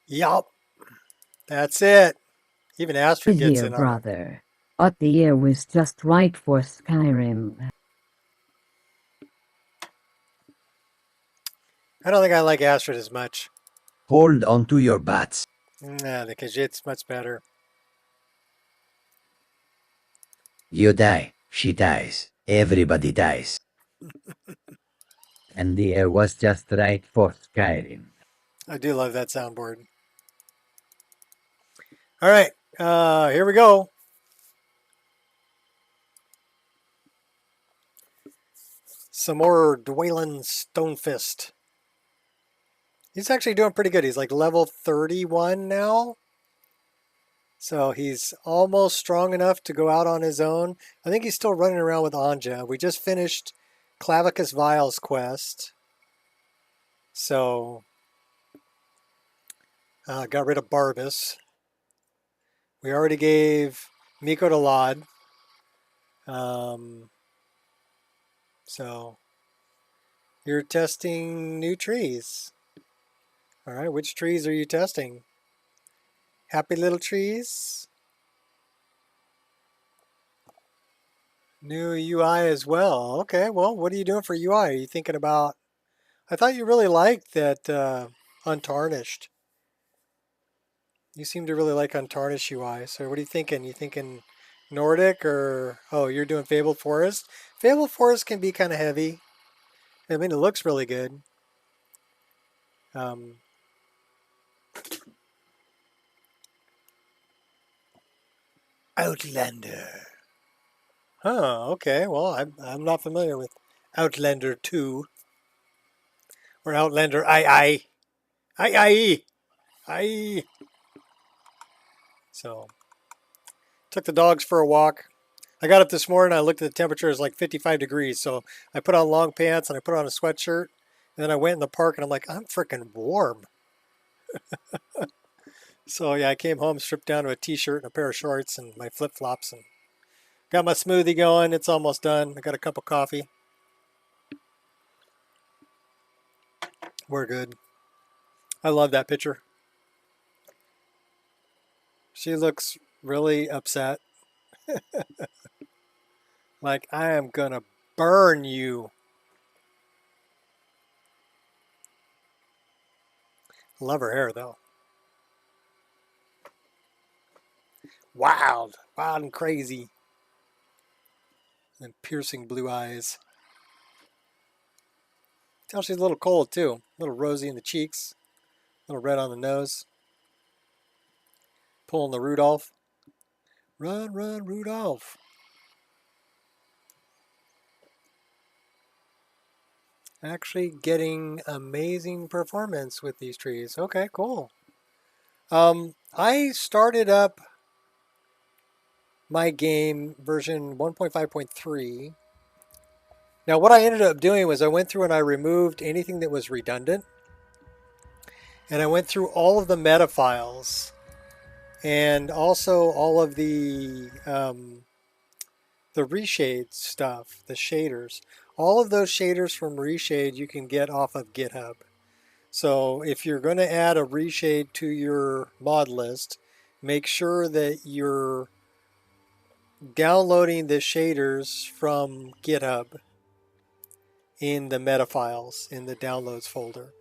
Yup, that's it. Even Astrid gets Here, in on it. brother. But the year was just right for Skyrim. I don't think I like Astrid as much. Hold on to your bats. Nah, the Khajiit's much better. You die, she dies, everybody dies. And the air was just right for Skyrim. I do love that soundboard. All right, here we go. Some more Dwaylin Stonefist. He's actually doing pretty good. He's like level 31 now. So he's almost strong enough to go out on his own. I think he's still running around with Anja. We just finished Clavicus Vile's quest. So got rid of Barbas. We already gave Nico to Lod. So you're testing new trees. All right, which trees are you testing? Happy little trees? New UI as well. Okay, well, what are you doing for UI? Are you thinking about... I thought you really liked that Untarnished. You seem to really like Untarnished UI. So what are you thinking? You thinking Nordic or... Oh, you're doing Fabled Forest? Fabled Forest can be kind of heavy. I mean, it looks really good. Um, Outlander. Huh, okay. Well, I'm not familiar with Outlander 2 or Outlander I. So, took the dogs for a walk. I got up this morning, I looked at the temperature, it's like 55 degrees. So, I put on long pants and I put on a sweatshirt. And then I went in the park and I'm like, I'm freaking warm. So, yeah, I came home, stripped down to a t-shirt and a pair of shorts and my flip-flops and got my smoothie going. It's almost done. I got a cup of coffee. We're good. I love that picture. She looks really upset. Like, I am gonna burn you. Love her hair, though. Wild. Wild and crazy. And piercing blue eyes. Tell she's a little cold, too. A little rosy in the cheeks. A little red on the nose. Pulling the Rudolph. Run, run, Rudolph. Actually getting amazing performance with these trees. Okay, cool. I started up my game version 1.5.3. Now what I ended up doing was I went through and I removed anything that was redundant. And I went through all of the meta files and also all of the reshade stuff, the shaders. All of those shaders from Reshade you can get off of GitHub. So if you're going to add a reshade to your mod list, make sure that you're downloading the shaders from GitHub in the meta files in the downloads folder.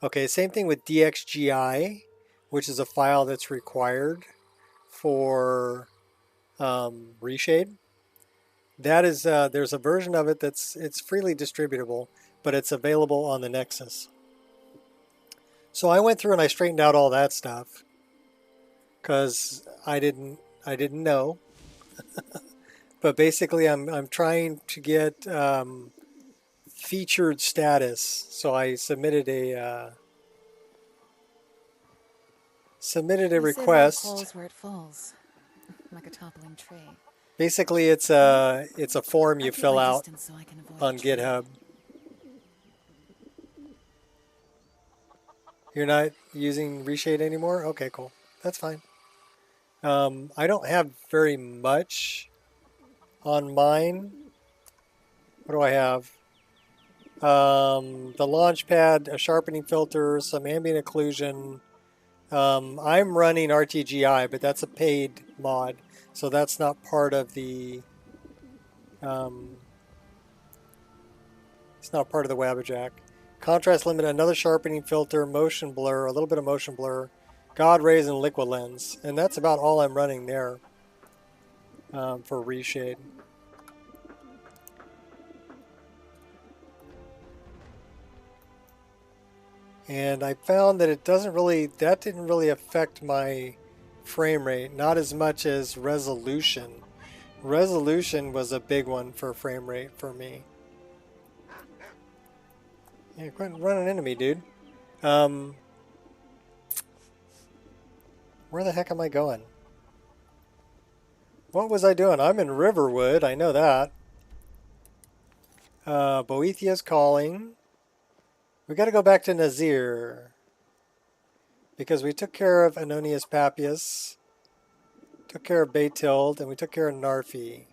Okay, same thing with DXGI, which is a file that's required for reshade. That is, there's a version of it it's freely distributable, but it's available on the Nexus. So I went through and I straightened out all that stuff because I didn't know. But basically, I'm trying to get featured status. So I submitted a request. Falls where it falls, like a toppling tree. Basically, it's a form you fill out So on GitHub. You're not using Reshade anymore? Okay, cool. That's fine. I don't have very much on mine. What do I have? The launch pad, a sharpening filter, some ambient occlusion, I'm running RTGI, but that's a paid mod, so that's not part of the. It's not part of the Wabbajack. Contrast limit, another sharpening filter, motion blur, a little bit of motion blur, God rays, and liquid lens, and that's about all I'm running there for reshade. And I found that that didn't really affect my frame rate, not as much as resolution. Resolution was a big one for frame rate for me. Yeah, quit running into me, dude. Where the heck am I going? What was I doing? I'm in Riverwood, I know that. Boethia's calling. We got to go back to Nazir. Because we took care of Anonius Papias, took care of Baytild, and we took care of Narfi.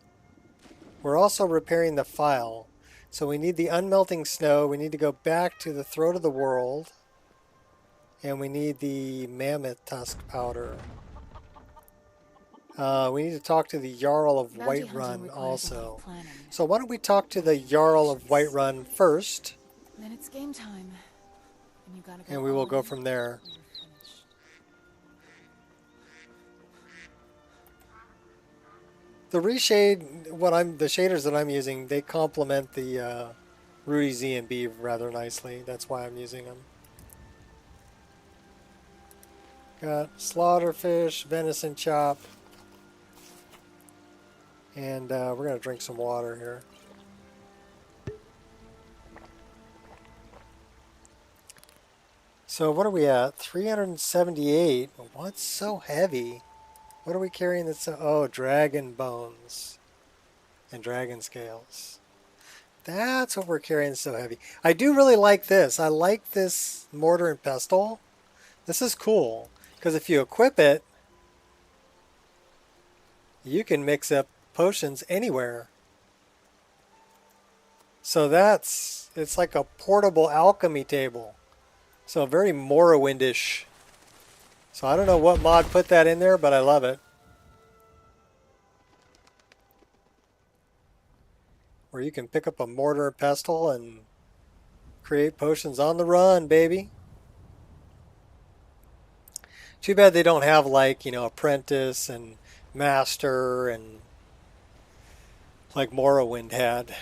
We're also repairing the file. So we need the unmelting snow, we need to go back to the throat of the world, and we need the mammoth tusk powder. We need to talk to the Jarl of Whiterun also. So why don't we talk to the Jarl of Whiterun first, Then it's game time. And you gotta go and we will all go in from there. before you're finished. The reshade, the shaders that I'm using, they complement the Rudy Z and B rather nicely. That's why I'm using them. Got slaughterfish, venison chop, and we're going to drink some water here. So what are we at? 378. What's so heavy? What are we carrying that's so... Oh, dragon bones and dragon scales. That's what we're carrying so heavy. I do really like this. I like this mortar and pestle. This is cool because if you equip it, you can mix up potions anywhere. So it's like a portable alchemy table. So very Morrowindish. So I don't know what mod put that in there, but I love it. Where you can pick up a mortar and pestle and create potions on the run, baby. Too bad they don't have like, apprentice and master and like Morrowind had.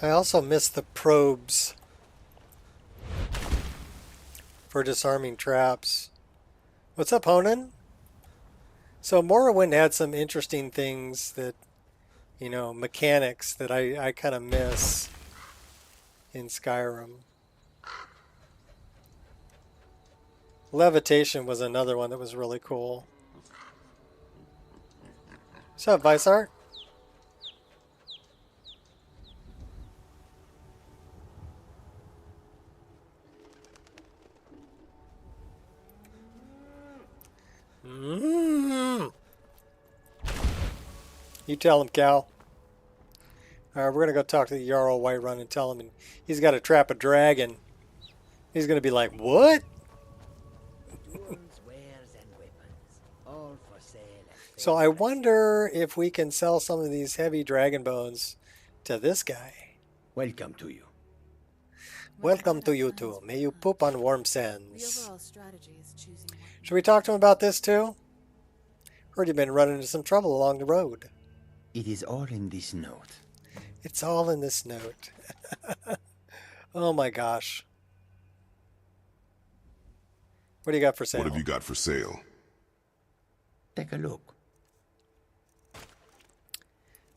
I also miss the probes for disarming traps. What's up, Honan? So Morrowind had some interesting things that, mechanics that I kind of miss in Skyrim. Levitation was another one that was really cool. What's up, Viceart? You tell him, Cal. Alright, we're going to go talk to the Jarl Whiterun and tell him he's got to trap a dragon. He's going to be like, what? So I wonder if we can sell some of these heavy dragon bones to this guy. Welcome to you. Welcome to you too. May you poop on warm The sands. overall strategy is choosing what Should we talk to him about this too? Heard you've been running into some trouble along the road. It is all in this note. It's all in this note. Oh my gosh. What do you got for sale? What have you got for sale? Take a look.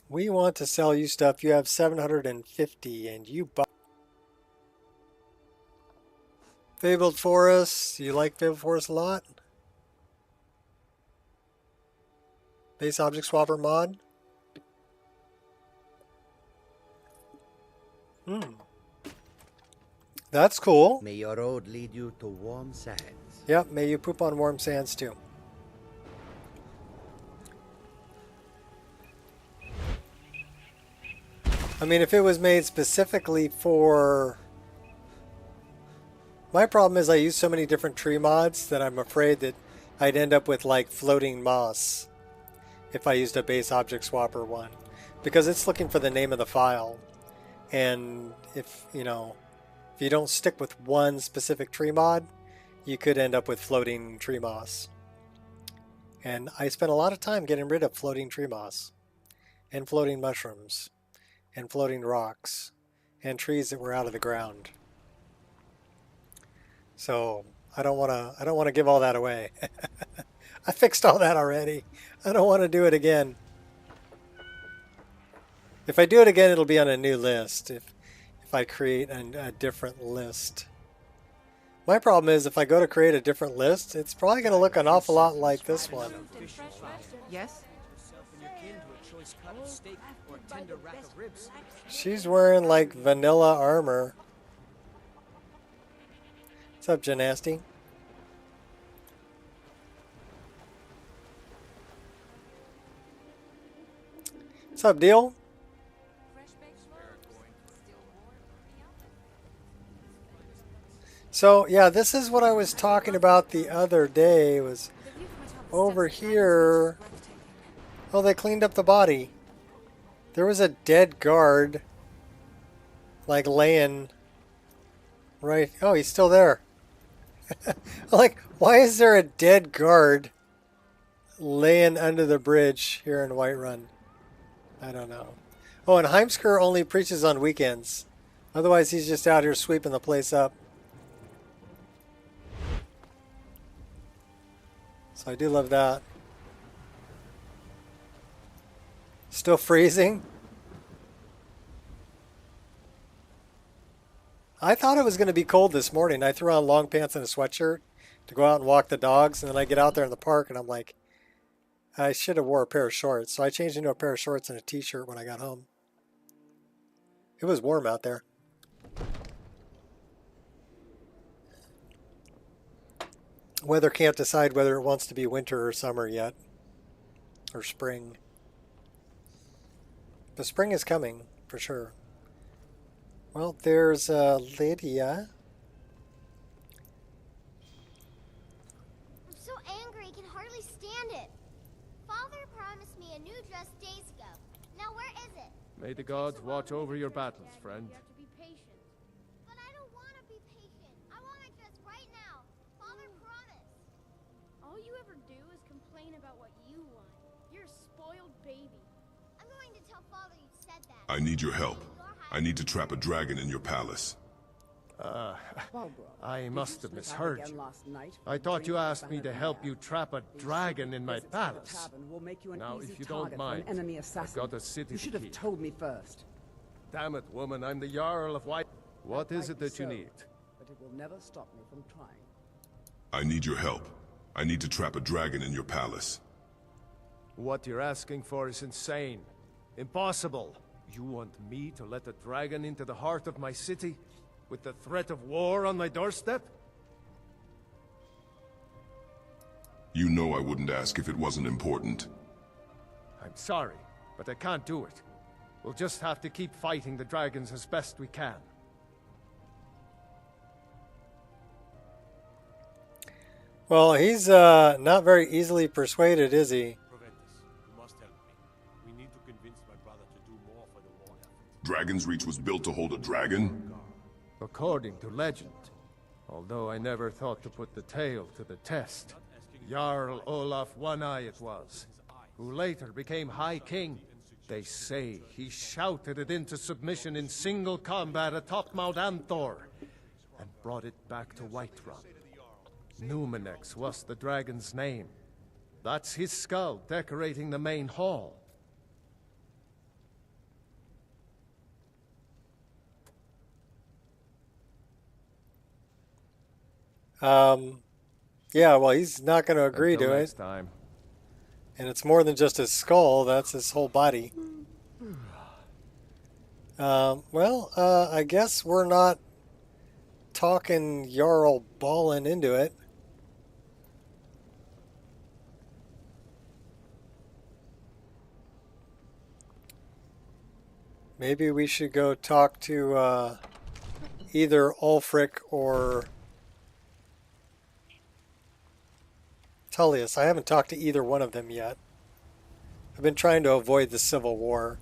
We want to sell you stuff. You have 750 and you buy Fabled Forest. You like Fabled Forest a lot? Base Object Swapper mod? That's cool. May your road lead you to warm sands. Yep, may you poop on warm sands too. I mean, if it was made specifically for My problem is I use so many different tree mods that I'm afraid that I'd end up with like floating moss if I used a base object swapper one, because it's looking for the name of the file. And if you don't stick with one specific tree mod, you could end up with floating tree moss. And I spent a lot of time getting rid of floating tree moss and floating mushrooms and floating rocks and trees that were out of the ground. So I don't want to give all that away. I fixed all that already. I don't want to do it again. If I do it again, it'll be on a new list. If I create a different list. My problem is if I go to create a different list, it's probably going to look an awful lot like this one. Yes? She's wearing like vanilla armor. What's up, Gymnasty? What's up, Deal? So, yeah, this is what I was talking about the other day. It was over here. Oh, they cleaned up the body. There was a dead guard, like, laying right... Oh, he's still there. Like, why is there a dead guard laying under the bridge here in Whiterun? I don't know. Oh, and Heimsker only preaches on weekends. Otherwise, he's just out here sweeping the place up. So I do love that. Still freezing? I thought it was going to be cold this morning. I threw on long pants and a sweatshirt to go out and walk the dogs, and then I get out there in the park and I'm like, I should have wore a pair of shorts. So I changed into a pair of shorts and a t-shirt when I got home. It was warm out there. Weather can't decide whether it wants to be winter or summer yet, or spring. The spring is coming, for sure. Well, there's Lydia. I'm so angry I can hardly stand it. Father promised me a new dress days ago. Now where is it? May the gods watch over your battles, friend. You have to be patient. But I don't want to be patient. I want my dress right now. Father promised. All you ever do is complain about what you want. You're a spoiled baby. I'm going to tell Father you said that. I need your help. I need to trap a dragon in your palace. I must have misheard you. I thought you asked me to help you trap a dragon in my palace. Now, if you don't mind, I've got a city You should to have keep. told me first. Damn it, woman, I'm the Jarl of White. What is it that you need? But it will never stop me from trying. I need your help. I need to trap a dragon in your palace. What you're asking for is insane. Impossible. You want me to let a dragon into the heart of my city? With the threat of war on my doorstep? You know I wouldn't ask if it wasn't important. I'm sorry, but I can't do it. We'll just have to keep fighting the dragons as best we can. Well, he's not very easily persuaded, is he? You must help me. We need to convince my brother to do more for the war effort. Dragon's Reach was built to hold a dragon? According to legend, although I never thought to put the tale to the test, Jarl Olaf One-Eye it was, who later became High King. They say he shouted it into submission in single combat atop Mount Anthor, and brought it back to Whiterun. Numenex was the dragon's name. That's his skull decorating the main hall. Yeah, well, he's not going to agree Until to next it. time. And it's more than just his skull, that's his whole body. I guess we're not talking Jarl balling into it. Maybe we should go talk to either Ulfric or Tullius. I haven't talked to either one of them yet. I've been trying to avoid the Civil War.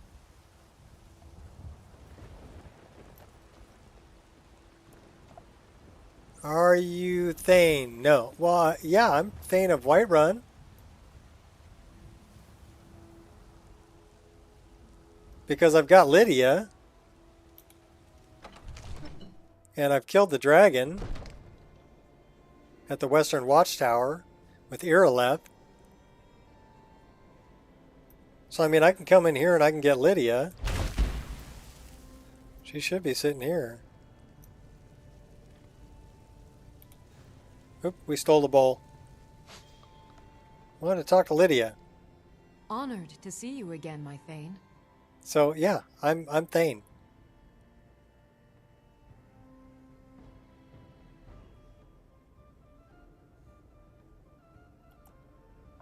Are you Thane? No. Well, yeah, I'm Thane of Whiterun. Because I've got Lydia. And I've killed the dragon at the Western Watchtower with Irileth. So, I mean, I can come in here and I can get Lydia. She should be sitting here. Oop, we stole the bowl. I want to talk to Lydia. Honored to see you again, my Thane. So, yeah, I'm Thane.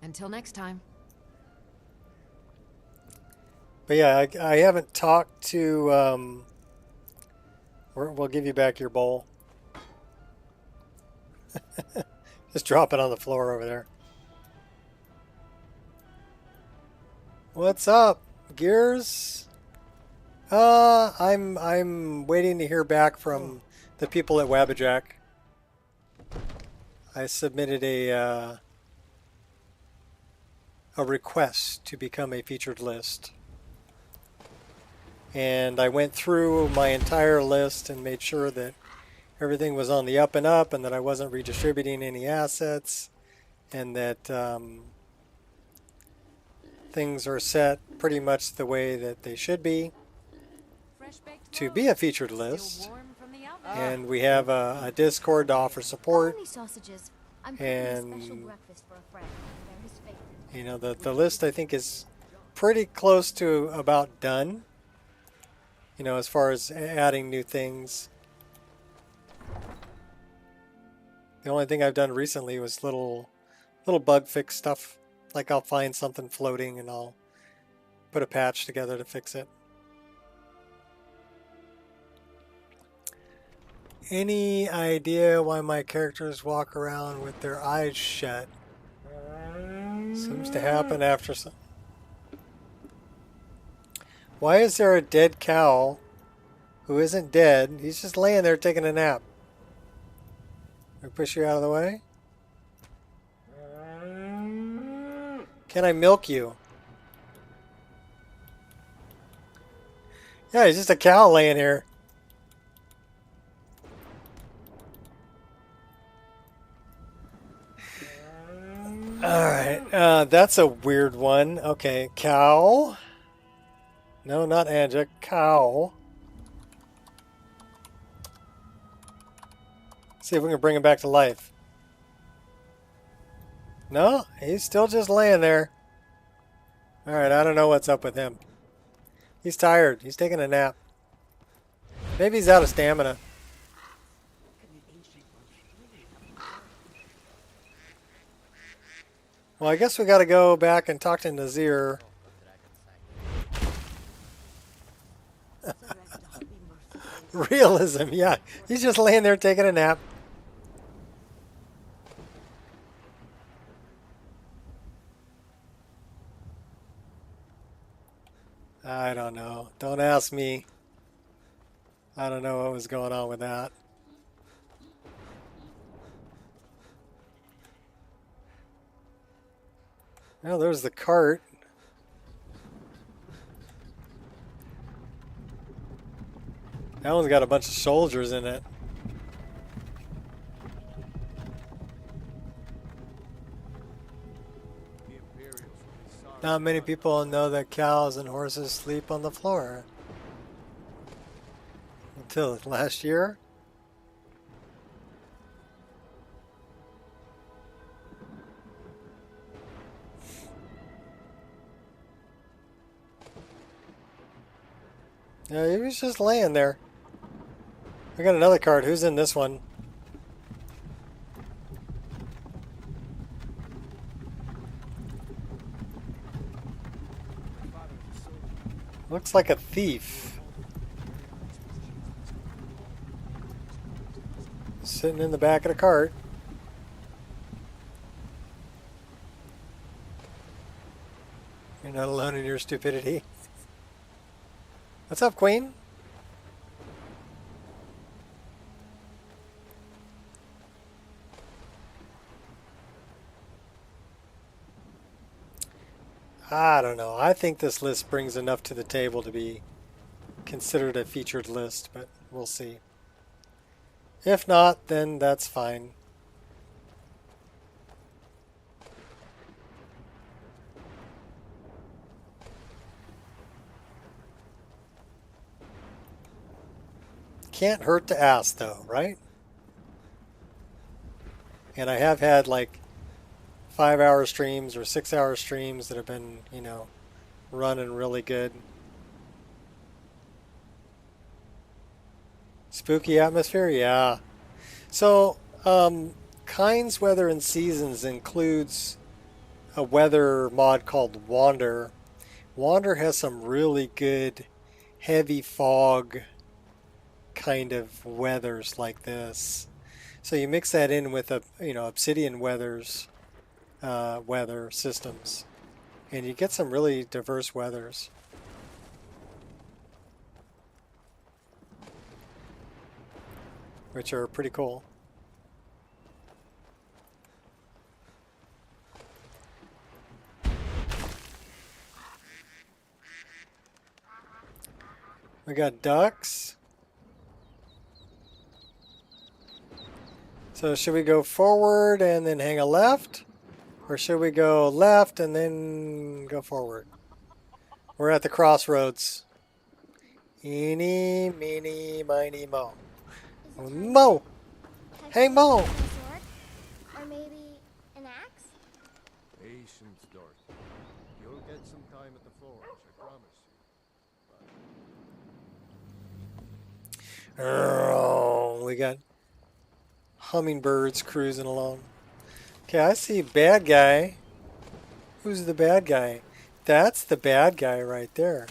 Until next time. But yeah, I haven't talked to, we'll give you back your bowl. Just drop it on the floor over there. What's up, Gears? I'm waiting to hear back from the people at Wabbajack. I submitted a request to become a featured list. And I went through my entire list and made sure that everything was on the up and up and that I wasn't redistributing any assets and that things are set pretty much the way that they should be to be a featured list. And we have a Discord to offer support. And you know, the list I think is pretty close to about done. You know, as far as adding new things. The only thing I've done recently was little bug fix stuff. Like I'll find something floating and I'll put a patch together to fix it. Any idea why my characters walk around with their eyes shut? Seems to happen after some... Why is there a dead cow who isn't dead? He's just laying there taking a nap. Can I push you out of the way? Can I milk you? Yeah, he's just a cow laying here. Alright, that's a weird one. Okay, cow. No, not Anja. Cow. See if we can bring him back to life. No, he's still just laying there. Alright, I don't know what's up with him. He's tired. He's taking a nap. Maybe he's out of stamina. Well, I guess we gotta go back and talk to Nazir. Realism, yeah. He's just laying there taking a nap. I don't know. Don't ask me. I don't know what was going on with that. Well, there's the cart. That one's got a bunch of soldiers in it. Not many people know that cows and horses sleep on the floor. Until last year. Yeah, he was just laying there. I got another card. Who's in this one? Looks like a thief. Sitting in the back of the cart. You're not alone in your stupidity. What's up, Queen? I don't know. I think this list brings enough to the table to be considered a featured list, but we'll see. If not, then that's fine. Can't hurt to ask, though, right? And I have had like 5-hour streams or 6-hour streams that have been, you know, running really good. Spooky atmosphere, yeah. So, Kinds Weather and Seasons includes a weather mod called Wander. Wander has some really good heavy fog kind of weathers like this. So you mix that in with Obsidian weathers, weather systems, and you get some really diverse weathers. Which are pretty cool. We got ducks. So should we go forward and then hang a left? Or should we go left and then go forward? We're at the crossroads. Eeny, meeny, miny, mo. Mo! Hey, Mo! Or maybe an axe? Patience, Dorothy. You'll get some time at the forge, I promise you. We got hummingbirds cruising along. Okay, I see bad guy. Who's the bad guy? That's the bad guy right there.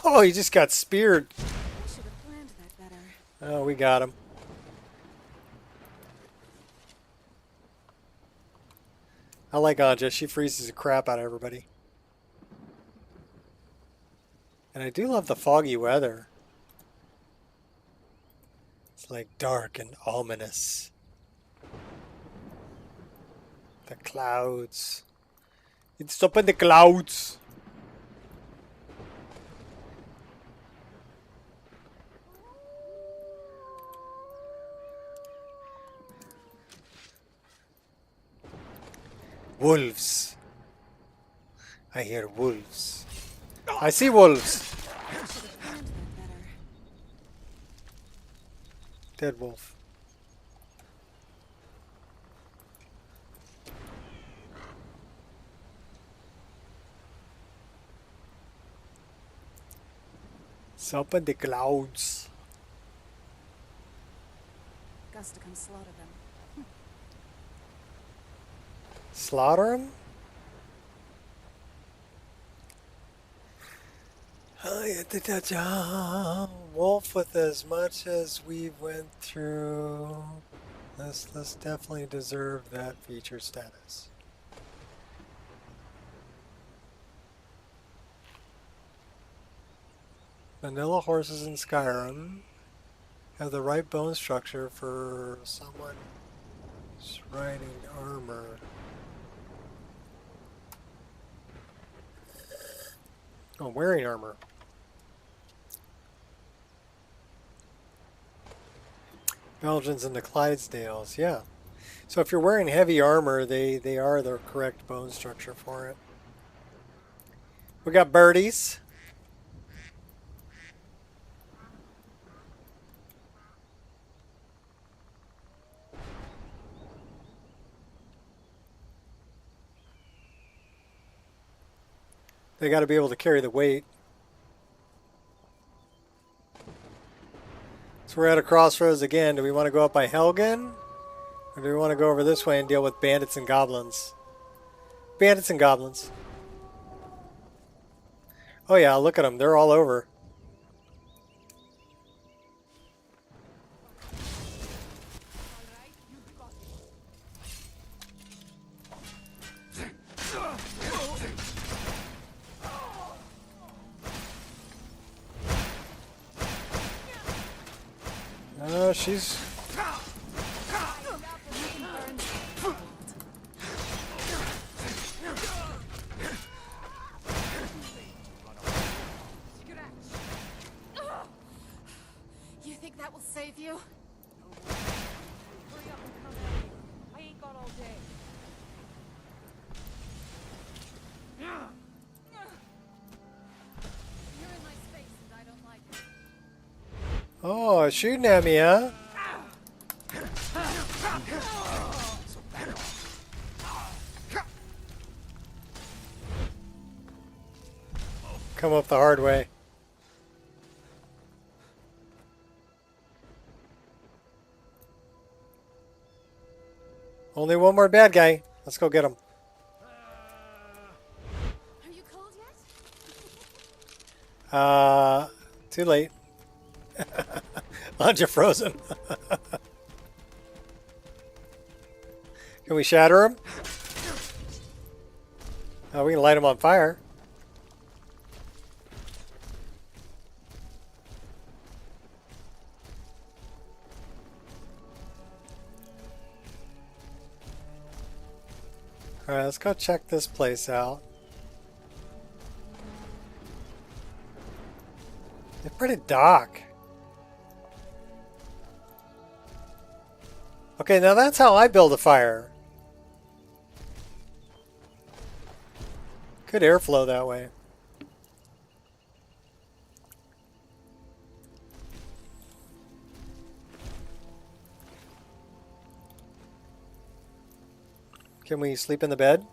Oh, he just got speared. I should have planned that better. Oh, we got him. I like Anja. She freezes the crap out of everybody. And I do love the foggy weather. It's like dark and ominous. The clouds. It's up in the clouds. Wolves. I hear wolves. I see wolves. Dead wolf. It's up in the clouds. Gus to come slaughter them. Slaughter him? Wolf with as much as we went through. Let's definitely deserve that feature status. Vanilla horses in Skyrim have the right bone structure for someone riding armor. Oh, wearing armor. Belgians and the Clydesdales, yeah. So if you're wearing heavy armor, they are the correct bone structure for it. We got birdies. They got to be able to carry the weight. So we're at a crossroads again. Do we want to go up by Helgen? Or do we want to go over this way and deal with bandits and goblins? Bandits and goblins. Oh yeah, look at them. They're all over. She's... You think that will save you? Hurry up and come at me. I ain't got all day. You're in my space and I don't like it. Oh, shooting at me, huh? Come up the hard way. Only one more bad guy. Let's go get him. Are you cold yet? Too late. Aren't you frozen? Can we shatter him? Oh, we can light him on fire. Alright, let's go check this place out. It's pretty dark. Okay, now that's how I build a fire. Good airflow that way. Can we sleep in the bed?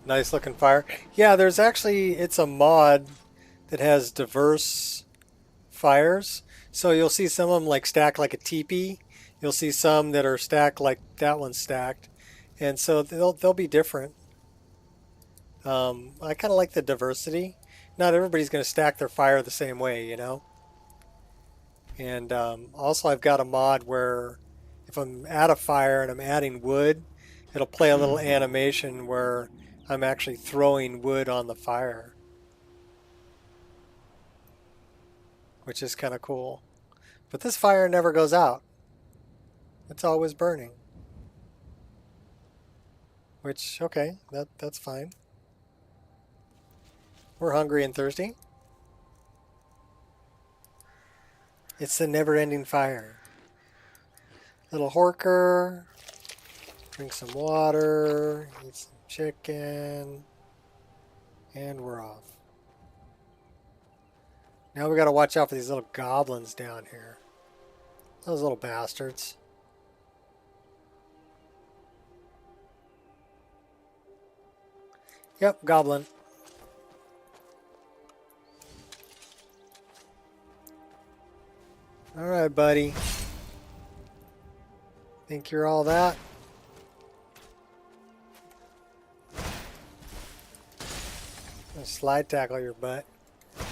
Nice looking fire. Yeah, there's actually, it's a mod that has diverse fires. So you'll see some of them like stacked like a teepee. You'll see some that are stacked like that one's stacked. And so they'll be different. I kind of like the diversity. Not everybody's going to stack their fire the same way, you know. And also I've got a mod where if I'm at a fire and I'm adding wood, it'll play a little animation where I'm actually throwing wood on the fire, which is kind of cool. But this fire never goes out. It's always burning. Which, okay, that's fine. We're hungry and thirsty. It's the never-ending fire. Little horker. Drink some water. Eat some chicken. And we're off. Now we gotta watch out for these little goblins down here. Those little bastards. Yep, goblin. Alright, buddy. Think you're all that? I'll slide tackle your butt. I'm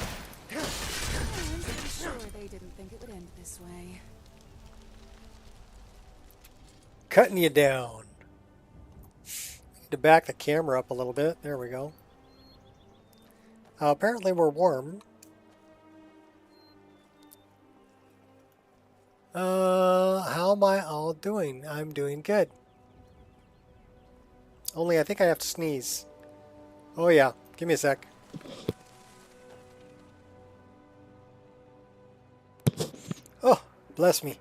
pretty sure they didn't think it would end this way. Cutting you down. Need to back the camera up a little bit. There we go. Apparently we're warm. How am I all doing? I'm doing good. Only I think I have to sneeze. Oh yeah, give me a sec. Oh, bless me.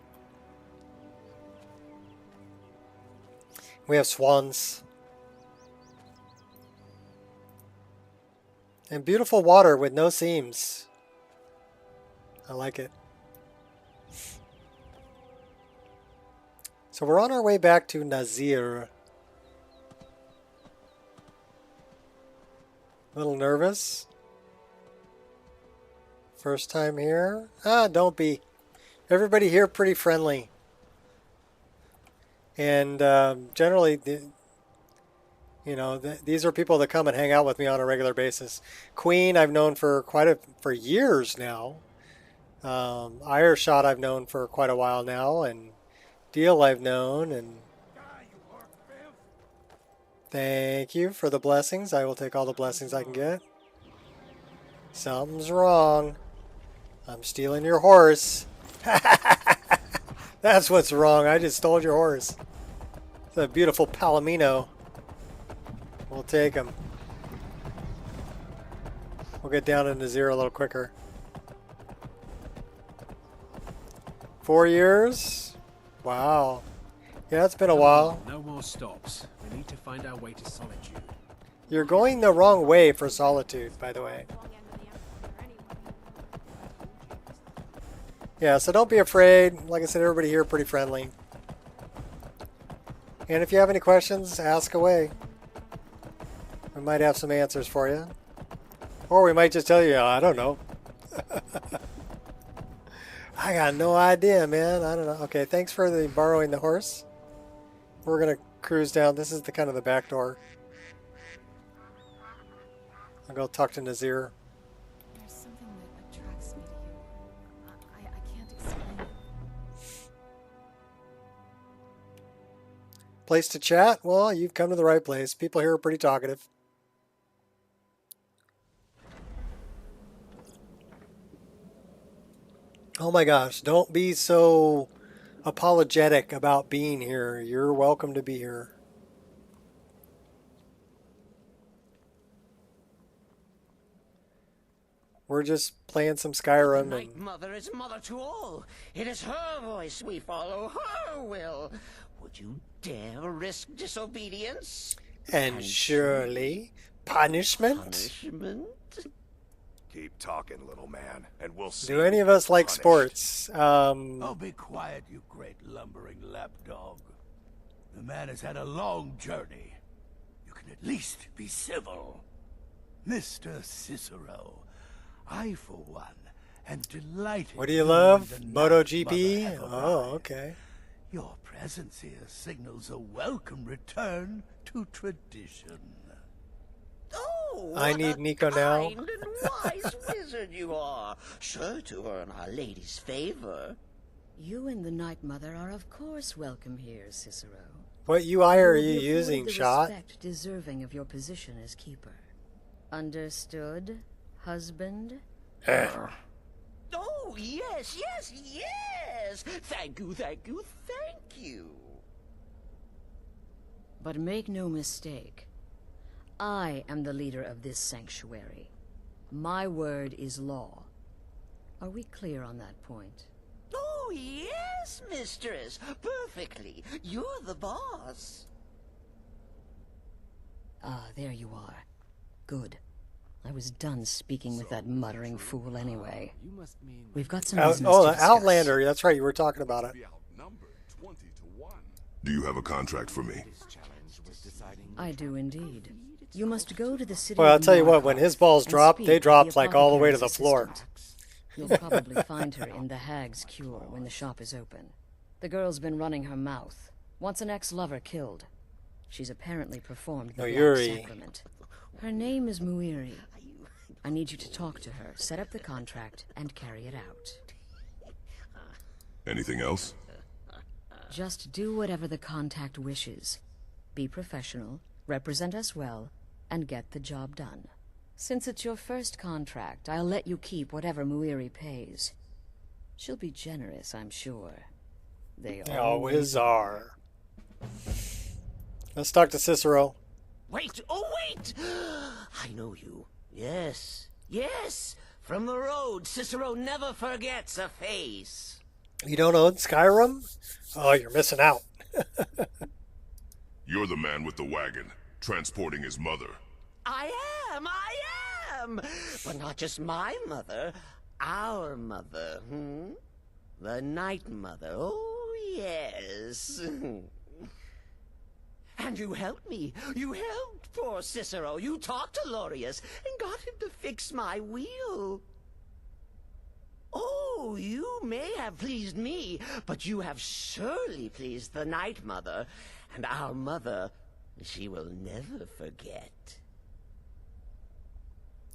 We have swans. And beautiful water with no seams. I like it. So we're on our way back to Nazir. A little nervous. First time here. Don't be. Everybody here pretty friendly. And generally, you know, these are people that come and hang out with me on a regular basis. Queen I've known for for years now. Ireshot I've known for quite a while now, and Deal I've known, and Thank you for the blessings. I will take all the blessings I can get. Something's wrong. I'm stealing your horse. That's what's wrong. I just stole your horse. It's a beautiful Palomino. We'll take him. We'll get down into 0 a little quicker. 4 years? Wow. Yeah, it's been a while. No more stops. We need to find our way to Solitude. You're going the wrong way for Solitude, by the way. Yeah, so don't be afraid. Like I said, everybody here pretty friendly. And if you have any questions, ask away. We might have some answers for you. Or we might just tell you, I don't know. I got no idea, man. I don't know. Okay, thanks for the borrowing the horse. We're going to cruise down. This is the kind of the back door. I'll go talk to Nazir. There's something that attracts me to you. I can't explain it. Place to chat? Well, you've come to the right place. People here are pretty talkative. Oh my gosh, don't be so apologetic about being here. You're welcome to be here. We're just playing some Skyrim. The Night Mother is mother to all. It is her voice we follow, her will. Would you dare risk disobedience? And surely punishment? Punishment? Keep talking, little man, and we'll see. Do any of us like sports? Oh, be quiet, you great lumbering lapdog. The man has had a long journey. You can at least be civil. Mr. Cicero, I, for one, am delighted. What do you love? MotoGP? Oh, okay. Your presence here signals a welcome return to tradition. Oh, I need Nico now. Kind and wise wizard you are, sure to earn Our Lady's favor. You and the Night Mother are of course welcome here, Cicero. What UI are you will be using, afforded the Shot? respect deserving of your position as keeper. Understood, husband? Oh, yes, yes, yes! Thank you, thank you, thank you. But make no mistake. I am the leader of this sanctuary. My word is law. Are we clear on that point? Oh, yes, mistress. Perfectly. You're the boss. Ah, there you are. Good. I was done speaking with that muttering fool anyway. We've got some business to the discuss. Outlander. That's right. You were talking about it. Do you have a contract for me? I do indeed. You must go to the city. Well, I'll of tell you what, Morgoth when his balls and drop, speak they with drop like all the way to the apothecary's floor. assistant. You'll probably find her in the Hag's Cure when the shop is open. The girl's been running her mouth. Wants an ex-lover killed. She's apparently performed the Black Yuri. Sacrament. Her name is Muiri. I need you to talk to her, set up the contract, and carry it out. Anything else? Just do whatever the contact wishes. Be professional, represent us well, and get the job done. Since it's your first contract, I'll let you keep whatever Muiri pays. She'll be generous, I'm sure. They always are. Let's talk to Cicero. Wait, oh wait! I know you. Yes, yes! From the road, Cicero never forgets a face. You don't own Skyrim? Oh, you're missing out. You're the man with the wagon, transporting his mother. I am! But not just my mother, our mother, The Night Mother, oh yes. And you helped me. You helped poor Cicero. You talked to Lorius and got him to fix my wheel. Oh, you may have pleased me, but you have surely pleased the Night Mother. And our mother, she will never forget.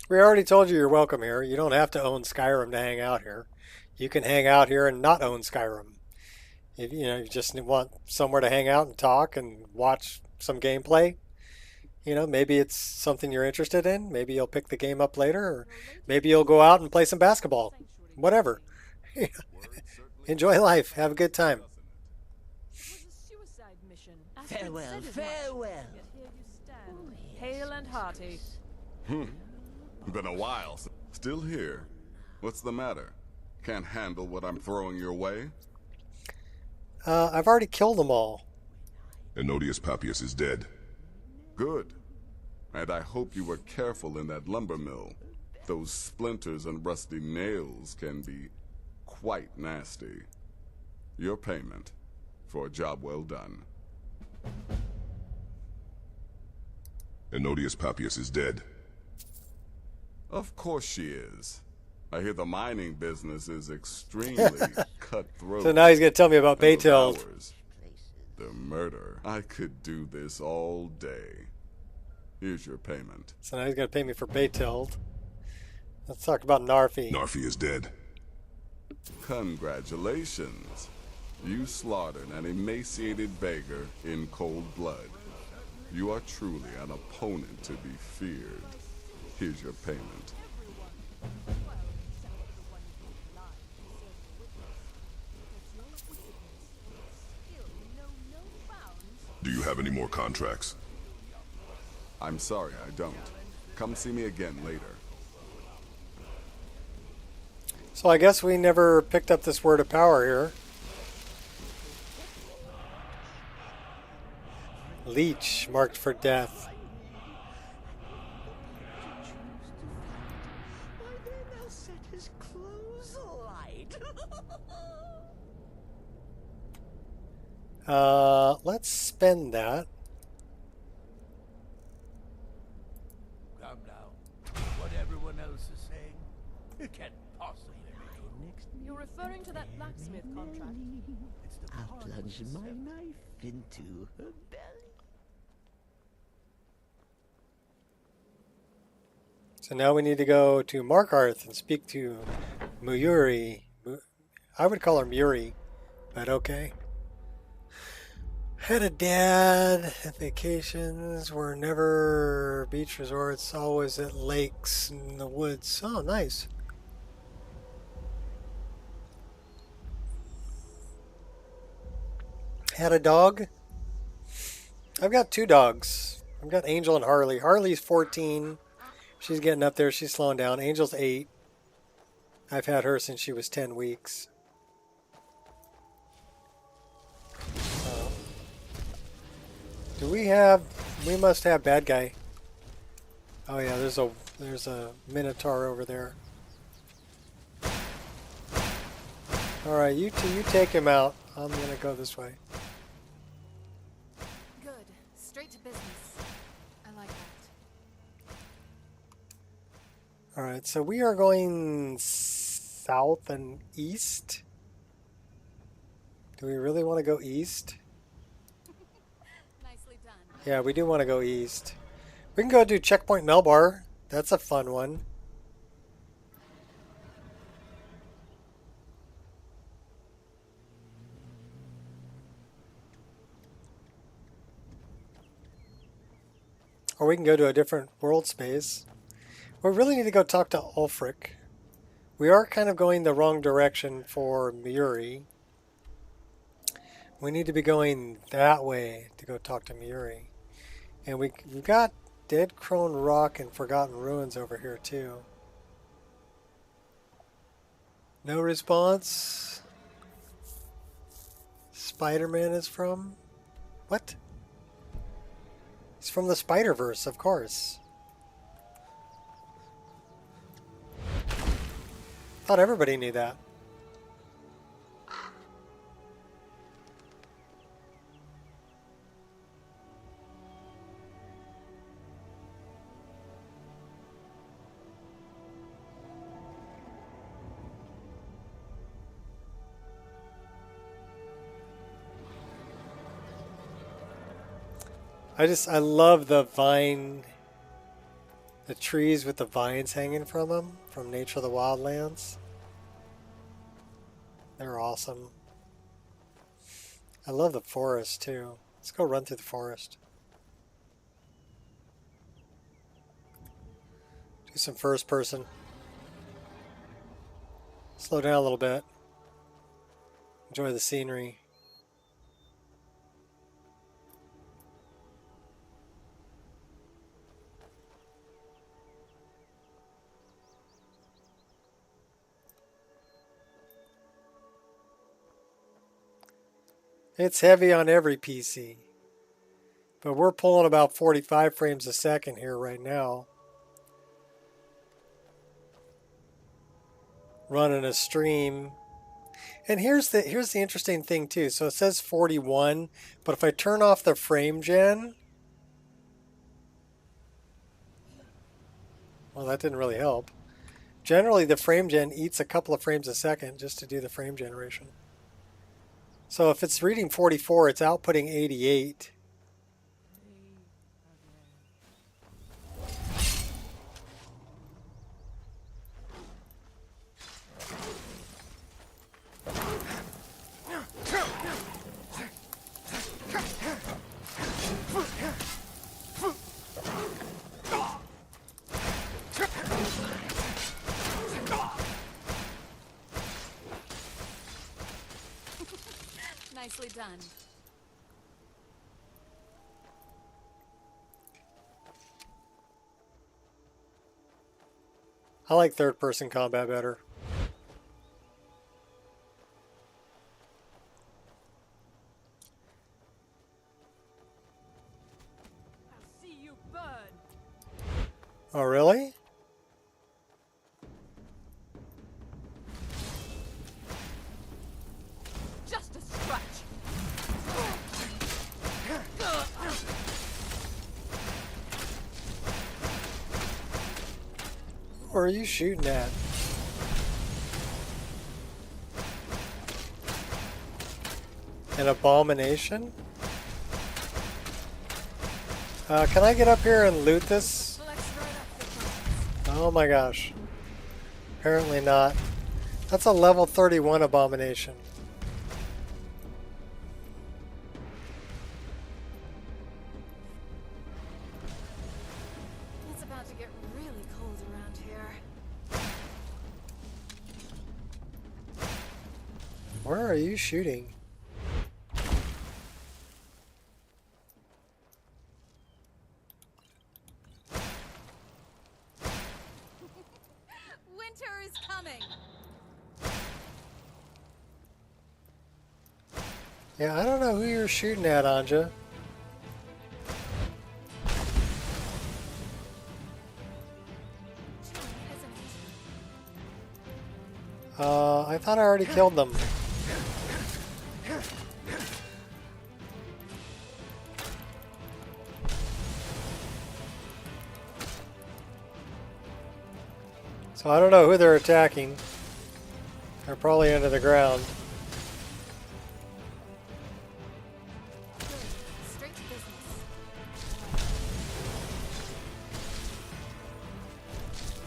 We already told you you're welcome here. You don't have to own Skyrim to hang out here. You can hang out here and not own Skyrim. If, you just want somewhere to hang out and talk and watch some gameplay, You know, maybe it's something you're interested in. Maybe you'll pick the game up later, or maybe you'll go out and play some basketball. Whatever. Enjoy life. Have a good time. Farewell, farewell. Hale and hearty. Been a while. Still here. What's the matter? Can't handle what I'm throwing your way? I've already killed them all. Enodius Papias is dead. Good. And I hope you were careful in that lumber mill. Those splinters and rusty nails can be quite nasty. Your payment for a job well done. Enodius Papias is dead. Of course she is. I hear the mining business is extremely cutthroat. So now he's going to tell me about Baytild. The murder. I could do this all day. Here's your payment. So now he's going to pay me for Baytild. Let's talk about Narfi. Narfi is dead. Congratulations. You slaughtered an emaciated beggar in cold blood. You are truly an opponent to be feared. Here's your payment. Do you have any more contracts? I'm sorry, I don't. Come see me again later. So I guess we never picked up this word of power here. Leech, marked for death. Let's spend that. Calm down. What everyone else is saying, it can't possibly be. You're referring to that blacksmith contract? I'll plunge my knife into her belly. So now we need to go to Markarth and speak to Muyuri. I would call her Muri, but okay. Had a dad. Vacations were never beach resorts, always at lakes in the woods. Oh, nice. Had a dog. I've got two dogs. I've got Angel and Harley. Harley's 14. She's getting up there. She's slowing down. Angel's 8. I've had her since she was 10 weeks. Do we have... We must have bad guy. Oh yeah, there's a Minotaur over there. Alright, you two, you take him out. I'm gonna go this way. Good. Straight to business. I like that. Alright, so we are going south and east. Do we really want to go east? Nicely done. Yeah, we do want to go east. We can go do Checkpoint Melbar. That's a fun one. Or we can go to a different world space. We really need to go talk to Ulfric. We are kind of going the wrong direction for Muri. We need to be going that way to go talk to Muri. And we've got Dead Crone Rock and Forgotten Ruins over here too. No response. Spider-Man is from? What? He's from the Spider-Verse, of course. Thought everybody knew that. I love the vine, the trees with the vines hanging from them, from Nature of the Wildlands. They're awesome. I love the forest too. Let's go run through the forest. Do some first person. Slow down a little bit. Enjoy the scenery. It's heavy on every PC. But we're pulling about 45 frames a second here right now. Running a stream. And here's the interesting thing too. So it says 41, but if I turn off the frame gen, well, that didn't really help. Generally, the frame gen eats a couple of frames a second just to do the frame generation. So if it's reading 44, it's outputting 88. Nicely done. I like third-person combat better. I'll see you burn. Oh, really? Just a scratch. Where are you shooting at? An abomination? Can I get up here and loot this? Oh my gosh. Apparently not. That's a level 31 abomination. It's about to get really cold around here. Where are you shooting? Winter is coming. Yeah, I don't know who you're shooting at, Anja. I thought I already killed them. So I don't know who they're attacking. They're probably under the ground. Straight to business.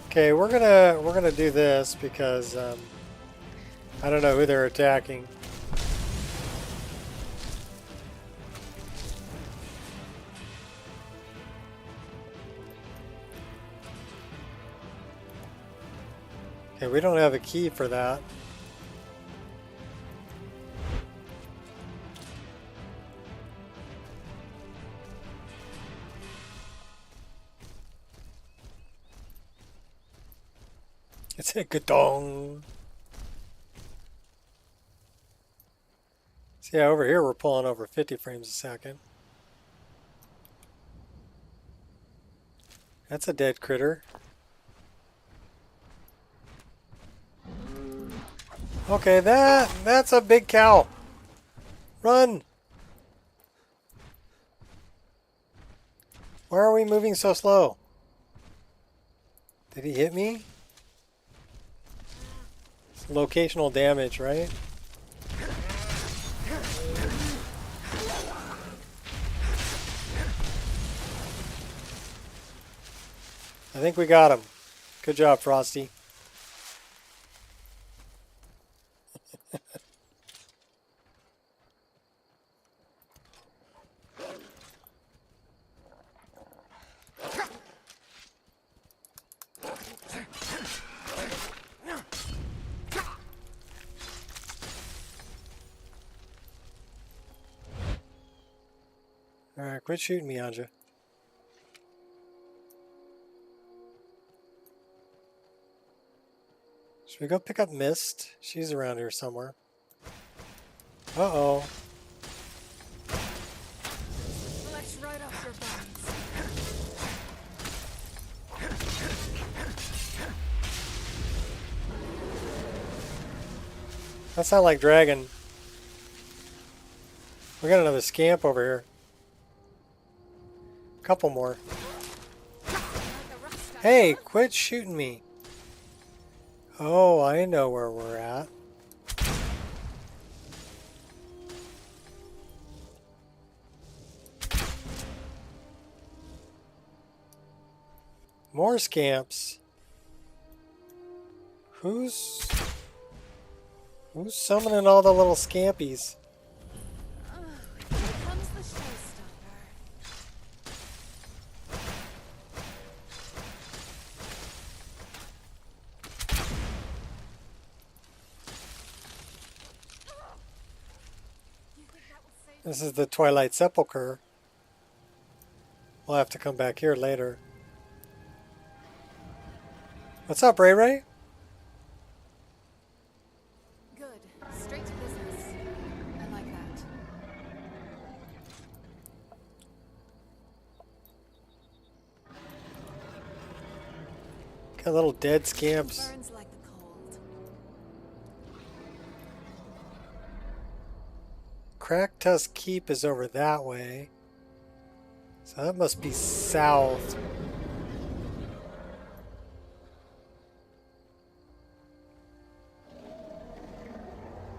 Okay, we're gonna do this because I don't know who they're attacking. Okay, we don't have a key for that. It's a gadong. See, over here we're pulling over 50 frames a second. That's a dead critter. Okay, that's a big cow. Run! Why are we moving so slow? Did he hit me? It's locational damage, right? I think we got him. Good job, Frosty. Quit shooting me, Anja. Should we go pick up Mist? She's around here somewhere. Uh-oh. Flesh right off your bones. That sounds like dragon. We got another scamp over here. Couple more. Hey, quit shooting me. Oh, I know where we're at. More scamps. Who's summoning all the little scampies? Here comes the showstopper. This is the Twilight Sepulchre. We'll have to come back here later. What's up, Ray Ray? Good. Straight to business. I like that. Got little dead scamps. Burns like the cold. Cracktusk Keep is over that way. So that must be south.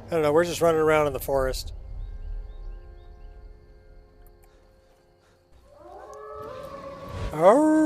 I don't know, we're just running around in the forest. Arrgh.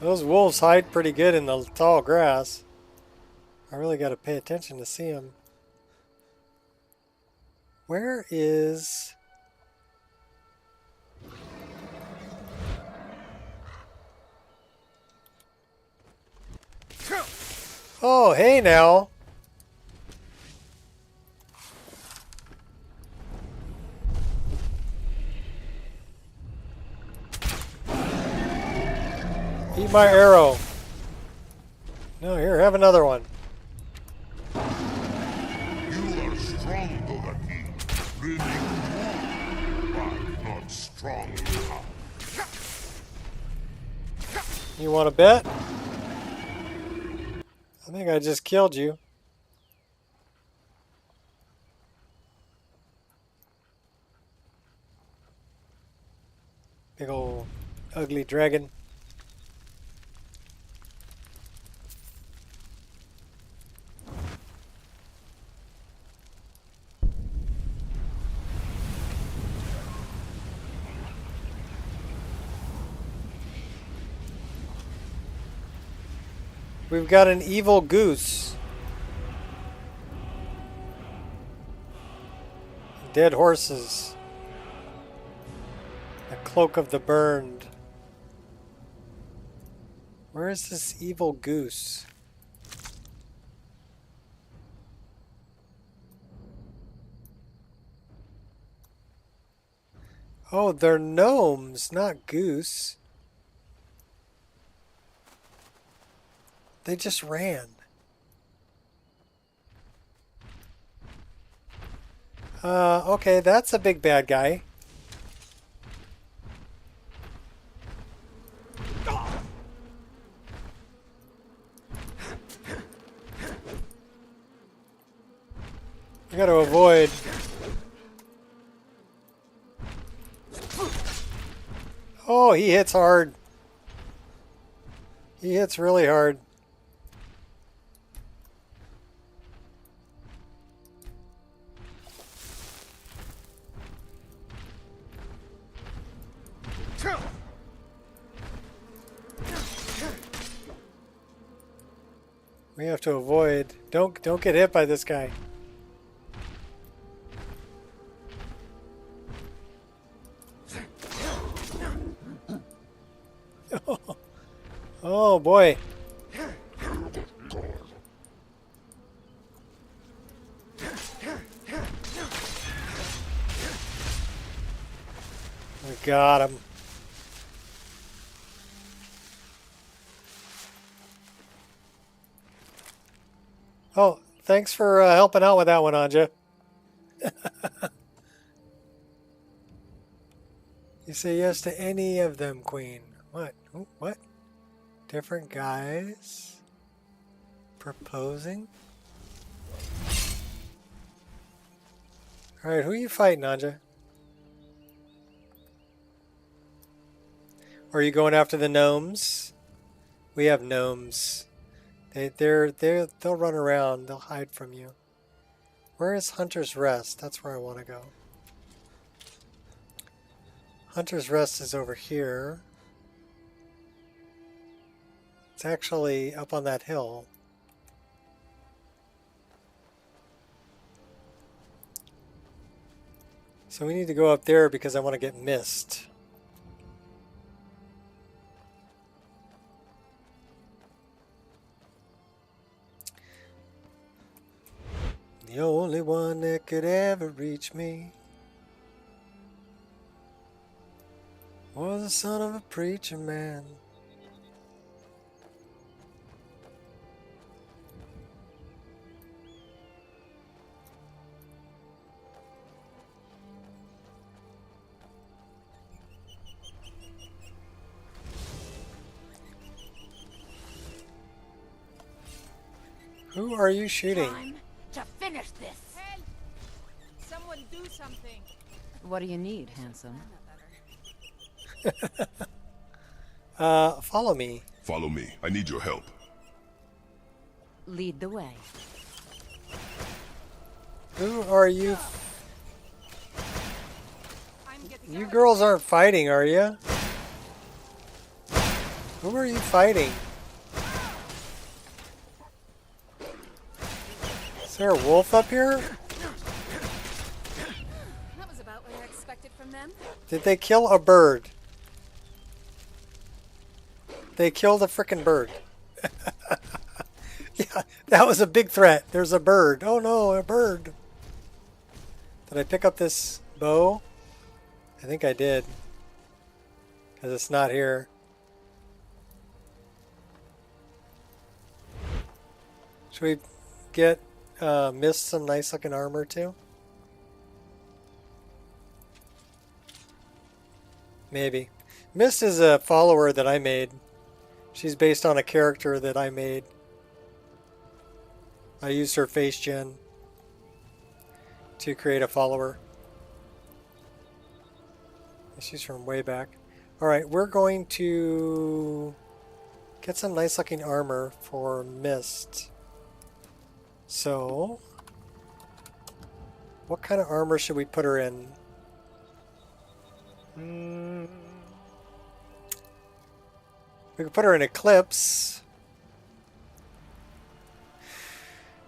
Those wolves hide pretty good in the tall grass. I really got to pay attention to see them. Where is... Oh, hey now. Eat my arrow. No, here, have another one. You are strong, Dodaki. Really but not strong enough. You want to bet? I think I just killed you. Big old ugly dragon. We've got an evil goose. Dead horses. A cloak of the burned. Where is this evil goose? Oh, they're gnomes, not goose. They just ran. Okay, that's a big bad guy. I gotta avoid. Oh, he hits hard. He hits really hard. We have to avoid. Don't get hit by this guy. Oh boy. We got him. Oh, thanks for helping out with that one, Anja. You say yes to any of them, Queen. What? Ooh, what? Different guys? Proposing? Alright, who are you fighting, Anja? Or are you going after the gnomes? We have gnomes. They'll run around. They'll hide from you. Where is Hunter's Rest? That's where I want to go. Hunter's Rest is over here. It's actually up on that hill. So we need to go up there because I want to get mist. The only one that could ever reach me was the son of a preacher man. Who are you shooting? Time to finish this. Help! Someone do something. What do you need, handsome? Follow me. Follow me. I need your help. Lead the way. Who are you? You girls aren't fighting, are you? Who are you fighting? Is there a wolf up here? That was about what I expected from them. Did they kill a bird? They killed a frickin' bird. Yeah, that was a big threat. There's a bird. Oh no, a bird. Did I pick up this bow? I think I did. Because it's not here. Should we get Mist some nice looking armor too? Maybe. Mist is a follower that I made. She's based on a character that I made. I used her face gen to create a follower. She's from way back. Alright, we're going to get some nice looking armor for Mist. So, what kind of armor should we put her in? We could put her in Eclipse.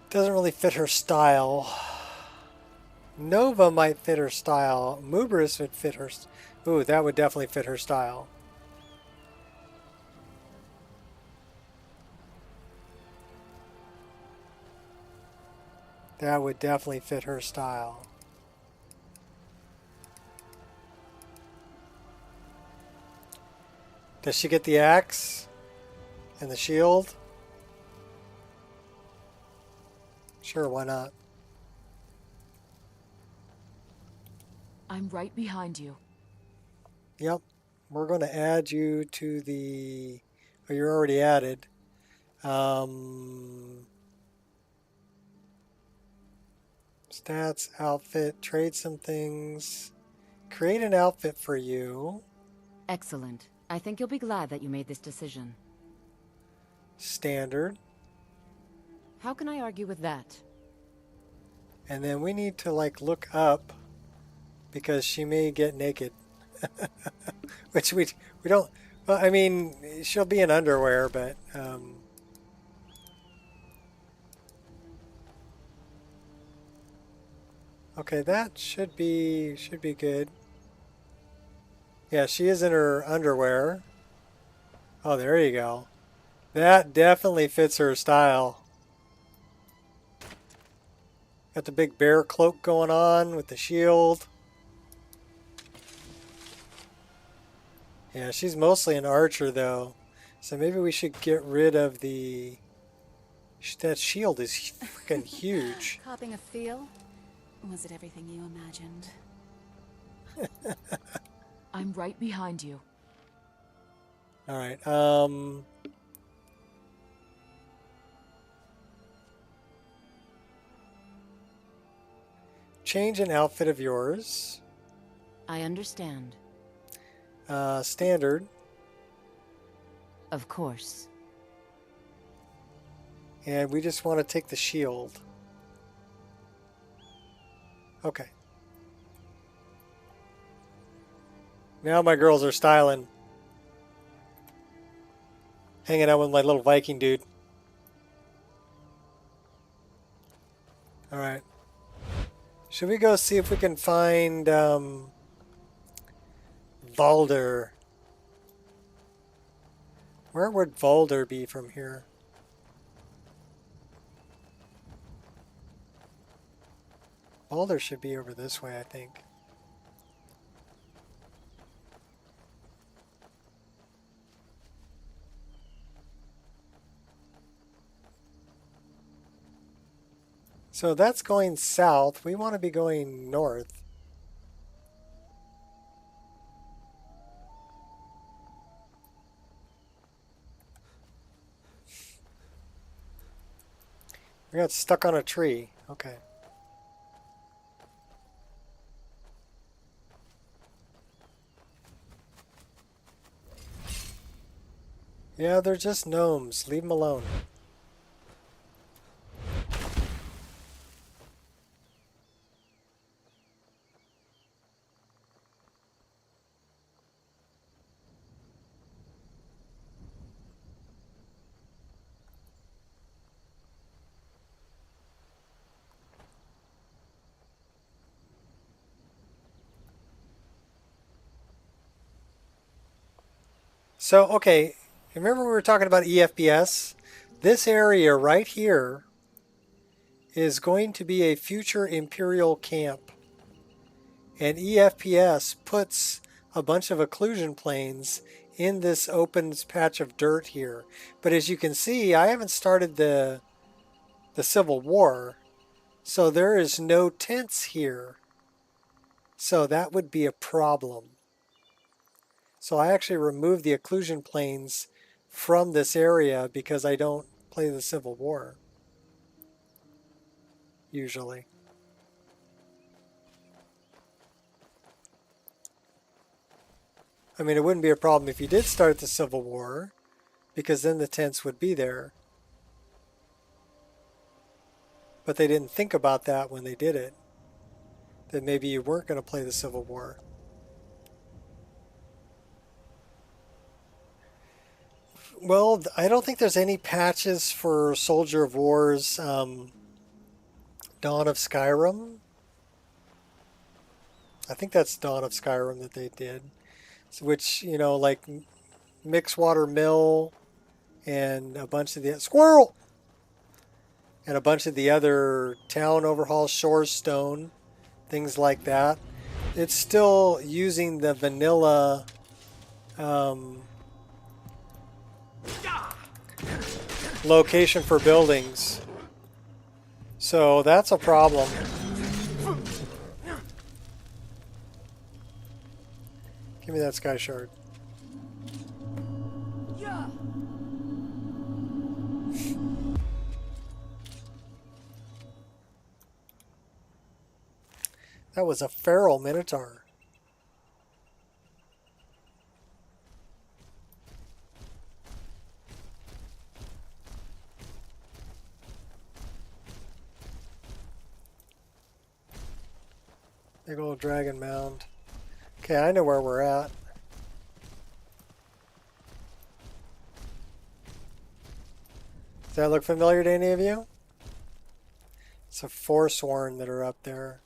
Doesn't really fit her style. Nova might fit her style. Mubris would fit her. Ooh, that would definitely fit her style. That would definitely fit her style. Does she get the axe and the shield? Sure, why not? I'm right behind you. Yep. We're going to add you to the... Oh, you're already added. Stats, outfit, trade some things. Create an outfit for you. Excellent. I think you'll be glad that you made this decision. Standard. How can I argue with that? And then we need to like look up because she may get naked. Which we don't, well, I mean, she'll be in underwear, but Okay, that should be good. Yeah, she is in her underwear. Oh, there you go. That definitely fits her style. Got the big bear cloak going on with the shield. Yeah, she's mostly an archer though. So maybe we should get rid of the... That shield is freaking huge. Copping a feel? Was it everything you imagined? I'm right behind you. Alright, change an outfit of yours. I understand. Standard. Of course. And we just want to take the shield. Okay. Now my girls are styling. Hanging out with my little Viking dude. Alright. Should we go see if we can find Valder? Where would Valder be from here? Valder should be over this way, I think. So that's going south. We want to be going north. We got stuck on a tree. Okay. Yeah, they're just gnomes. Leave them alone. So, okay, remember we were talking about EFPS? This area right here is going to be a future Imperial camp. And EFPS puts a bunch of occlusion planes in this open patch of dirt here. But as you can see, I haven't started the Civil War, so there is no tents here. So that would be a problem. So I actually removed the occlusion planes from this area because I don't play the Civil War, usually. I mean, it wouldn't be a problem if you did start the Civil War, because then the tents would be there. But they didn't think about that when they did it, that maybe you weren't going to play the Civil War. Well, I don't think there's any patches for Soldier of War's Dawn of Skyrim. I think that's Dawn of Skyrim that they did. Which, you know, like Mixwater Mill and a bunch of the... Squirrel! And a bunch of the other town overhauls, Shores Stone, things like that. It's still using the vanilla... location for buildings. So that's a problem. Give me that sky shard. That was a feral minotaur. Big old dragon mound. Okay, I know where we're at. Does that look familiar to any of you? It's a Forsworn that are up there.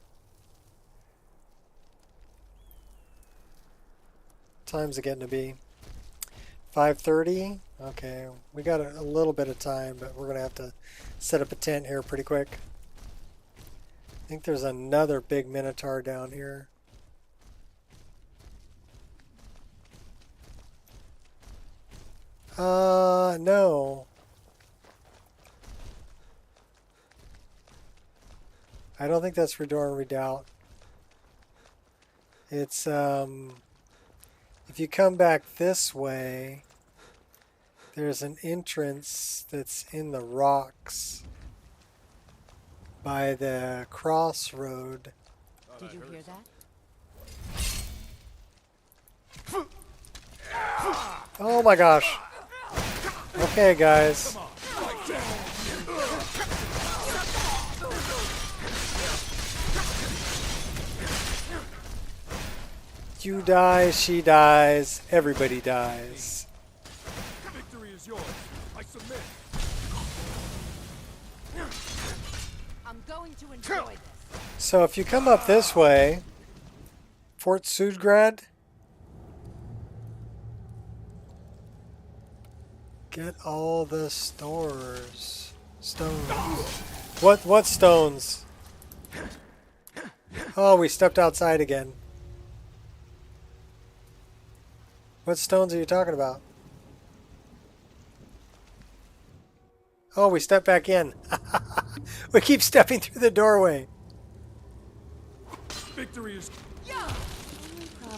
time's it getting to be? 5:30? Okay, we got a little bit of time, but we're going to have to set up a tent here pretty quick. I think there's another big minotaur down here. No. I don't think that's Redoran Redoubt. It's, if you come back this way, there's an entrance that's in the rocks by the crossroad. Did you hear that? Oh my gosh. Okay, guys. You die, she dies, everybody dies. Victory is yours. I submit. I'm going to enjoy this. So if you come up this way, Fort Sudgrad, get all the stones. What stones? Oh, we stepped outside again. What stones are you talking about? Oh, we stepped back in. We keep stepping through the doorway. Victory is.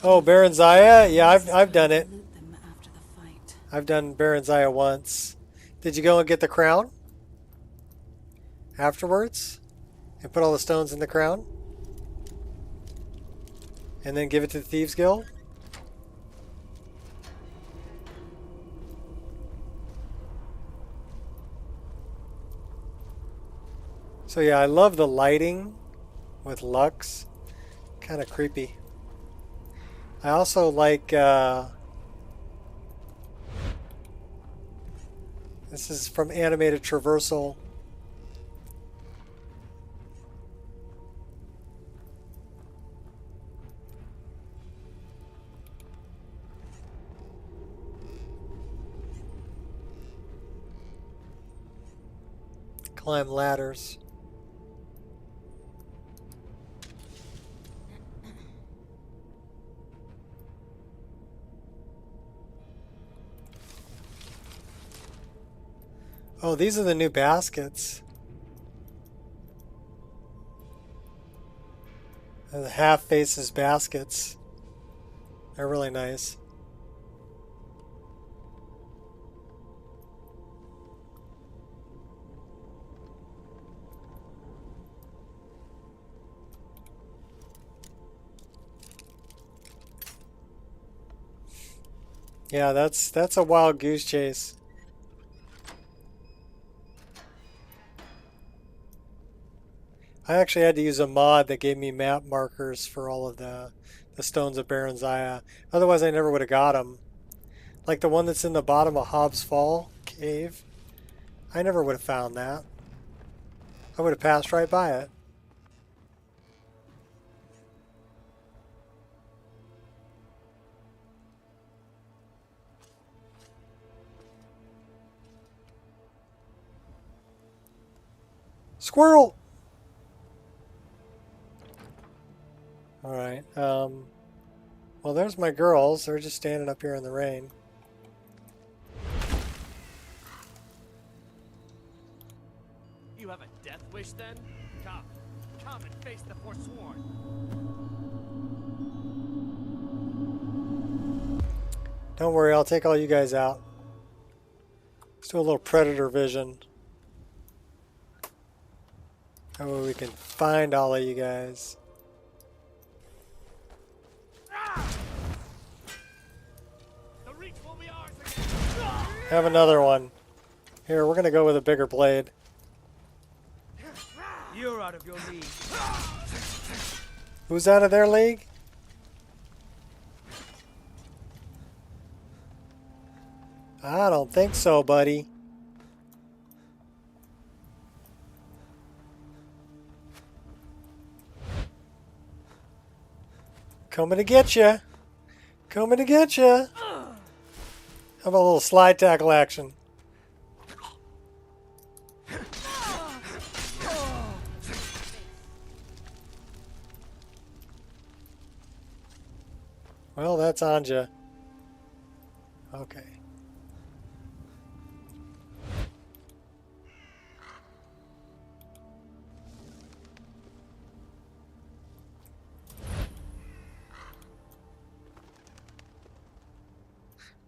Oh, Baron Zaya? Yeah, I've done it. I've done Baron Zaya once. Did you go and get the crown? Afterwards? And put all the stones in the crown? And then give it to the Thieves Guild? So yeah, I love the lighting with Lux. Kind of creepy. I also like, this is from Animated Traversal. Climb ladders. Oh, these are the new baskets. The half faces baskets. They're really nice. Yeah, that's a wild goose chase. I actually had to use a mod that gave me map markers for all of the stones of Baron Zaya. Otherwise, I never would have got them. Like the one that's in the bottom of Hobbs Fall Cave. I never would have found that. I would have passed right by it. Squirrel! Alright, well there's my girls. They're just standing up here in the rain. You have a death wish then? Come and face the Forsworn. Don't worry, I'll take all you guys out. Let's do a little predator vision. That way we can find all of you guys. Have another one. Here, we're gonna go with a bigger blade. You're out of your league. Who's out of their league? I don't think so, buddy. Coming to get you. Coming to get you. How about a little slide tackle action? Well, that's Anja. Okay.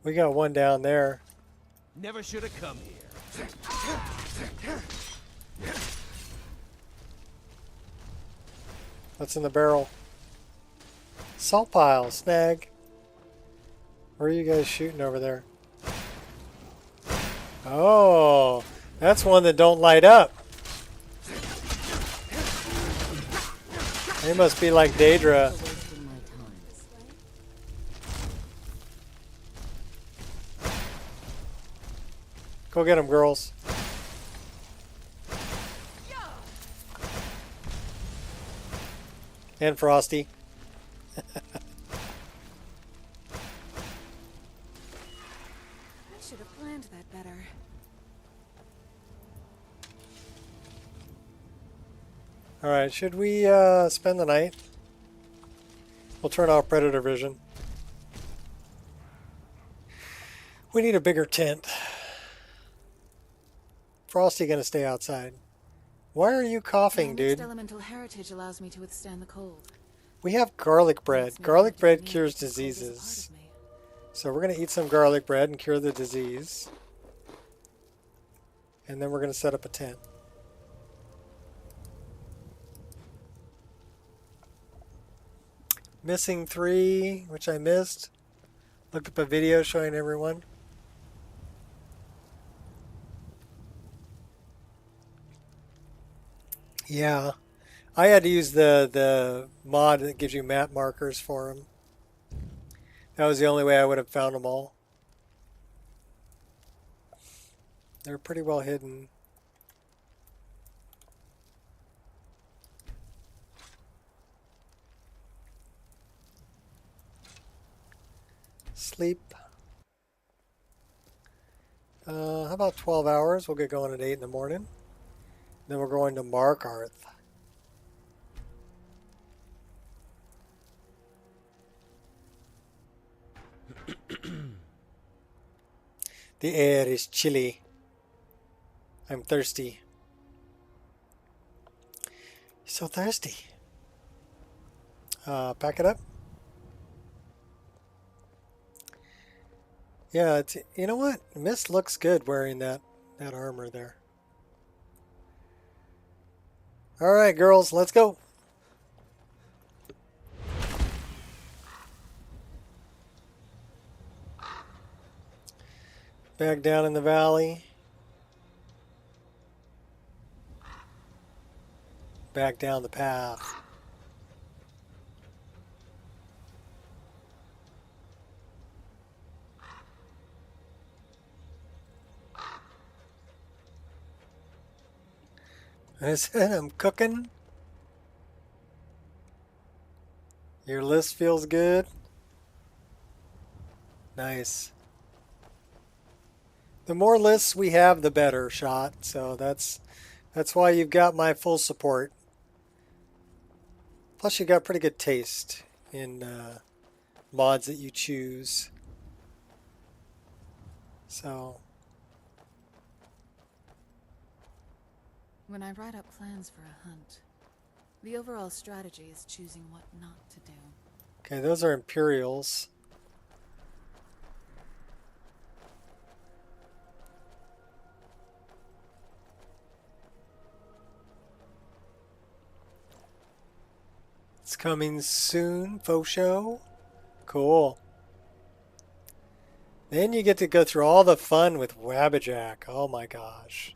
We got one down there. Never should have come here. What's in the barrel? Salt pile, snag. Where are you guys shooting over there? Oh, that's one that don't light up. They must be like Daedra. Go get them, girls. And Frosty. I should have planned that better. Alright, should we spend the night? We'll turn off predator vision. We need a bigger tent. Frosty gonna stay outside. Why are you coughing, dude? Elemental heritage allows me to withstand the cold. We have garlic bread. Garlic bread cures diseases. So we're gonna eat some garlic bread and cure the disease. And then we're gonna set up a tent. Missing 3, which I missed. Looked up a video showing everyone. Yeah, I had to use the mod that gives you map markers for them. That was the only way I would have found them all. They're pretty well hidden. Sleep. How about 12 hours? We'll get going at 8 in the morning. Then we're going to Markarth. The air is chilly. I'm thirsty. So thirsty. Pack it up. Yeah, it's, you know what? Mist looks good wearing that armor there. All right, girls, let's go. Back down in the valley. Back down the path. I said I'm cooking. Your list feels good. Nice. The more lists we have, the better, Shot. So that's why you've got my full support. Plus, you got pretty good taste in mods that you choose. So. When I write up plans for a hunt, the overall strategy is choosing what not to do. Okay, those are Imperials. It's coming soon, faux show. Cool. Then you get to go through all the fun with Wabbajack. Oh my gosh.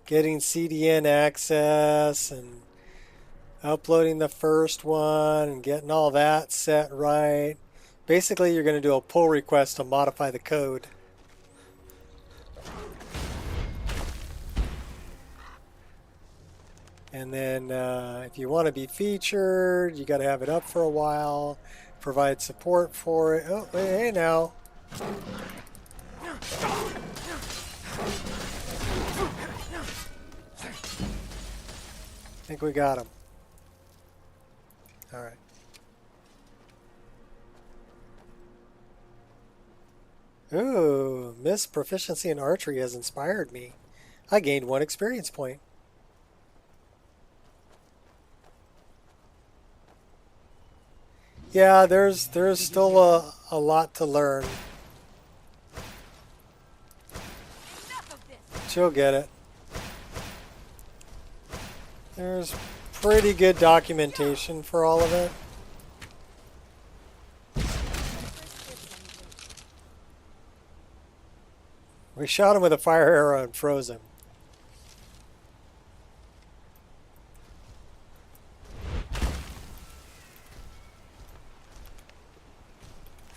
Getting CDN access and uploading the first one and getting all that set right. Basically, you're going to do a pull request to modify the code. And then if you want to be featured, you got to have it up for a while. provide support for it. Oh, hey now. I think we got him. All right. Ooh, Miss Proficiency in Archery has inspired me. I gained 1 experience point. Yeah, there's still a lot to learn. She'll get it. There's pretty good documentation for all of it. We shot him with a fire arrow and froze him.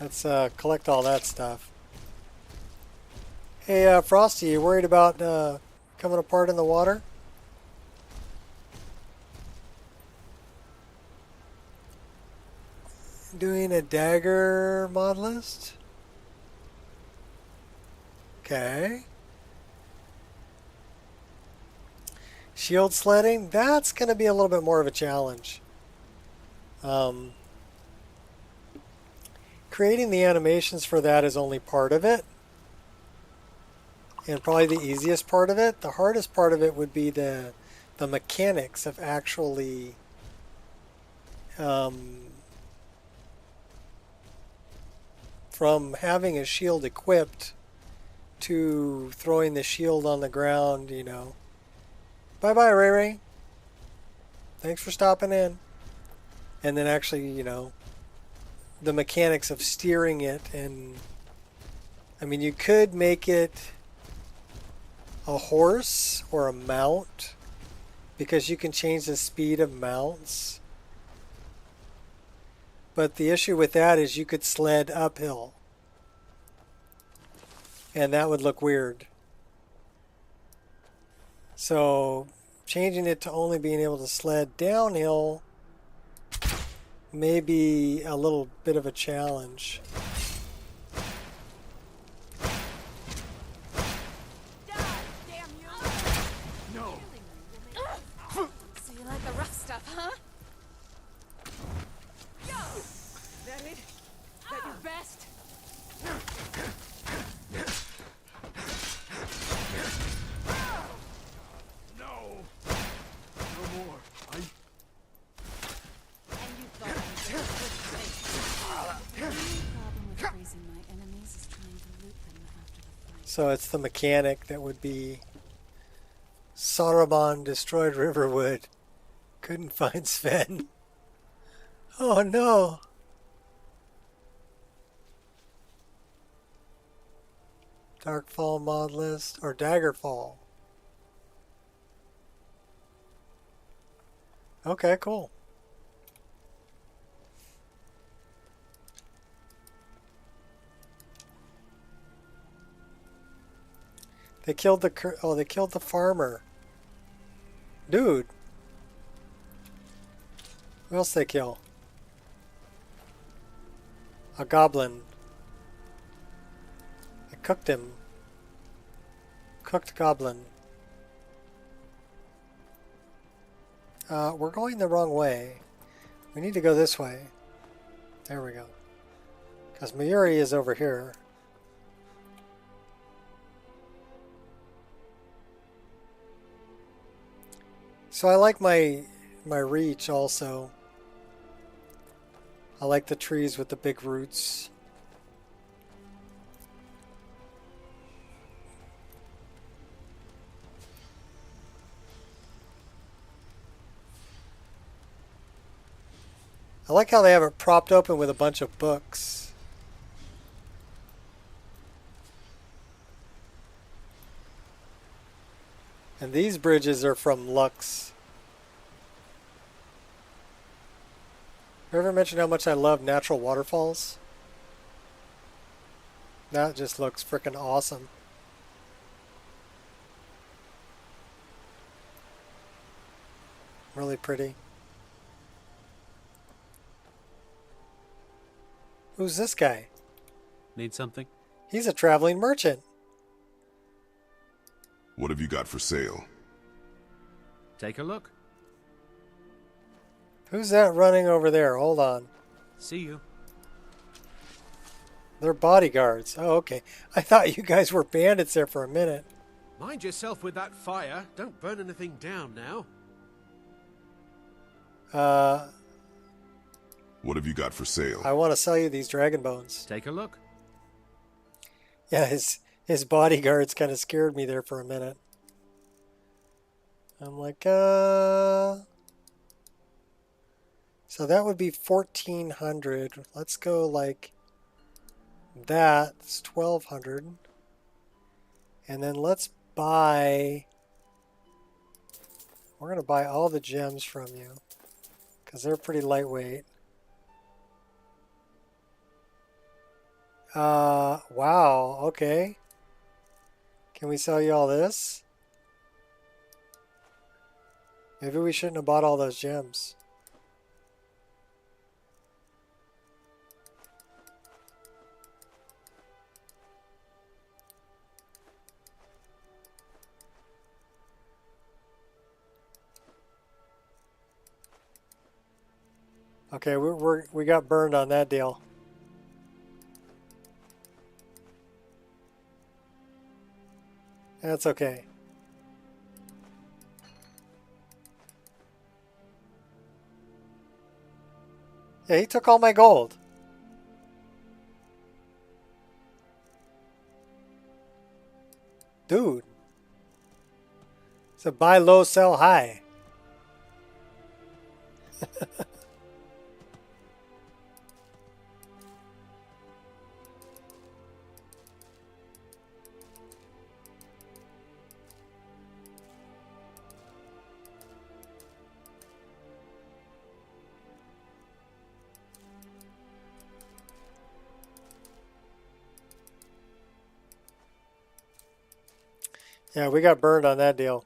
Let's collect all that stuff. Hey, Frosty, you worried about coming apart in the water? Doing a dagger mod list? Okay. Shield sledding? That's going to be a little bit more of a challenge. Creating the animations for that is only part of it. And probably the easiest part of it. The hardest part of it would be the mechanics of actually from having a shield equipped to throwing the shield on the ground, you know. Bye-bye, Ray Ray. Thanks for stopping in. And then actually, you know, the mechanics of steering it. And I mean, you could make it a horse or a mount because you can change the speed of mounts. But the issue with that is you could sled uphill. And that would look weird. So changing it to only being able to sled downhill may be a little bit of a challenge. No. So you like the rough stuff, huh? That it? That your best? No. No more. And you thought I was a good thing. The only problem with freezing my enemies is trying to loot them after the fight. So it's the mechanic that would be Saruman destroyed Riverwood. Couldn't find Sven. Oh no. Darkfall mod list or Daggerfall. Okay, cool. They killed the they killed the farmer. Dude. Who else they kill? A goblin. They cooked him. Cooked goblin. We're going the wrong way. We need to go this way. There we go. Because Mayuri is over here. So I like my reach also. I like the trees with the big roots. I like how they have it propped open with a bunch of books. And these bridges are from Lux. Ever mentioned how much I love natural waterfalls? That just looks freaking awesome. Really pretty. Who's this guy? Need something? He's a traveling merchant. What have you got for sale? Take a look. Who's that running over there? Hold on. See you. They're bodyguards. Oh, okay. I thought you guys were bandits there for a minute. Mind yourself with that fire. Don't burn anything down now. What have you got for sale? I want to sell you these dragon bones. Take a look. Yeah, his bodyguards kind of scared me there for a minute. I'm like, So that would be 1,400. Let's go like that. It's 1,200. And then let's buy... We're going to buy all the gems from you. Because they're pretty lightweight. Wow, okay. Can we sell you all this? Maybe we shouldn't have bought all those gems. Okay, we got burned on that deal. That's okay. Yeah, he took all my gold. Dude. It's a buy low, sell high. Yeah, we got burned on that deal.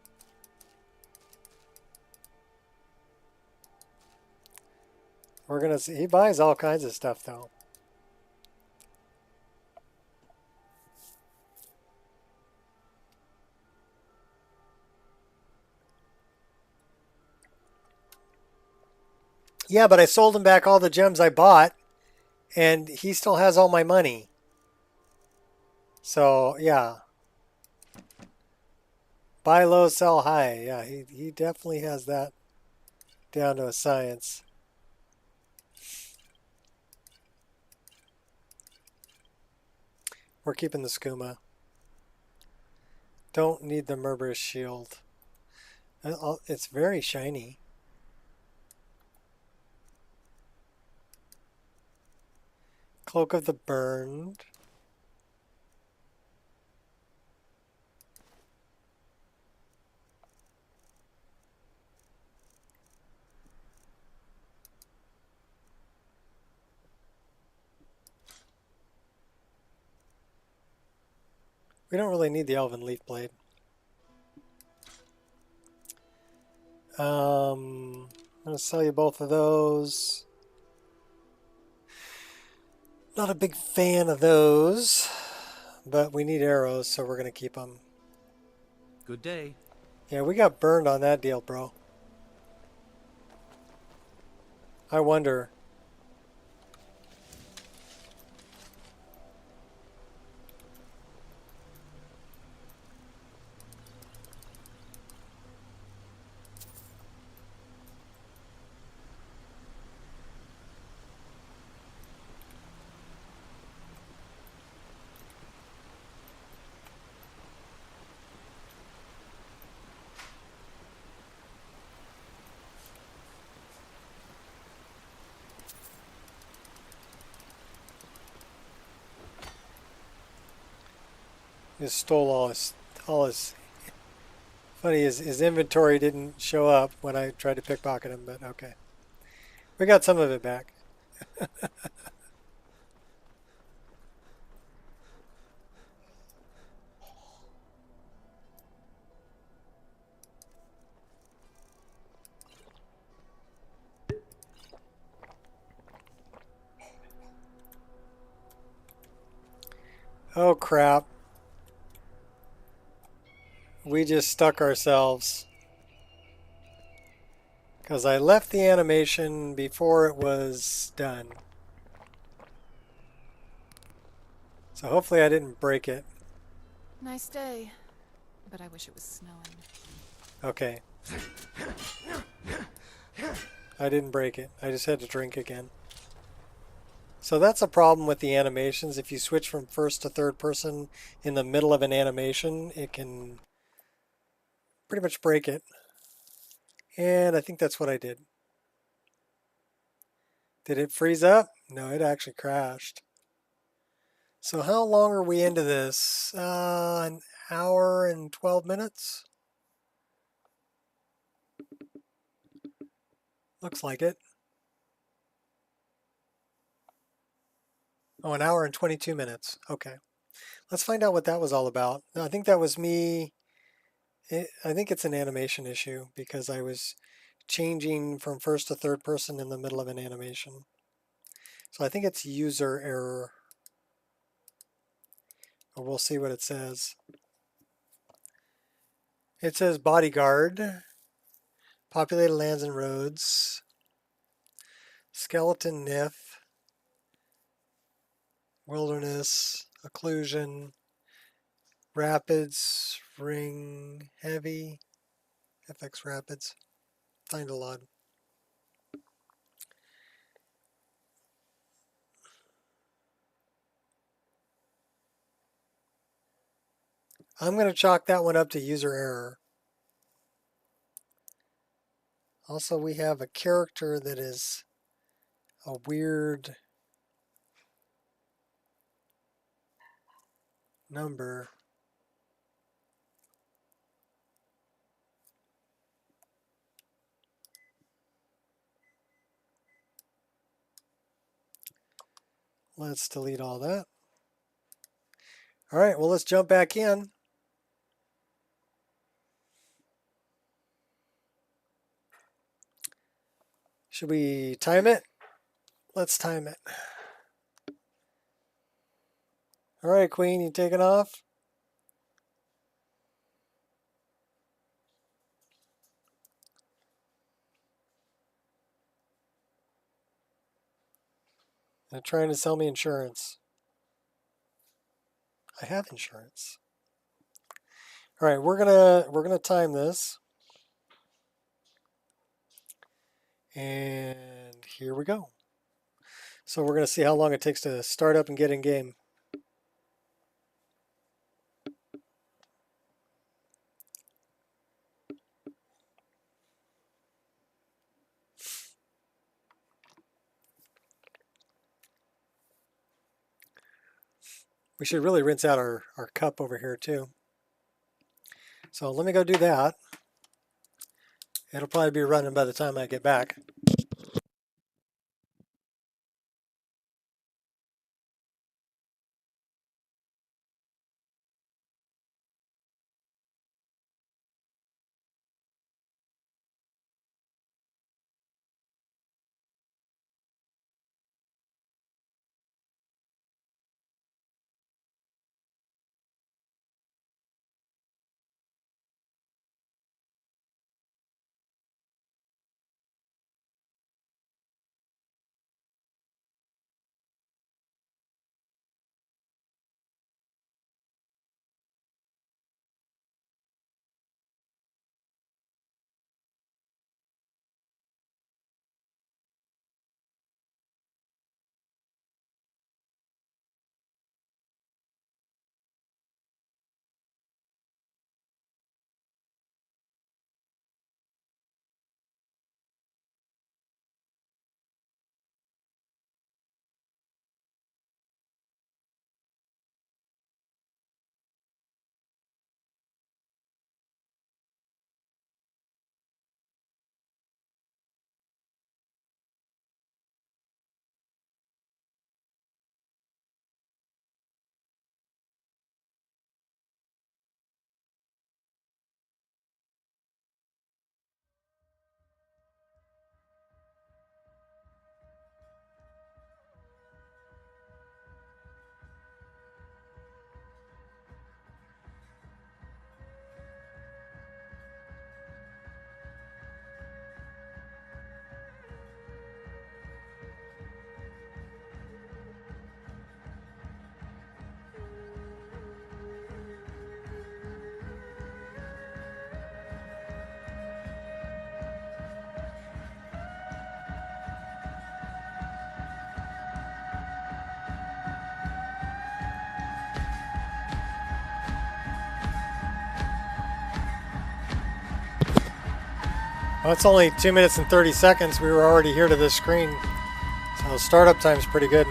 We're gonna see. He buys all kinds of stuff though. Yeah, but I sold him back all the gems I bought, and he still has all my money. So, yeah. Buy low, sell high. Yeah, he definitely has that down to a science. We're keeping the skooma. Don't need the Murderous shield. It's very shiny. Cloak of the Burned. We don't really need the Elven Leaf Blade. I'm going to sell you both of those. Not a big fan of those, but we need arrows, so we're going to keep them. Good day. Yeah, we got burned on that deal, bro. I wonder... He stole all his funny, his inventory didn't show up when I tried to pickpocket him, but okay. We got some of it back. Oh crap. We just stuck ourselves. Because I left the animation before it was done. So hopefully I didn't break it. Nice day, but I wish it was snowing. Okay. I didn't break it. I just had to drink again. So that's a problem with the animations. If you switch from first to third person in the middle of an animation, it can pretty much break it. And I think that's what I did. Did it freeze up? No, it actually crashed. So how long are we into this? An hour and 12 minutes? Looks like it. Oh, an hour and 22 minutes. Okay. Let's find out what that was all about. I think that was me. I think it's an animation issue because I was changing from first to third person in the middle of an animation. So I think it's user error. Or we'll see what it says. It says bodyguard, populated lands and roads, skeleton NIF, wilderness, occlusion, rapids, ring, heavy, FX rapids, find a lot. I'm going to chalk that one up to user error. Also, we have a character that is a weird number. Let's delete all that. All right, well, let's jump back in. Should we time it? Let's time it. All right, Queen, you taking off? They're trying to sell me insurance. I have insurance. All right, we're gonna time this. And here we go. So we're gonna see how long it takes to start up and get in game. We should really rinse out our cup over here too. So let me go do that. It'll probably be running by the time I get back. Well, it's only 2 minutes and 30 seconds. We were already here to this screen. So startup time's pretty good.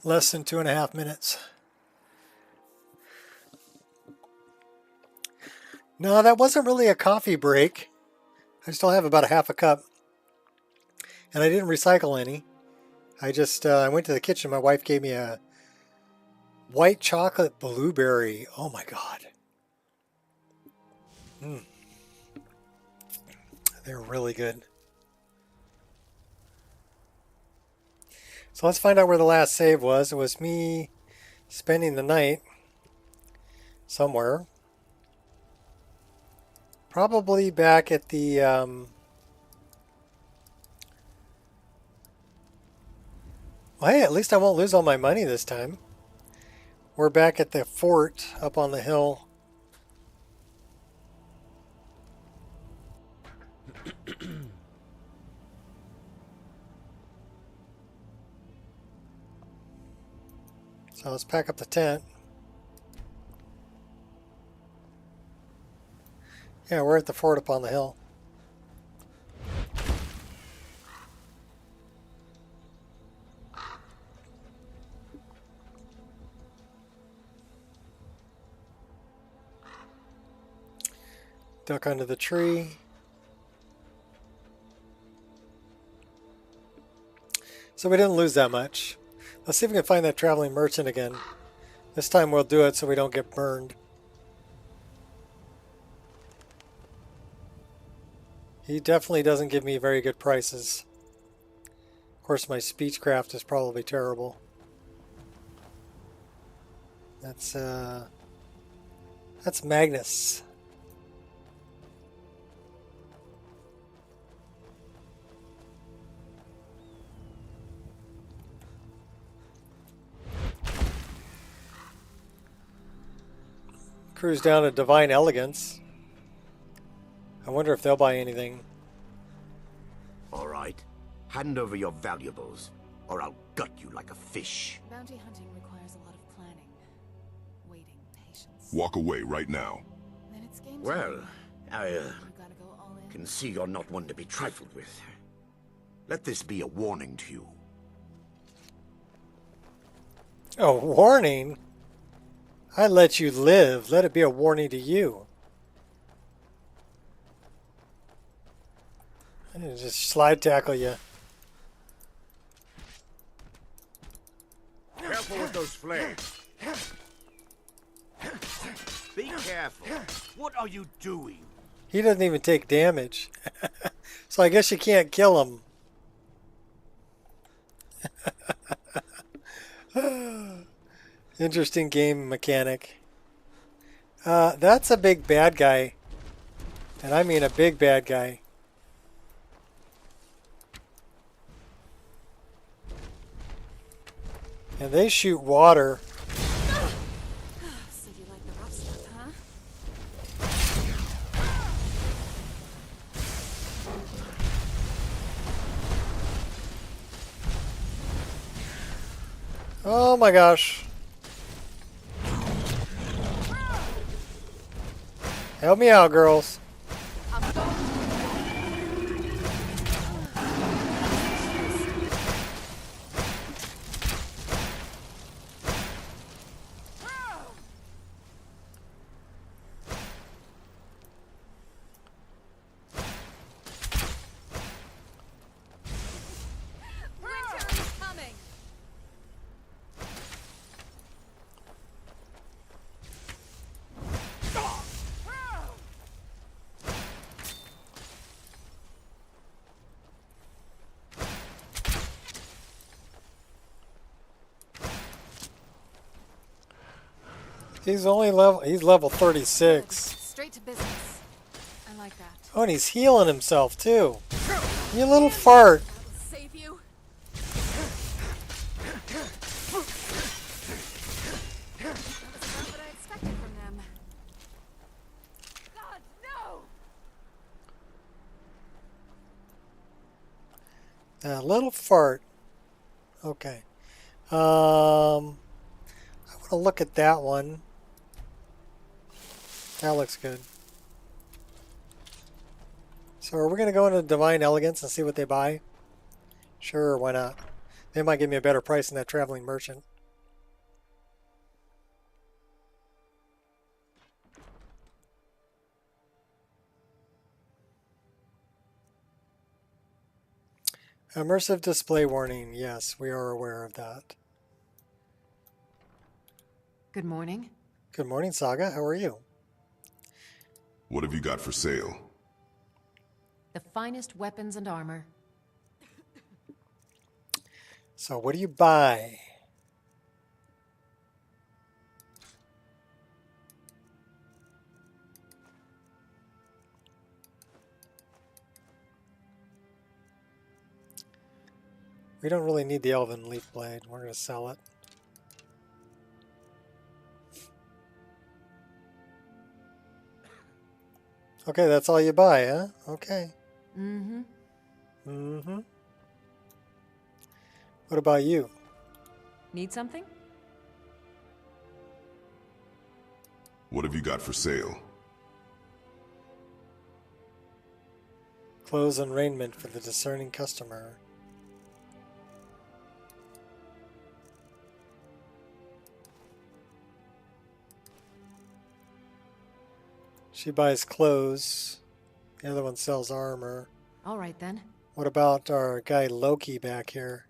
Less than 2.5 minutes. No, that wasn't really a coffee break. I still have about a half a cup. And I didn't recycle any. I just, I went to the kitchen. My wife gave me a white chocolate blueberry. Oh my God. They're really good. So let's find out where the last save was. It was me spending the night somewhere. Probably back at the well, hey, at least I won't lose all my money this time. We're back at the fort up on the hill. So let's pack up the tent. Yeah, we're at the fort up on the hill. Duck under the tree. So we didn't lose that much. Let's see if we can find that traveling merchant again. This time we'll do it so we don't get burned. He definitely doesn't give me very good prices. Of course, my speechcraft is probably terrible. That's Magnus. Cruise down to Divine Elegance. I wonder if they'll buy anything. All right. Hand over your valuables, or I'll gut you like a fish. Bounty hunting requires a lot of planning, waiting, patience. Walk away right now. Then it's game Well, time. I You gotta go all in. can see you're not one to be trifled with. Let this be a warning to you. A warning? I let you live. Let it be a warning to you. I need to just slide tackle you. Careful with those flares. Be careful. What are you doing? He doesn't even take damage. So I guess you can't kill him. Interesting game mechanic. That's a big bad guy. And I mean a big bad guy. And they shoot water. So you like the rough stuff, huh? Oh my gosh. Help me out, girls. Winter is coming. He's level 36. Straight to business. I like that. Oh, and he's healing himself too. You little fart. Save you. That was about what I expected from them. God, no! A little fart. Okay. I want to look at that one. That looks good. So are we going to go into Divine Elegance and see what they buy? Sure, why not? They might give me a better price than that traveling merchant. Immersive display warning. Yes, we are aware of that. Good morning. Good morning, Saga. How are you? What have you got for sale? The finest weapons and armor. So what do you buy? We don't really need the Elven Leaf Blade. We're going to sell it. Okay, that's all you buy, huh? Okay. Mm-hmm. Mm-hmm. What about you? Need something? What have you got for sale? Clothes and raiment for the discerning customer. She buys clothes. The other one sells armor. All right, then. What about our guy Loki back here?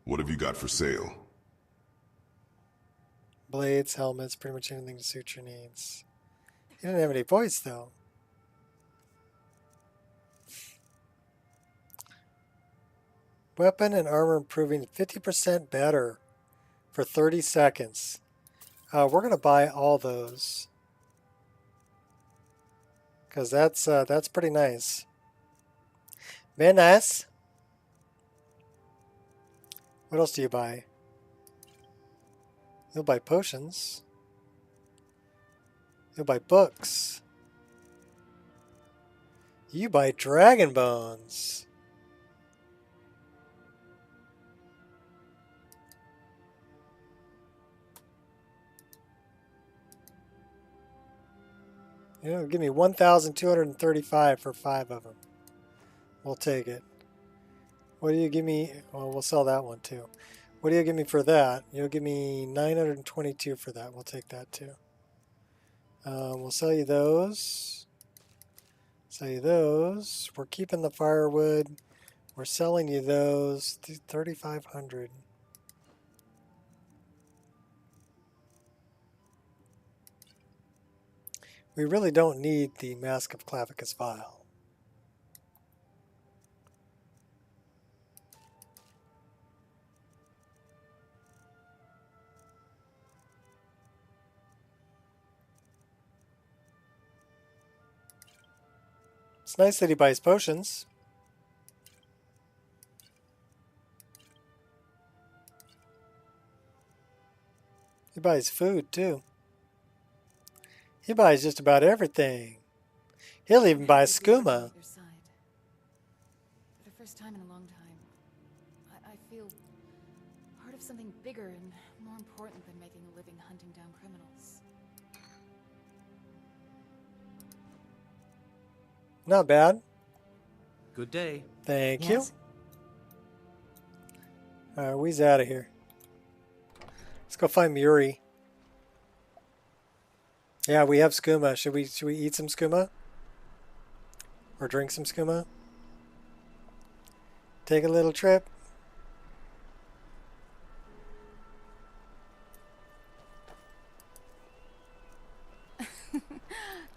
What have you got for sale? Blades, helmets, pretty much anything to suit your needs. He didn't have any voice, though. Weapon and armor improving 50% better for 30 seconds. We're going to buy all those. Because that's pretty nice. Very nice. What else do you buy? You'll buy potions. You'll buy books. You buy dragon bones. You know, give me 1,235 for 5 of them. We'll take it. What do you give me? Well, we'll sell that one too. What do you give me for that? You'll give me 922 for that. We'll take that too. We'll sell you those. Sell you those. We're keeping the firewood. We're selling you those. 3,500. We really don't need the Mask of Clavicus vial. It's nice that he buys potions. He buys food too. He buys just about everything. He'll even buy skooma. For the first time in a long time, I feel part of something bigger and more important than making a living hunting down criminals. Not bad. Good day. Thank Yes. you. Alright, we's out of here. Let's go find Muri. Yeah, we have skooma. Should we eat some skooma? Or drink some skooma? Take a little trip.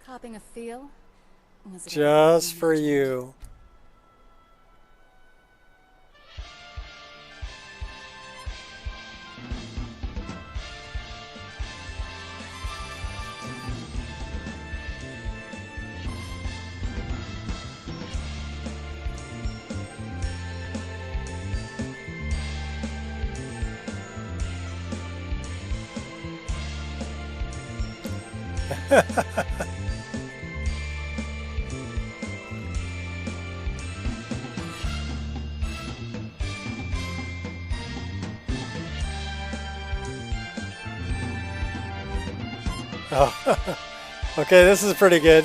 Copping a feel? Was it Just for you. Oh, Okay, this is pretty good.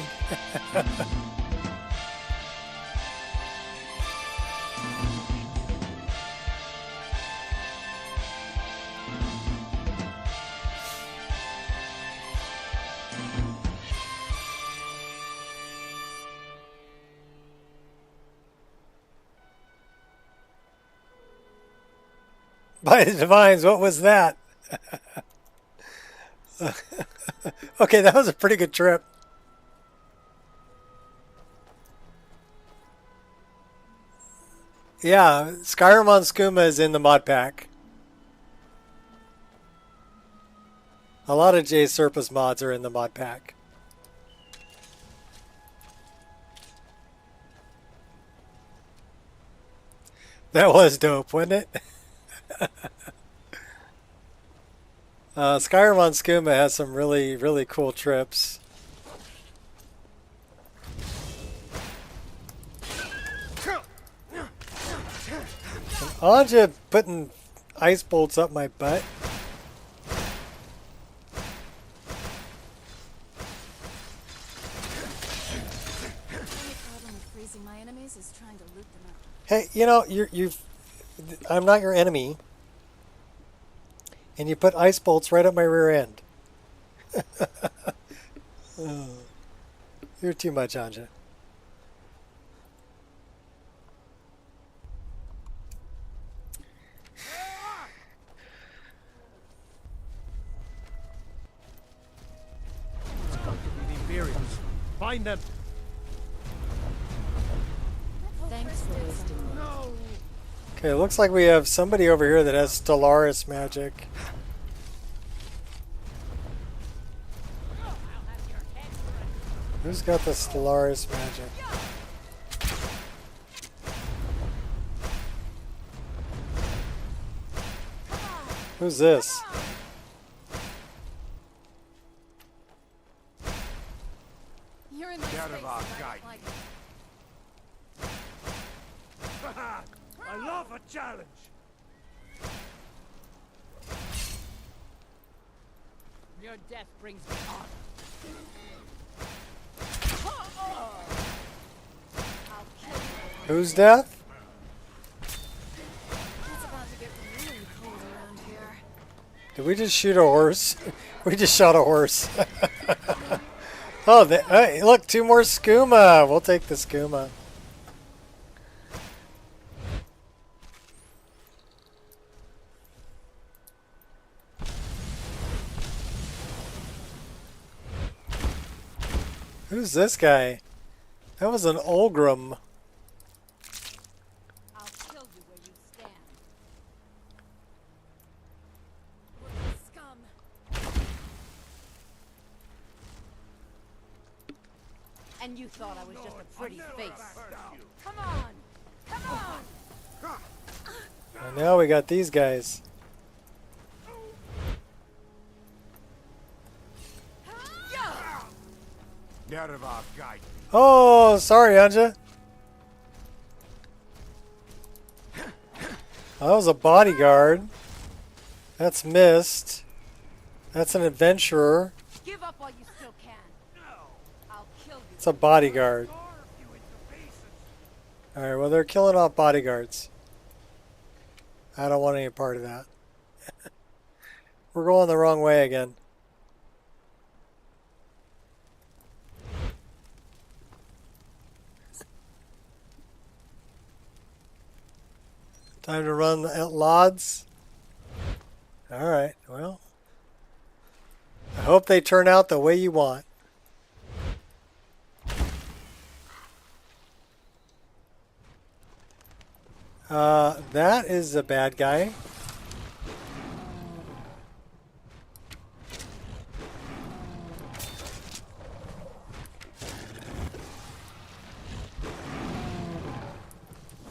By the Divines, what was that? Okay, that was a pretty good trip. Yeah, Skyrim on Skooma is in the mod pack. A lot of Jay Serpa's mods are in the mod pack. That was dope, wasn't it? Skyrim on Skooma has some really, really cool trips. And Anja putting ice bolts up my butt. Hey, you know, I'm not your enemy. And you put ice bolts right up my rear end. Oh, you're too much, Anja. Find them. Thanks for wasting me. Okay, looks like we have somebody over here that has Stellaris magic. Who's got the Stellaris magic? Who's this? You're in my Get space, him off, right? guy. Like, I love a challenge. Your death brings me honor. Who's death? it's about to get really cold around here. Did we just shoot a horse? We just shot a horse. Oh, hey, look, 2 more skooma. We'll take the skooma. Who's this guy? That was an Olgrim. I'll kill you where you stand. Scum. And you thought I was just a pretty face. Come on. Come on. And now we got these guys. Get him off, guy. Oh, sorry, Anja. That was a bodyguard. That's Mist. That's an adventurer. Give up while you still can. I'll kill you. It's a bodyguard. Alright, well, they're killing off bodyguards. I don't want any part of that. We're going the wrong way again. Time to run at Lods. Alright, well. I hope they turn out the way you want. That is a bad guy.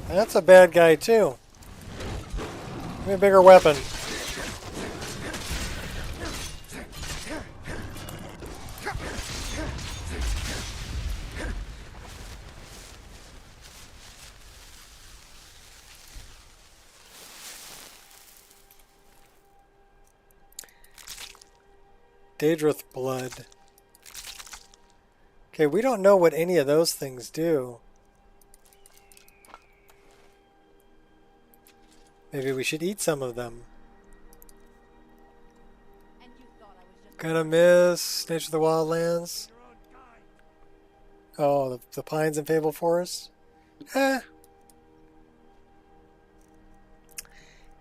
That's a bad guy too. Give me a bigger weapon. Daedrith blood. Okay, we don't know what any of those things do. Maybe we should eat some of them. Gonna miss Nature of the Wildlands. Oh, the pines and Fable Forest.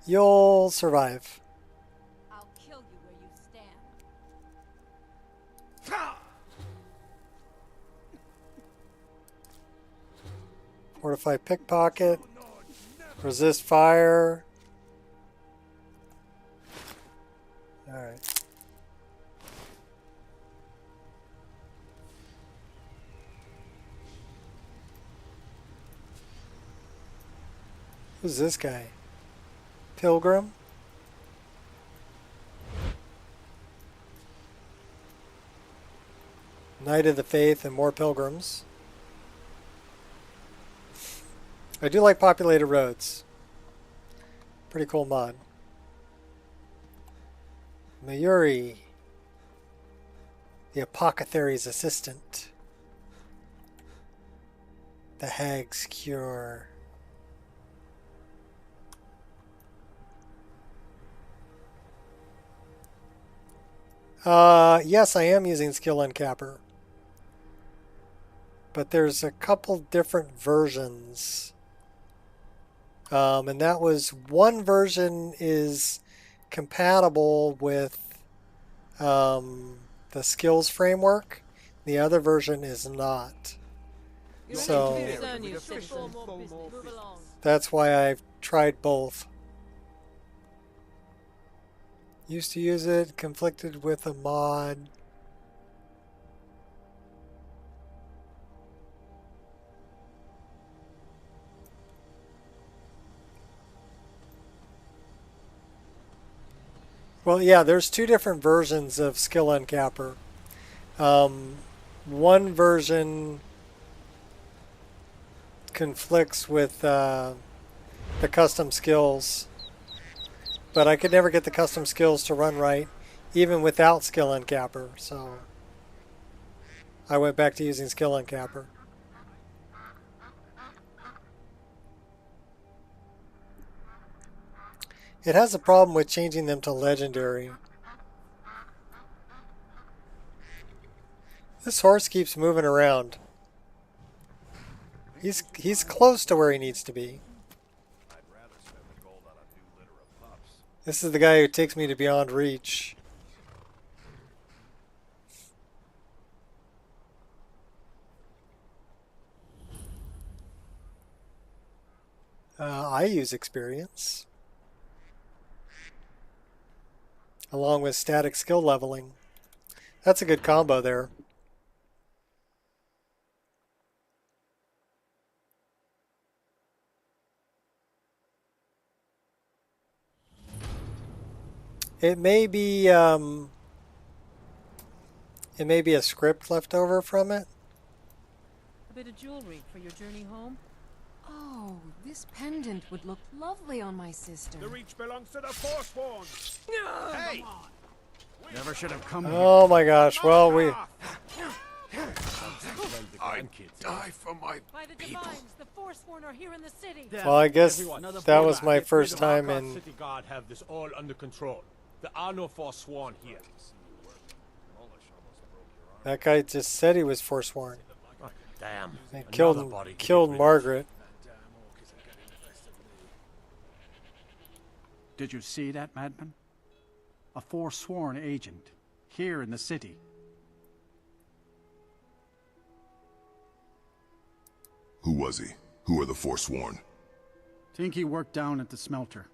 You'll survive. I'll kill you where you stand. Fortify pickpocket. Resist fire. Alright. Who's this guy? Pilgrim? Knight of the Faith and more pilgrims. I do like populated roads. Pretty cool mod. Mayuri, the apothecary's assistant. The Hag's Cure. Yes, I am using Skill Uncapper. But there's a couple different versions. And that was, one version is compatible with the skills framework. The other version is not. So that's why I've tried both. Used to use it, conflicted with a mod. Well, yeah, there's two different versions of Skill Uncapper. One version conflicts with the custom skills, but I could never get the custom skills to run right, even without Skill Uncapper, so I went back to using Skill Uncapper. It has a problem with changing them to legendary. This horse keeps moving around. He's close to where he needs to be. This is the guy who takes me to beyond reach. I use experience. Along with static skill leveling. That's a good combo there. It may be a script left over from it. A bit of jewelry for your journey home? Oh, this pendant would look lovely on my sister. The reach belongs to the Forsworn. Hey! Never should have come Oh my gosh, well we... I die for my By the people. divines, the Forsworn are here in the city. Well, I guess that was my first time in... City Guard have this all under control. There are no Forsworn here. That guy just said he was forsworn. Damn. And killed Margaret. Did you see that, madman? A forsworn agent, here in the city. Who was he? Who are the Forsworn? Think he worked down at the smelter.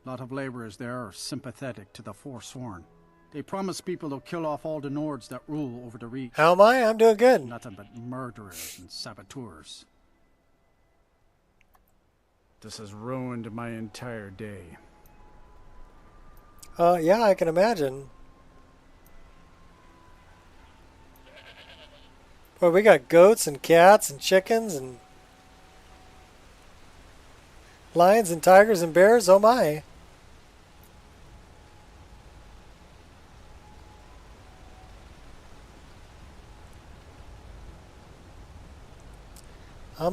A lot of laborers there are sympathetic to the Forsworn. They promise people they'll kill off all the Nords that rule over the Reach. How am I? I'm doing good. Nothing but murderers and saboteurs. This has ruined my entire day. Yeah, I can imagine. Boy, we got goats and cats and chickens and lions and tigers and bears. Oh my.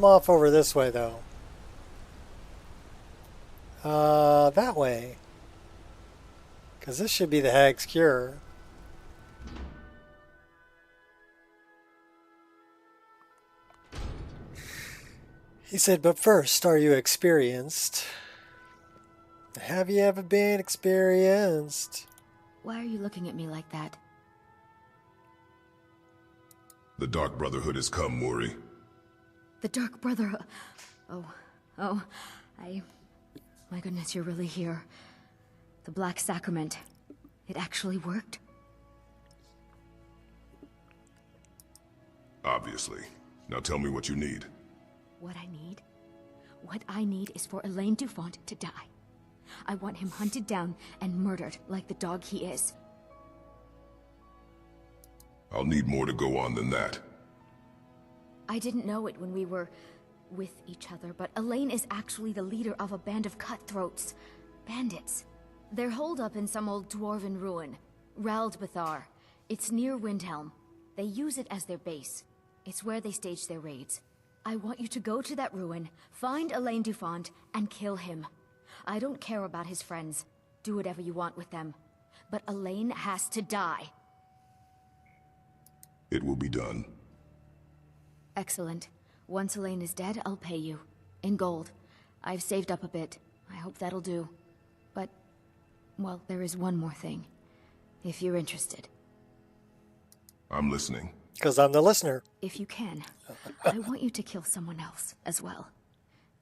I'm off over this way, though. That way. Because this should be the Hag's Cure. He said, but first, are you experienced? Have you ever been experienced? Why are you looking at me like that? The Dark Brotherhood has come, Mori. The Dark Brotherhood. Oh, my goodness, you're really here. The Black Sacrament. It actually worked? Obviously. Now tell me what you need. What I need? What I need is for Elaine Dufont to die. I want him hunted down and murdered like the dog he is. I'll need more to go on than that. I didn't know it when we were with each other, but Elaine is actually the leader of a band of cutthroats. Bandits. They're holed up in some old dwarven ruin. Raldbathar. It's near Windhelm. They use it as their base. It's where they stage their raids. I want you to go to that ruin, find Elaine Dufont, and kill him. I don't care about his friends. Do whatever you want with them. But Elaine has to die. It will be done. Excellent. Once Elaine is dead, I'll pay you. In gold. I've saved up a bit. I hope that'll do. But, well, there is one more thing. If you're interested. I'm listening. Because I'm the listener. If you can, I want you to kill someone else as well.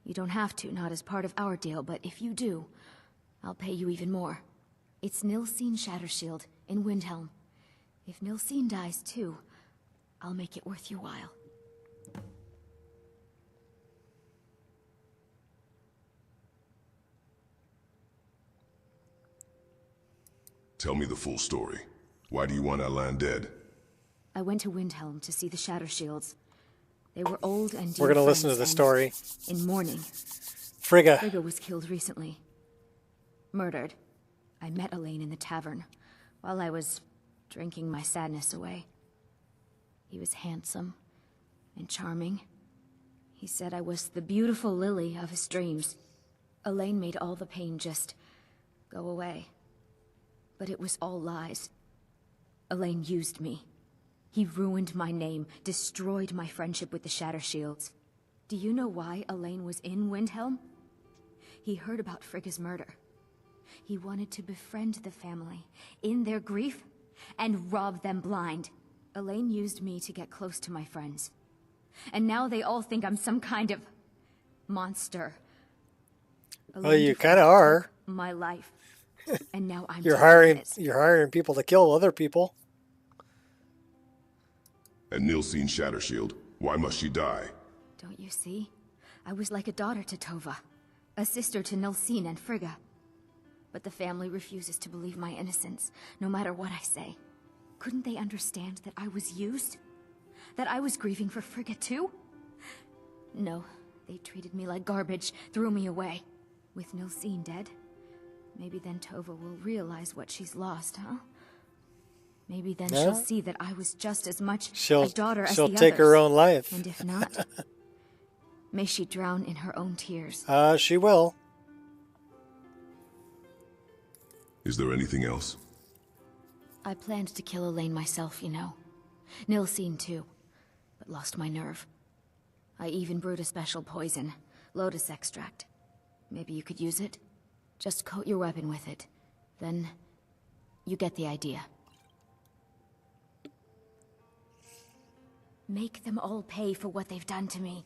You don't have to, not as part of our deal, but if you do, I'll pay you even more. It's Nilsine Shattershield in Windhelm. If Nilsine dies too, I'll make it worth your while. Tell me the full story. Why do you want Alan dead? I went to Windhelm to see the Shattershields. They were old and dear We're going to listen to the story. In mourning. Frigga. Frigga was killed recently. Murdered. I met Elaine in the tavern while I was drinking my sadness away. He was handsome and charming. He said I was the beautiful lily of his dreams. Elaine made all the pain just go away. But it was all lies. Elaine used me. He ruined my name, destroyed my friendship with the Shattershields. Do you know why Elaine was in Windhelm? He heard about Frigga's murder. He wanted to befriend the family in their grief and rob them blind. Elaine used me to get close to my friends. And now they all think I'm some kind of monster. Well, you kind of are. My life. And now I'm you're hiring people to kill other people. And Nilsine Shattershield, why must she die? Don't you see? I was like a daughter to Tova, a sister to Nilsine and Frigga. But the family refuses to believe my innocence, no matter what I say. Couldn't they understand that I was used? That I was grieving for Frigga too? No, they treated me like garbage, threw me away. With Nilsine dead, maybe then Tova will realize what she's lost, huh? Maybe then she'll see that I was just as much a daughter as the others. She'll take her own life. And if not, may she drown in her own tears. She will. Is there anything else? I planned to kill Elaine myself, you know. Nilsine too, but lost my nerve. I even brewed a special poison, lotus extract. Maybe you could use it? Just coat your weapon with it. Then, you get the idea. Make them all pay for what they've done to me.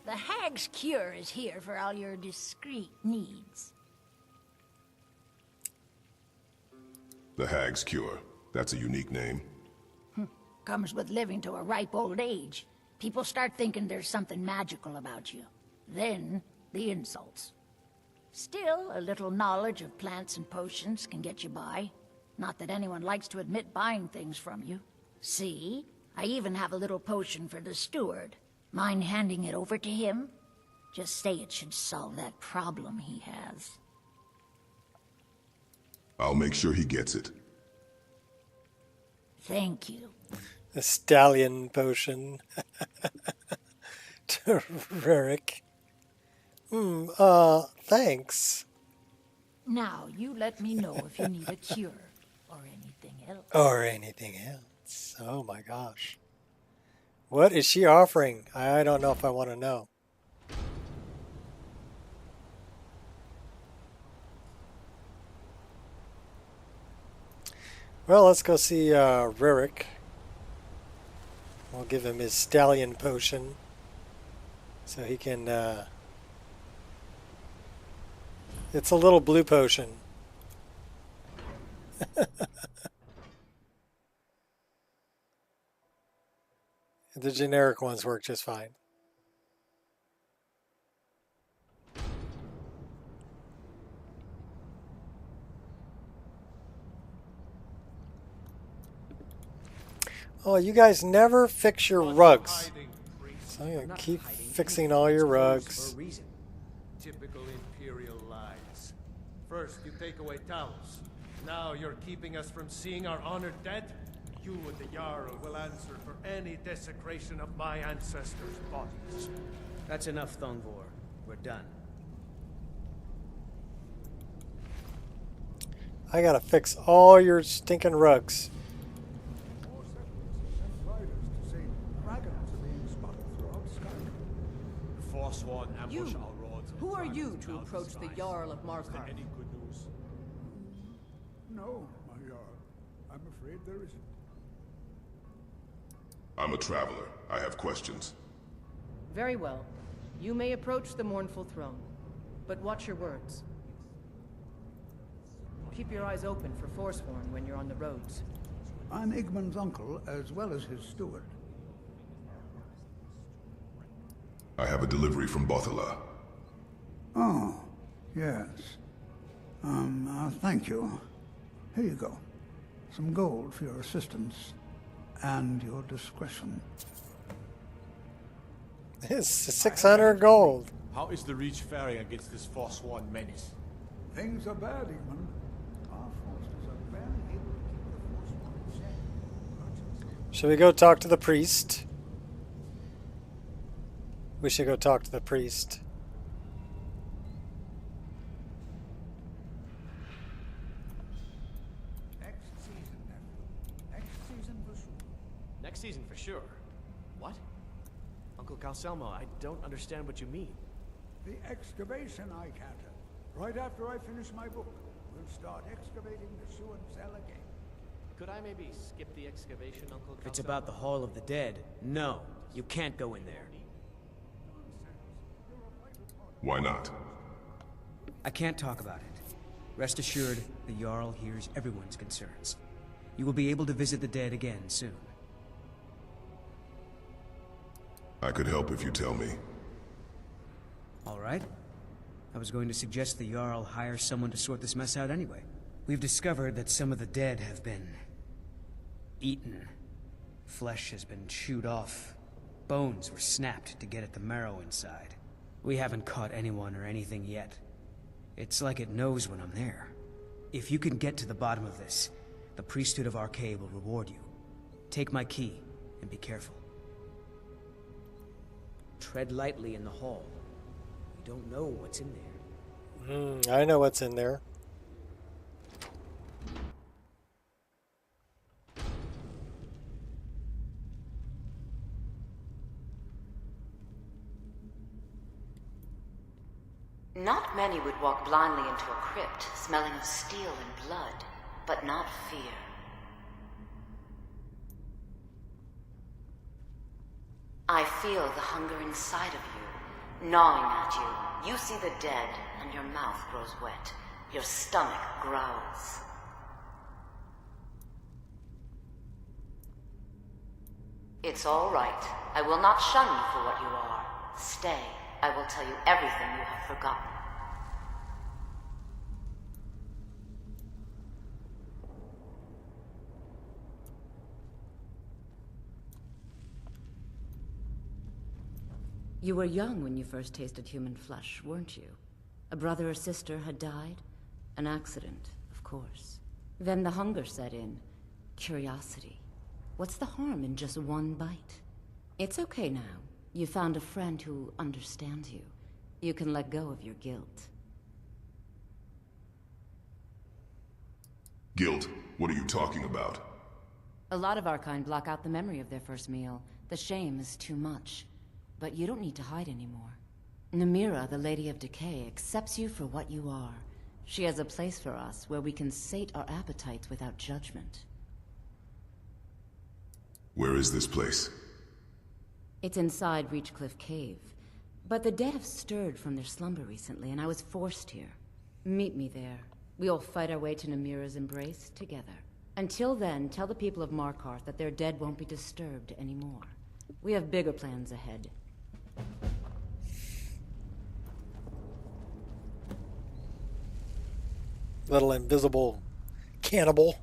The Hag's Cure is here for all your discreet needs. The Hag's Cure. That's a unique name. Comes with living to a ripe old age. People start thinking there's something magical about you. Then, the insults. Still, a little knowledge of plants and potions can get you by. Not that anyone likes to admit buying things from you. See? I even have a little potion for the steward. Mind handing it over to him? Just say it should solve that problem he has. I'll make sure he gets it. Thank you. A stallion potion. To Rick. Thanks. Now, you let me know if you need a cure or anything else. Or anything else. Oh my gosh. What is she offering? I don't know if I want to know. Well, let's go see Rick. We'll give him his stallion potion so he can... It's a little blue potion. The generic ones work just fine. Oh, you guys never fix your rugs. So I'm gonna keep fixing all your rugs. Typical Imperial lies. First, you take away Talos. Now you're keeping us from seeing our honored dead? You and the Jarl will answer for any desecration of my ancestors' bodies. That's enough, Thongvor. We're done. I gotta fix all your stinking rugs. Forsworn ambush our roads. Who are you to approach the Jarl of Markarth? Any good news? No, my Jarl. I'm afraid there isn't. I'm a traveler. I have questions. Very well. You may approach the mournful throne, but watch your words. Keep your eyes open for Forsworn when you're on the roads. I'm Igmund's uncle, as well as his steward. I have a delivery from Bothala. Oh, yes. Thank you. Here you go. Some gold for your assistance and your discretion. It's 600 gold. How is the Reach faring against this Forsworn menace? Things are bad, Igmund. Our forces are barely able to keep the Forsworn in check. Should we go talk to the priest? We should go talk to the priest. Next season, nephew. Next season for sure. Next season for sure. What? Uncle Calcelmo, I don't understand what you mean. The excavation I canter. Right after I finish my book, we'll start excavating the Suan cell again. Could I maybe skip the excavation, Uncle Calcelmo? If it's about the Hall of the Dead, no. You can't go in there. Why not? I can't talk about it. Rest assured, the Jarl hears everyone's concerns. You will be able to visit the dead again soon. I could help if you tell me. All right. I was going to suggest the Jarl hire someone to sort this mess out anyway. We've discovered that some of the dead have been eaten. Flesh has been chewed off. Bones were snapped to get at the marrow inside. We haven't caught anyone or anything yet. It's like it knows when I'm there. If you can get to the bottom of this, the priesthood of Arcade will reward you. Take my key, and be careful. Tread lightly in the hall. You don't know what's in there. I know what's in there. Not many would walk blindly into a crypt, smelling of steel and blood, but not fear. I feel the hunger inside of you, gnawing at you. You see the dead, and your mouth grows wet. Your stomach growls. It's all right. I will not shun you for what you are. Stay. I will tell you everything you have forgotten. You were young when you first tasted human flesh, weren't you? A brother or sister had died? An accident, of course. Then the hunger set in. Curiosity. What's the harm in just one bite? It's okay now. You found a friend who understands you. You can let go of your guilt. Guilt? What are you talking about? A lot of our kind block out the memory of their first meal. The shame is too much. But you don't need to hide anymore. Namira, the Lady of Decay, accepts you for what you are. She has a place for us where we can sate our appetites without judgment. Where is this place? It's inside Reachcliff Cave. But the dead have stirred from their slumber recently, and I was forced here. Meet me there. We'll fight our way to Namira's embrace together. Until then, tell the people of Markarth that their dead won't be disturbed anymore. We have bigger plans ahead. Little invisible cannibal.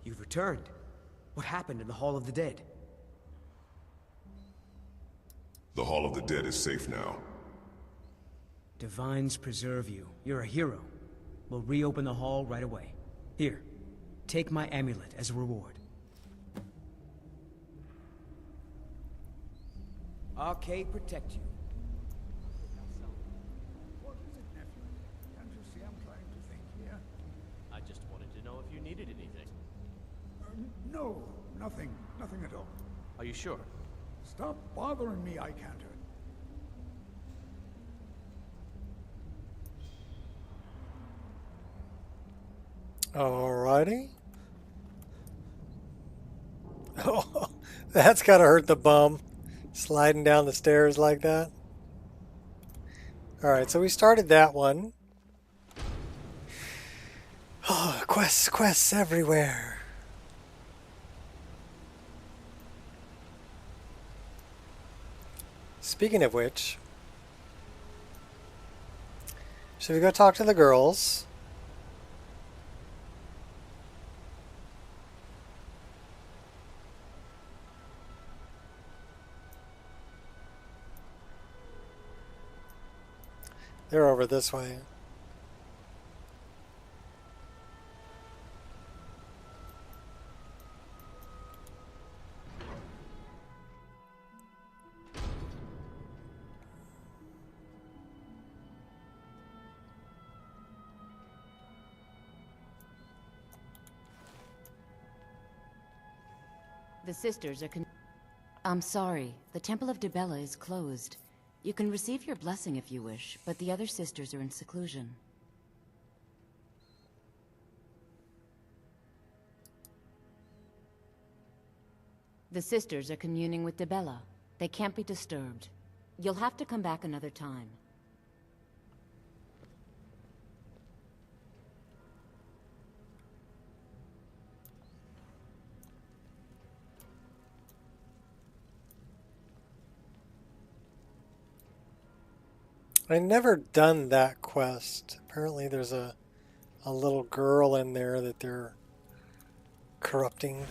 You've returned. What happened in the Hall of the Dead? The Hall of the Dead is safe now. Divines preserve you. You're a hero. We'll reopen the hall right away. Here, take my amulet as a reward. Arcade protect you. What is it, nephew? Can't you see I'm trying to think here? I just wanted to know if you needed anything. No, nothing. Nothing at all. Are you sure? Stop bothering me, I can't. Alrighty. Oh, that's gotta hurt the bum. Sliding down the stairs like that. Alright, so we started that one. Oh, quests everywhere. Speaking of which, should we go talk to the girls? They're over this way. The sisters are I'm sorry. The Temple of Dibella is closed. You can receive your blessing if you wish, but the other sisters are in seclusion. The sisters are communing with Dibella. They can't be disturbed. You'll have to come back another time. I never done that quest. Apparently there's a little girl in there that they're corrupting.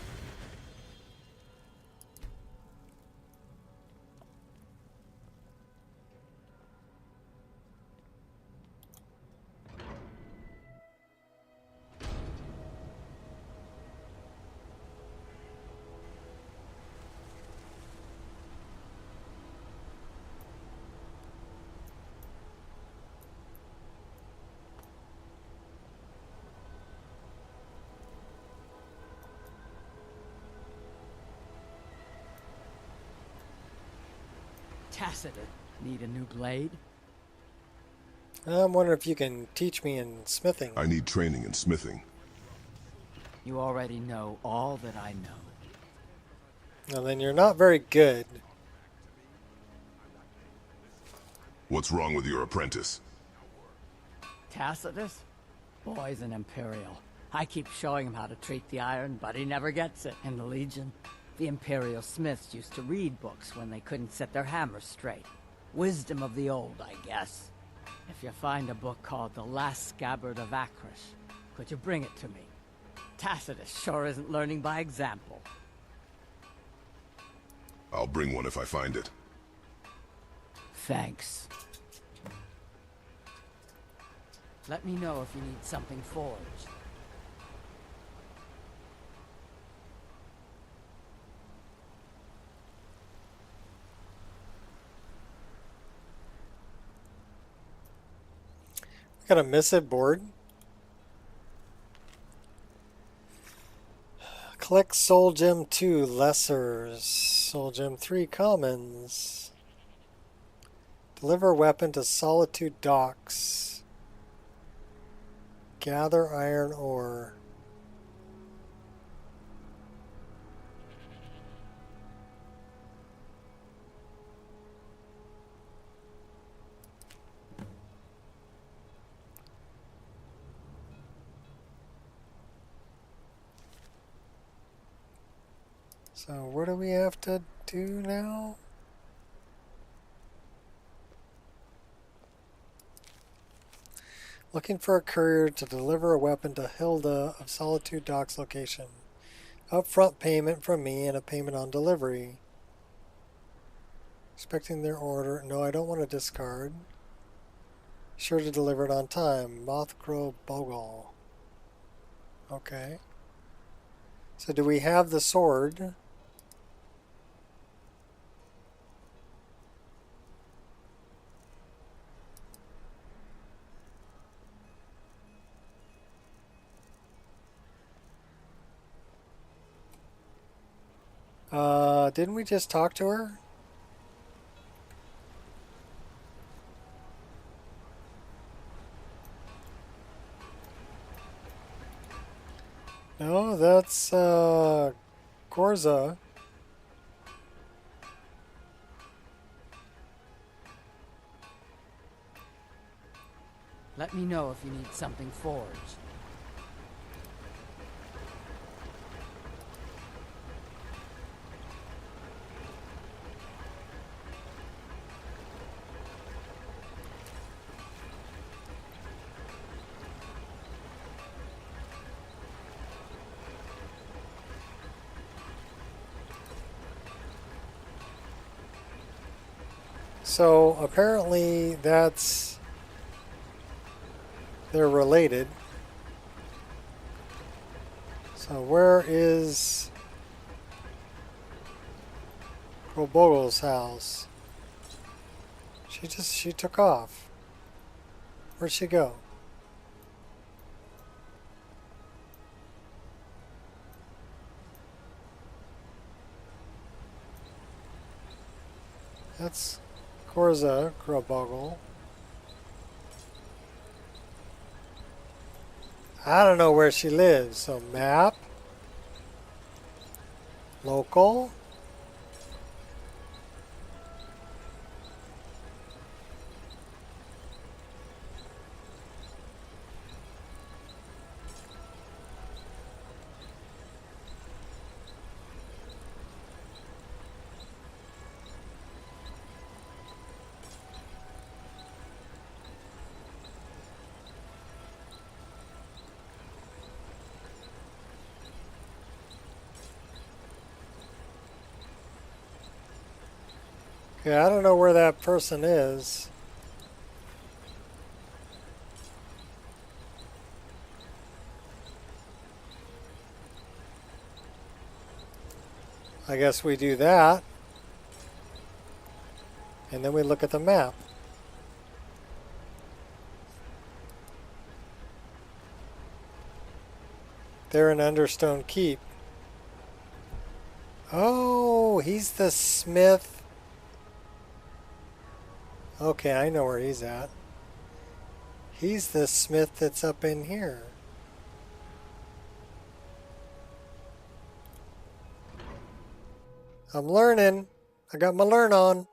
Tacitus, need a new blade? I'm wondering if you can teach me in smithing. I need training in smithing. You already know all that I know. Well, then you're not very good. What's wrong with your apprentice? Tacitus? Boy's an Imperial. I keep showing him how to treat the iron, but he never gets it. In the Legion, The Imperial Smiths used to read books when they couldn't set their hammers straight. Wisdom of the old, I guess. If you find a book called The Last Scabbard of Acris, could you bring it to me? Tacitus sure isn't learning by example. I'll bring one if I find it. Thanks. Let me know if you need something forged. Got a missive board. Collect Soul Gem 2 Lessers. Soul Gem 3 Commons. Deliver weapon to Solitude Docks. Gather iron ore. So what do we have to do now? Looking for a courier to deliver a weapon to Hilda of Solitude Docks location. Upfront payment from me and a payment on delivery. Expecting their order. No, I don't want to discard. Sure to deliver it on time. Mothcrow Bogle. Okay. So do we have the sword? Didn't we just talk to her? No, that's Gorza. Let me know if you need something forged. So apparently they're related. So where is Krobogle's house? She took off. Where'd she go? That's Gorza Krobogle. I don't know where she lives, so map. Local. Yeah, I don't know where that person is. I guess we do that. And then we look at the map. They're in Understone Keep. Oh, he's the smith. Okay, I know where he's at. He's the smith that's up in here. I'm learning. I got my learn on.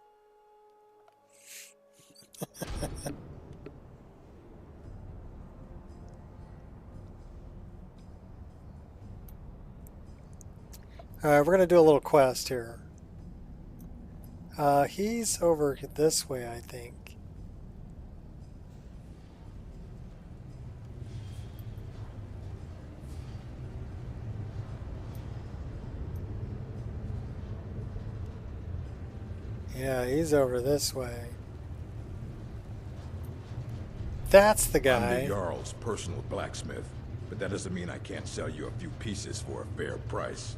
Alright, we're going to do a little quest here. He's over this way, I think. Yeah, he's over this way. That's the guy. I'm the Jarl's personal blacksmith, but that doesn't mean I can't sell you a few pieces for a fair price.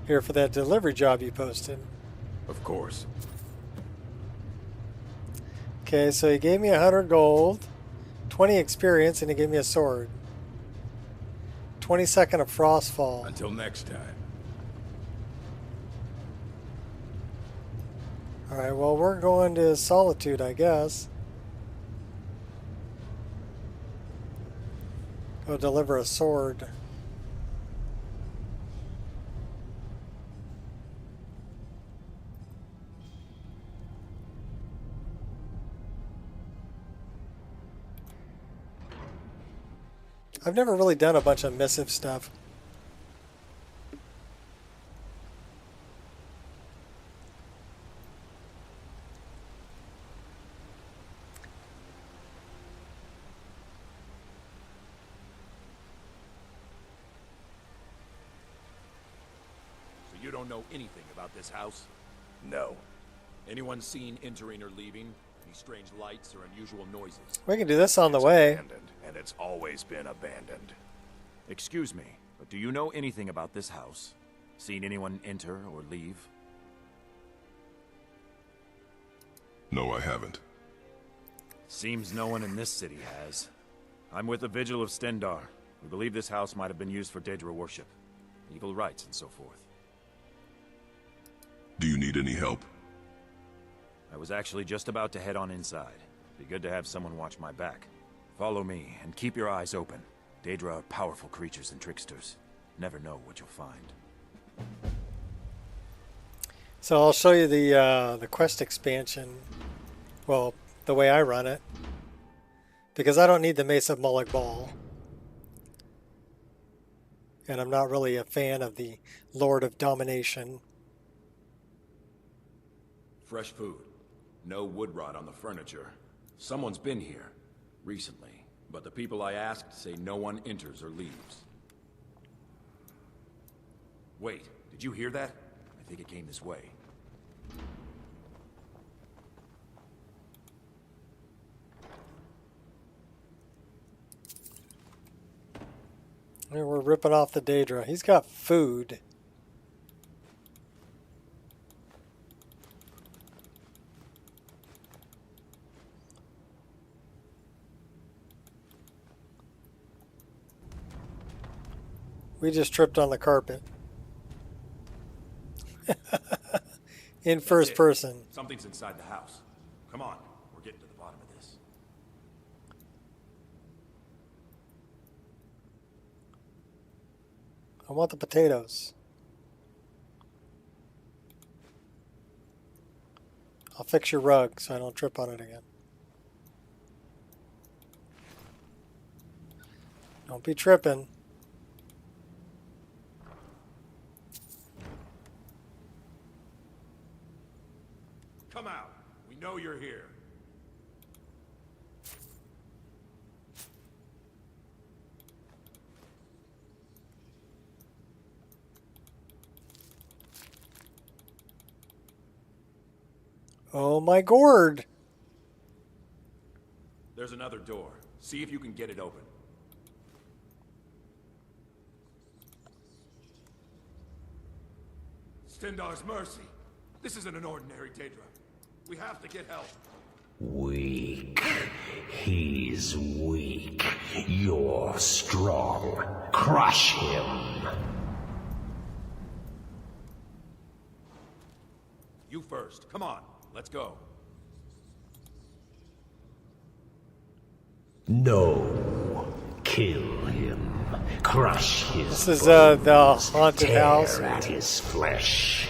Here for that delivery job you posted. Of course. Okay, so he gave me 100 gold, 20 experience, and he gave me a sword. 22nd of Frostfall. Until next time. Alright, well, we're going to Solitude, I guess. Go deliver a sword. I've never really done a bunch of missive stuff. So you don't know anything about this house? No. Anyone seen entering or leaving? Any strange lights or unusual noises? We can do this on the It's way. abandoned, and it's always been abandoned. Excuse me, but do you know anything about this house? Seen anyone enter or leave? No, I haven't. Seems no one in this city has. I'm with the Vigil of Stendar. We believe this house might have been used for Daedra worship, evil rites, and so forth. Do you need any help? I was actually just about to head on inside. Be good to have someone watch my back. Follow me, and keep your eyes open. Daedra are powerful creatures and tricksters. Never know what you'll find. So I'll show you the quest expansion. Well, the way I run it. Because I don't need the Mace of Mullig Ball. And I'm not really a fan of the Lord of Domination. Fresh food. No wood rot on the furniture. Someone's been here. Recently. But the people I asked say no one enters or leaves. Wait, did you hear that? I think it came this way. Here we're ripping off the Daedra. He's got food. We just tripped on the carpet. In first person. Something's inside the house. Come on, we're getting to the bottom of this. I want the potatoes. I'll fix your rug so I don't trip on it again. Don't be tripping. Come out. We know you're here. Oh my gourd! There's another door. See if you can get it open. Stendar's mercy. This isn't an ordinary Daedra. We have to get help. Weak. He's weak. You're strong. Crush him. You first. Come on. Let's go. No. Kill him. Crush his This is the haunted tear house. at his flesh.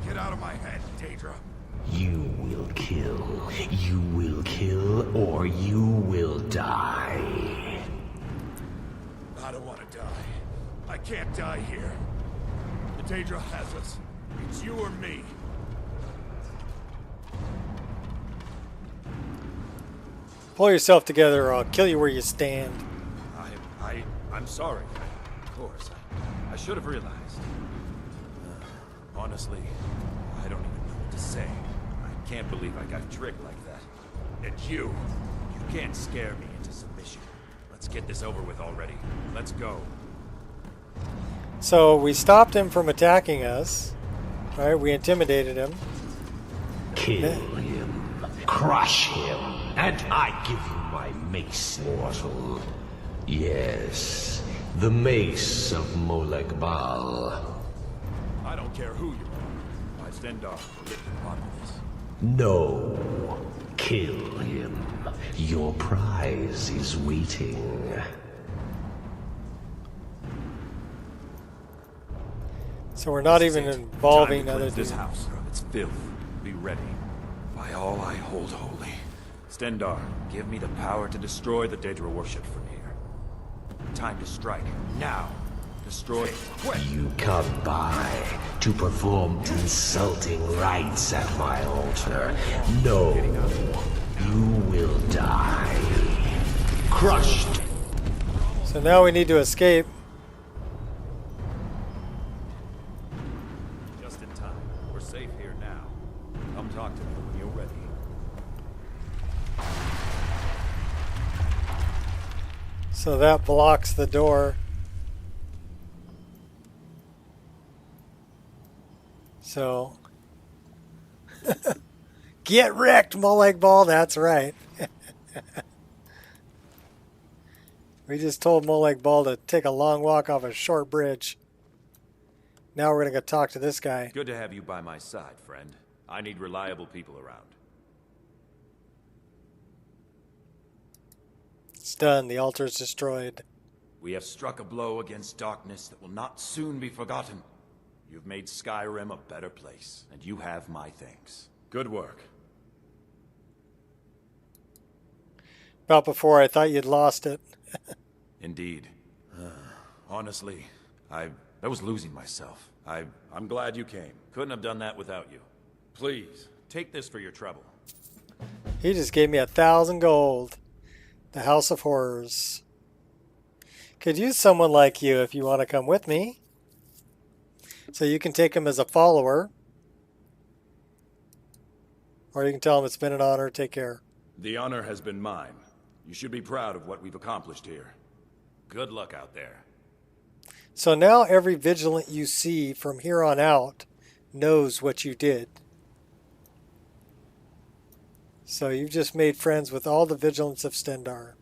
Get out of my head, Daedra. You will kill. You will kill or you will die. I don't want to die. I can't die here. The Daedra has us. It's you or me. Pull yourself together or I'll kill you where you stand. I'm sorry. Of course. I should have realized. Honestly, I don't even know what to say. I can't believe I got tricked like that. And you can't scare me into submission. Let's get this over with already. Let's go. So we stopped him from attacking us. Right? We intimidated him. Kill him. Crush him. And I give you my mace, mortal. Yes, the mace of Molech Baal. I don't care who you are. My Stendar will get to the bottom of this. No. Kill him. Your prize is waiting. So we're not even involving other this dudes. house of its filth. Be ready. By all I hold holy. Stendar, give me the power to destroy the Daedra worship from here. Time to strike. Now. Destroy it. Quick. You come by to perform insulting rites at my altar. No. You will die. Crushed. So now we need to escape. Just in time. We're safe here now. Come talk to me when you're ready. So that blocks the door. So get wrecked, Molech Ball. That's right. We just told Molech Ball to take a long walk off a short bridge. Now we're going to go talk to this guy. Good to have you by my side, friend. I need reliable people around. It's done. The altar is destroyed. We have struck a blow against darkness that will not soon be forgotten. You've made Skyrim a better place, and you have my thanks. Good work. About before I thought you'd lost it. Indeed. Honestly, I was losing myself. I'm glad you came. Couldn't have done that without you. Please, take this for your trouble. He just gave me 1,000 gold. The House of Horrors. Could use someone like you if you want to come with me. So you can take him as a follower. Or you can tell him it's been an honor. Take care. The honor has been mine. You should be proud of what we've accomplished here. Good luck out there. So now every vigilant you see from here on out knows what you did. So you've just made friends with all the vigilants of Stendar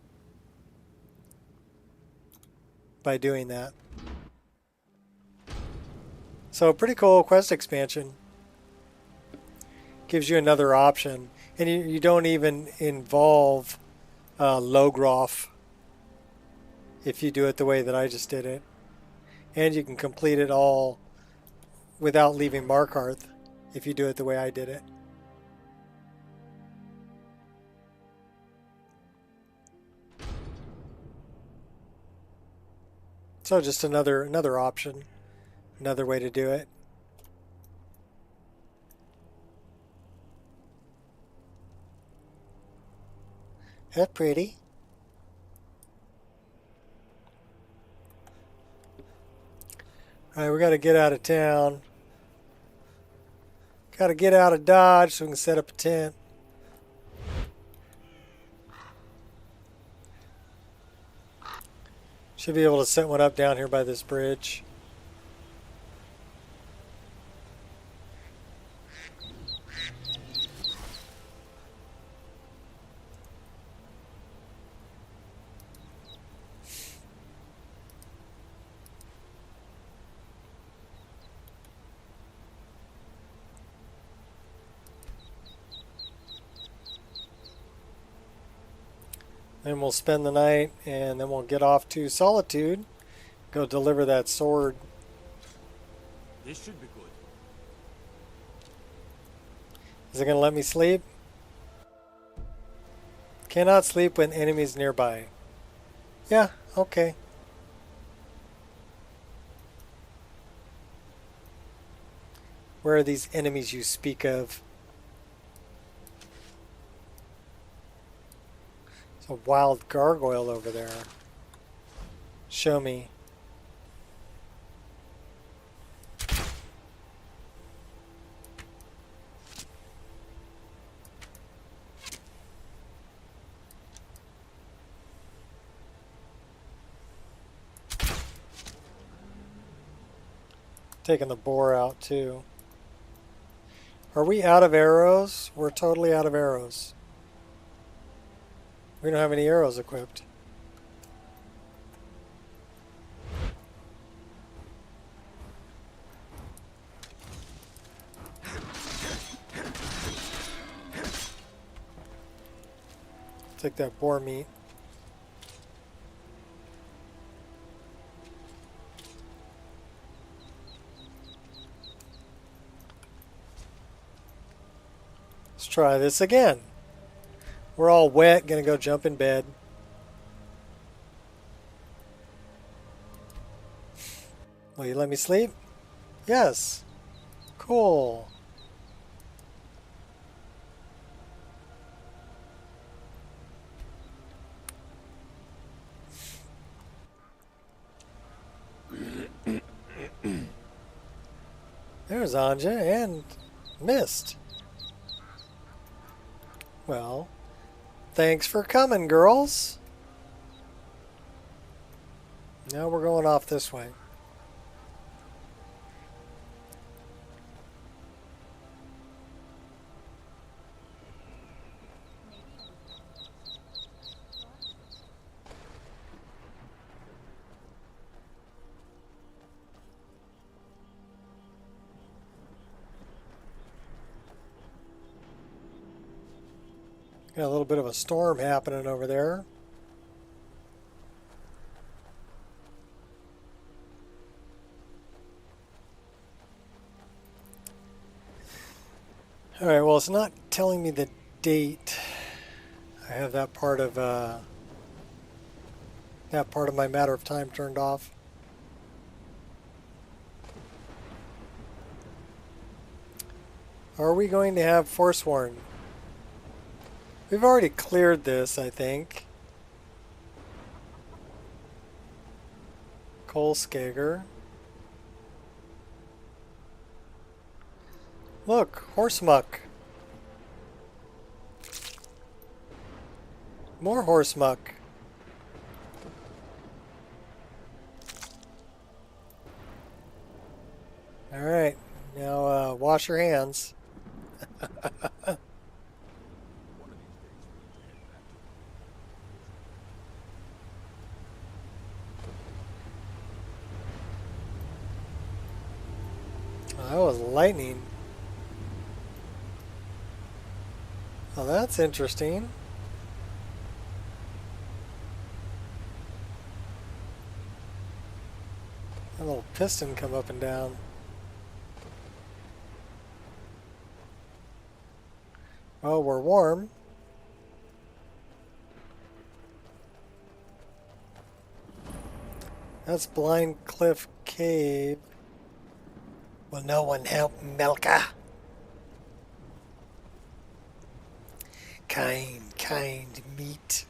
by doing that. So pretty cool quest expansion. Gives you another option. And you don't even involve Logroth if you do it the way that I just did it. And you can complete it all without leaving Markarth if you do it the way I did it. So just another option, another way to do it. That's pretty. Alright, we got to get out of town. Got to get out of Dodge so we can set up a tent. Should be able to set one up down here by this bridge. Then we'll spend the night, and then we'll get off to Solitude. Go deliver that sword. This should be good. Is it going to let me sleep? Cannot sleep when enemies nearby. Yeah, okay. Where are these enemies you speak of? There's a wild gargoyle over there. Show me. Taking the boar out too. Are we out of arrows? We're totally out of arrows. We don't have any arrows equipped. Take that boar meat. Let's try this again. We're all wet, gonna go jump in bed. Will you let me sleep? Yes. Cool. There's Anja and Mist. Well, thanks for coming, girls. Now we're going off this way. Got a little bit of a storm happening over there. Alright, well, it's not telling me the date. I have that part of my matter of time turned off. Are we going to have Forsworn? We've already cleared this, I think. Kolskager. Look, horse muck. More horse muck. Alright, now wash your hands. That was lightning. Oh, that's interesting. A little piston come up and down. Oh, we're warm. That's Blind Cliff Cave. Will no one help Melka? Kind meat.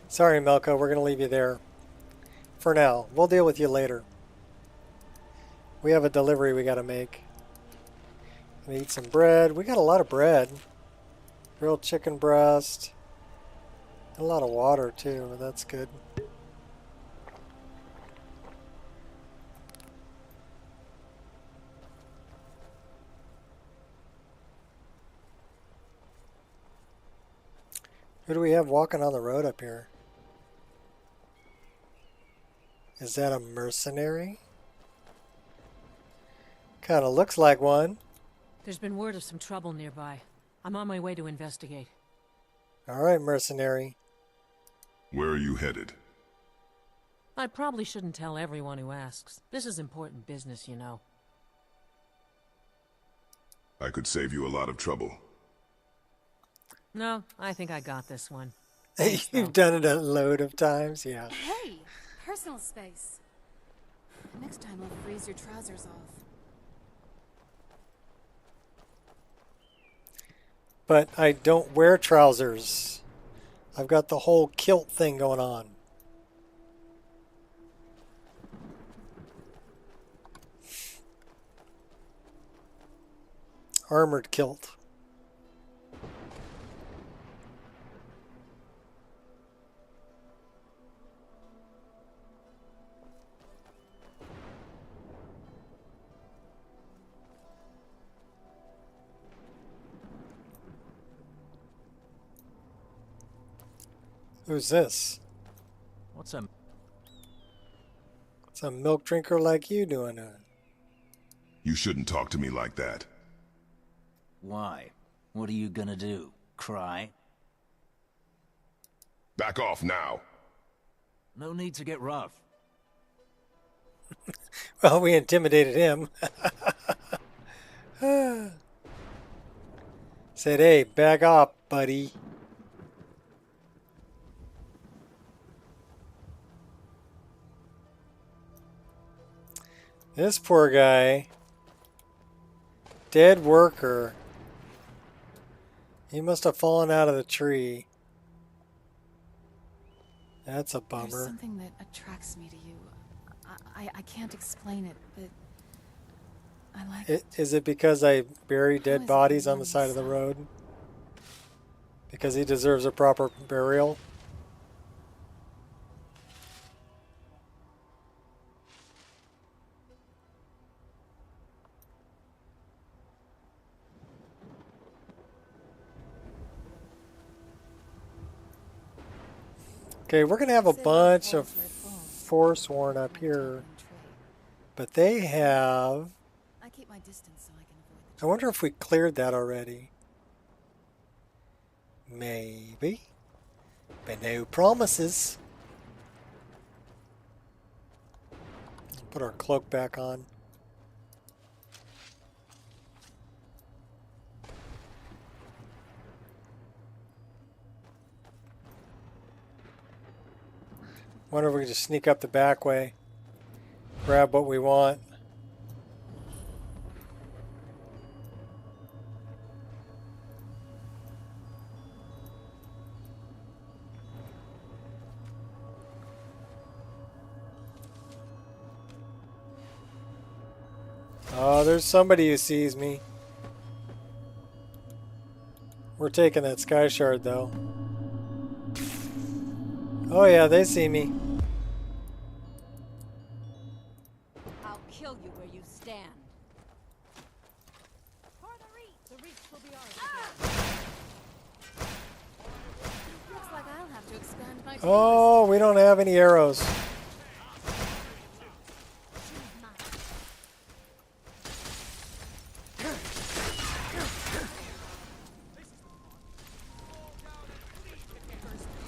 Sorry, Melka, we're going to leave you there. For now. We'll deal with you later. We have a delivery we got to make. Gonna eat some bread. We got a lot of bread. Grilled chicken breast. A lot of water too, that's good. Who do we have walking on the road up here? Is that a mercenary? Kind of looks like one. There's been word of some trouble nearby. I'm on my way to investigate. All right, mercenary. Where are you headed? I probably shouldn't tell everyone who asks. This is important business, you know. I could save you a lot of trouble. No, I think I got this one. You've done it a load of times, yeah. Hey, personal space. Next time I'll freeze your trousers off. But I don't wear trousers. I've got the whole kilt thing going on. Armored kilt. Who's this? What's a... What's a milk drinker like you doing it? You shouldn't talk to me like that. Why? What are you gonna do? Cry? Back off now. No need to get rough. Well, we intimidated him. Said, hey, back off, buddy. This poor guy. Dead worker. He must have fallen out of the tree. That's a bummer. There's something that attracts me to you. I can't explain it, but I like it. Is it because I bury dead bodies on the side of the road? Because he deserves a proper burial? Okay, we're going to have a bunch of Forsworn up here. But they have... I keep my distance so I can avoid I wonder if we cleared that already. Maybe. But no promises. Put our cloak back on. Wonder if we can just sneak up the back way. Grab what we want. Oh, there's somebody who sees me. We're taking that sky shard though. Oh yeah, they see me. I'll kill you where you stand. For the reach. The reach will be ours again. Looks like I'll have to expand my Oh, we don't have any arrows.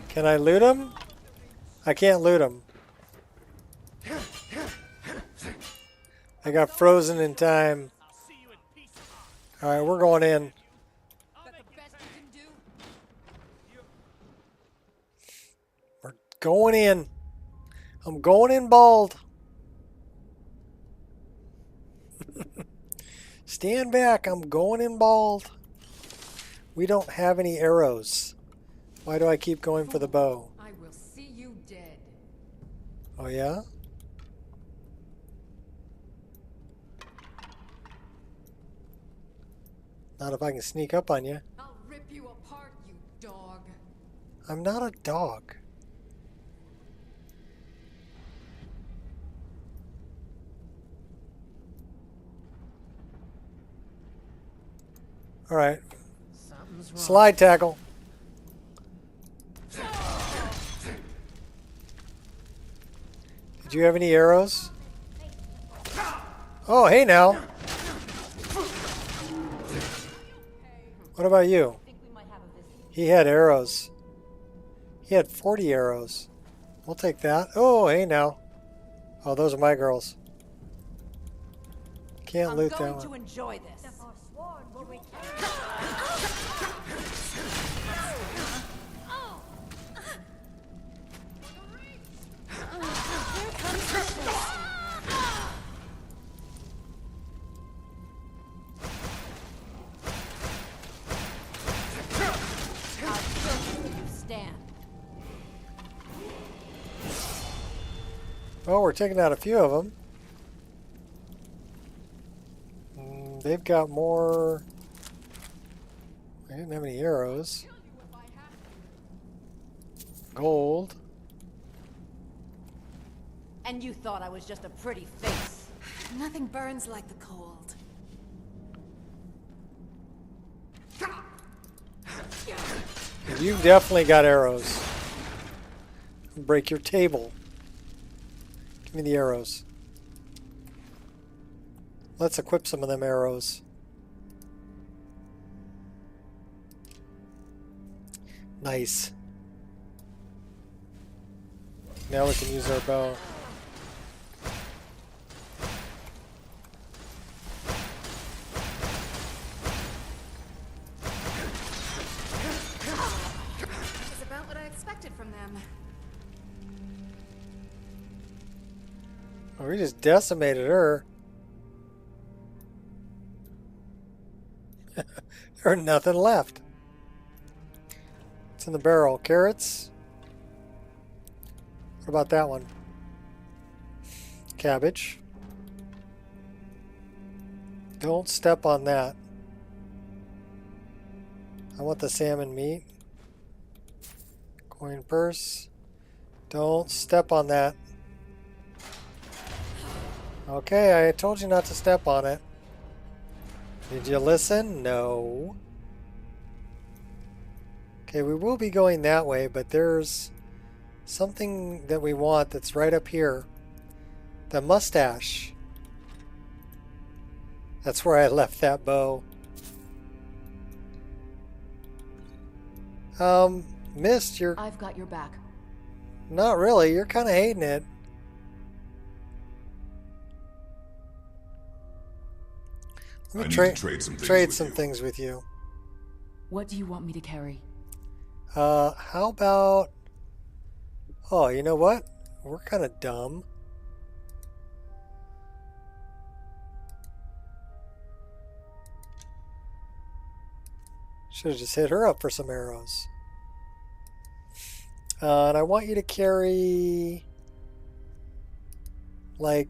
Can I loot him? I can't loot him. I got frozen in time. Alright, we're going in. We're going in. I'm going in bald. Stand back. I'm going in bald. We don't have any arrows. Why do I keep going for the bow? I will see you dead. Oh yeah? Not if I can sneak up on you. I'll rip you apart, you dog. I'm not a dog. Alright. Slide tackle. Did you have any arrows? Oh, hey now. What about you? He had arrows. He had 40 arrows. We'll take that. Oh, hey now. Oh, those are my girls. Can't loot that one. I'm going to enjoy this. Oh, we're taking out a few of them. They've got more. I didn't have any arrows. Gold. And you thought I was just a pretty face. Nothing burns like the cold. You've definitely got arrows. Break your table. Give me the arrows. Let's equip some of them arrows. Nice. Now we can use our bow. It's about what I expected from them. Oh, we just decimated her. There's nothing left. What's in the barrel? Carrots? What about that one? Cabbage. Don't step on that. I want the salmon meat. Coin purse. Don't step on that. Okay, I told you not to step on it. Did you listen? No. Okay, we will be going that way, but there's something that we want that's right up here. The mustache. That's where I left that bow. Mist, you're... I've got your back. Not really. You're kind of hating it. Let me trade some things with you. What do you want me to carry? How about... Oh, you know what? We're kind of dumb. Should have just hit her up for some arrows. And I want you to carry... like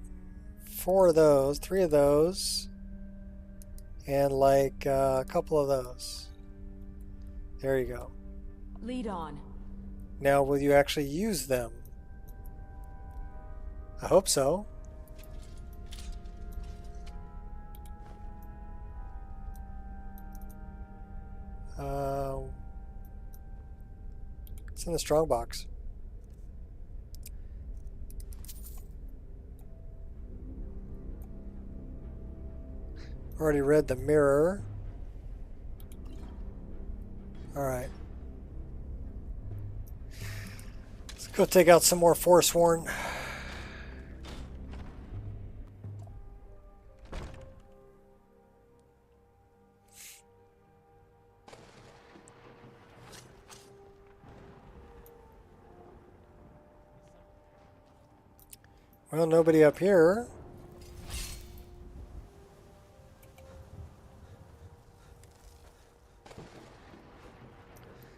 4 of those, 3 of those, and like a couple of those. There you go. Lead on. Now, will you actually use them? I hope so. It's in the strong box. Already read the mirror. Alright. Let's go take out some more Forsworn. Well, nobody up here.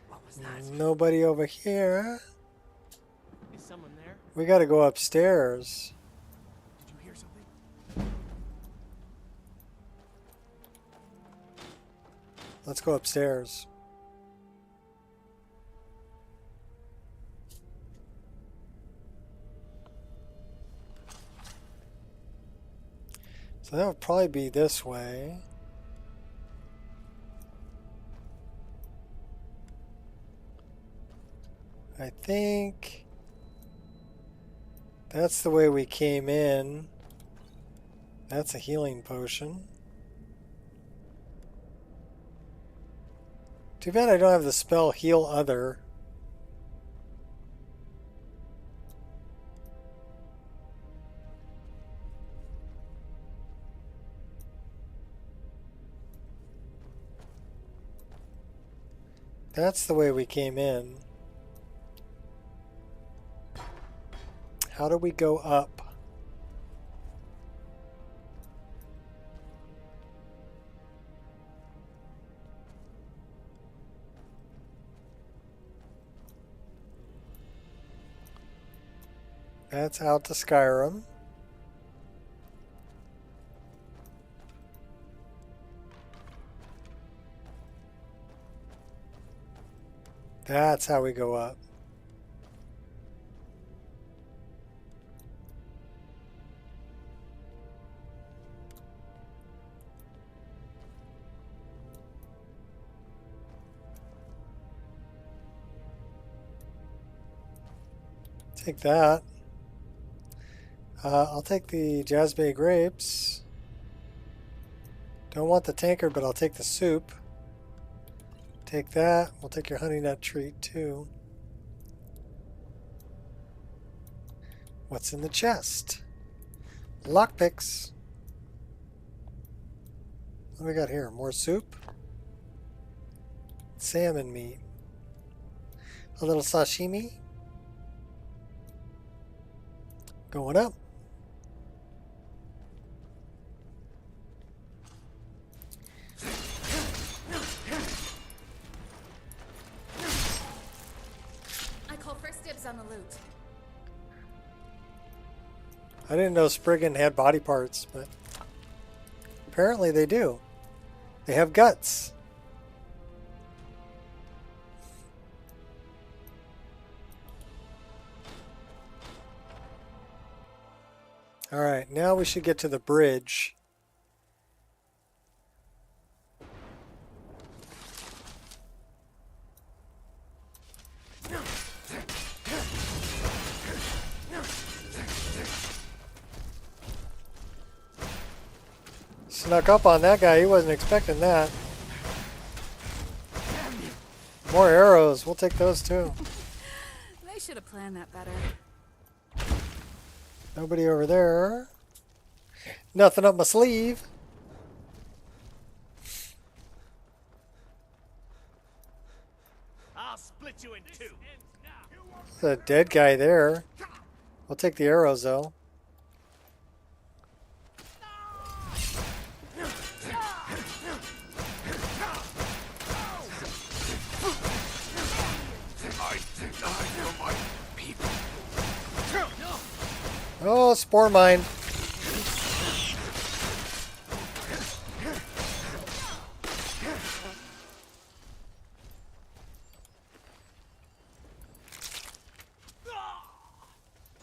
What was that? Nobody over here. Is someone there? We gotta go upstairs. Did you hear something? Let's go upstairs. So that would probably be this way. I think that's the way we came in. That's a healing potion. Too bad I don't have the spell Heal Other. That's the way we came in. How do we go up? That's out to Skyrim. That's how we go up. Take that. I'll take the Jasmine grapes. Don't want the tankard, but I'll take the soup. Take that. We'll take your honey nut treat too. What's in the chest? Lockpicks. What do we got here? More soup? Salmon meat. A little sashimi. Going up. I call first dibs on the loot. I didn't know Spriggan had body parts, but apparently they do. They have guts. All right, now we should get to the bridge. Snuck up on that guy. He wasn't expecting that. More arrows. We'll take those too. They should have planned that better. Nobody over there. Nothing up my sleeve. I'll split you in two. There's a dead guy there. We'll take the arrows though. Oh, spore mine.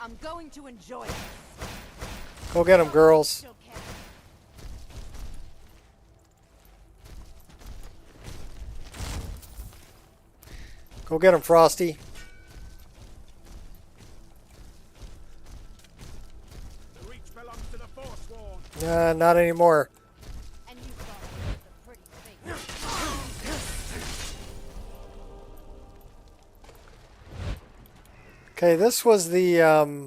I'm going to enjoy it. Go get them, girls. Go get them, Frosty. Not anymore. Okay, this was the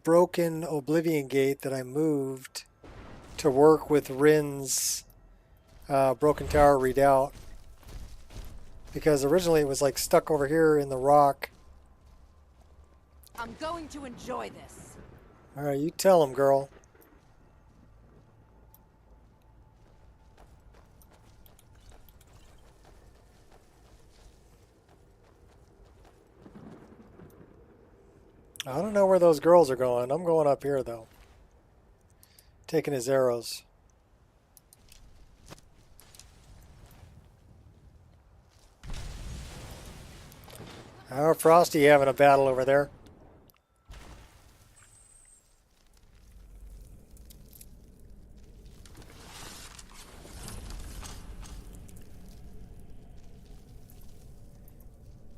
broken Oblivion Gate that I moved to work with Rin's Broken Tower Redoubt. Because originally it was like stuck over here in the rock. I'm going to enjoy this. Alright, you tell him, girl. I don't know where those girls are going. I'm going up here, though. Taking his arrows. Oh, Frosty having a battle over there.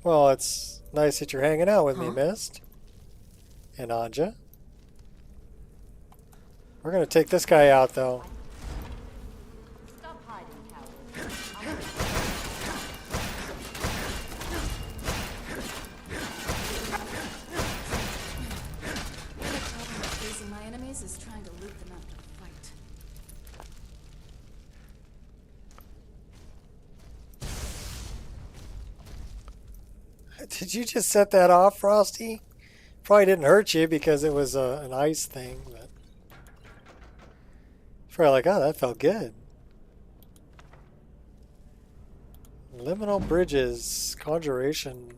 Well, it's nice that you're hanging out with me, Mist. And Anja. We're going to take this guy out, though. Stop hiding, The problem with facing my enemies is trying to loot them after the fight. Did you just set that off, Frosty? Probably didn't hurt you because it was an ice thing, but it's probably like, oh, that felt good. Liminal bridges, conjuration.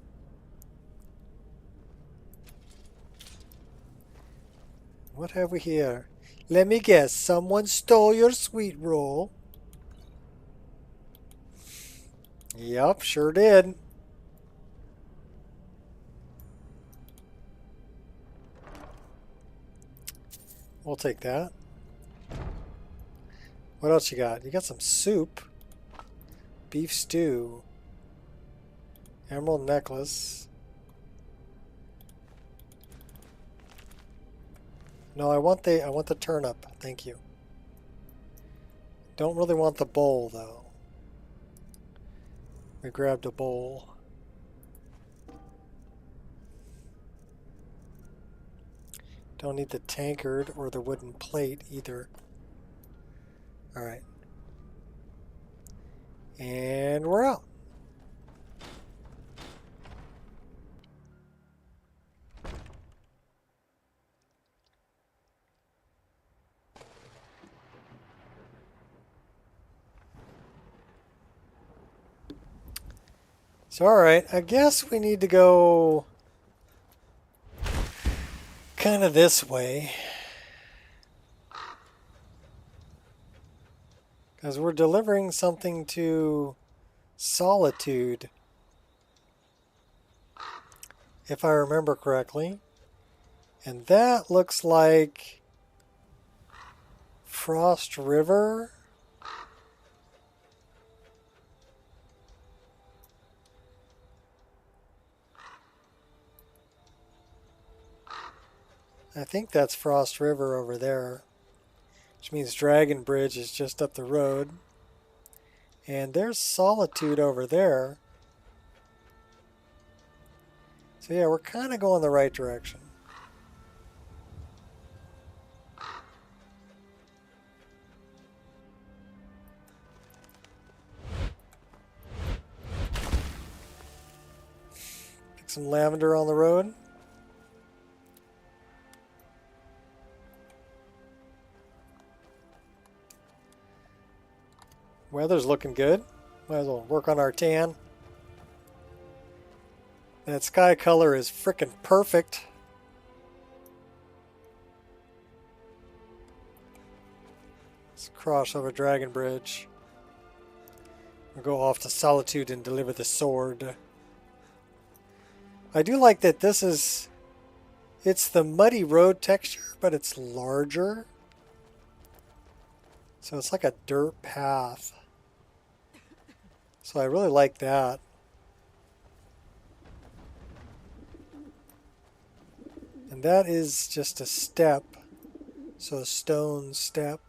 What have we here? Let me guess, someone stole your sweet roll. Yup, sure did. We'll take that. What else you got? You got some soup. Beef stew. Emerald necklace. No, I want the turnip. Thank you. Don't really want the bowl though. We grabbed a bowl. Don't need the tankard or the wooden plate either. Alright. And we're out. So alright, I guess we need to go kind of this way. Because we're delivering something to Solitude, if I remember correctly. And that looks like Frost River. I think that's Frost River over there, which means Dragon Bridge is just up the road. And there's Solitude over there. So yeah, we're kind of going the right direction. Pick some lavender on the road. Weather's looking good. Might as well work on our tan. That sky color is frickin' perfect. Let's cross over Dragon Bridge. We'll go off to Solitude and deliver the sword. I do like that this is... It's the muddy road texture, but it's larger. So it's like a dirt path. So I really like that. And that is just a step. So a stone step.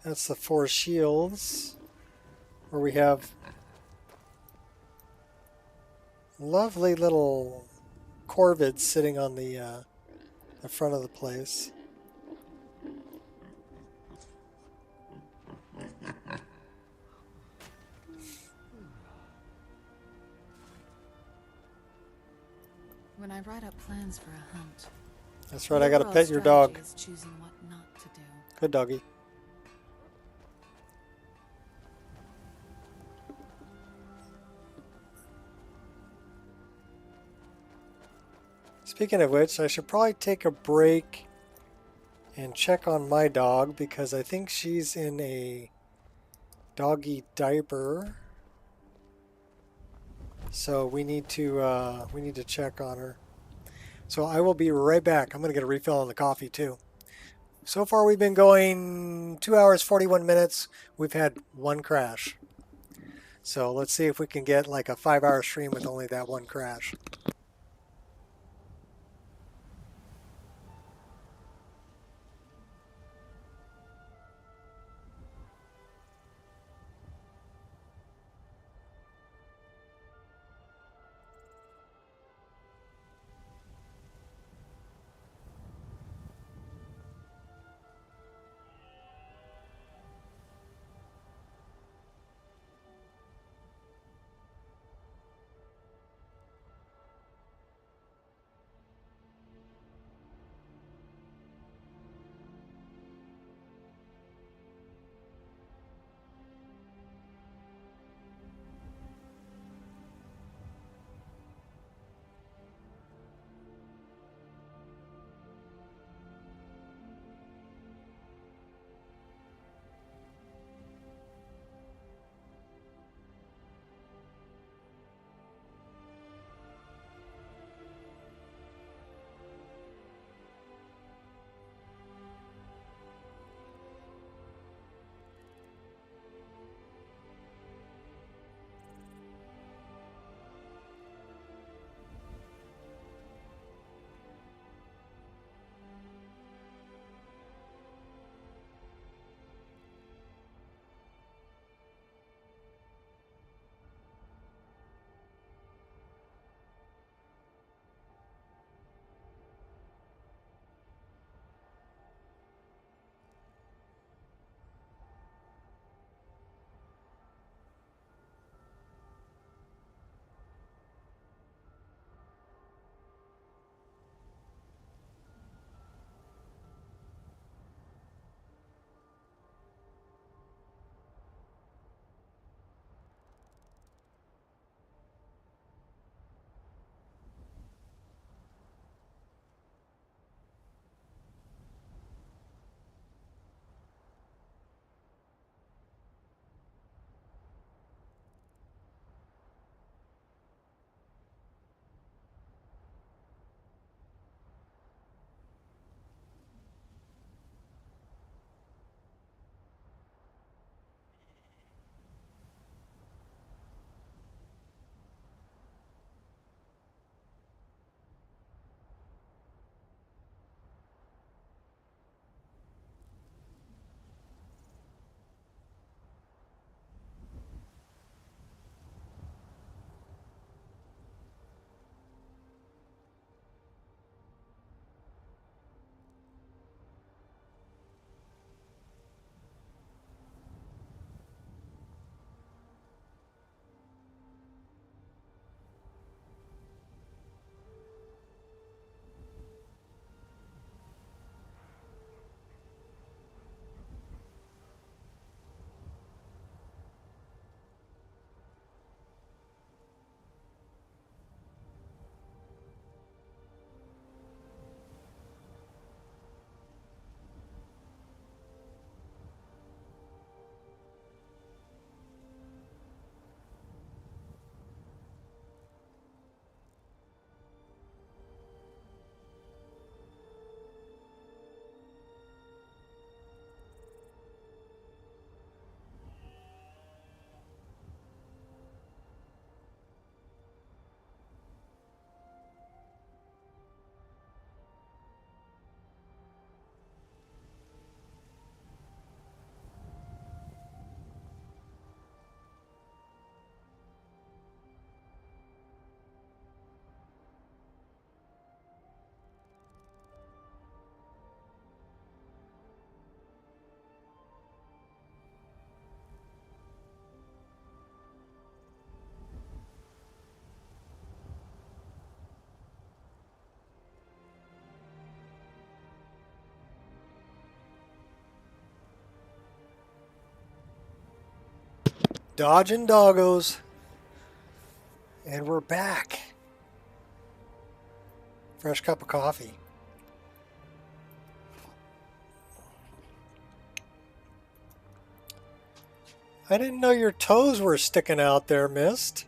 That's the Four Shields, where we have lovely little corvids sitting on the front of the place. When I write up plans for a hunt, that's right, I gotta pet your dog. is choosing what not to do. Good doggy. Speaking of which, I should probably take a break and check on my dog because I think she's in a doggy diaper. So we need to check on her. So I will be right back. I'm going to get a refill on the coffee too. So far we've been going 2 hours 41 minutes. We've had one crash. So let's see if we can get like a 5-hour stream with only that one crash. Dodging doggos. And we're back. Fresh cup of coffee. I didn't know your toes were sticking out there, Mist.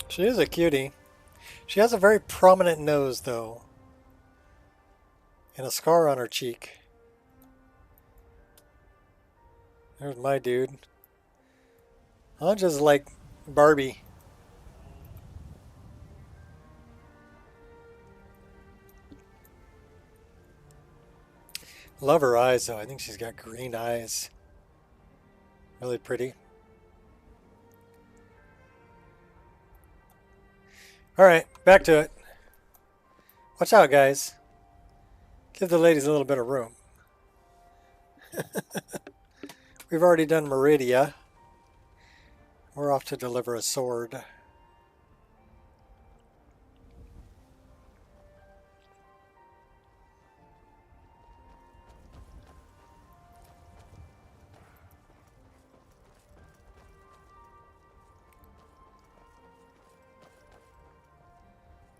She is a cutie. She has a very prominent nose, though. And a scar on her cheek. There's my dude. I'm just like Barbie. Love her eyes, though. I think she's got green eyes. Really pretty. Alright, back to it. Watch out, guys. Give the ladies a little bit of room. We've already done Meridia. We're off to deliver a sword.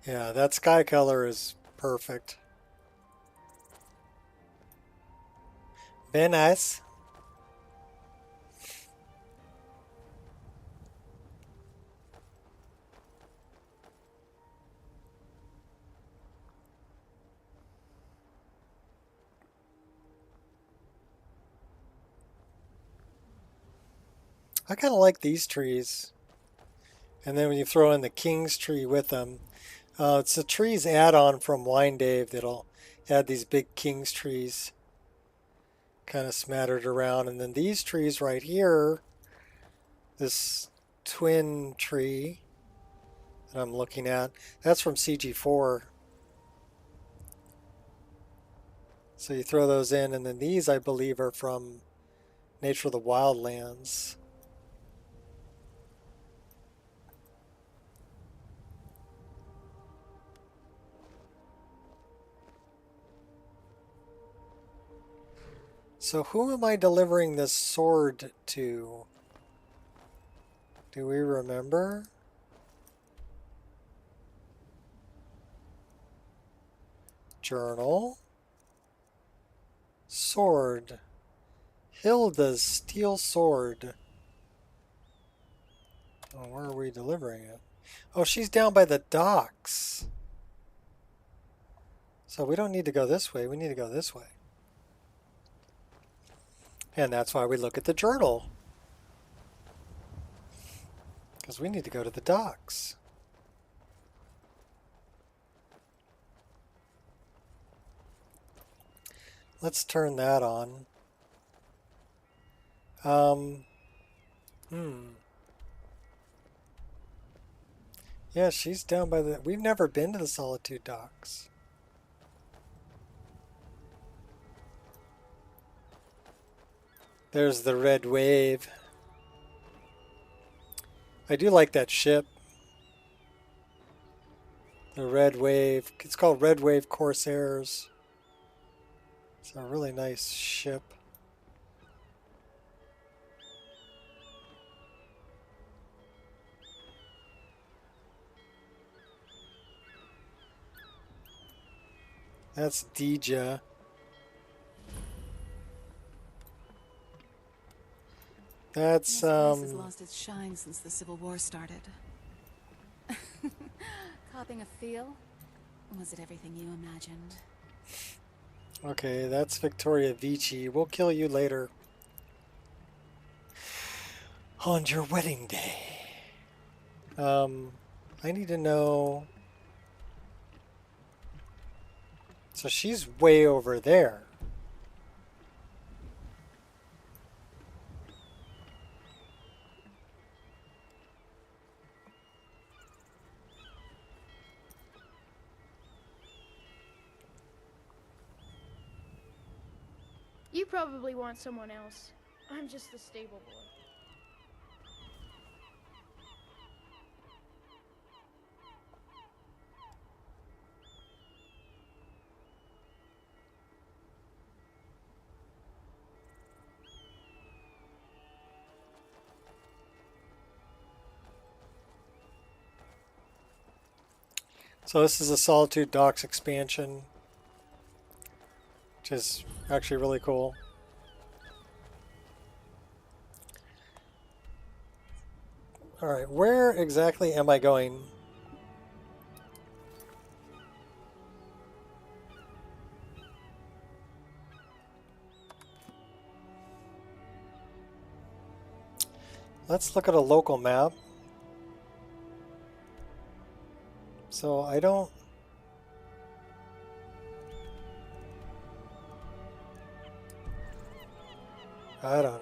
Yeah, that sky color is perfect. Very nice. I kind of like these trees. And then when you throw in the king's tree with them, it's a trees add-on from Wine Dave that'll add these big king's trees kind of smattered around. And then these trees right here, this twin tree that I'm looking at, that's from CG4. So you throw those in, and then these I believe are from Nature of the Wildlands. So who am I delivering this sword to? Do we remember? Journal. Sword. Hilda's steel sword. Oh, where are we delivering it? Oh, she's down by the docks. So we don't need to go this way. We need to go this way. And that's why we look at the journal. Because we need to go to the docks. Let's turn that on. Yeah, she's down by the... We've never been to the Solitude docks. There's the red wave. I do like that ship. The red wave. It's called Red Wave Corsairs. It's a really nice ship. That's Dija. That's This place has lost its shine since the Civil War started. Copping a feel? Was it everything you imagined? Okay, that's Victoria Vici. We'll kill you later. On your wedding day. I need to know... So she's way over there. You probably want someone else. I'm just the stable boy. So this is a Solitude Docks expansion, which is actually really cool. Alright, where exactly am I going? Let's look at a local map. So I don't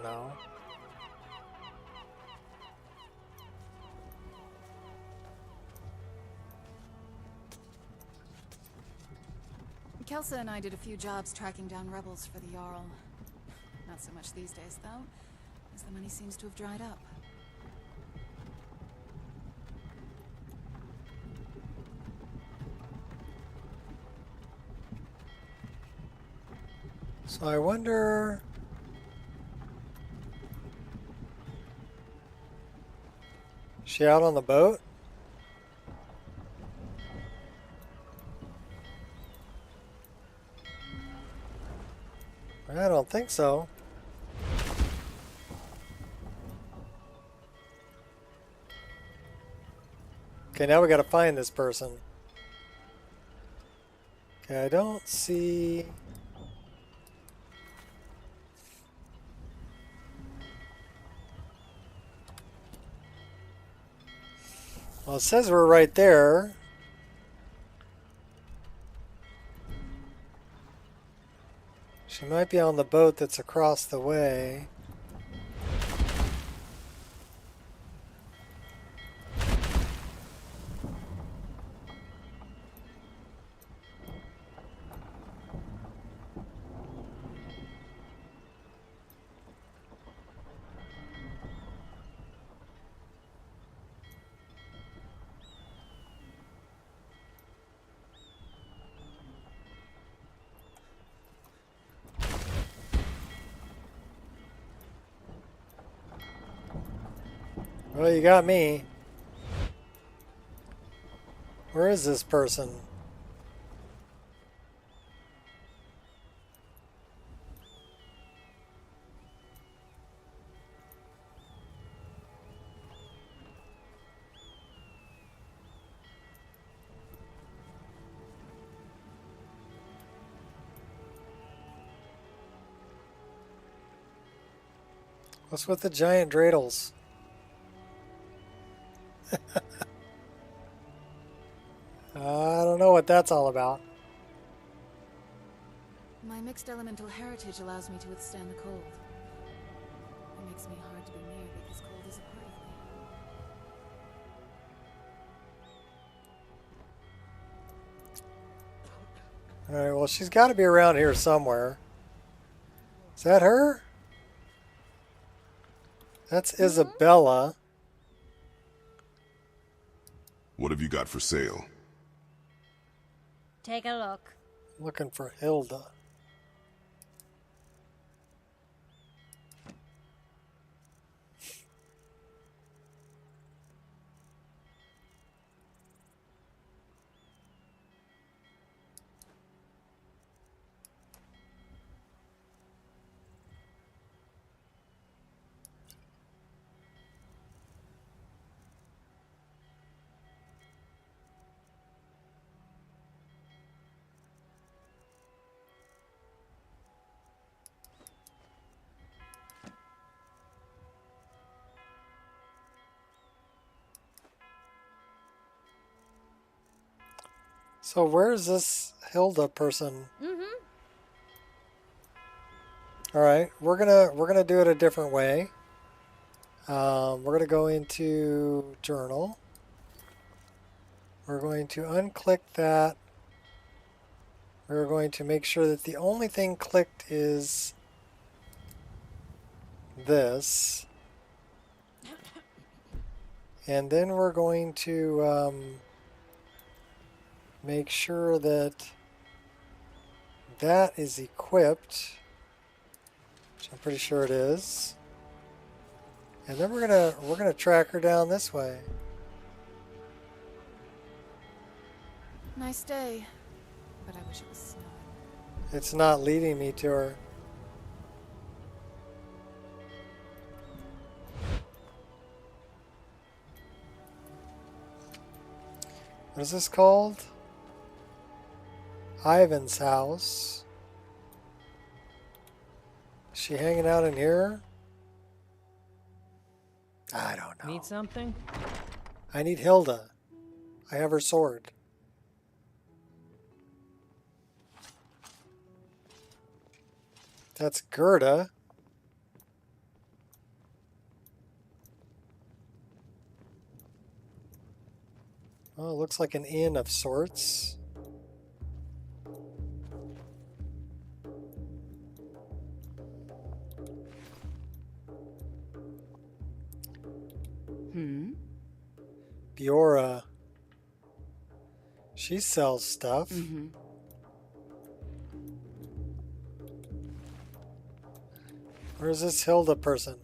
know. Kelsa and I did a few jobs tracking down rebels for the Jarl. Not so much these days, though, as the money seems to have dried up. So I wonder... Is she out on the boat? I don't think so. Okay, now we gotta find this person. Okay, I don't see... Well, it says we're right there. She might be on the boat that's across the way. Well, you got me. Where is this person? What's with the giant dreidels? I don't know what that's all about. My mixed elemental heritage allows me to withstand the cold. It makes me hard to be near because cold is a part of me. Alright, well, she's got to be around here somewhere. Is that her? That's Isabella. What have you got for sale? Take a look. Looking for Hilda. So where's this Hilda person? All right, we're gonna do it a different way. We're gonna go into journal. We're going to unclick that. We're going to make sure that the only thing clicked is this. And then we're going to make sure that that is equipped, which I'm pretty sure it is. And then we're gonna track her down this way. Nice day, but I wish it was snowing. It's not leading me to her. What is this called? Ivan's house. Is she hanging out in here? I don't know. Need something? I need Hilda. I have her sword. That's Gerda. Oh, it looks like an inn of sorts. Biora. She sells stuff. Where's this Hilda person?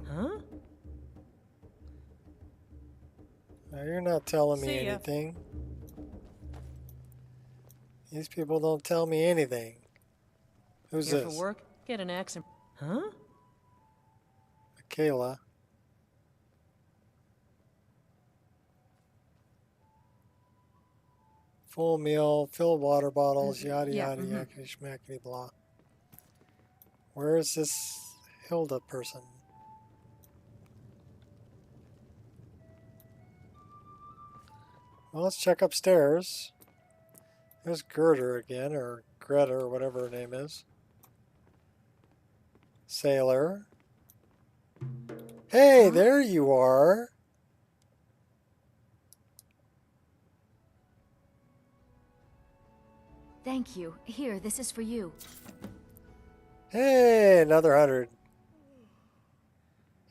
Huh? Now, you're not telling me See ya. anything. These people don't tell me anything. Who's Here this? for work? Get an accent. Huh? Michaela. Full meal, fill water bottles, yada yada, yakety schmackety blah. Where is this Hilda person? Well, let's check upstairs. There's Gerda again, or Greta, or whatever her name is. Sailor. Hey, there you are. Thank you. Here, this is for you. Hey, another 100.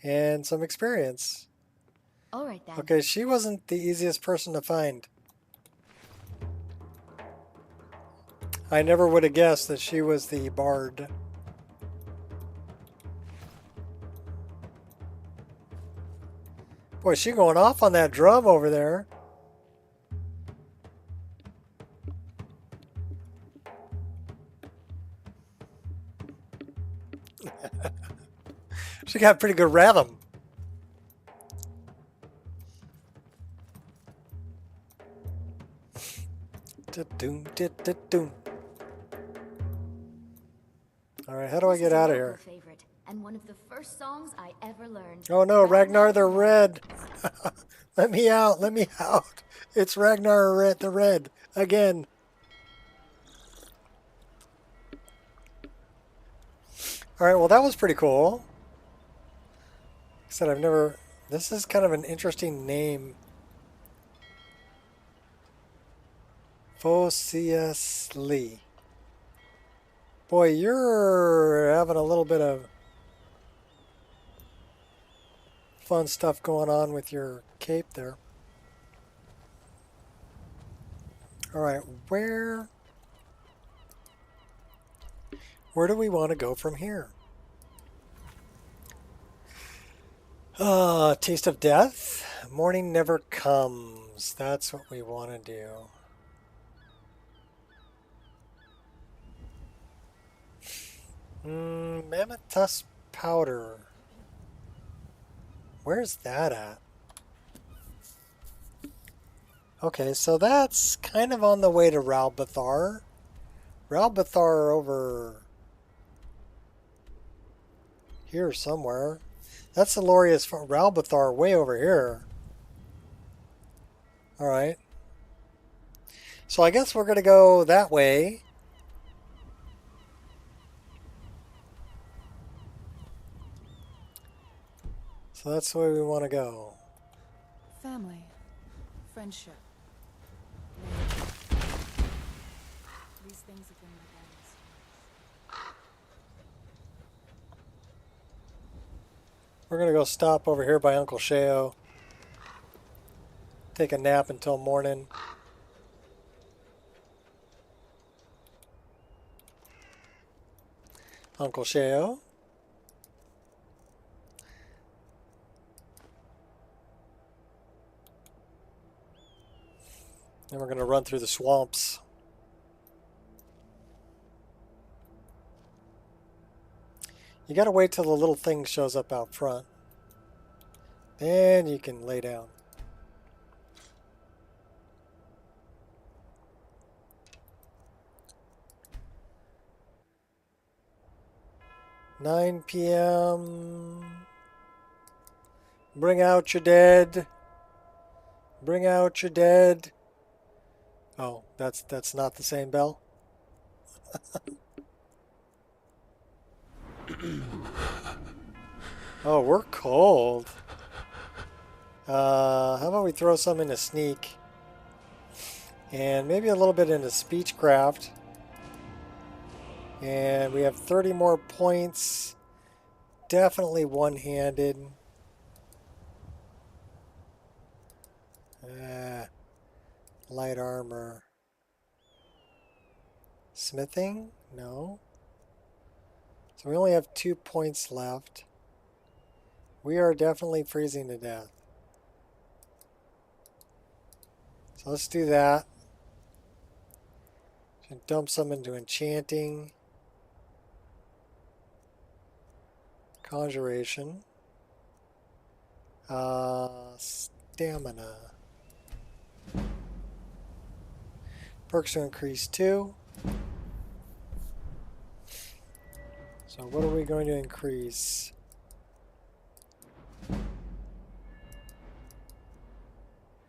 And some experience. All right then. Okay, she wasn't the easiest person to find. I never would have guessed that she was the bard. Boy, she going off on that drum over there. She got pretty good rhythm. All right, how do I get out of here? Favorite, and one of the first songs I ever learned. Oh no, Ragnar the Red. Let me out, let me out. It's Ragnar the Red again. All right, well that was pretty cool. Like I said, I've never, this is kind of an interesting name. Phosius Lee. Boy, you're having a little bit of fun stuff going on with your cape there. All right, where do we want to go from here? Taste of Death. Morning never comes. That's what we want to do. Mammoth Tusk Powder. Where's that at? Okay, so that's kind of on the way to Ralbathar. Ralbathar over here somewhere. That's the Lorius from Ralbathar way over here. Alright. So I guess we're going to go that way. So that's the way we want to go. Family. Friendship. These things have been my dad's. We're going to go stop over here by Uncle Sheo. Take a nap until morning. Uncle Sheo. Then we're going to run through the swamps. You got to wait till the little thing shows up out front. Then you can lay down. "9 p.m. Bring out your dead. Bring out your dead." Oh, that's not the same bell? Oh, we're cold. How about we throw some into sneak? And maybe a little bit into speechcraft. And we have 30 more points. Definitely one-handed. Light armor. Smithing? No. So we only have 2 points left. We are definitely freezing to death. So let's do that. Should dump some into enchanting. Conjuration. Stamina. Perks to increase 2. So what are we going to increase?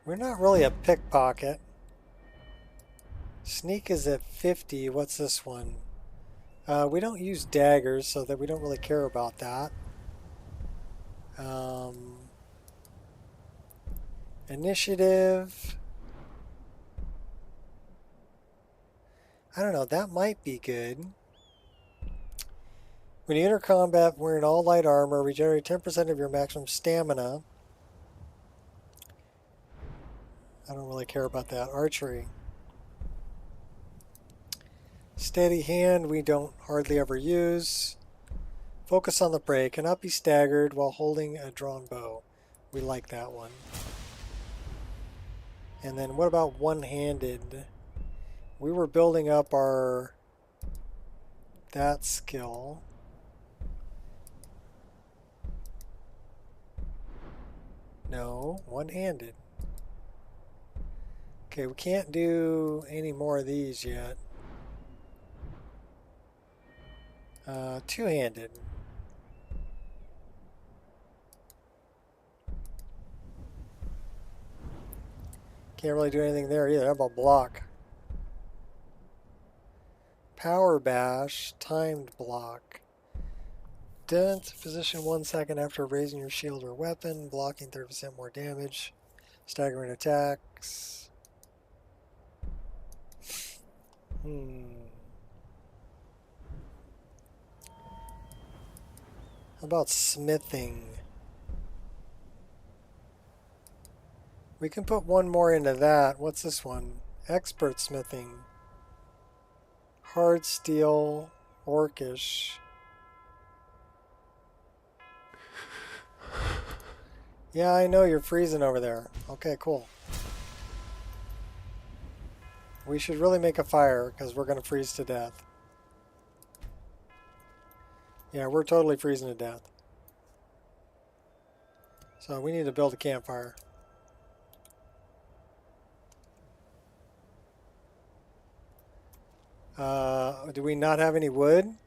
We're not really a pickpocket. Sneak is at 50. What's this one? We don't use daggers, so that we don't really care about that. Initiative. I don't know, that might be good. When you enter combat wearing all light armor, regenerate 10% of your maximum stamina. I don't really care about that. Archery. Steady hand, we don't hardly ever use. Focus on the prey. Cannot be staggered while holding a drawn bow. We like that one. And then what about one-handed? We were building up that skill. No, one-handed. Okay, we can't do any more of these yet. Two-handed. Can't really do anything there either. How about block? Power bash, timed block. Dent, position 1 second after raising your shield or weapon, blocking 30% more damage. Staggering attacks. How about smithing? We can put one more into that. What's this one? Expert smithing. Hard steel, orcish. Yeah, I know you're freezing over there. Okay, cool. We should really make a fire because we're going to freeze to death. Yeah, we're totally freezing to death. So we need to build a campfire. Do we not have any wood?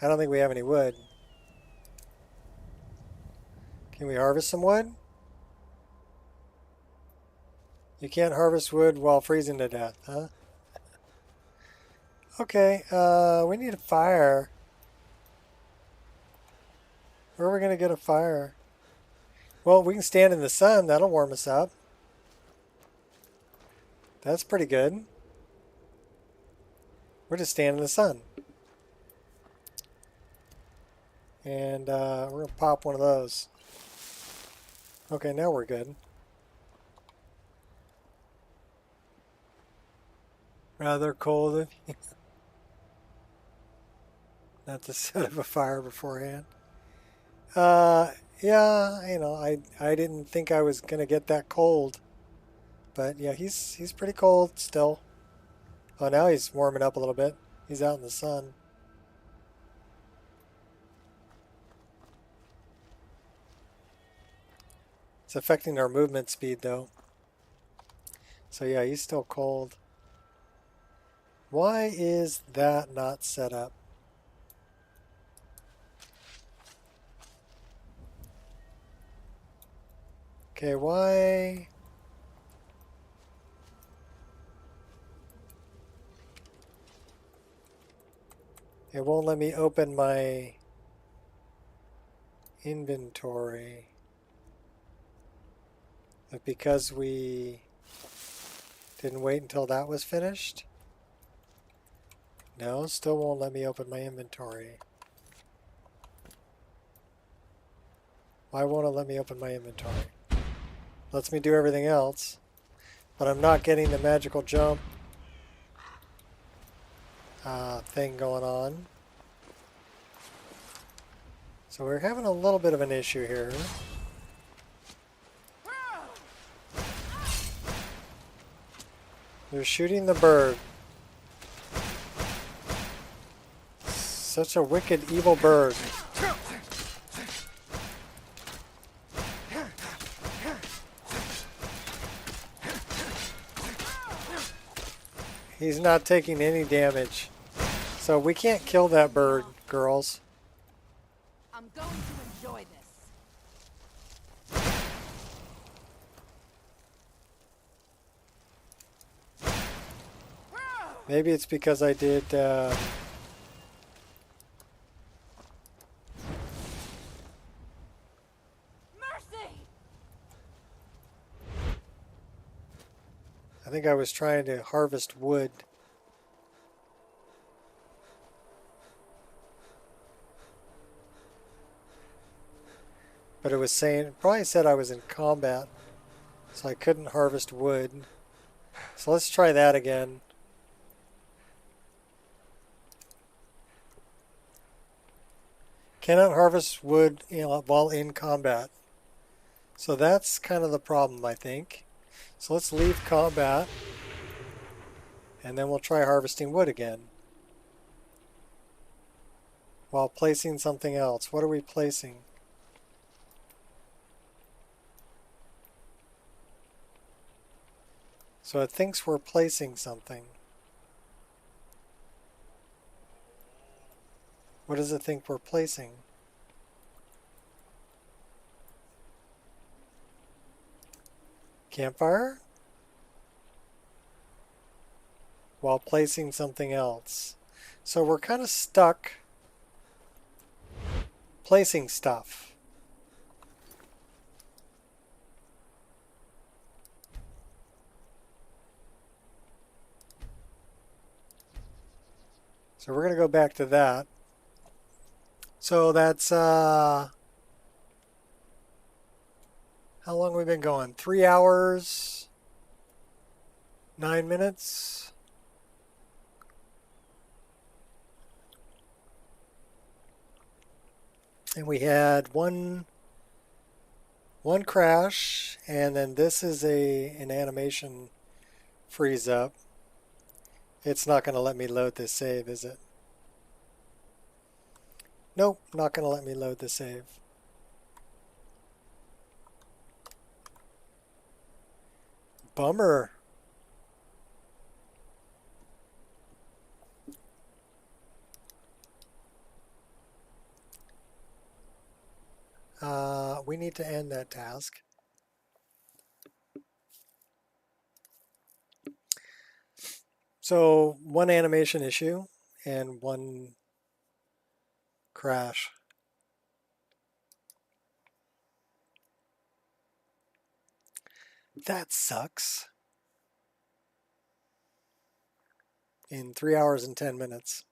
I don't think we have any wood. Can we harvest some wood? You can't harvest wood while freezing to death, huh? Okay, we need a fire. Where are we going to get a fire? Well, we can stand in the sun. That'll warm us up. That's pretty good. We're just standing in the sun. And we're going to pop one of those. Okay, now we're good. Rather cold of you. Not to set up a fire beforehand. Yeah, you know, I didn't think I was gonna get that cold, but yeah, he's pretty cold still. Oh, now he's warming up a little bit. He's out in the sun. It's affecting our movement speed though. So yeah, he's still cold. Why is that not set up? Okay, why? It won't let me open my inventory. But because we didn't wait until that was finished? No, still won't let me open my inventory. Why won't it let me open my inventory? Lets me do everything else, but I'm not getting the magical jump thing going on. So we're having a little bit of an issue here. They're shooting the bird. Such a wicked, evil bird. He's not taking any damage. So we can't kill that bird, girls. I'm going to enjoy this. Maybe it's because I did... I think I was trying to harvest wood. But it was saying, it probably said I was in combat, so I couldn't harvest wood. So let's try that again. Cannot harvest wood, you know, while in combat. So that's kind of the problem, I think. So let's leave combat, and then we'll try harvesting wood again. While placing something else. What are we placing? So it thinks we're placing something. What does it think we're placing? Campfire? While placing something else. So we're kind of stuck placing stuff. So we're going to go back to that. So that's, how long have we been going? 3 hours, 9 minutes. And we had one crash, and then this is an animation freeze up. It's not going to let me load this save, is it? Nope, not going to let me load the save. Bummer. We need to end that task. So one animation issue and one crash. That sucks. In 3 hours and 10 minutes.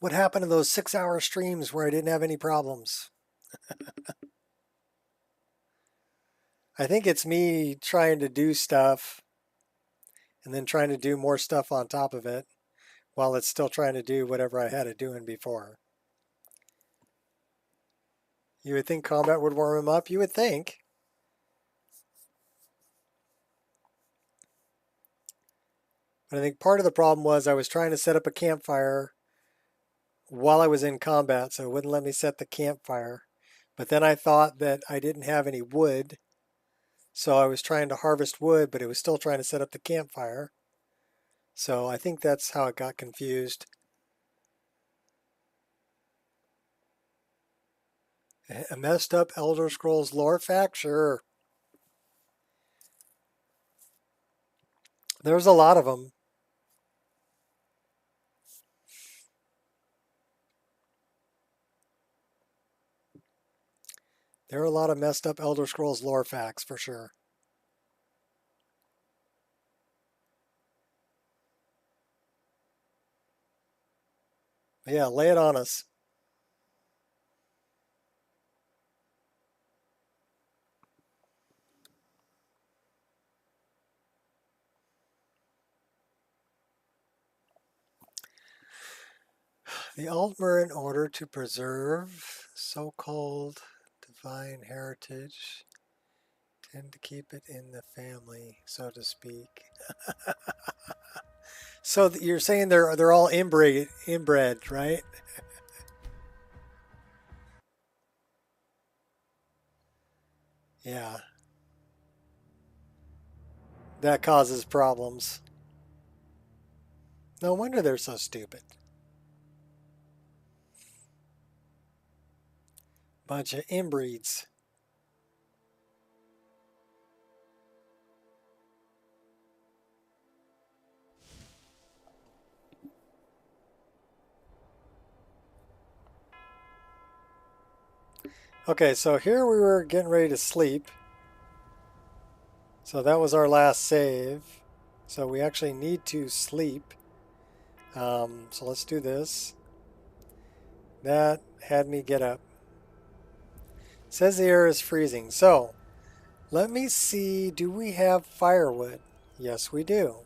What happened to those 6-hour streams where I didn't have any problems? I think it's me trying to do stuff and then trying to do more stuff on top of it while it's still trying to do whatever I had it doing before. You would think combat would warm him up. You would think. But I think part of the problem was I was trying to set up a campfire while I was in combat, so it wouldn't let me set the campfire. But then I thought that I didn't have any wood, so I was trying to harvest wood, but it was still trying to set up the campfire. So I think that's how it got confused. A messed up Elder Scrolls lore fact? Sure. There's a lot of them. There are a lot of messed up Elder Scrolls lore facts, for sure. But yeah, lay it on us. The Altmer, in order to preserve so-called divine heritage, tend to keep it in the family, so to speak. So you're saying they're all inbred, right? Yeah. That causes problems. No wonder they're so stupid. Bunch of inbreeds. Okay, so here we were getting ready to sleep. So that was our last save. So we actually need to sleep. So let's do this. That had me get up. It says the air is freezing. So let me see, do we have firewood? Yes, we do.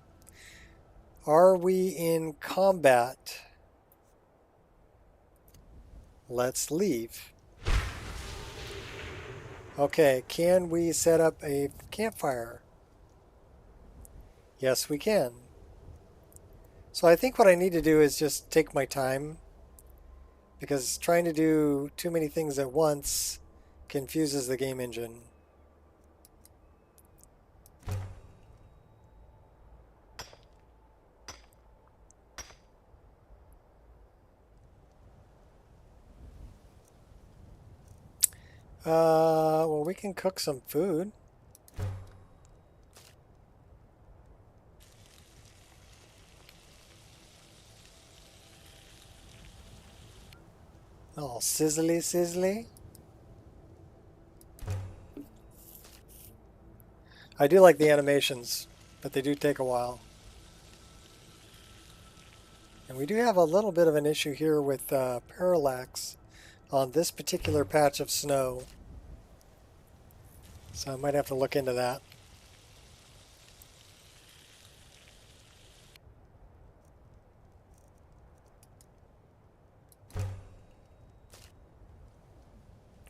Are we in combat? Let's leave. Okay, can we set up a campfire? Yes, we can. So I think what I need to do is just take my time, because trying to do too many things at once confuses the game engine. Well, we can cook some food. Oh, sizzly, sizzly. I do like the animations, but they do take a while. And we do have a little bit of an issue here with parallax on this particular patch of snow. So I might have to look into that.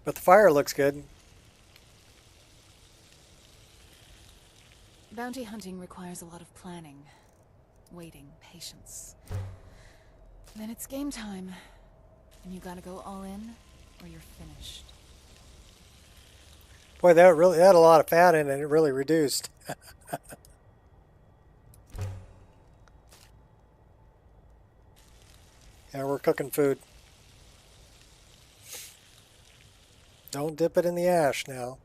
But the fire looks good. Bounty hunting requires a lot of planning, waiting, patience. Then it's game time, and you gotta go all in, or you're finished. Boy, that really had a lot of fat in it. It really reduced. Yeah, we're cooking food. Don't dip it in the ash now.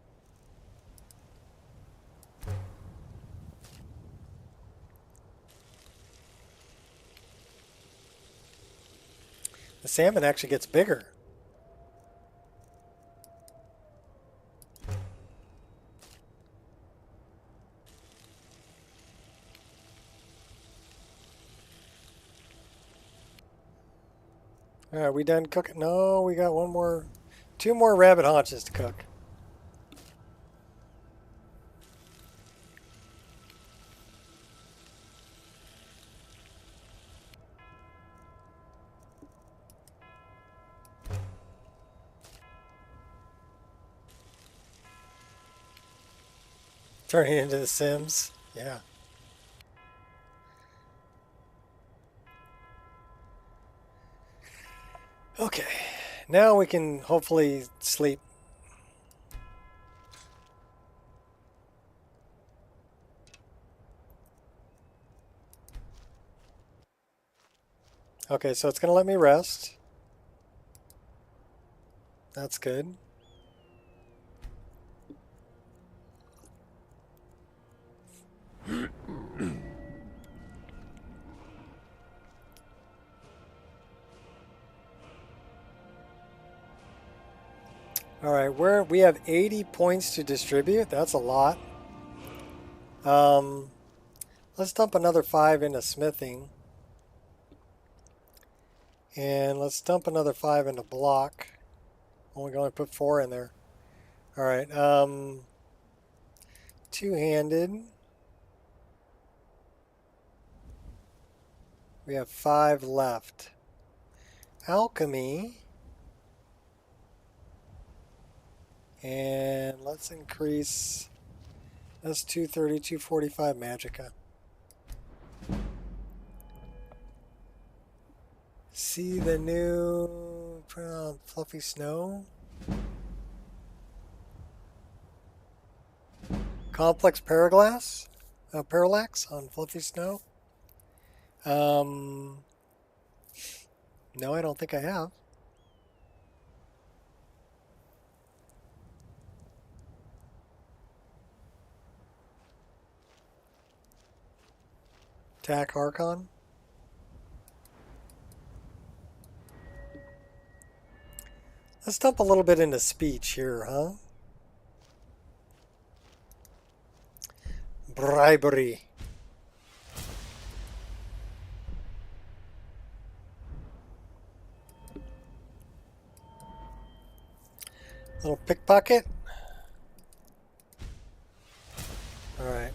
The salmon actually gets bigger. All right, we done cooking? No, we got one more, 2 more rabbit haunches to cook. Turning into The Sims. Yeah. Okay. Now we can hopefully sleep. Okay, so it's going to let me rest. That's good. All right, we have 80 points to distribute. That's a lot. Let's dump another 5 into smithing. And let's dump another 5 into block. Only going to put 4 in there. All right. Two-handed. We have 5 left. Alchemy. And let's increase. That's 230, 245 Magicka. See the new Fluffy Snow? Complex Parallax on Fluffy Snow? No, I don't think I have. Attack Harkon? Let's dump a little bit into speech here, huh? Bribery. Little pickpocket. All right.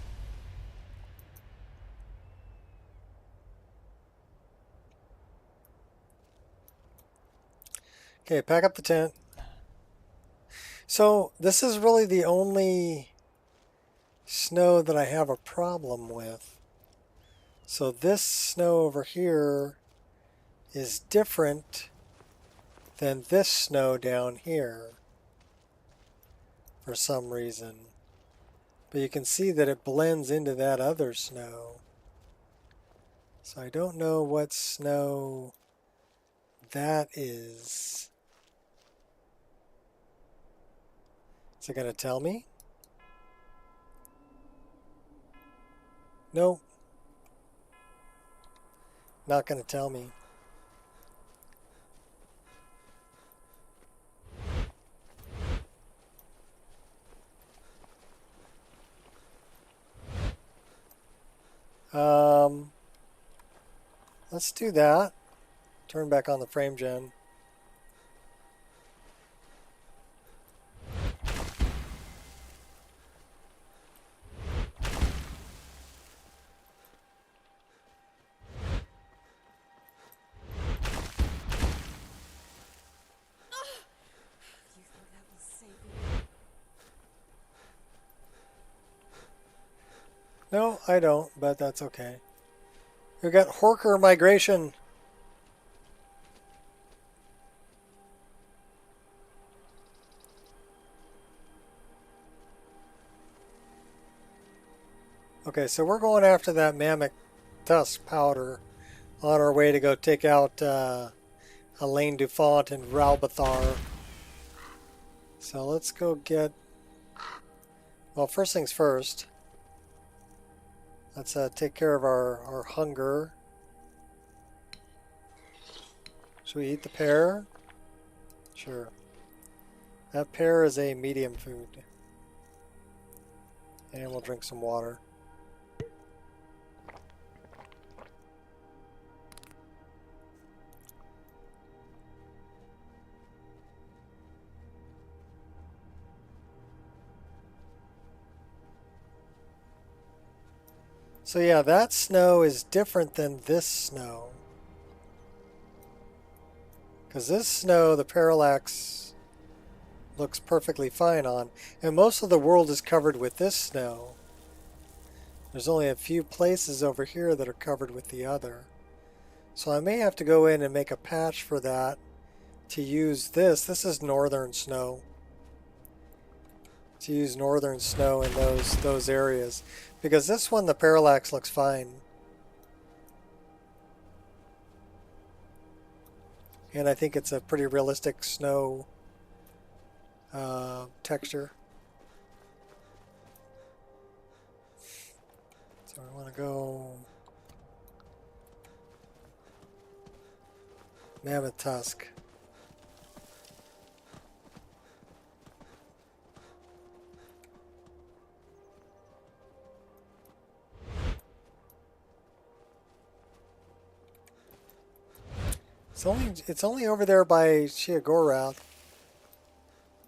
Okay, pack up the tent. So this is really the only snow that I have a problem with. So this snow over here is different than this snow down here for some reason. But you can see that it blends into that other snow. So I don't know what snow that is. Is it going to tell me? Nope. Not going to tell me. Let's do that. Turn back on the frame gen. No, I don't, but that's okay. We got Horker migration. Okay, so we're going after that mammoth tusk powder on our way to go take out Elaine Dufont and Ralbathar. So let's go get... Well, first things first. Let's take care of our hunger. Should we eat the pear? Sure. That pear is a medium food. And we'll drink some water. So yeah, that snow is different than this snow. Because this snow, the parallax looks perfectly fine on. And most of the world is covered with this snow. There's only a few places over here that are covered with the other. So I may have to go in and make a patch for that to use this. This is northern snow. To use northern snow in those areas. Because this one, the parallax looks fine. And I think it's a pretty realistic snow texture. So I want to go Mammoth Tusk. It's only over there by Sheogorath.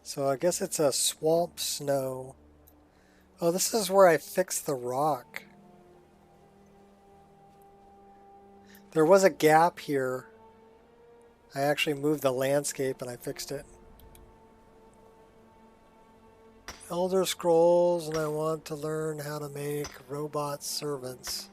So I guess it's a swamp snow. Oh, this is where I fixed the rock. There was a gap here. I actually moved the landscape and I fixed it. Elder Scrolls, and I want to learn how to make robot servants.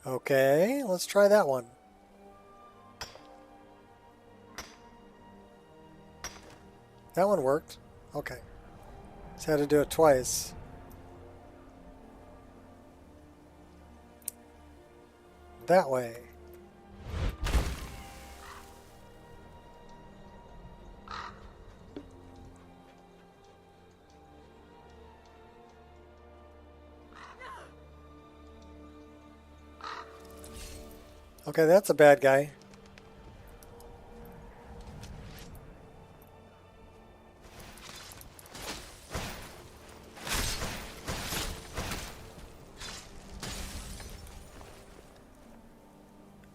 Okay, let's try that one. That one worked. Okay. Just had to do it twice. That way. Okay, that's a bad guy.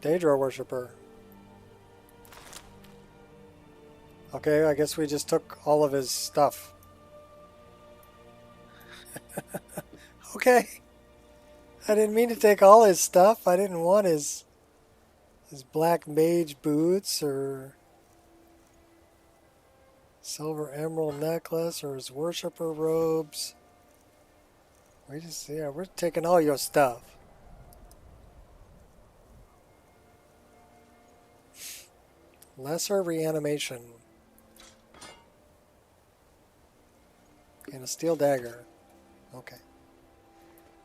Daedra worshiper. Okay, I guess we just took all of his stuff. Okay. I didn't mean to take all his stuff. I didn't want his black mage boots or silver emerald necklace or his worshiper robes. We're taking all your stuff. Lesser reanimation. And a steel dagger. Okay.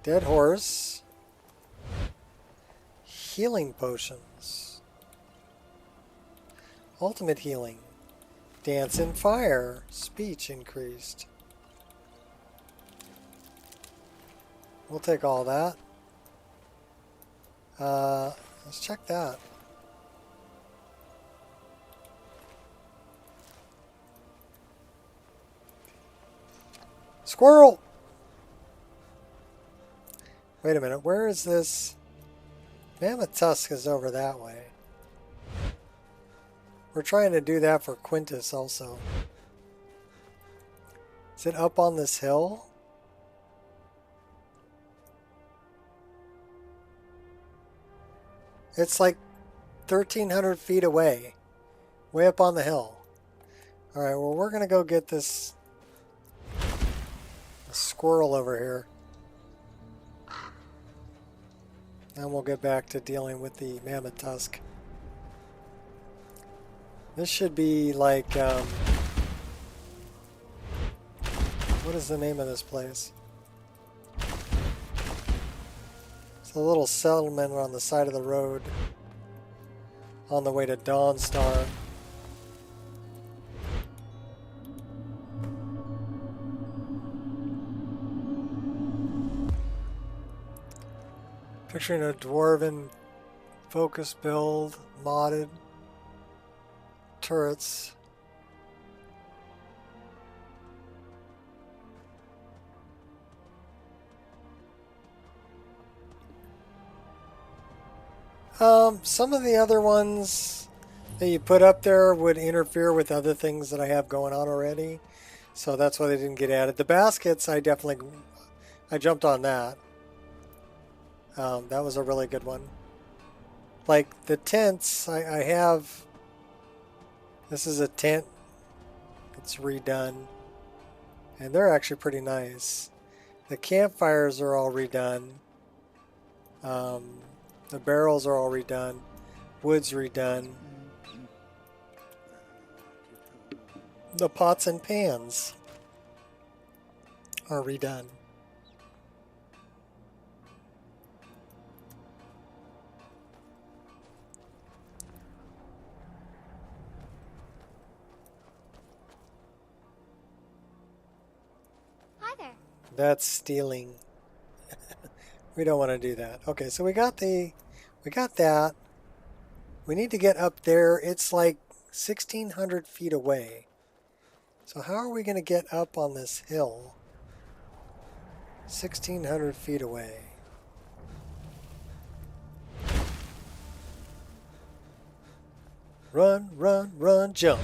Dead horse. Healing potions. Ultimate healing. Dance in fire. Speech increased. We'll take all that. Let's check that. Squirrel! Wait a minute, where is this? Mammoth Tusk is over that way. We're trying to do that for Quintus also. Is it up on this hill? It's like 1,300 feet away. Way up on the hill. Alright, well we're gonna go get this squirrel over here. And we'll get back to dealing with the Mammoth Tusk. This should be like, what is the name of this place? It's a little settlement on the side of the road on the way to Dawnstar. Picturing a dwarven focus build, modded turrets. Some of the other ones that you put up there would interfere with other things that I have going on already. So that's why they didn't get added. The baskets, I jumped on that. That was a really good one. Like the tents, I have. This is a tent. It's redone, and they're actually pretty nice. The campfires are all redone. The barrels are all redone. Wood's redone. The pots and pans are redone. Hi there. That's stealing. We don't want to do that. Okay, so we got that. We need to get up there. It's like 1,600 feet away. So how are we going to get up on this hill? 1,600 feet away. Run, run, run, jump.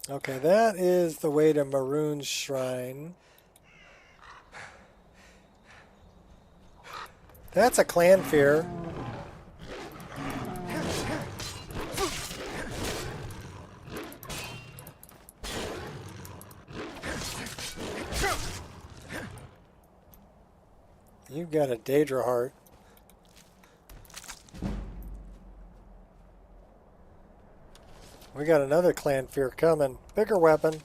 Okay, that is the way to Maroon's Shrine. That's a clan fear. You've got a Daedra heart. We got another clan fear coming. Bigger weapon.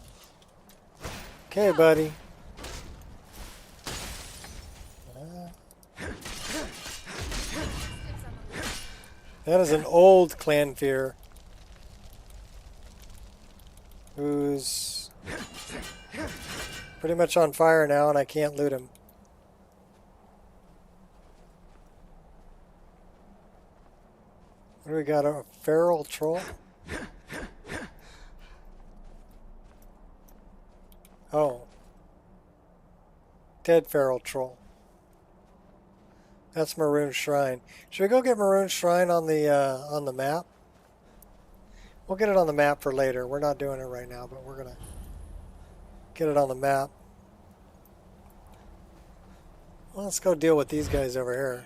Okay, buddy. That is an old clan fear who's pretty much on fire now, and I can't loot him. What do we got? A feral troll? Oh. Dead feral troll. That's Maroon's Shrine. Should we go get Maroon's Shrine on the map? We'll get it on the map for later. We're not doing it right now, but we're gonna get it on the map. Well, let's go deal with these guys over here.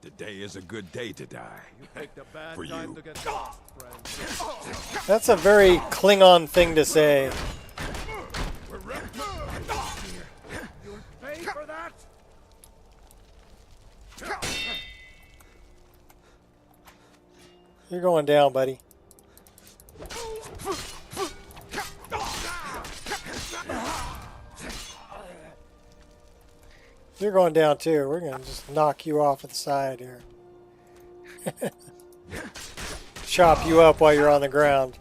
Today is a good day to die. You picked a bad For time you. to get lost, friend. That's a very Klingon thing to say. You'll pay for that. You're going down, buddy. You're going down too. We're going to just knock you off at the side here. Chop you up while you're on the ground.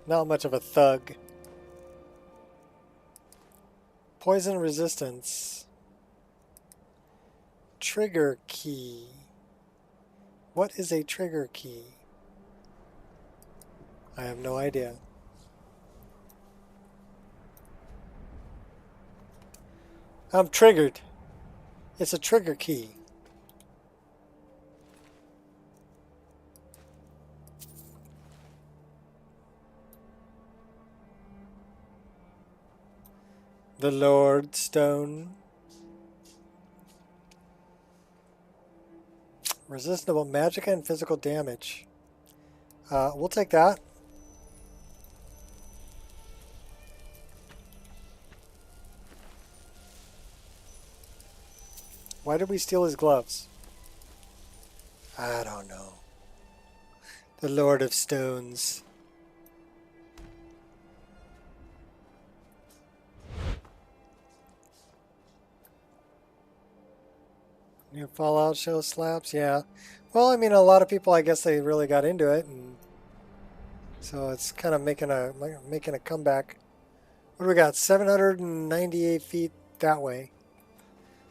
Not much of a thug. Poison resistance. Trigger key. What is a trigger key? I have no idea. I'm triggered. It's a trigger key. The Lord Stone. Resistable magic and physical damage. We'll take that. Why did we steal his gloves? I don't know. The Lord of Stones. New Fallout show slaps, yeah. Well, I mean, a lot of people, I guess they really got into it, and so it's kind of making a comeback. What do we got? 798 feet that way.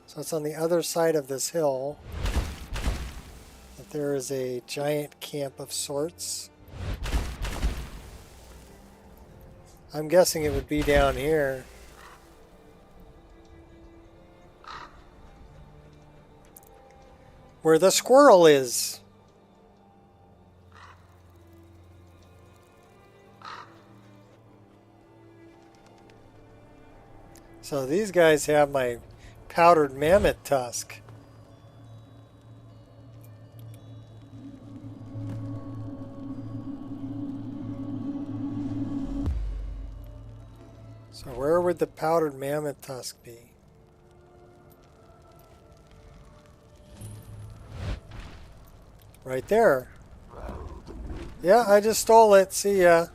So it's on the other side of this hill. But there is a giant camp of sorts. I'm guessing it would be down here. Where the squirrel is. So these guys have my powdered mammoth tusk. So where would the powdered mammoth tusk be? Right there. Yeah, I just stole it. See ya.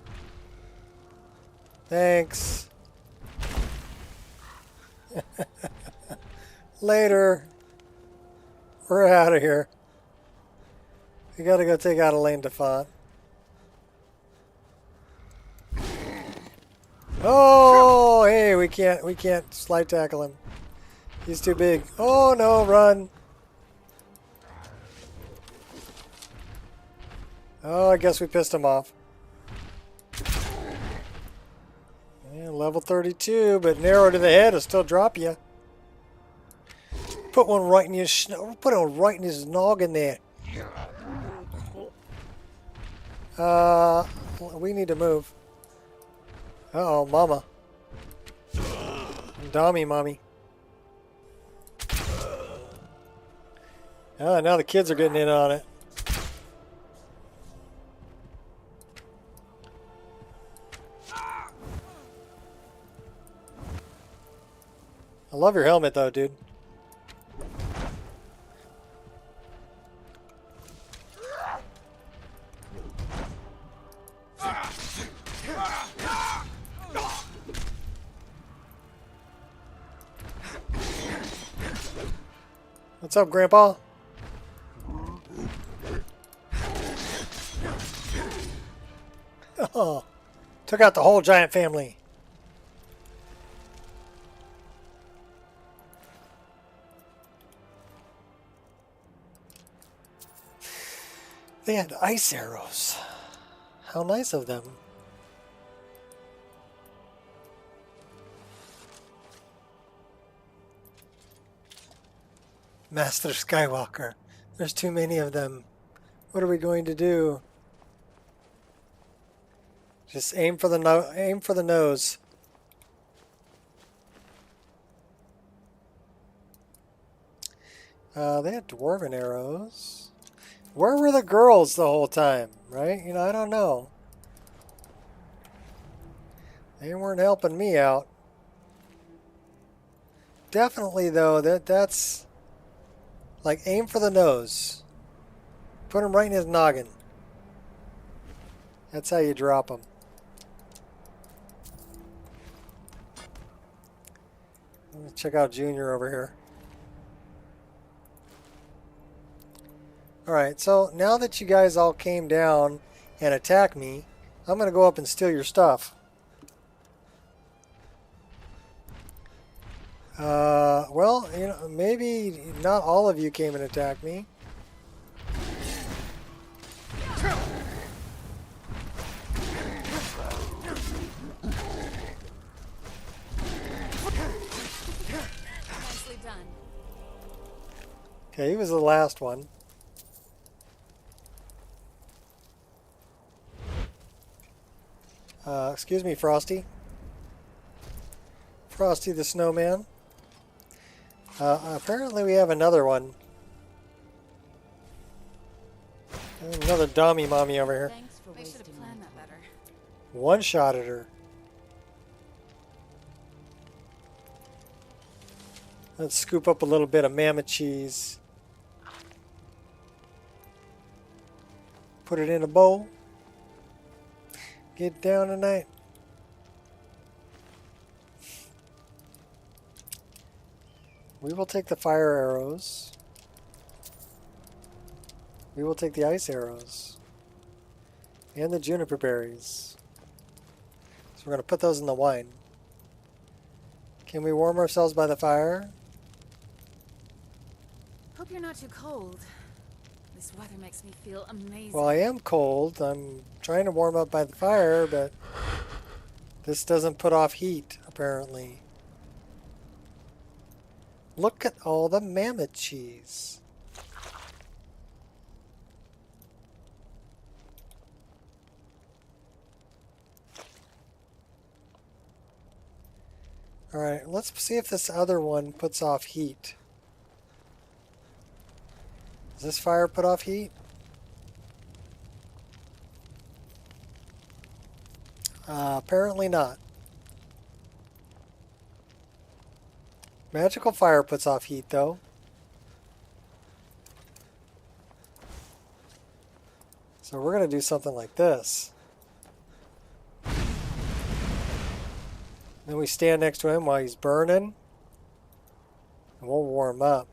Thanks. Later. We're out of here. We gotta go take out Elaine DeFont. Oh, hey, we can't slide tackle him. He's too big. Oh no, run. Oh, I guess we pissed him off. Yeah, level 32, but narrow to the head will still drop you. Put one right in his noggin there. We need to move. Uh-oh, mama. Dommy, mommy. Ah, now the kids are getting in on it. I love your helmet though, dude. What's up, Grandpa? Oh, took out the whole giant family. They had ice arrows. How nice of them. Master Skywalker. There's too many of them. What are we going to do? Just aim for the nose. They had dwarven arrows. Where were the girls the whole time, right? You know, I don't know. They weren't helping me out. Definitely, though, that's... Like, aim for the nose. Put him right in his noggin. That's how you drop him. Let's check out Junior over here. Alright, so now that you guys all came down and attacked me, I'm going to go up and steal your stuff. Well, you know, maybe not all of you came and attacked me. Nicely done. Okay, he was the last one. Excuse me, Frosty. Frosty the Snowman. Apparently we have another one. Another Dommy Mommy over here. They should have planned that better. One shot at her. Let's scoop up a little bit of mammoth cheese. Put it in a bowl. Get down tonight. We will take the fire arrows. We will take the ice arrows. And the juniper berries. So we're going to put those in the wine. Can we warm ourselves by the fire? Hope you're not too cold. This weather makes me feel amazing. Well, I am cold. I'm trying to warm up by the fire, but this doesn't put off heat, apparently. Look at all the mammoth cheese. Alright, let's see if this other one puts off heat. Does this fire put off heat? Apparently not. Magical fire puts off heat, though. So we're going to do something like this. Then we stand next to him while he's burning. And we'll warm up.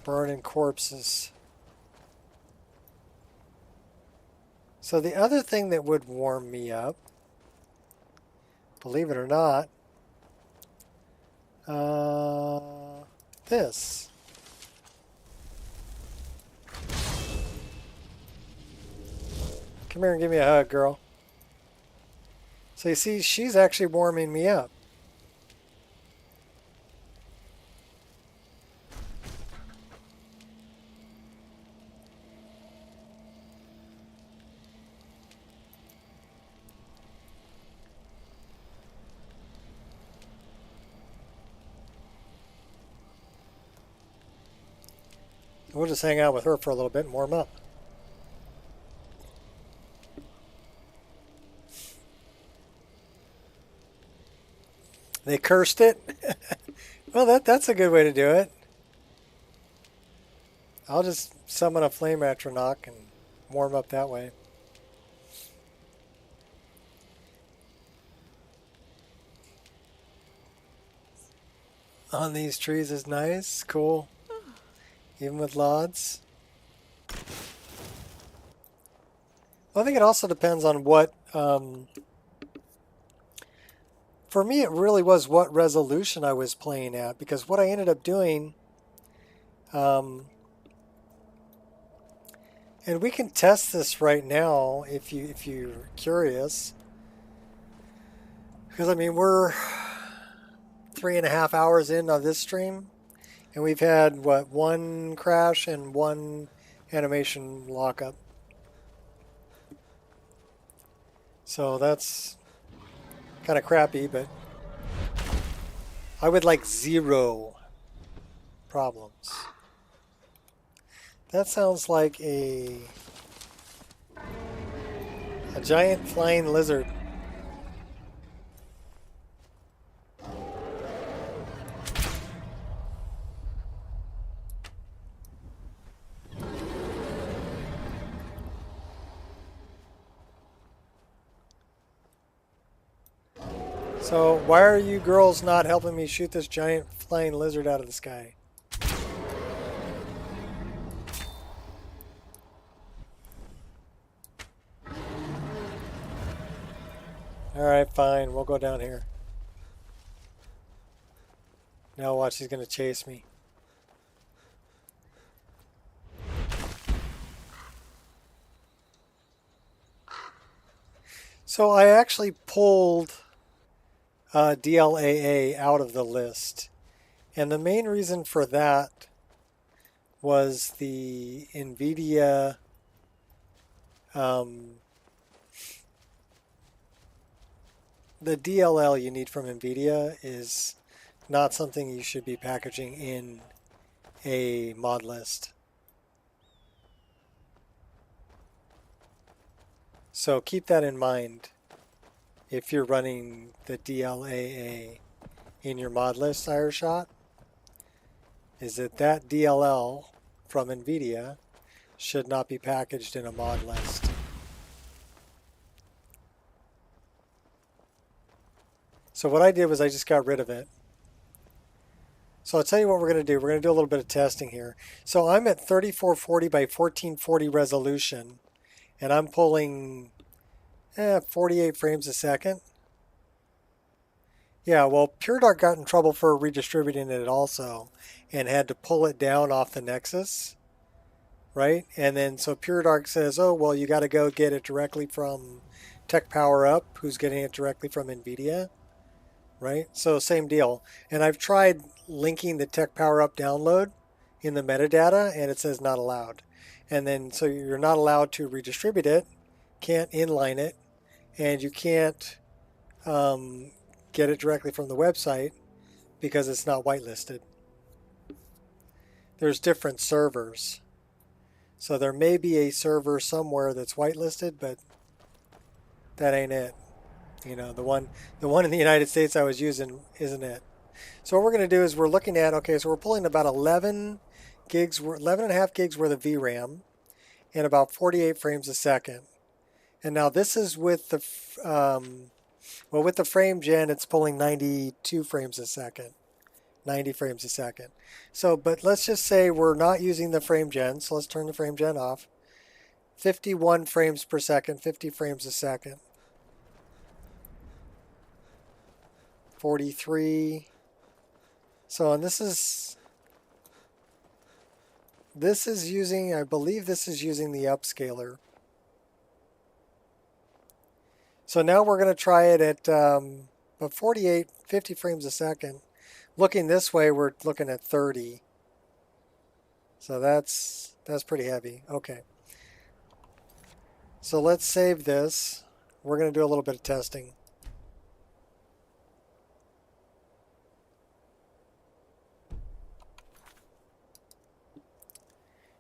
Burning corpses. So the other thing that would warm me up, believe it or not, this. Come here and give me a hug, girl. So you see, she's actually warming me up. We'll just hang out with her for a little bit and warm up. They cursed it? Well, that's a good way to do it. I'll just summon a flame atronach and warm up that way. On these trees is nice, cool. Even with lods. Well, I think it also depends on what, for me it really was what resolution I was playing at, because what I ended up doing, and we can test this right now if you're curious, because I mean we're 3.5 hours in on this stream. And we've had, what, 1 crash and 1 animation lockup. So that's kind of crappy, but I would like 0 problems. That sounds like a giant flying lizard. So, why are you girls not helping me shoot this giant flying lizard out of the sky? Alright, fine. We'll go down here. Now watch, he's going to chase me. So I actually pulled DLAA out of the list. And the main reason for that was the NVIDIA the DLL you need from NVIDIA is not something you should be packaging in a mod list. So keep that in mind if you're running the DLAA in your mod list, Ireshot, is that DLL from NVIDIA should not be packaged in a mod list. So what I did was I just got rid of it. So I'll tell you what we're going to do. We're going to do a little bit of testing here. So I'm at 3440 by 1440 resolution, and I'm pulling 48 frames a second. Yeah, well, Pure Dark got in trouble for redistributing it also and had to pull it down off the Nexus, right? And then so Pure Dark says, oh, well, you got to go get it directly from Tech Power Up, who's getting it directly from NVIDIA, right? So same deal. And I've tried linking the Tech Power Up download in the metadata, and it says not allowed. And then so you're not allowed to redistribute it, can't inline it, and you can't get it directly from the website because it's not whitelisted. There's different servers. So there may be a server somewhere that's whitelisted, but that ain't it. You know, the one in the United States I was using isn't it. So what we're going to do is we're looking at, okay, so we're pulling about 11 and a half gigs worth of VRAM and about 48 frames a second. And now this is with the well, with the frame gen, it's pulling 92 frames a second, 90 frames a second. So, but let's just say we're not using the frame gen, so let's turn the frame gen off. 51 frames per second, 50 frames a second. 43. So, and this is using, I believe this is using the upscaler. So now we're going to try it at 48, 50 frames a second. Looking this way, we're looking at 30. So that's pretty heavy. Okay. So let's save this. We're going to do a little bit of testing.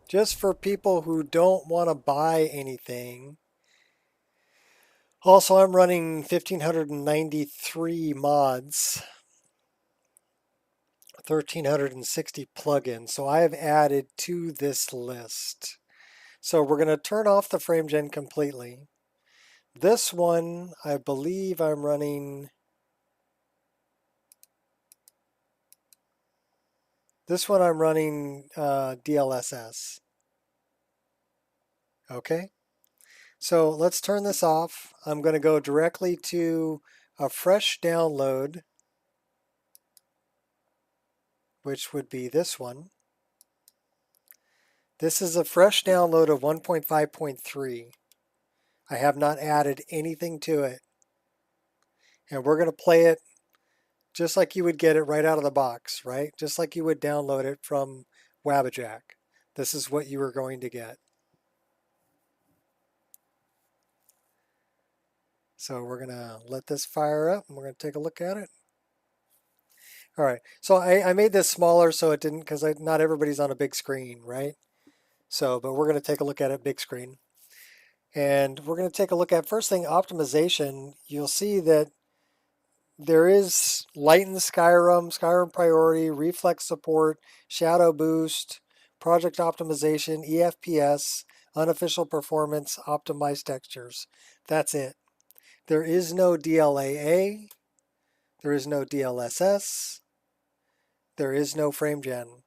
Just for people who don't want to buy anything. Also, I'm running 1,593 mods, 1,360 plugins, so I have added to this list. So we're going to turn off the frame gen completely. This one, I believe I'm running... This one I'm running DLSS. Okay. So let's turn this off. I'm going to go directly to a fresh download, which would be this one. This is a fresh download of 1.5.3. I have not added anything to it. And we're going to play it just like you would get it right out of the box, right? Just like you would download it from Wabbajack. This is what you are going to get. So we're going to let this fire up and we're going to take a look at it. All right, so I made this smaller so it didn't, because not everybody's on a big screen, right? So, but we're going to take a look at it big screen. And we're going to take a look at, first thing, optimization. You'll see that there is lighten Skyrim, Skyrim priority, reflex support, shadow boost, project optimization, EFPS, unofficial performance, optimized textures. That's it. There is no DLAA. There is no DLSS. There is no frame gen.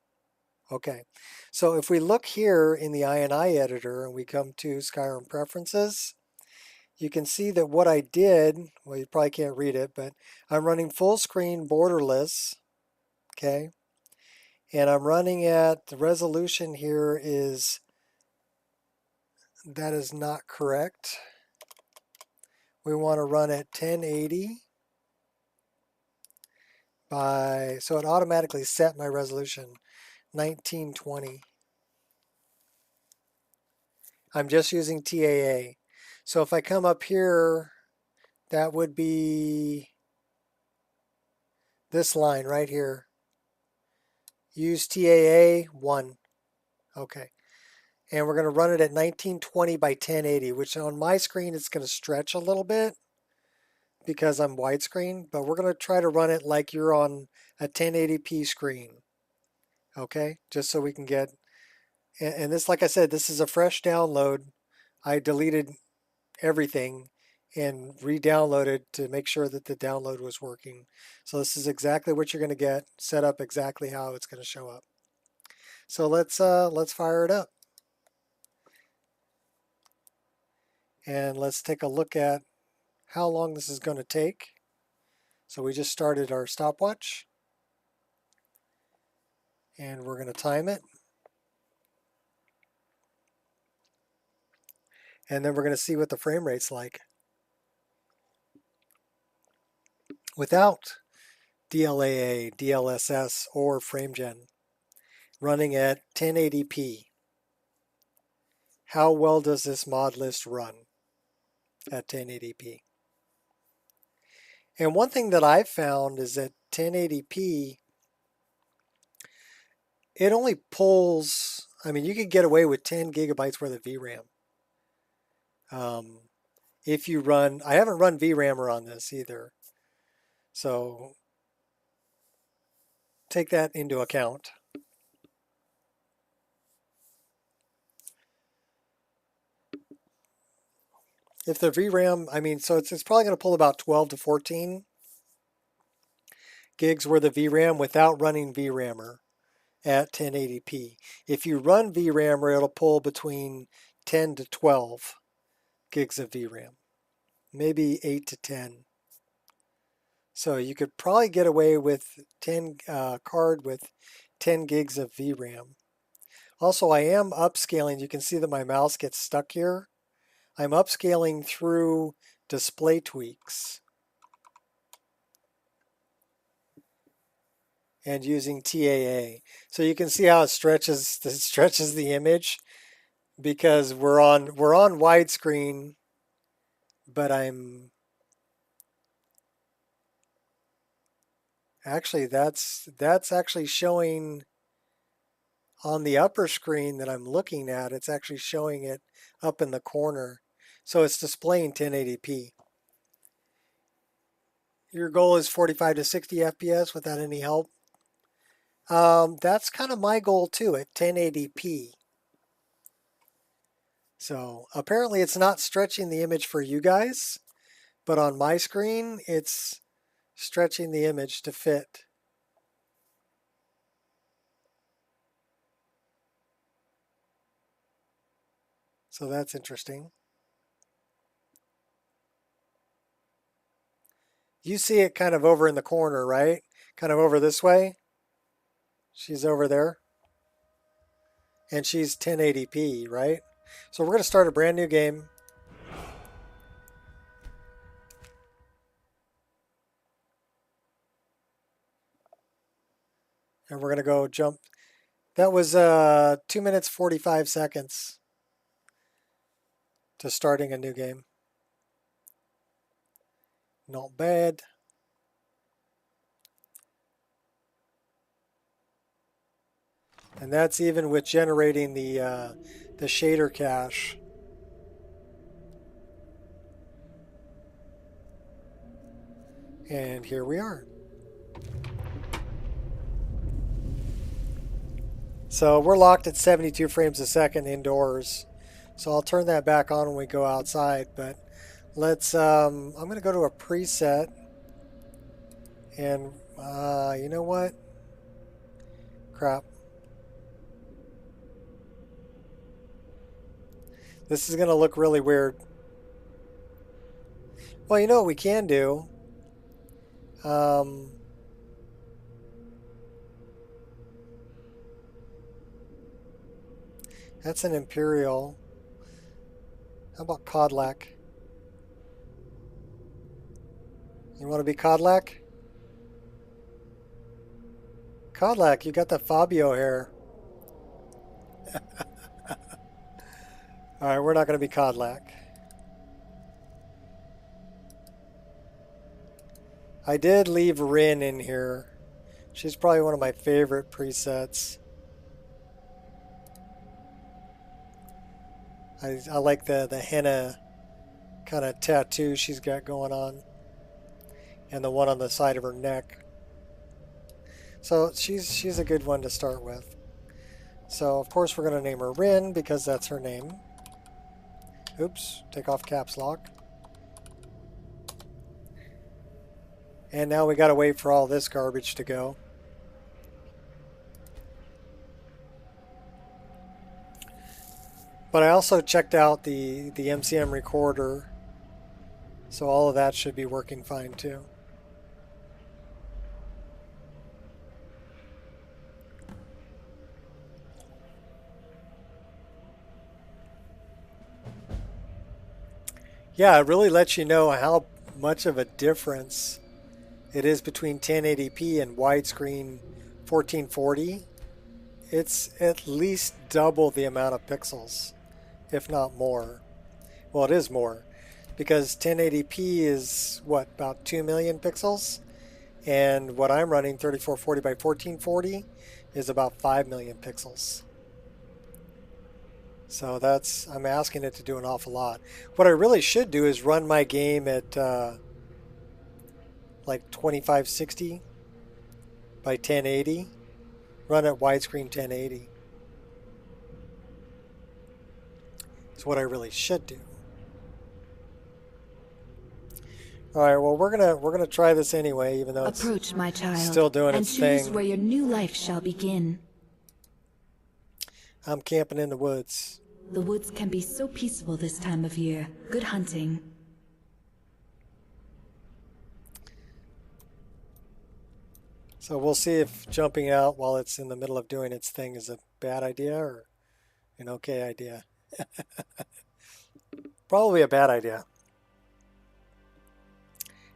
Okay. So if we look here in the INI editor and we come to Skyrim preferences, you can see that what I did, well, you probably can't read it, but I'm running full screen borderless, okay? And I'm running at, the resolution here is, that is not correct. We want to run at 1080 by, so it automatically set my resolution, 1920. I'm just using TAA. So if I come up here, that would be this line right here. Use TAA 1. Okay. And we're going to run it at 1920 by 1080, which on my screen it's going to stretch a little bit because I'm widescreen, but we're going to try to run it like you're on a 1080p screen. Okay? Just so we can get And this, like I said, this is a fresh download. I deleted everything and re-downloaded to make sure that the download was working. So this is exactly what you're going to get, set up exactly how it's going to show up. So let's fire it up. And let's take a look at how long this is going to take. So we just started our stopwatch. And we're going to time it. And then we're going to see what the frame rate's like without DLAA, DLSS, or FrameGen running at 1080p. How well does this mod list run at 1080p? And one thing that I've found is that 1080p, it only pulls, I mean, you could get away with 10 gigabytes worth of VRAM. If you run, I haven't run VRAMer on this either. So take that into account. If the VRAM, I mean, so it's probably going to pull about 12 to 14 gigs worth of VRAM without running VRAMer at 1080p. If you run VRAMer, it'll pull between 10 to 12 gigs of VRAM, maybe 8 to 10. So you could probably get away with 10 card with 10 gigs of VRAM. Also, I am upscaling. You can see that my mouse gets stuck here. I'm upscaling through display tweaks and using TAA. So you can see how it stretches the image because we're on widescreen, but I'm actually that's actually showing on the upper screen that I'm looking at. It's actually showing it up in the corner. So it's displaying 1080p. Your goal is 45 to 60 FPS without any help. That's kind of my goal too at 1080p. So apparently it's not stretching the image for you guys, but on my screen it's stretching the image to fit. So that's interesting. You see it kind of over in the corner, right? Kind of over this way. She's over there. And she's 1080p, right? So we're going to start a brand new game. And we're going to go jump. That was 2 minutes 45 seconds to starting a new game. Not bad. And that's even with generating the shader cache. And here we are. So we're locked at 72 frames a second indoors. So I'll turn that back on when we go outside. But let's, I'm going to go to a preset. And you know what? Crap. This is going to look really weird. Well, you know what we can do? That's an Imperial. How about Codlac? You want to be Codlac? Codlac, you got the Fabio hair. Alright, we're not going to be Codlac. I did leave Rin in here. She's probably one of my favorite presets. I like the henna kind of tattoo she's got going on. And the one on the side of her neck. So she's a good one to start with. So, of course, we're going to name her Rin because that's her name. Oops, take off caps lock. And now we got to wait for all this garbage to go. But I also checked out the MCM recorder, so all of that should be working fine too. Yeah, it really lets you know how much of a difference it is between 1080p and widescreen 1440. It's at least double the amount of pixels, if not more. Well, it is more, because 1080p is, what, about 2 million pixels? And what I'm running, 3440 by 1440, is about 5 million pixels. So that's, I'm asking it to do an awful lot. What I really should do is run my game at like 2560 by 1080. Run at widescreen 1080. It's what I really should do. All right, well we're gonna try this anyway, even though Approach, it's my child, still doing and its choose thing. where your new life shall begin. I'm camping in the woods. The woods can be so peaceful this time of year. Good hunting. So we'll see if jumping out while it's in the middle of doing its thing is a bad idea or an okay idea. Probably a bad idea.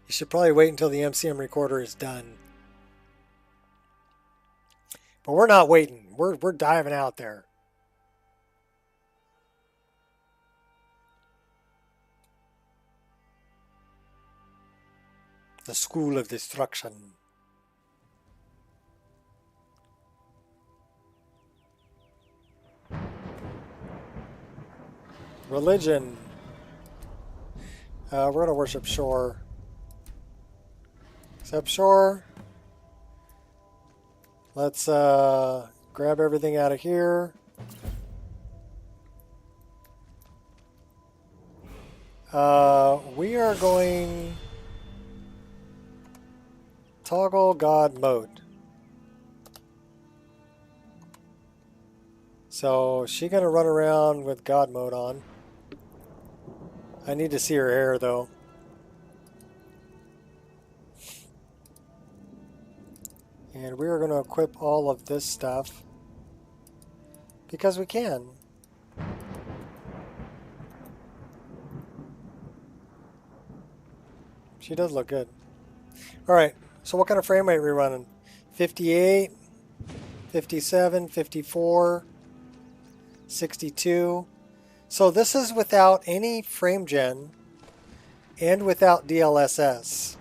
You should probably wait until the MCM recorder is done. But we're not waiting. We're diving out there. The School of Destruction. Religion. We're going to worship Shore. Except Shore. Let's grab everything out of here. We are going toggle God mode. So she's gonna run around with God mode on. I need to see her hair though. And we are going to equip all of this stuff because we can. She does look good. Alright, so what kind of frame rate are we running? 58, 57, 54, 62. So this is without any frame gen and without DLSS.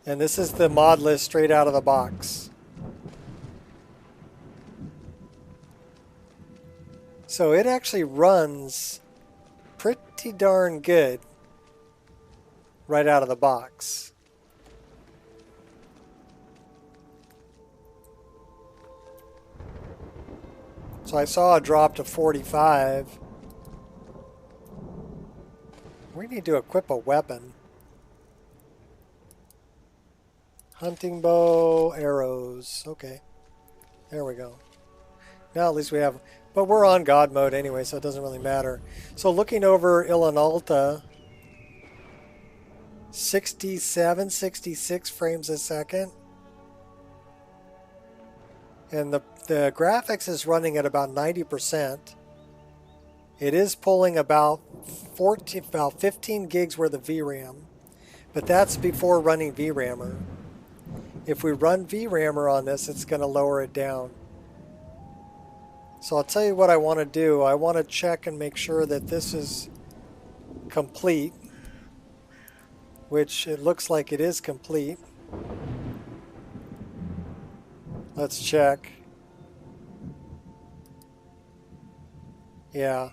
And this is the mod list straight out of the box. So it actually runs pretty darn good right out of the box. So I saw a drop to 45. We need to equip a weapon. Hunting bow, arrows. Okay. There we go. Now at least we have... But we're on God mode anyway, so it doesn't really matter. So looking over Ilanalta, 67, 66 frames a second. And the graphics is running at about 90%. It is pulling about 15 gigs worth of VRAM. But that's before running VRAMer. If we run VRAMer on this, it's going to lower it down. So I'll tell you what I want to do. I want to check and make sure that this is complete, which it looks like it is complete. Let's check. Yeah.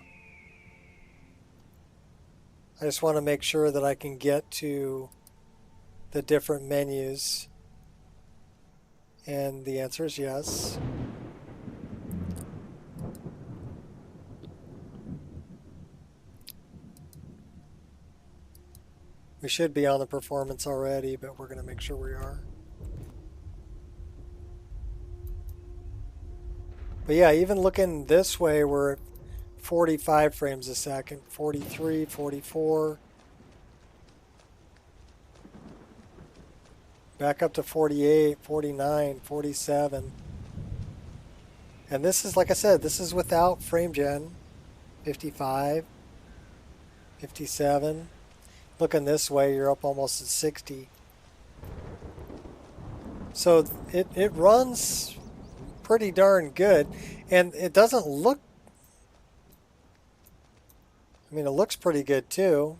I just want to make sure that I can get to the different menus And the answer is yes. We should be on the performance already, but we're going to make sure we are. But yeah, even looking this way, we're at 45 frames a second, 43, 44. Back up to 48, 49, 47. And this is, like I said, this is without frame gen. 55, 57. Looking this way, you're up almost at 60. So it runs pretty darn good. And it doesn't look... I mean, it looks pretty good too.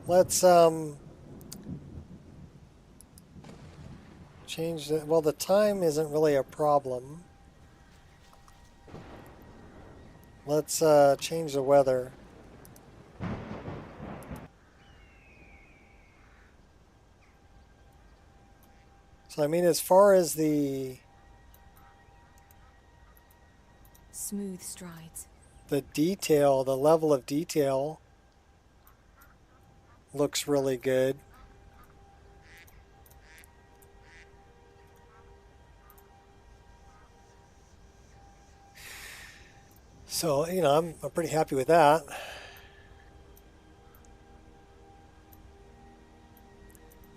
Let's change the... Well, the time isn't really a problem. Let's change the weather. So I mean, as far as the smooth strides, the detail, the level of detail looks really good. So, you know, I'm pretty happy with that.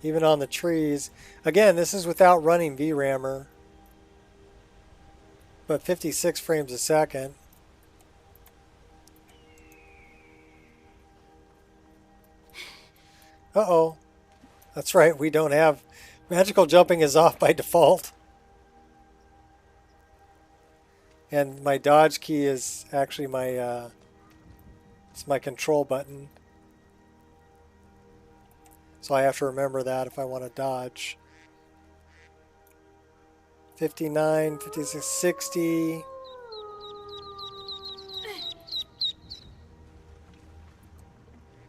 Even on the trees. Again, this is without running VRAMer. But 56 frames a second. Uh-oh. That's right, we don't have... Magical jumping is off by default. And my dodge key is actually my... it's my control button. So I have to remember that if I want to dodge. 59, 56, 60.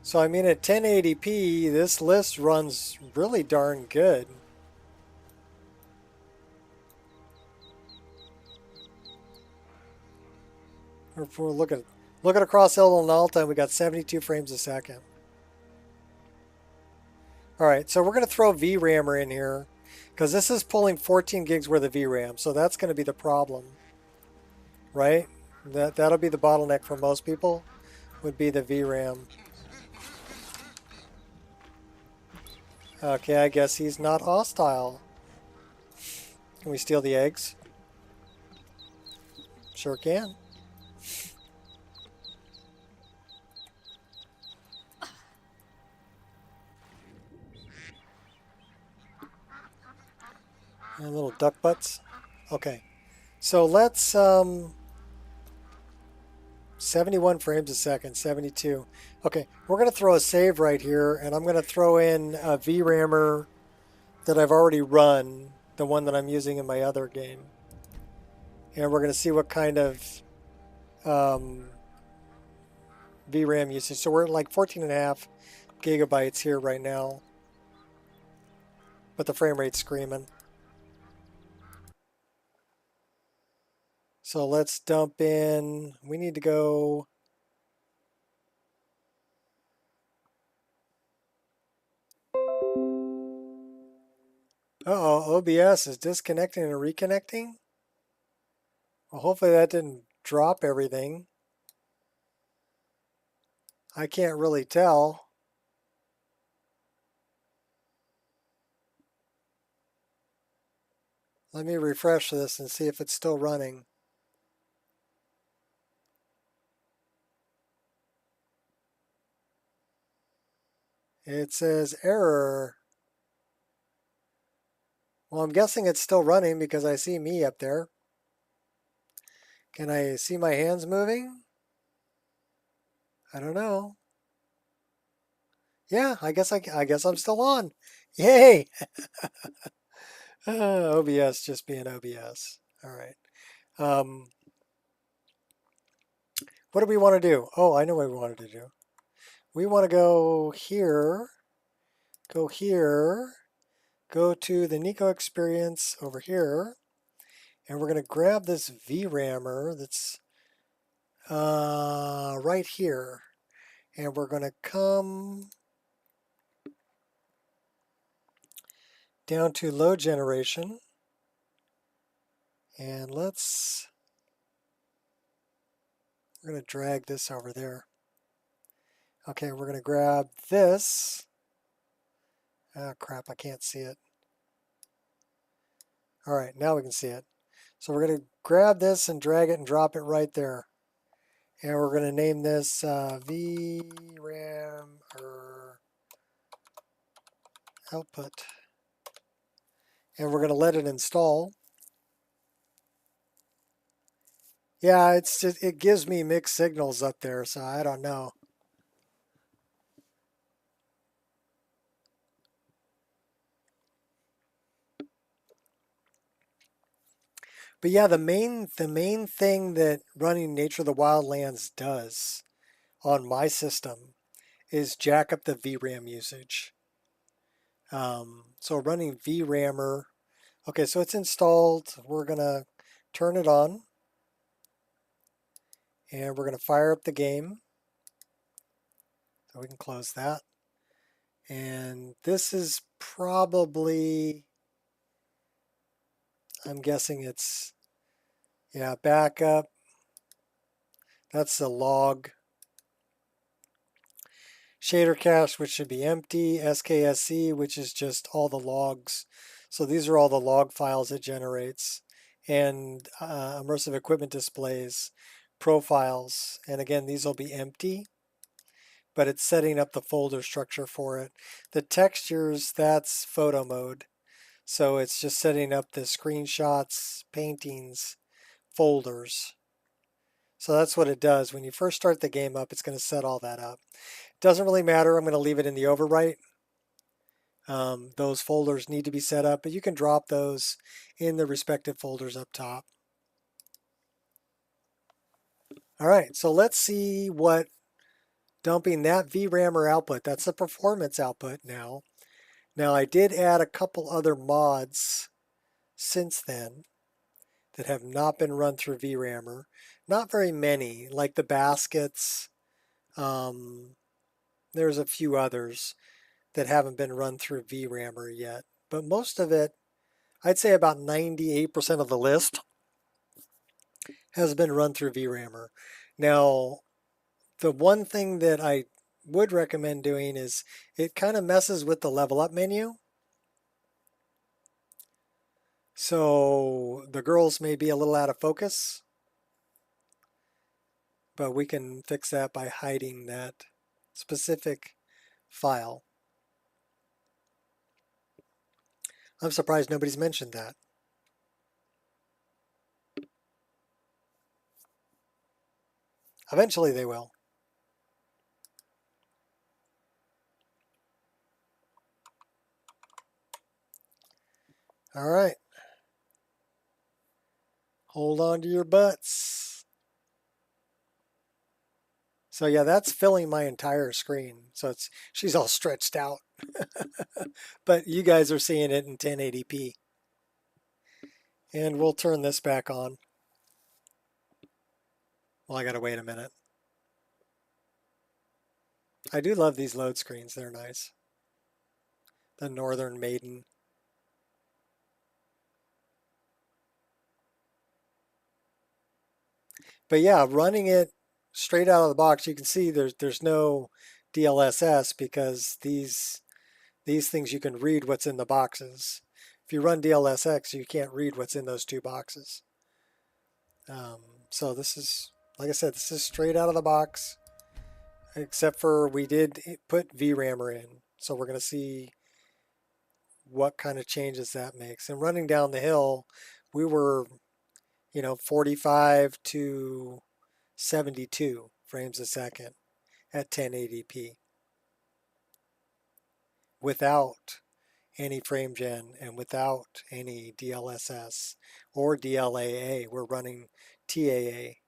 So I mean at 1080p, this list runs really darn good. If we're looking across Elden and Alta, and we got 72 frames a second. All right, so we're going to throw VRAMer in here because this is pulling 14 gigs worth of VRAM, so that's going to be the problem, right? That'll be the bottleneck for most people, would be the VRAM. Okay, I guess he's not hostile. Can we steal the eggs? Sure can. And little duck butts. Okay, so let's 71 frames a second, 72. Okay, we're going to throw a save right here, and I'm going to throw in a VRAMer that I've already run, the one that I'm using in my other game. And we're going to see what kind of VRAM usage. So we're at like 14.5 gigabytes here right now, but the frame rate's screaming. So let's dump in, we need to go, uh-oh, OBS is disconnecting and reconnecting? Well, hopefully that didn't drop everything. I can't really tell. Let me refresh this and see if it's still running. It says error. Well, I'm guessing it's still running because I see me up there. Can I see my hands moving? I don't know. Yeah, I guess I'm still on. Yay! OBS just being OBS. All right. What do we want to do? Oh, I know what we wanted to do. We want to go here go here, go to the Nico experience over here, and we're going to grab this VRAMer that's right here. And we're going to come down to load generation. And we're going to drag this over there. Okay, we're going to grab this. Oh crap, I can't see it. All right, now we can see it. So we're going to grab this and drag it and drop it right there. And we're going to name this VRAM output. And we're going to let it install. Yeah, it gives me mixed signals up there, so I don't know. But yeah, the main thing that running Nature of the Wildlands does on my system is jack up the VRAM usage. So running VRAMer, okay, so it's installed. We're gonna turn it on, and we're gonna fire up the game. So we can close that. And this is probably, I'm guessing it's, yeah, backup. That's the log. Shader cache, which should be empty. SKSC, which is just all the logs. So these are all the log files it generates. And immersive equipment displays, profiles. And again, these will be empty, but it's setting up the folder structure for it. The textures, that's photo mode. So it's just setting up the screenshots, paintings, folders. So that's what it does. When you first start the game up, it's going to set all that up. Doesn't really matter. I'm going to leave it in the overwrite. Those folders need to be set up, but you can drop those in the respective folders up top. All right, so let's see what dumping that VRAMer output, that's the performance output now. Now I did add a couple other mods since then that have not been run through VRAMer. Not very many, like the baskets. There's a few others that haven't been run through VRAMer yet. But most of it, I'd say about 98% of the list has been run through VRAMer. Now, the one thing that I would recommend doing is it kind of messes with the level up menu. So the girls may be a little out of focus, but we can fix that by hiding that specific file. I'm surprised nobody's mentioned that. Eventually they will. All right. Hold on to your butts. So yeah, that's filling my entire screen. So she's all stretched out. But you guys are seeing it in 1080p. And we'll turn this back on. Well, I gotta wait a minute. I do love these load screens. They're nice. The Northern Maiden. But yeah, running it straight out of the box, you can see there's no DLSS because these things you can read what's in the boxes. If you run DLSX, you can't read what's in those two boxes. So this is, like I said, this is straight out of the box, except for we did put VRAMer in. So we're going to see what kind of changes that makes. And running down the hill, we were, 45 to 72 frames a second at 1080p without any frame gen and without any DLSS or DLAA. We're running TAA.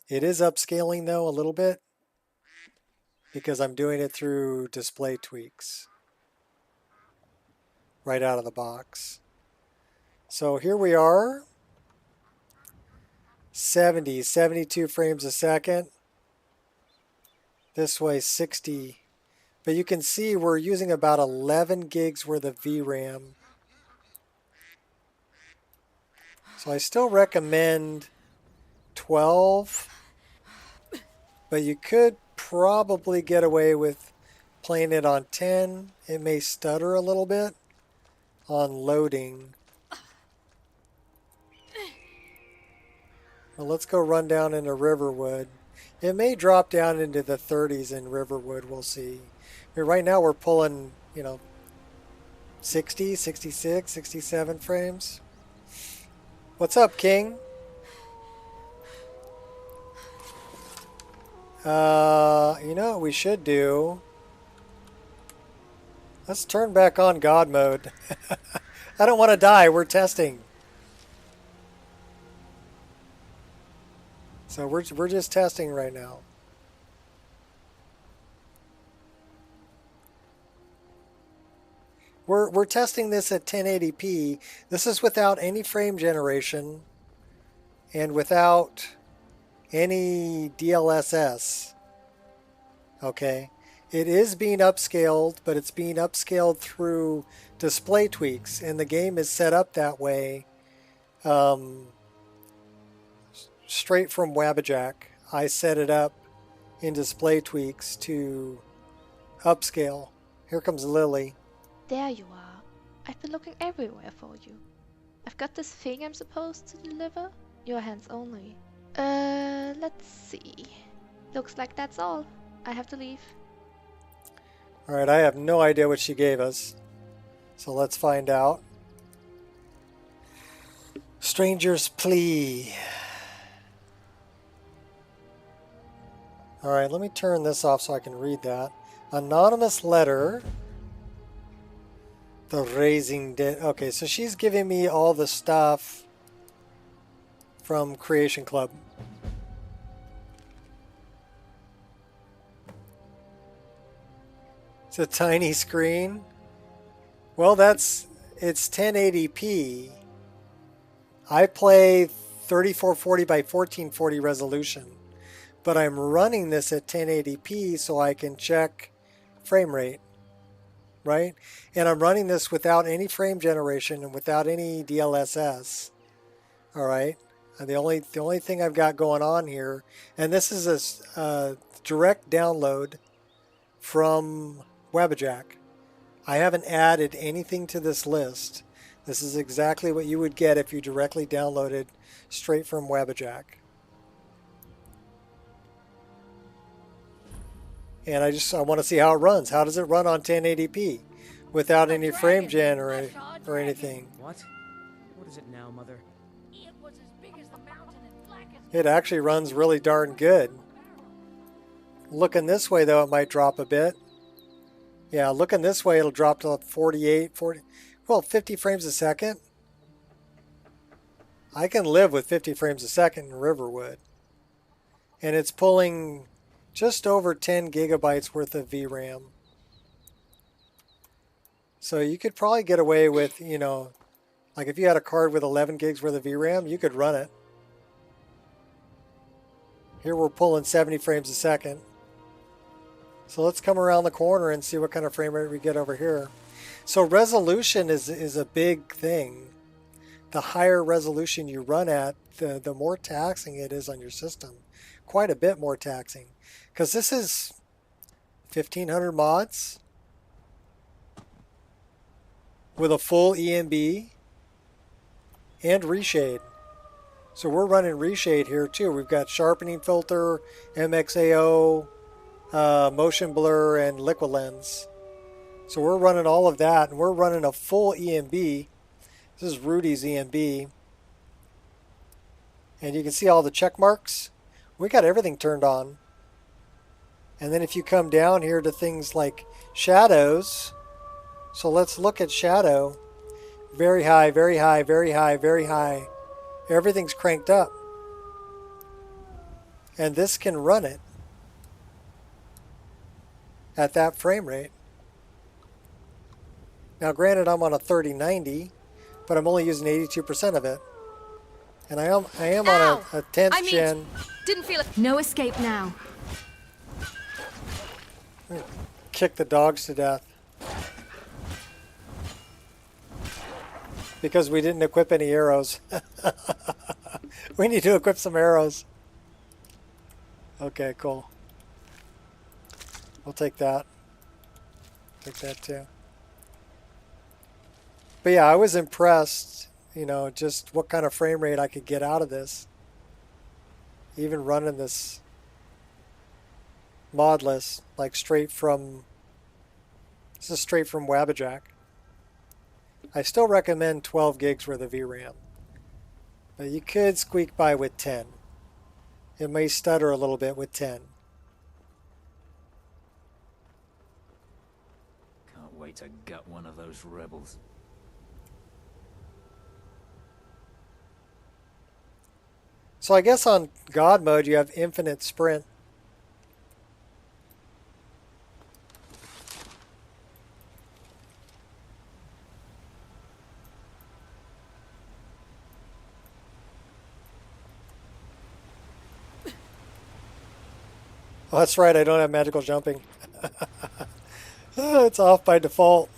It is upscaling though a little bit. because I'm doing it through display tweaks right out of the box. So here we are, 72 frames a second. This way 60. But you can see we're using about 11 gigs worth of VRAM. So I still recommend 12, but you could probably get away with playing it on 10. It may stutter a little bit on loading. Well, let's go run down into Riverwood. It may drop down into the 30s in Riverwood, we'll see. Right now we're pulling, 60, 66, 67 frames. What's up, King? You know what we should do? Let's turn back on God mode. I don't want to die. We're testing. So we're just testing right now. We're testing this at 1080p. This is without any frame generation and without any DLSS. Okay. It is being upscaled, but it's being upscaled through display tweaks, and the game is set up that way straight from Wabbajack. I set it up in display tweaks to upscale. Here comes Lily. There you are. I've been looking everywhere for you. I've got this thing I'm supposed to deliver. Your hands only. Let's see. Looks like that's all. I have to leave. Alright, I have no idea what she gave us. So let's find out. Stranger's Plea. Alright, let me turn this off so I can read that. Anonymous letter. The Raising Dead. Okay, so she's giving me all the stuff from Creation Club. It's a tiny screen. Well, it's 1080p. I play 3440 by 1440 resolution, but I'm running this at 1080p so I can check frame rate, right? And I'm running this without any frame generation and without any DLSS. All right. The only thing I've got going on here, and this is a direct download from Wabbajack. I haven't added anything to this list. This is exactly what you would get if you directly downloaded straight from Wabbajack. And I want to see how it runs. How does it run on 1080p without any frame gen or anything? What? What is it now, Mother? It actually runs really darn good. Looking this way, though, it might drop a bit. Yeah, looking this way, it'll drop to 50 frames a second. I can live with 50 frames a second in Riverwood. And it's pulling just over 10 gigabytes worth of VRAM. So you could probably get away with, like if you had a card with 11 gigs worth of VRAM, you could run it. Here we're pulling 70 frames a second. So let's come around the corner and see what kind of frame rate we get over here. So resolution is a big thing. The higher resolution you run at, the more taxing it is on your system. Quite a bit more taxing. Because this is 1500 mods with a full EMB and reshade. So we're running reshade here too. We've got sharpening filter, MXAO, motion blur, and liquid lens. So we're running all of that, and we're running a full EMB. This is Rudy's EMB. And you can see all the check marks. We got everything turned on. And then if you come down here to things like shadows, so let's look at shadow. Very high, very high, very high, very high. Everything's cranked up. And this can run it. at that frame rate. Now granted, I'm on a 3090, but I'm only using 82% of it. And I am on a 10th gen. Didn't feel it. No escape now. Kick the dogs to death. Because we didn't equip any arrows. We need to equip some arrows. Okay, cool. We'll take that. Take that too. But yeah, I was impressed, you know, just what kind of frame rate I could get out of this. Even running this modless, like straight from, this is straight from Wabbajack. I still recommend 12 gigs worth of VRAM. But you could squeak by with 10. It may stutter a little bit with 10. Can't wait to gut one of those rebels. So I guess on God mode you have infinite sprint. Oh, that's right, I don't have magical jumping. It's off by default.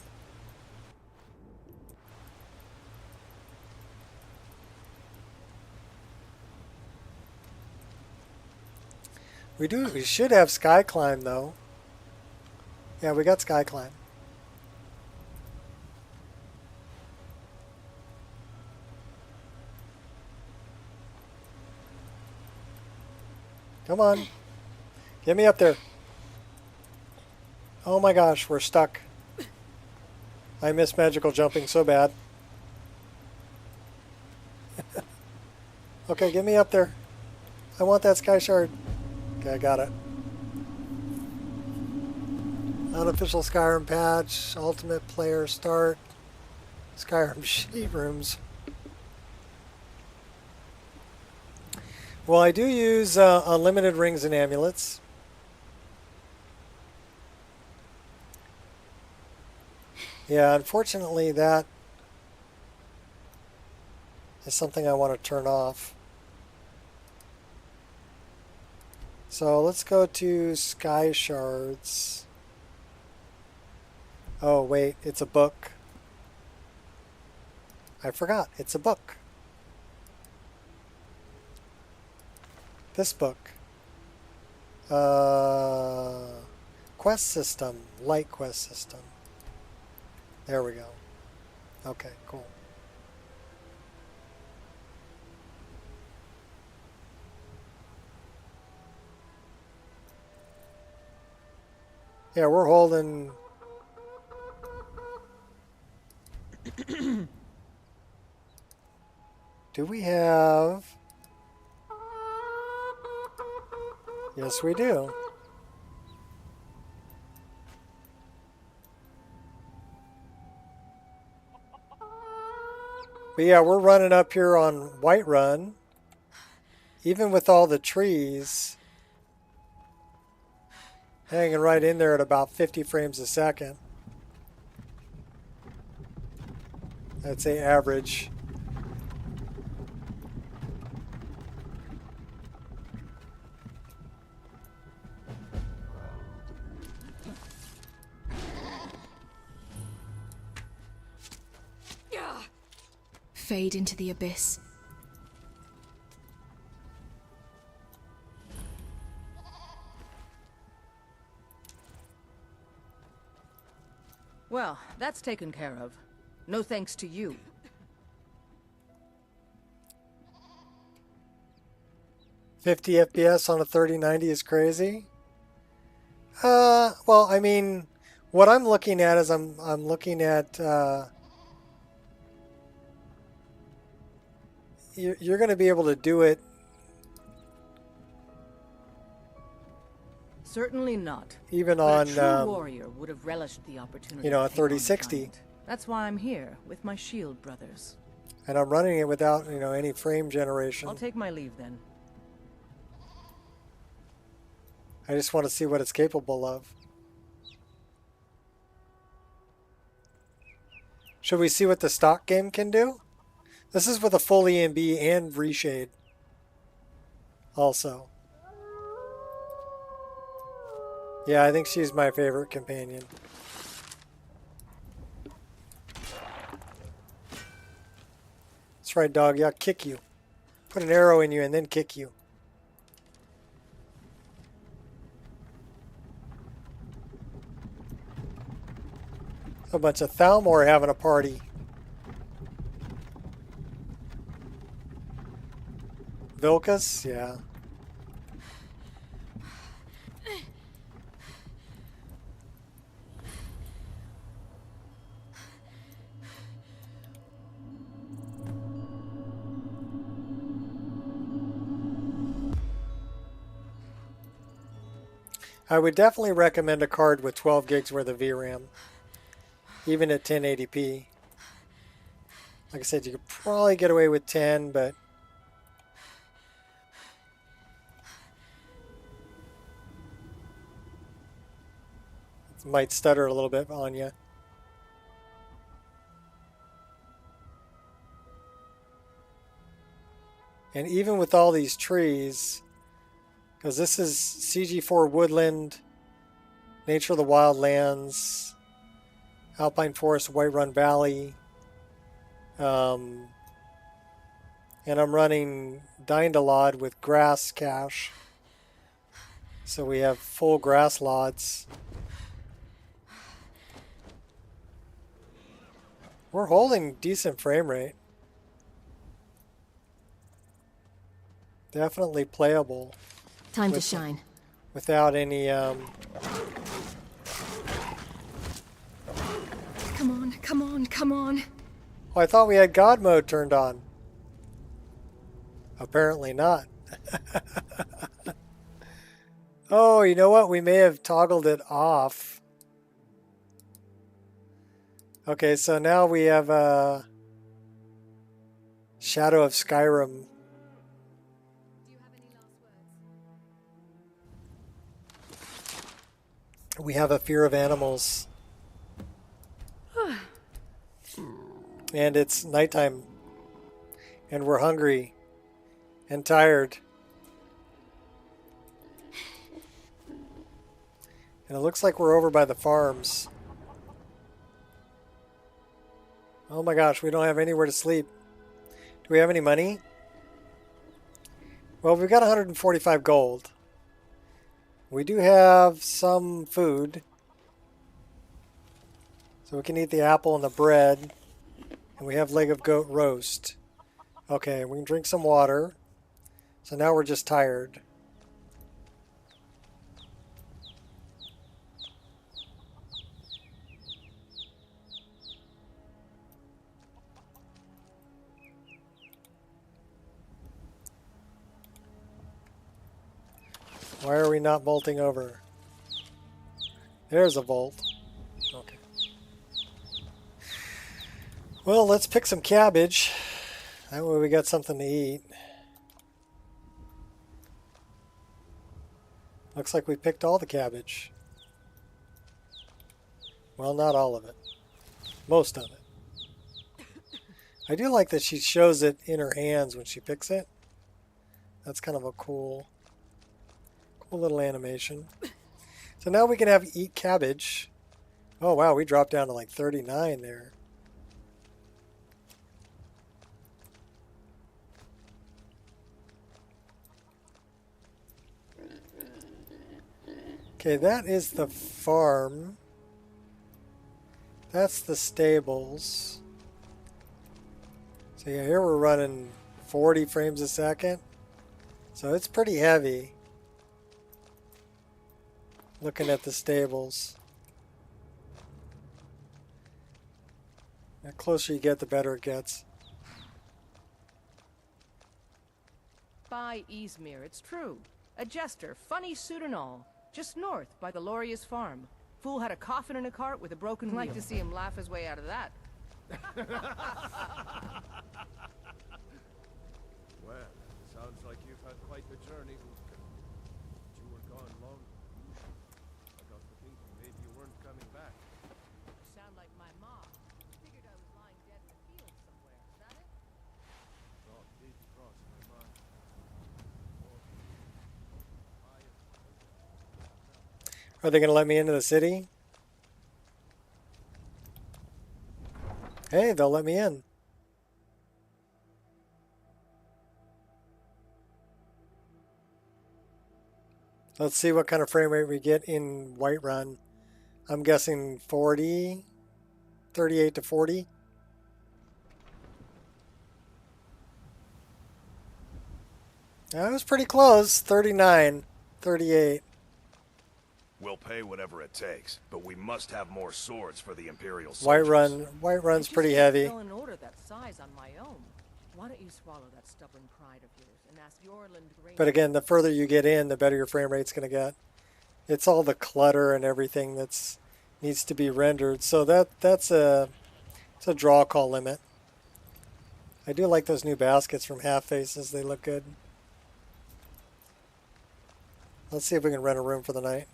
We should have sky climb though. Yeah, we got sky climb. Come on. Get me up there. Oh my gosh, we're stuck. I miss magical jumping so bad. Okay, get me up there. I want that sky shard. Okay, I got it. Unofficial Skyrim patch, ultimate player start, Skyrim sheet rooms. Well, I do use unlimited rings and amulets. Yeah, unfortunately that is something I want to turn off. So let's go to Sky Shards. Oh wait, it's a book. I forgot, it's a book. This book. Quest system, light quest system. There we go. Okay, cool. Yeah, we're holding. Do we have? Yes, we do. But yeah, we're running up here on Whiterun. Even with all the trees hanging right in there at about 50 frames a second. I'd say average. Fade into the abyss. Well, that's taken care of. No thanks to you. $50 FPS on a 3090 is crazy. Well, I mean, what I'm looking at is I'm looking at you're going to be able to do it. Certainly not. Even but on a true warrior would have relished the opportunity. You know, a to take on the 3060. giant. That's why I'm here with my shield brothers. And I'm running it without, you know, any frame generation. I'll take my leave then. I just want to see what it's capable of. Should we see what the stock game can do? This is with a full EMB and reshade. Also. Yeah, I think she's my favorite companion. That's right, dog. Yeah, kick you. Put an arrow in you and then kick you. A bunch of Thalmor having a party. Vilkas? Yeah. I would definitely recommend a card with 12 gigs worth of VRAM, even at 1080p. Like I said, you could probably get away with 10, but it might stutter a little bit on you. And even with all these trees, because this is CG4 Woodland, Nature of the Wildlands, Alpine Forest, Whiterun Valley, and I'm running Dindalod with grass cache. So we have full grass lods. We're holding decent frame rate. Definitely playable. Time to shine. Without any Come on, come on, come on. Oh, I thought we had God mode turned on. Apparently not. Oh, you know what? We may have toggled it off. Okay, so now we have Shadow of Skyrim. We have a fear of animals. And it's nighttime. And we're hungry. And tired. And it looks like we're over by the farms. Oh my gosh, we don't have anywhere to sleep. Do we have any money? Well, we've got 145 gold. We do have some food. So we can eat the apple and the bread. And we have leg of goat roast. Okay, we can drink some water. So now we're just tired. Why are we not vaulting over? There's a vault. Okay. Well, let's pick some cabbage. That way we got something to eat. Looks like we picked all the cabbage. Well, not all of it. Most of it. I do like that she shows it in her hands when she picks it. That's kind of a cool little animation. So now we can have eat cabbage. Oh wow, we dropped down to like 39 there. Okay, that is the farm. That's the stables. So yeah, here we're running 40 frames a second. So it's pretty heavy. Looking at the stables. The closer you get, the better it gets. By Izmir, it's true. A jester, funny suit and all. Just north, by the Loria's farm. Fool had a coffin in a cart with a broken wheel. Like to see him laugh his way out of that. Well, sounds like you've had quite the journey. But you were gone long. I got to thinking maybe you weren't coming back. You sound like my mom. Figured I was lying. Are they going to let me into the city? Hey, they'll let me in. Let's see what kind of frame rate we get in Whiterun. I'm guessing 40, 38 to 40. That was pretty close. 39, 38. We'll pay whatever it takes, but we must have more swords for the Imperial soldiers. Whiterun's pretty heavy. Fill an order that size on my own. Why don't you swallow that stubborn pride of yours and ask Yorland Granger? But again, the further you get in, the better your frame rate's going to get. It's all the clutter and everything that's needs to be rendered. So it's a draw call limit. I do like those new baskets from Half Faces. They look good. Let's see if we can rent a room for the night.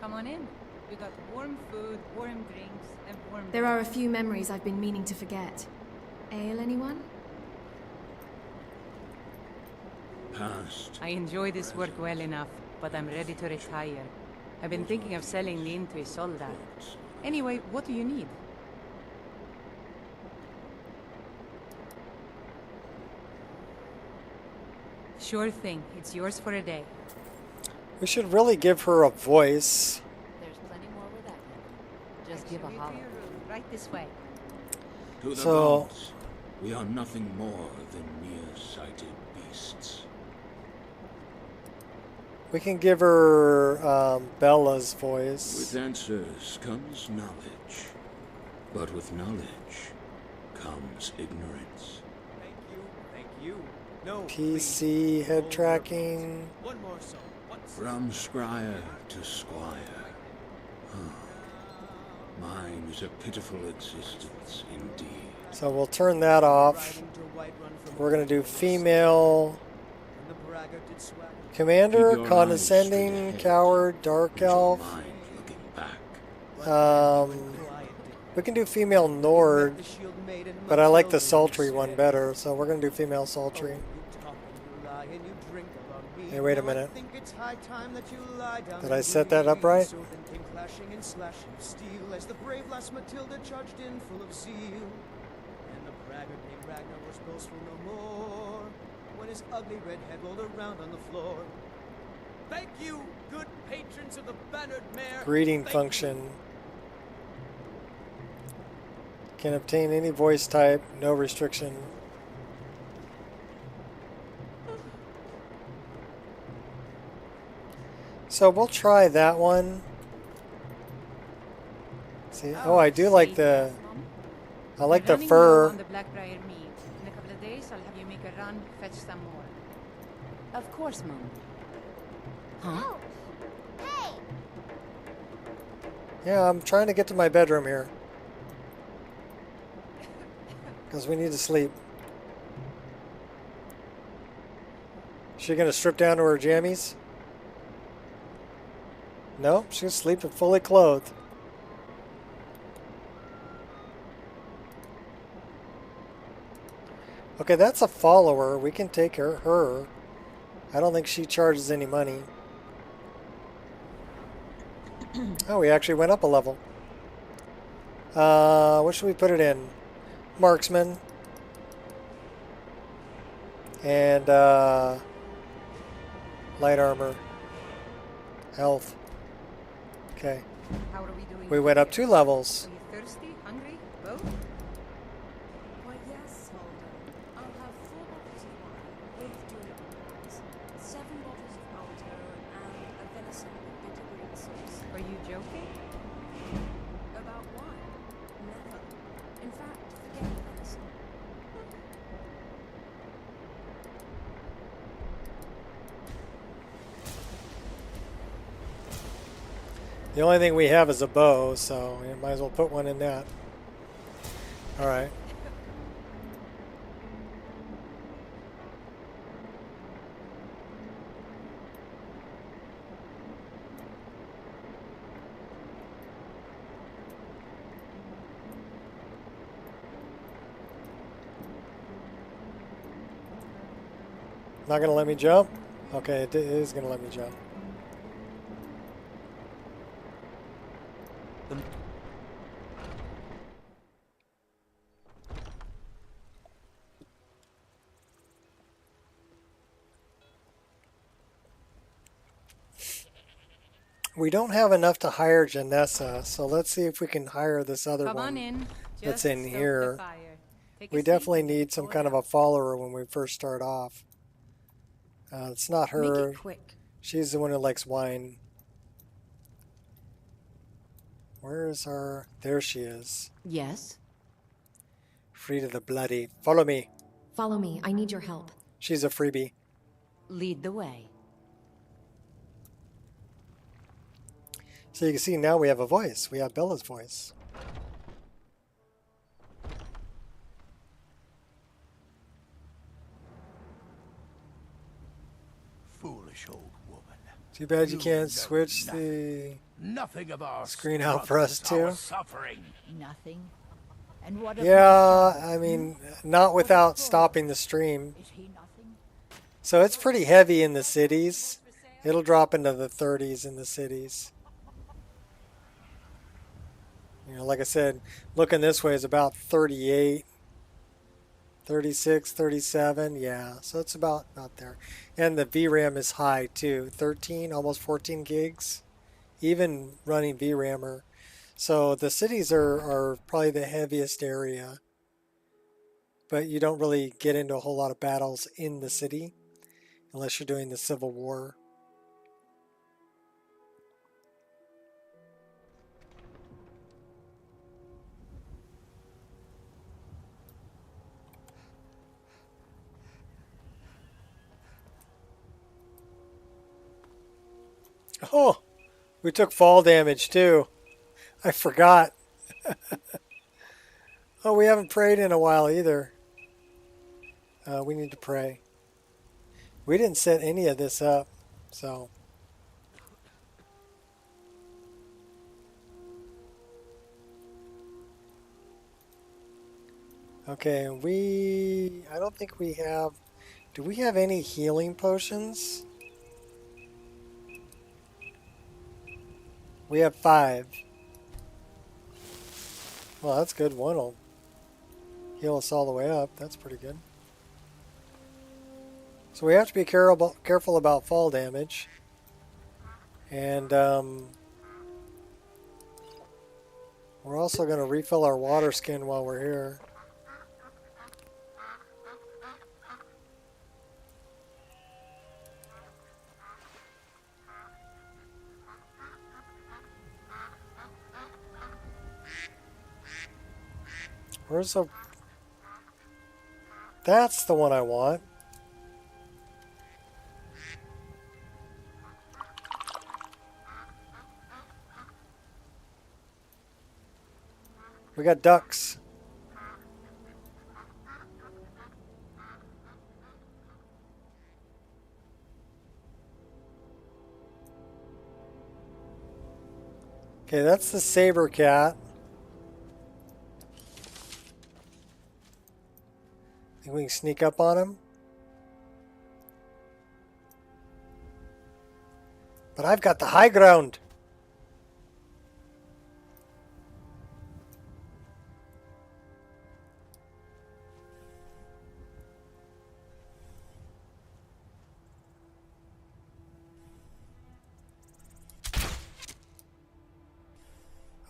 Come on in. We got warm food, warm drinks, and warm... There are a few memories I've been meaning to forget. Ale, anyone? Past. I enjoy this work well enough, but I'm ready to retire. I've been thinking of selling Lin to Isolde. Anyway, what do you need? Sure thing. It's yours for a day. We should really give her a voice. There's plenty more where that came. Just give a holler. Right this way. To the gods, we are nothing more than near-sighted beasts. We can give her Bella's voice. With answers comes knowledge, but with knowledge comes ignorance. Thank you. No, PC head tracking. One more song. From scryer to squire. Mine is a pitiful existence indeed. So we'll turn that off. We're going to do female commander, condescending, coward, dark elf. We can do female Nord, but I like the sultry one better, so we're going to do female sultry. Hey, wait a minute. Did I set that up right? As the brave lass Matilda charged in full of zeal, and the braggart named Ragnar was boastful no more when his ugly red head rolled around on the floor. Thank you, good patrons of the bannered mare. Greeting function. Can obtain any voice type, no restriction. So we'll try that one. See, oh, I do like the. I like the fur. On the Blackbriar mead. In a couple of days, I'll have you make a run, fetch some more. Of course, Mom. Huh? Hey! Yeah, I'm trying to get to my bedroom here. Because we need to sleep. Is she going to strip down to her jammies? No, she's sleeping fully clothed. Okay, that's a follower. We can take her. I don't think she charges any money. Oh, we actually went up a level. What should we put it in? Marksman. And light armor. Health. Okay. How are we doing? We went up 2 levels. Are you thirsty? Hungry? Both? Why, yes, Holden. I'll have 4 bottles of wine with Dwaylin, 7 bottles of Malto, and a venison with bitter green sauce. Are you joking? About wine? Never. In fact, forget the venison. The only thing we have is a bow, so we might as well put one in that. Alright. Not gonna let me jump? Okay, it is gonna let me jump. We don't have enough to hire Janessa, so let's see if we can hire this other Come on one in. that's Just in stoke the here. fire. Take a We seat definitely and need some pour kind it of a out. follower when we first start off. It's not her. Make it quick. She's the one who likes wine. Where is our... There she is. Yes? Frida the Bloody. Follow me. Follow me. I need your help. She's a freebie. Lead the way. So you can see now we have a voice. We have Bella's voice. Foolish old woman. Too bad you You can't know switch nothing. the Nothing of our screen out for us struggles, our too. suffering. Nothing. And what of Yeah, my I mean, not without stopping the stream. So it's pretty heavy in the cities. It'll drop into the 30s in the cities. You know, like I said, looking this way is about 38, 36, 37. Yeah, so it's about there. And the VRAM is high too, 13, almost 14 gigs, even running VRAMer. So the cities are probably the heaviest area, but you don't really get into a whole lot of battles in the city unless you're doing the Civil War. Oh, we took fall damage too. I forgot. Oh, we haven't prayed in a while either. We need to pray. We didn't set any of this up, so. Okay, I don't think we have, do we have any healing potions? We have 5. Well, that's good. One will heal us all the way up. That's pretty good. So we have to be careful about fall damage. And we're also going to refill our water skin while we're here. Where's the... That's the one I want. We got ducks. Okay, that's the saber cat. Think we can sneak up on him? But I've got the high ground.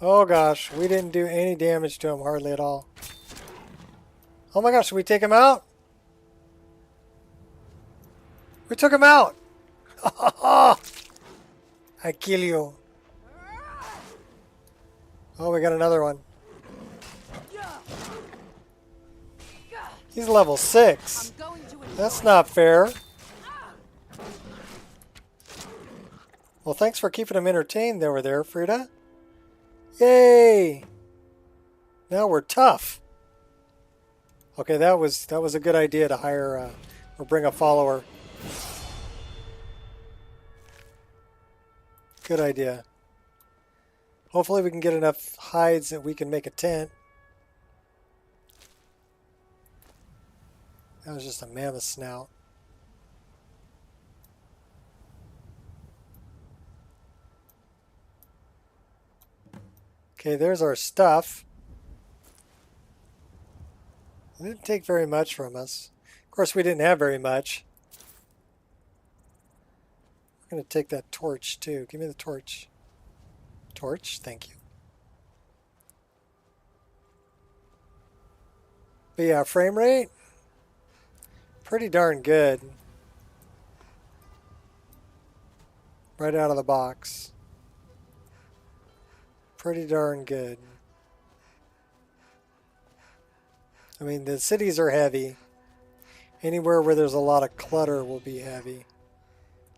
Oh gosh, we didn't do any damage to him hardly at all. Oh my gosh, should we take him out? We took him out! I kill you. Oh, we got another one. He's level 6. That's not fair. Well, thanks for keeping him entertained over there, Frida. Yay! Now we're tough. Okay, that was a good idea to hire or bring a follower. Good idea. Hopefully we can get enough hides that we can make a tent. That was just a mammoth snout. Okay, there's our stuff. It didn't take very much from us. Of course, we didn't have very much. I'm going to take that torch, too. Give me the torch. Torch? Thank you. But yeah, frame rate? Pretty darn good. Right out of the box. Pretty darn good. I mean, the cities are heavy. Anywhere where there's a lot of clutter will be heavy.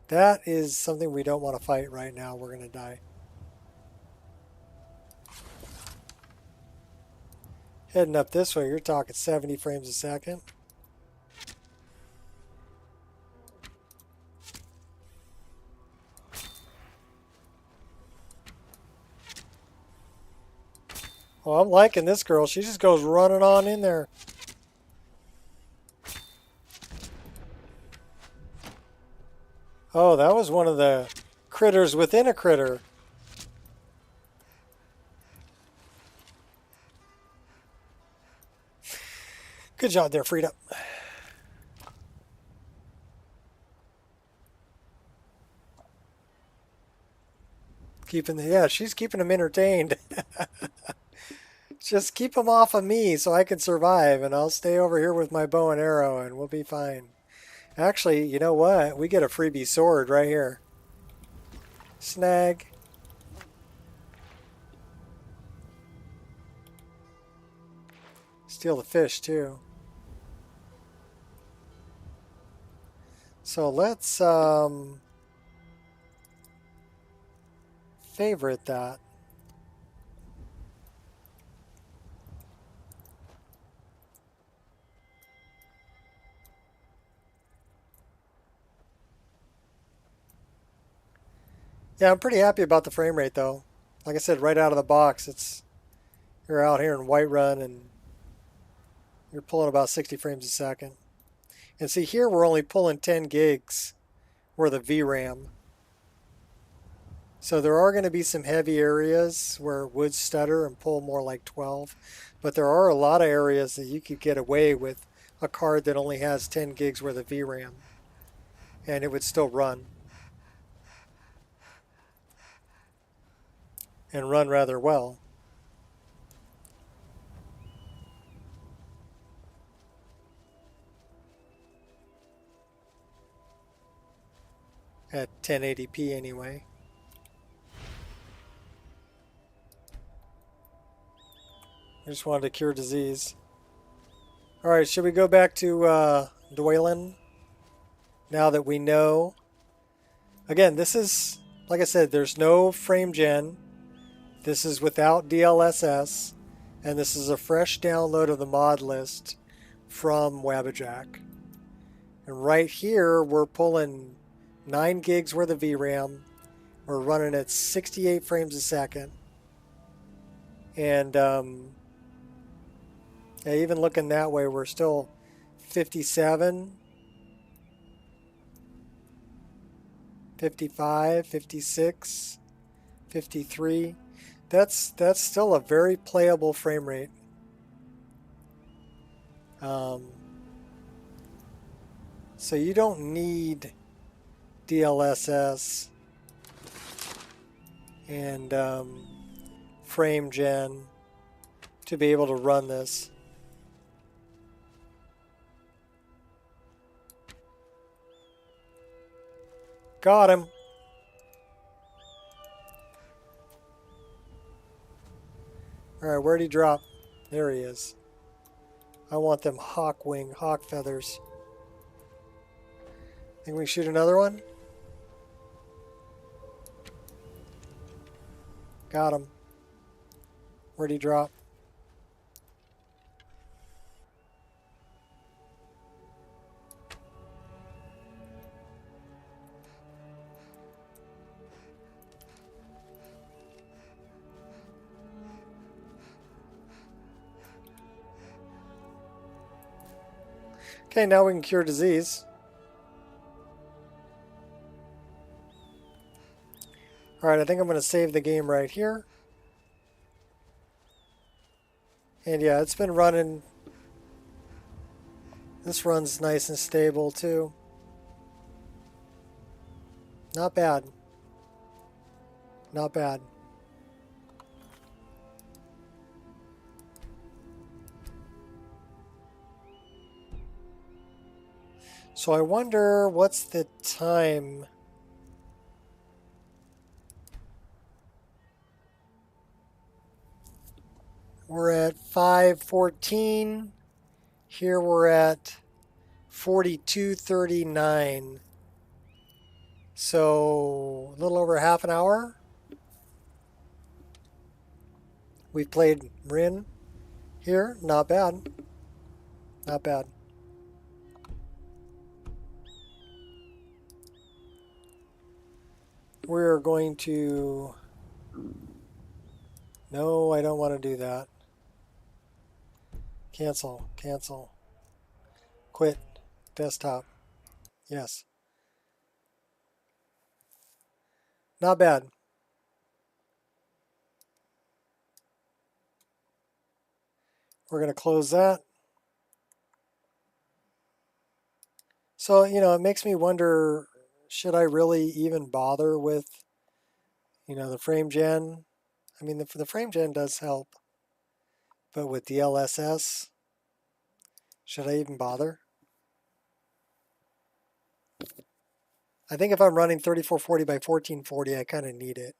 That is something we don't want to fight right now. We're going to die. Heading up this way, you're talking 70 frames a second. Well, I'm liking this girl. She just goes running on in there. Oh, that was one of the critters within a critter. Good job there, Frida. She's keeping them entertained. Just keep them off of me so I can survive, and I'll stay over here with my bow and arrow, and we'll be fine. Actually, you know what? We get a freebie sword right here. Snag. Steal the fish, too. So let's favorite that. Yeah, I'm pretty happy about the frame rate, though. Like I said, right out of the box, you're out here in Whiterun, and you're pulling about 60 frames a second. And see, here we're only pulling 10 gigs worth of VRAM. So there are going to be some heavy areas where it would stutter and pull more like 12. But there are a lot of areas that you could get away with a card that only has 10 gigs worth of VRAM. And it would still run. And run rather well. At 1080p anyway. I just wanted to cure disease. Alright, should we go back to Dwaylin? Now that we know. Again, this is, like I said, there's no frame gen. This is without DLSS, and this is a fresh download of the mod list from Wabbajack. And right here, we're pulling 9 gigs worth of VRAM. We're running at 68 frames a second. And yeah, even looking that way, we're still 57, 55, 56, 53. That's still a very playable frame rate. So you don't need DLSS and frame gen to be able to run this. Got him. Alright, where'd he drop? There he is. I want them hawk feathers. Think we can shoot another one? Got him. Where'd he drop? Okay, now we can cure disease. Alright, I think I'm going to save the game right here. And yeah, it's been running. This runs nice and stable too. Not bad. Not bad. So I wonder what's the time. We're at 5:14. Here we're at 42:39. So a little over half an hour. We've played Rin here. Not bad. Not bad. We're going to... No, I don't want to do that. Cancel. Cancel. Quit. Desktop. Yes. Not bad. We're going to close that. So, you know, it makes me wonder, should I really even bother with, you know, the frame gen? I mean, the frame gen does help. But with DLSS, should I even bother? I think if I'm running 3440 by 1440, I kind of need it.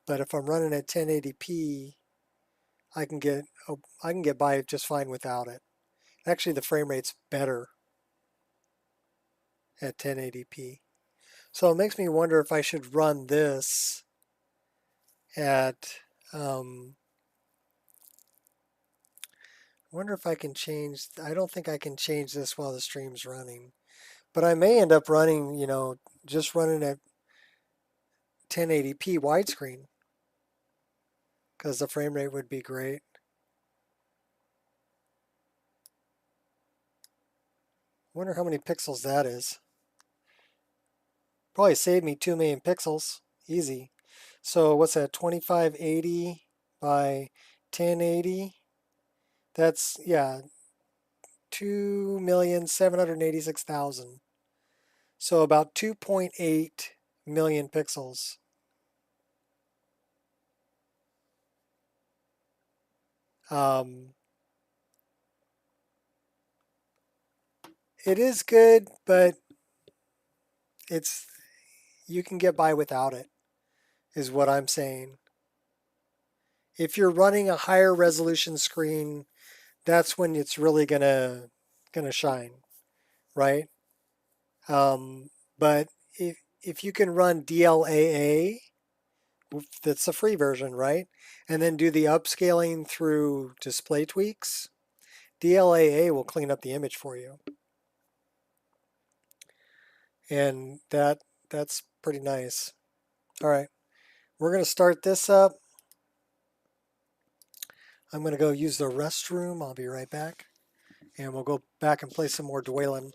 But if I'm running at 1080p, I can get by just fine without it. Actually, the frame rate's better at 1080p. So it makes me wonder if I should run this at, I wonder if I can change, I don't think I can change this while the stream's running. But I may end up running, you know, just running at 1080p widescreen, because the frame rate would be great. Wonder how many pixels that is. Probably saved me 2 million pixels. Easy. So what's that? 2580 by 1080. That's, yeah, 2,786,000. So about 2.8 million pixels. It is good, but you can get by without it, is what I'm saying. If you're running a higher resolution screen, that's when it's really gonna shine, right? But if you can run DLAA, that's the free version, right? And then do the upscaling through display tweaks, DLAA will clean up the image for you. And that's pretty nice. All right, we're going to start this up. I'm going to go use the restroom. I'll be right back. And we'll go back and play some more Dwaylin.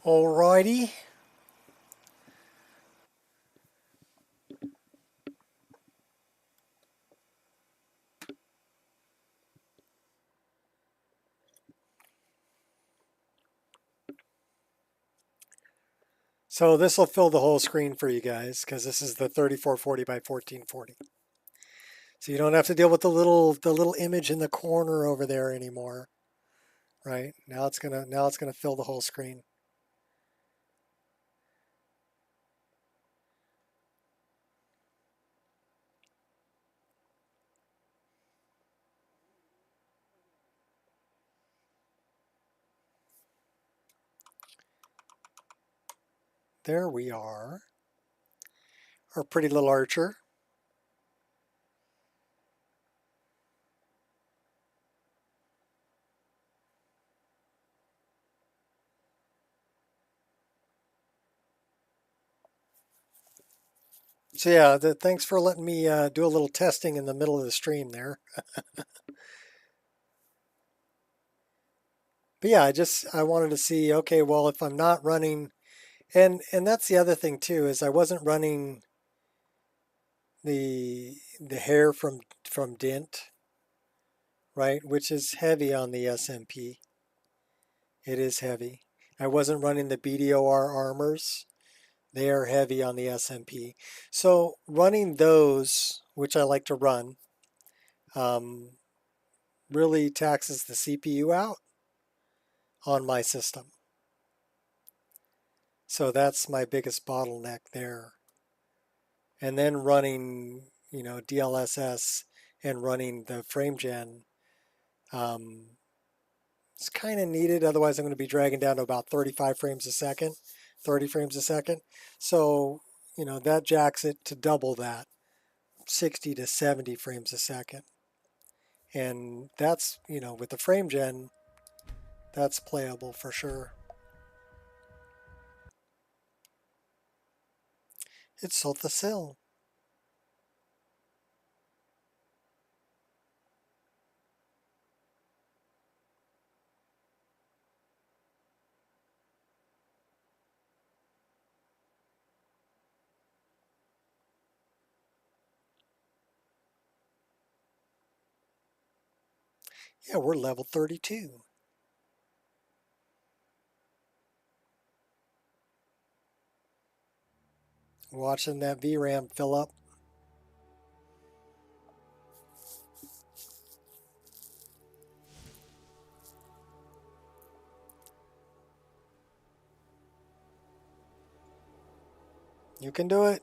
Alrighty. So this will fill the whole screen for you guys because this is the 3440 by 1440. So you don't have to deal with the little image in the corner over there anymore. Right? Now it's gonna fill the whole screen. There we are. Our pretty little archer. So yeah, thanks for letting me do a little testing in the middle of the stream there. But yeah, I wanted to see, okay, well, if I'm not running, and that's the other thing too, is I wasn't running the hair from Dint, right, which is heavy on the SMP. It is heavy. I wasn't running the BDOR armors. They are heavy on the SMP. So running those, which I like to run, really taxes the CPU out on my system. So that's my biggest bottleneck there. And then running, DLSS and running the frame gen, it's kind of needed. Otherwise, I'm going to be dragging down to about 35 frames a second, 30 frames a second. So, that jacks it to double that, 60 to 70 frames a second. And that's, with the frame gen, that's playable for sure. It's Sulthasil. Yeah, we're level 32. Watching that VRAM fill up. You can do it.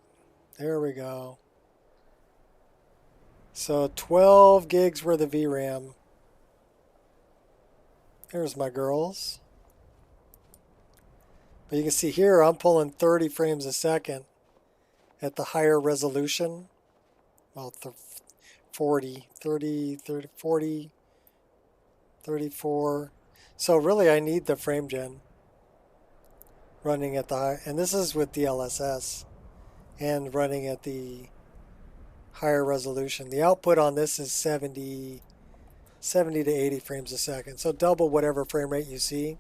There we go. So 12 gigs worth of VRAM. Here's my girls. But you can see here I'm pulling 30 frames a second at the higher resolution. Well, 40, 30, 30, 40, 34. So really I need the frame gen running at the high. And this is with DLSS and running at the higher resolution. The output on this is 70 to 80 frames a second. So double whatever frame rate you see.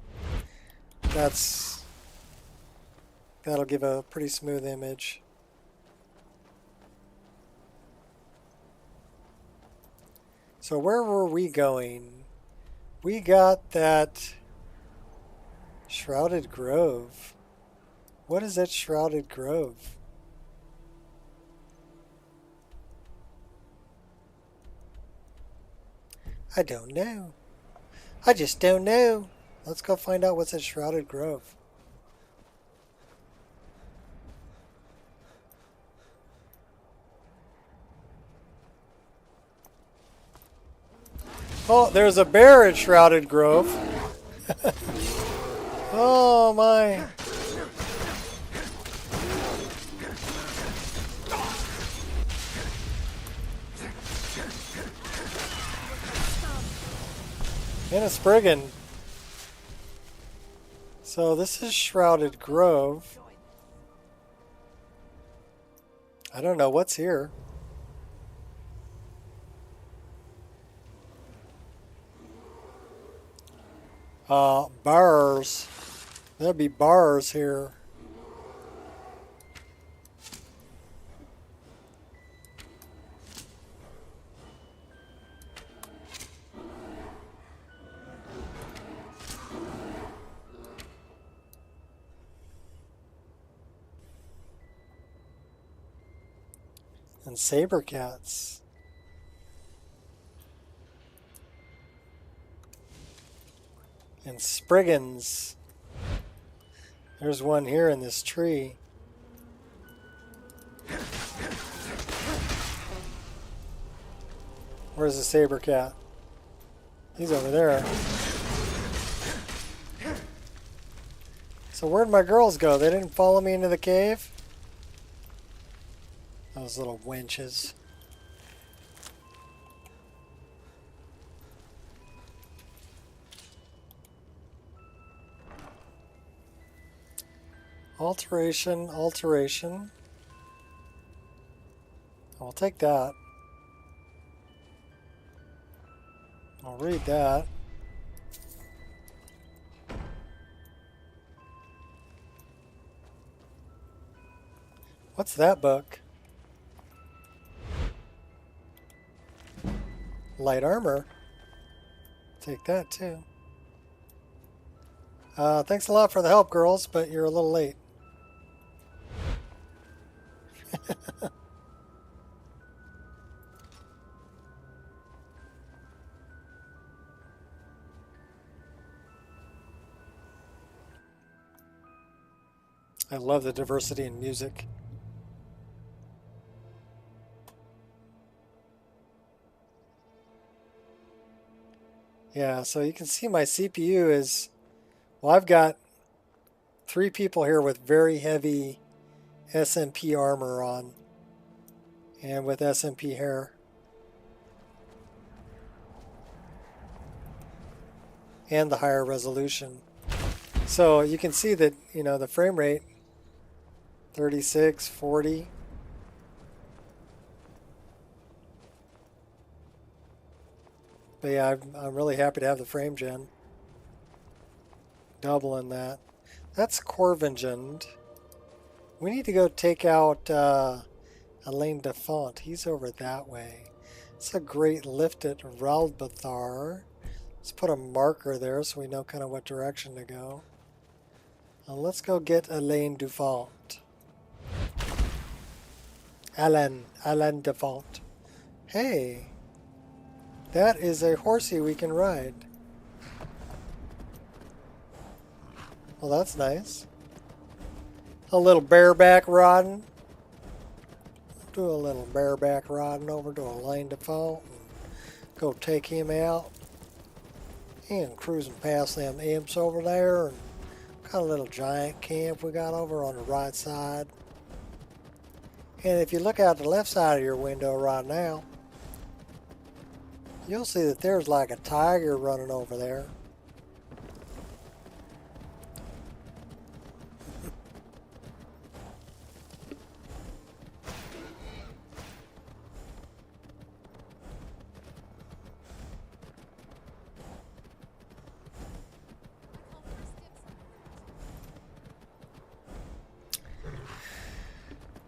That'll give a pretty smooth image. So where were we going? We got that Shrouded Grove. What is that Shrouded Grove? I don't know. I just don't know. Let's go find out what's at Shrouded Grove. Oh, there's a bear at Shrouded Grove. Oh my. And a Spriggan. So this is Shrouded Grove. I don't know what's here. Bears. There'll be bars here. And saber cats. And spriggans. There's one here in this tree. Where's the saber cat? He's over there. So where'd my girls go? They didn't follow me into the cave? Those little wenches. Alteration, alteration. I'll take that. I'll read that. What's that book? Light armor. Take that too. Thanks a lot for the help, girls, but you're a little late. I love the diversity in music. Yeah, so you can see my CPU is, well, I've got 3 people here with very heavy SMP armor on and with SMP hair. And the higher resolution. So you can see that, you know, the frame rate, 36, 40. But yeah, I'm really happy to have the frame gen. Doubling that. That's Corvingend. We need to go take out Alain Defont. He's over that way. It's a great lift at Ralbathar. Let's put a marker there so we know kind of what direction to go. Let's go get Alain Defont. Alain Defont. Hey, that is a horsey we can ride. Well, that's nice. A little bareback riding. Do a little bareback riding over to Alain Defont and go take him out. And cruising past them imps over there. And got a little giant camp we got over on the right side. And if you look out the left side of your window right now, you'll see that there's like a tiger running over there.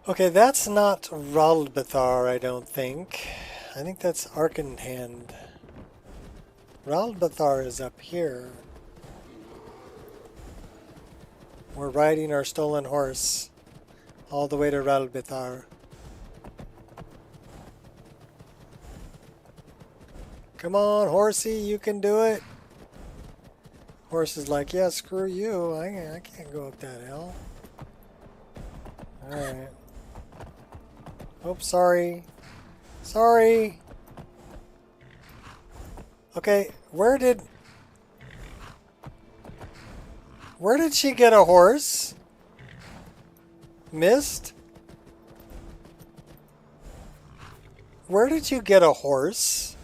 Okay, that's not Ralbathar, I don't think. I think that's Arkenhand. Ralbathar is up here. We're riding our stolen horse all the way to Ralbathar. Come on, horsey, you can do it. Horse is like, yeah, screw you. I can't go up that hill. Alright. Oops, sorry. Sorry. Okay, where did she get a horse? Missed? Where did you get a horse?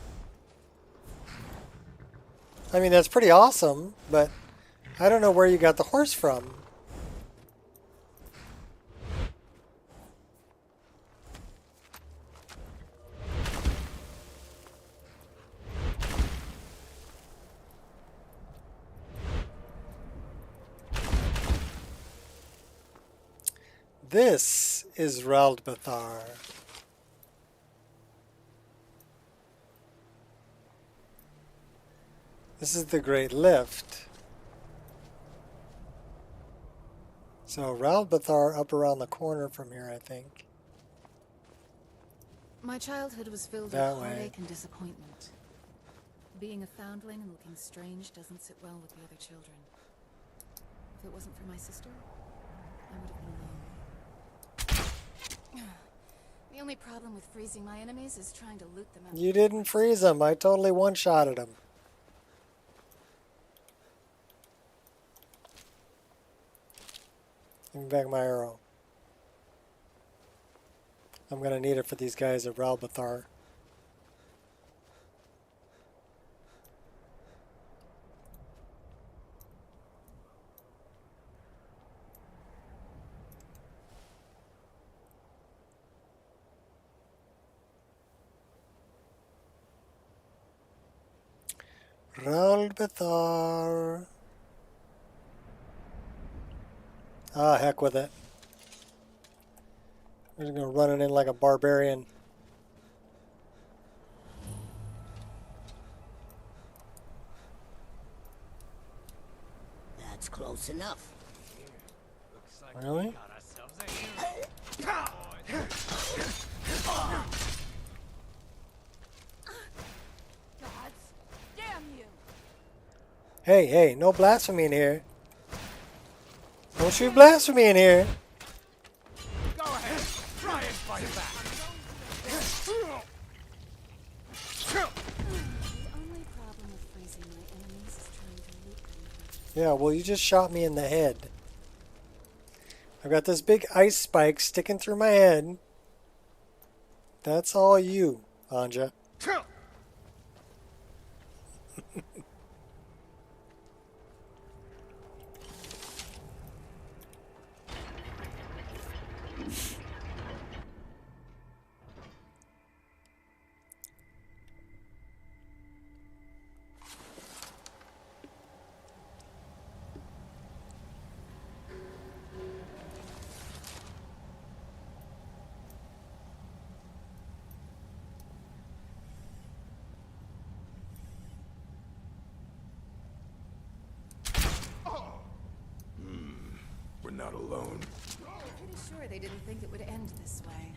I mean, that's pretty awesome, but I don't know where you got the horse from. this is Raldbathar. This is the Great Lift. So Raldbathar up around the corner from here, I think. My childhood was filled That with way. heartache and disappointment. Being a foundling and looking strange doesn't sit well with the other children. If it wasn't for my sister, I would have been alone. The only problem with freezing my enemies is trying to loot them out. You didn't freeze him. I totally one-shotted him. Give me back my arrow. I'm gonna need it for these guys at Raldbathar. Raldbathar. Ah, heck with it. We're just gonna run it in like a barbarian. That's close enough. Really? Hey, hey, no blasphemy in here. Don't shoot blasphemy in here. Go ahead, try and fight back. Yeah, well, you just shot me in the head. I've got this big ice spike sticking through my head. That's all you, Anja. We're not alone. I'm pretty sure they didn't think it would end this way.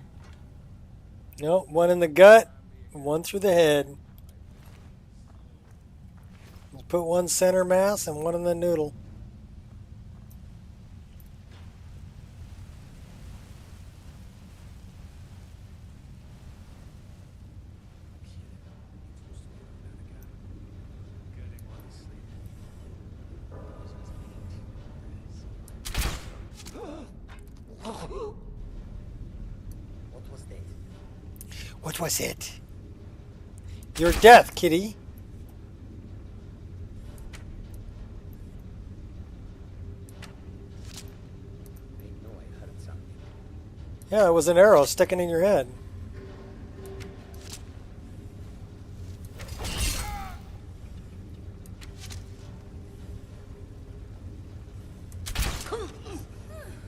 Nope, one in the gut, one through the head. Let's put one center mass and one in the noodle. What was that? What was it? Your death, kitty. I know I heard something. Yeah, it was an arrow sticking in your head.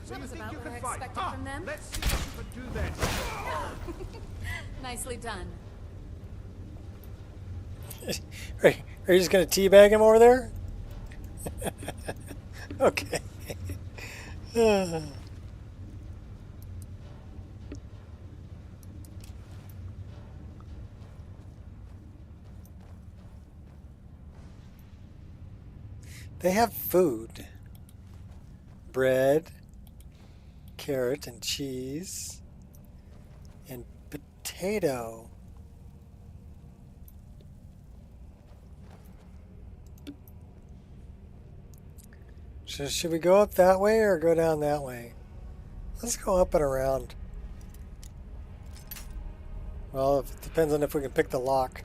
That was about what I expected from them. Let's see if you can do that. Nicely done. Are you just going to teabag him over there? Okay. They have food. Bread, carrot and cheese, and potato. So should we go up that way or go down that way? Let's go up and around. Well, it depends on if we can pick the lock.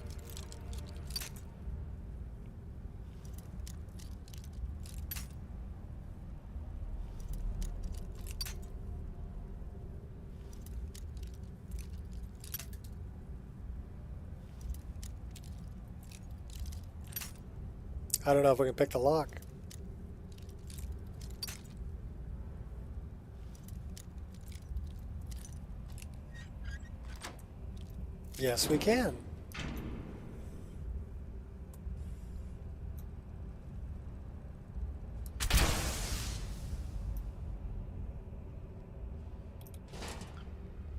I don't know if we can pick the lock. Yes, we can.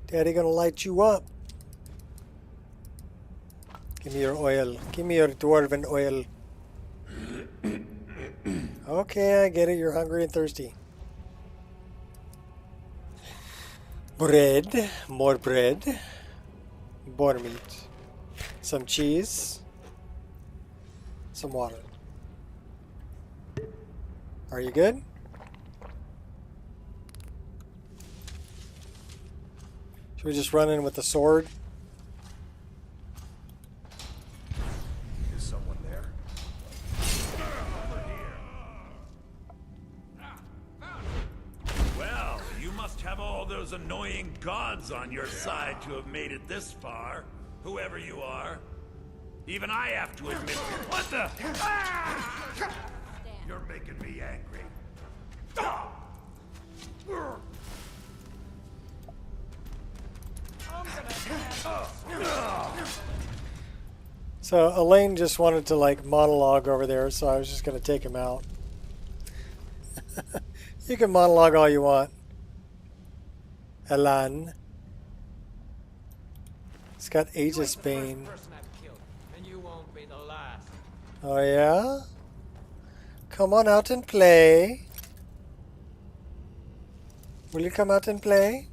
Daddy gonna light you up. Give me your oil. Give me your dwarven oil. Okay, I get it. You're hungry and thirsty. Bread. More bread. Boar meat. Some cheese. Some water. Are you good? Should we just run in with the sword? Is someone there? Well, you must have all those annoying gods on your side to have made it this far, whoever you are. Even I have to admit, what the? Ah! You're making me angry. Ah! So Elaine just wanted to like monologue over there, so I was just gonna take him out. You can monologue all you want, Elan. It's got Aegis Bane. Oh yeah? Come on out and play. Will you come out and play?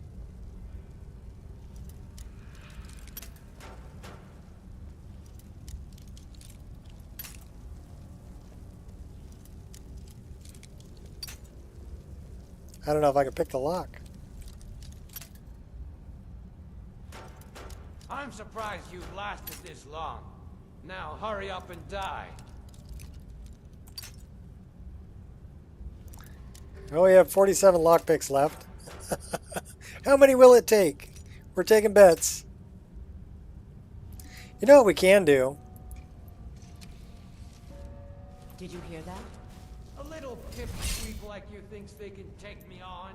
I don't know if I can pick the lock. I'm surprised you've lasted this long. Now hurry up and die. We only have 47 lockpicks left. How many will it take? We're taking bets. You know what we can do? Did you hear that? A little pipsqueak like you thinks they can take me on.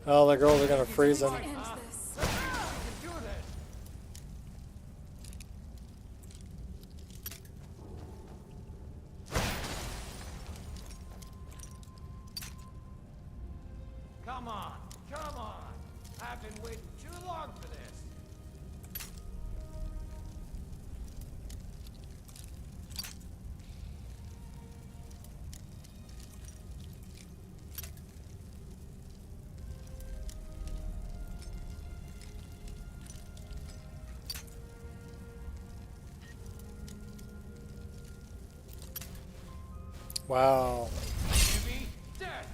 Oh, the girls are gonna freeze him. Come on, come on. I've been waiting too long for this. Wow. Enemy dead.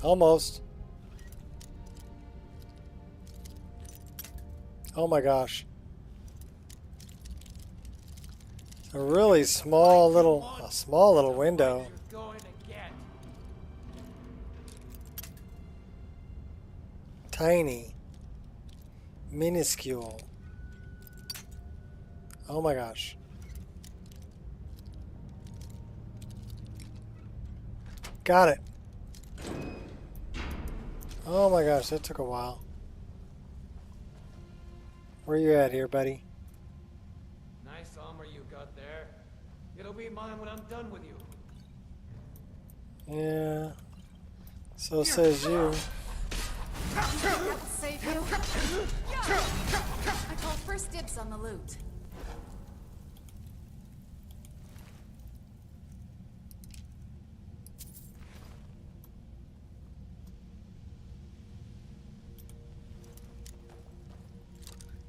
Almost. Oh my gosh. A really small little window. Tiny. Minuscule. Oh my gosh. Got it. Oh my gosh, that took a while. Where you at here, buddy? Nice armor you got there. It'll be mine when I'm done with you. Yeah. So says you. That save you? I call first dibs on the loot.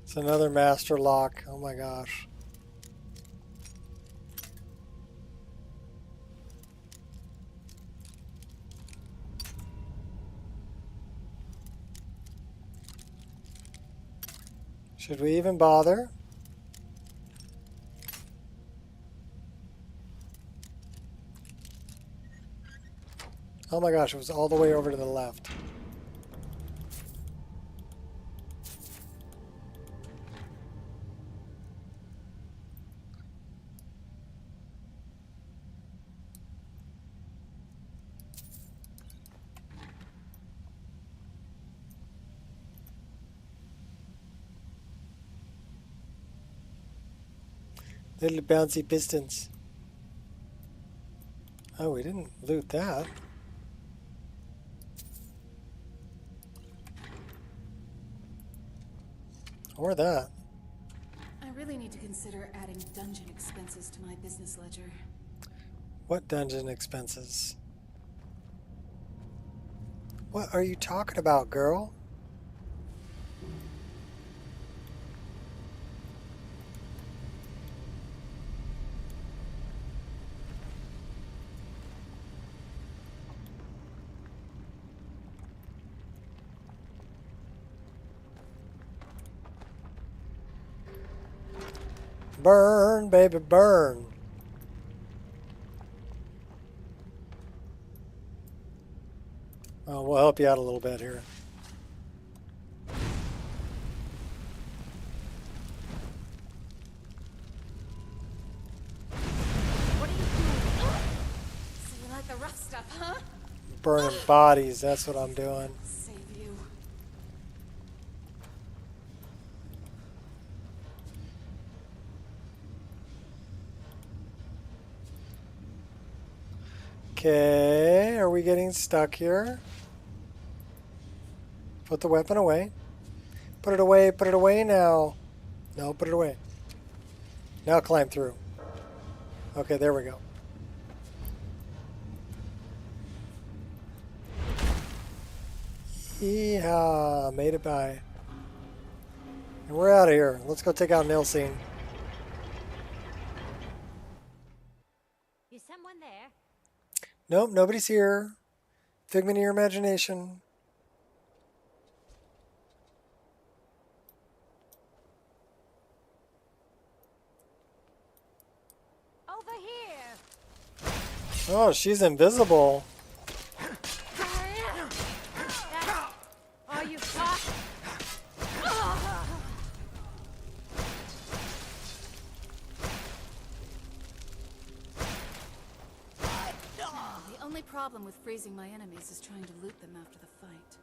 It's another master lock. Oh my gosh. Should we even bother? Oh my gosh, it was all the way over to the left. Little bouncy pistons. Oh, we didn't loot that. Or that. I really need to consider adding dungeon expenses to my business ledger. What dungeon expenses? What are you talking about, girl? Burn, baby, burn. Oh, we'll help you out a little bit here. What are you doing? So you like the rough stuff, huh? Burning bodies, that's what I'm doing. Save you. Okay, are we getting stuck here? Put the weapon away. Put it away now. No, put it away. Now climb through. Okay, there we go. Yeehaw, made it by. And we're out of here. Let's go take out Nilsine. Is someone there? Nope, nobody's here. Figment of your imagination. Over here. Oh, she's invisible. Are you caught? The only problem with freezing my enemies is trying to loot them after the fight.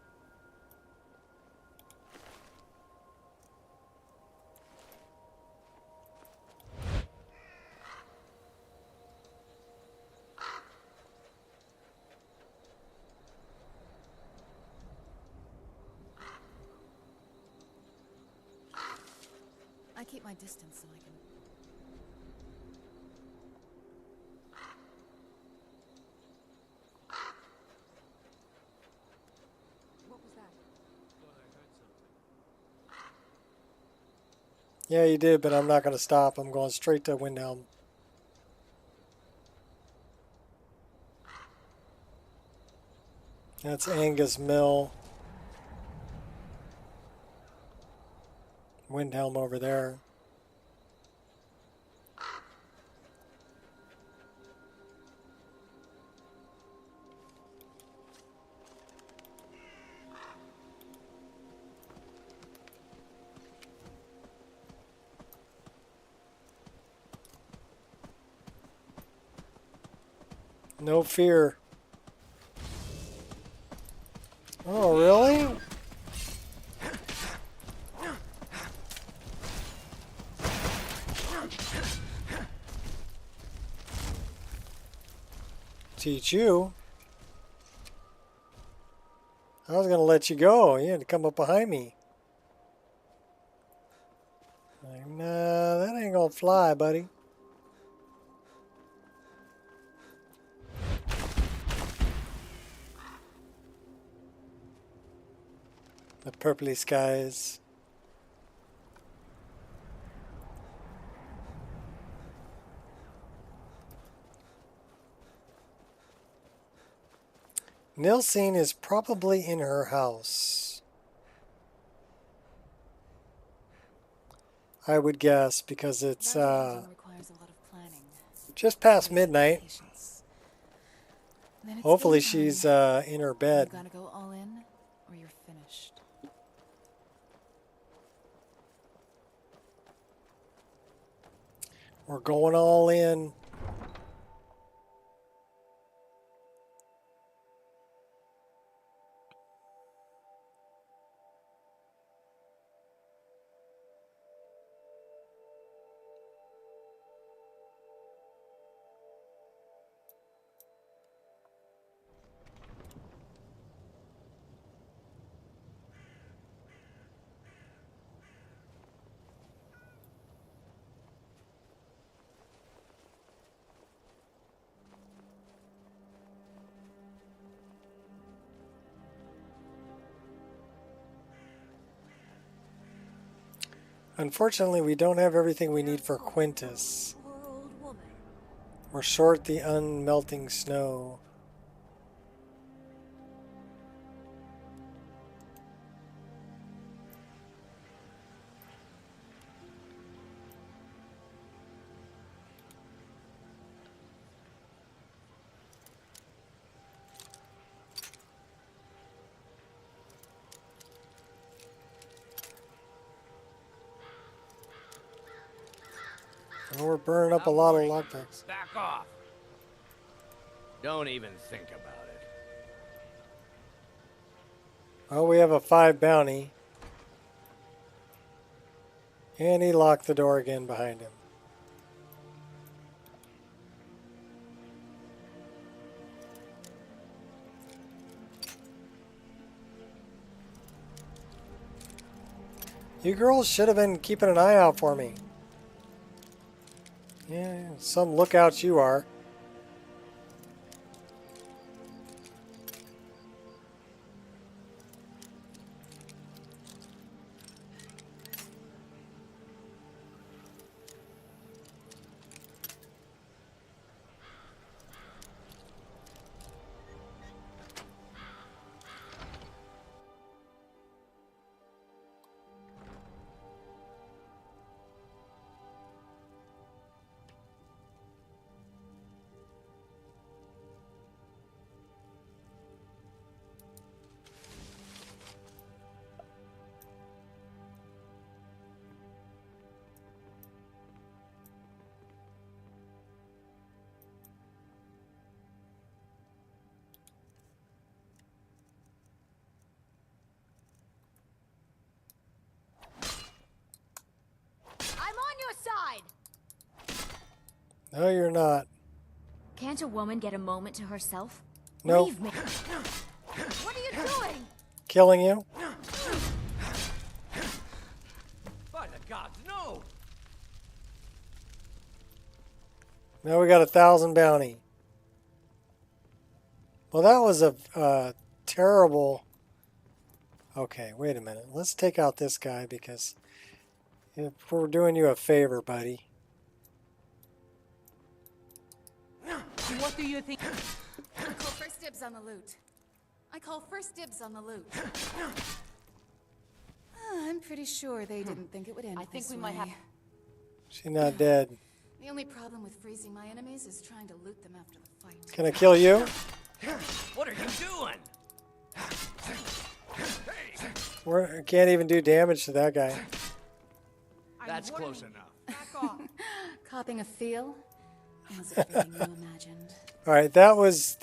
I keep my distance so I can... What was that? Yeah, you did, but I'm not going to stop. I'm going straight to Windhelm. That's Angus Mill. Windhelm over there. No fear. Oh, really? Teach you? I was going to let you go. You had to come up behind me. Like, nah, that ain't going to fly, buddy. The purpley skies. Nilsine is probably in her house. I would guess, because it's requires a lot of planning. just past midnight. Then it's Hopefully game time. she's in her bed. You gotta go all in, or you're finished. We're going all in. Unfortunately, we don't have everything we need for Quintus. We're short the unmelting snow. Well, we're burning up a lot of lockpicks. Back off. Don't even think about it. Well, we have a 5 bounty. And he locked the door again behind him. You girls should have been keeping an eye out for me. Yeah, some lookouts you are. I'm on your side. No, you're not. Can't a woman get a moment to herself? Nope. Leave me. What are you doing? Killing you? By the gods, no! Now we got 1,000 bounty. Well, that was a terrible... Okay, wait a minute. Let's take out this guy because if we're doing you a favor, buddy. What do you think? I call first dibs on the loot. I call first dibs on the loot. I'm pretty sure they didn't think it would end. I think this we way. might have. She's not dead. The only problem with freezing my enemies is trying to loot them after the fight. Can I kill you? What are you doing? I can't even do damage to that guy. That's close enough. Back off. Copping a feel? Was everything you imagined. All right, that was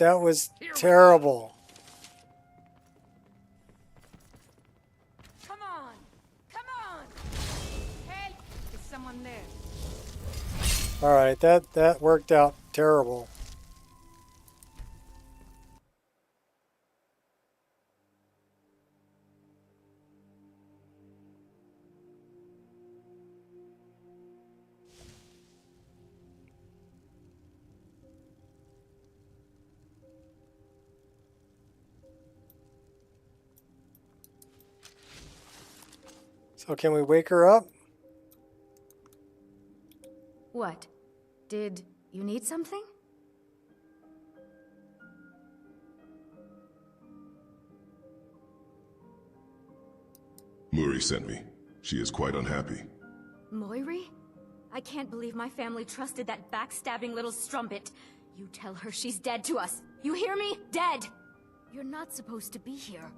terrible. Come on. Come on. Help. Is someone there? All right, that worked out terrible. So can we wake her up? What? Did you need something? Luri sent me. She is quite unhappy. Moiri? I can't believe my family trusted that backstabbing little strumpet. You tell her she's dead to us. You hear me? Dead! You're not supposed to be here.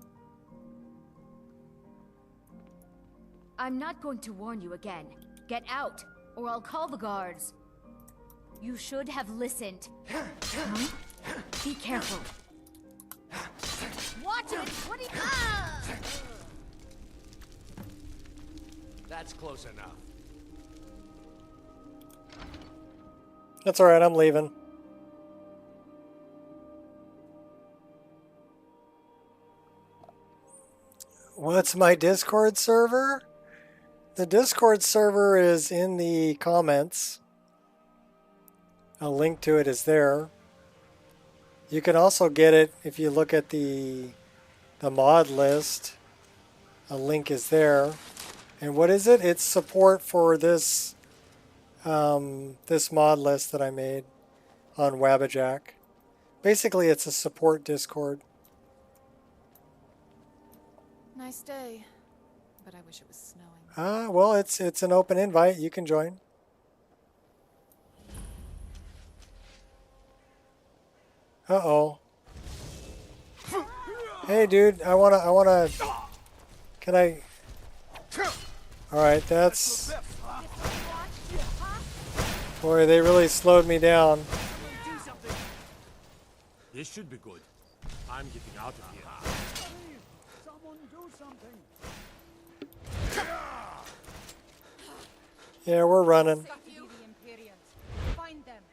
I'm not going to warn you again. Get out, or I'll call the guards. You should have listened. Huh? Be careful. Watch it! What do you... Ah! That's close enough. That's alright, I'm leaving. What's my Discord server? The Discord server is in the comments. A link to it is there. You can also get it if you look at the mod list. A link is there. And what is it? It's support for this this mod list that I made on Wabbajack. Basically, it's a support Discord. Nice day, but I wish it was snowing. Well, it's an open invite. You can join. Uh-oh. Hey, dude, I wanna... Can I... Alright, that's... Boy, they really slowed me down. This should be good. I'm getting out of here. Someone do something. Yeah, we're running. Find them.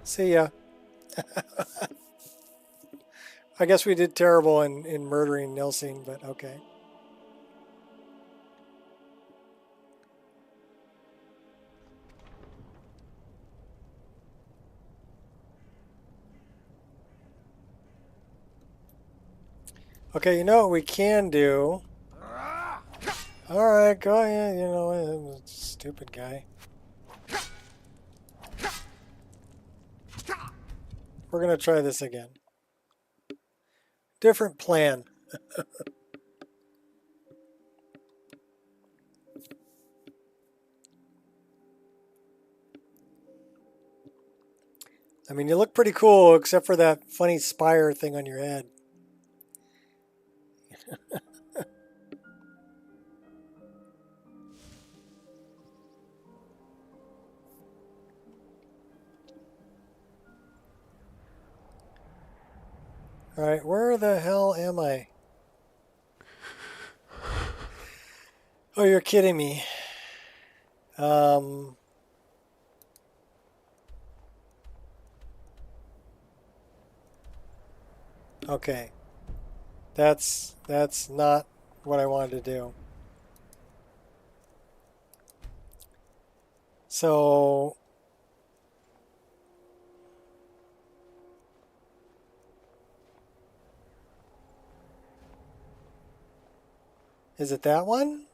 See ya. I guess we did terrible in murdering Nilsing, but okay. Okay, you know what we can do? Alright, go ahead, you know, stupid guy. We're gonna try this again. Different plan. I mean, you look pretty cool, except for that funny spire thing on your head. Alright, where the hell am I? Oh, you're kidding me. Okay. That's not what I wanted to do. So... Is it that one?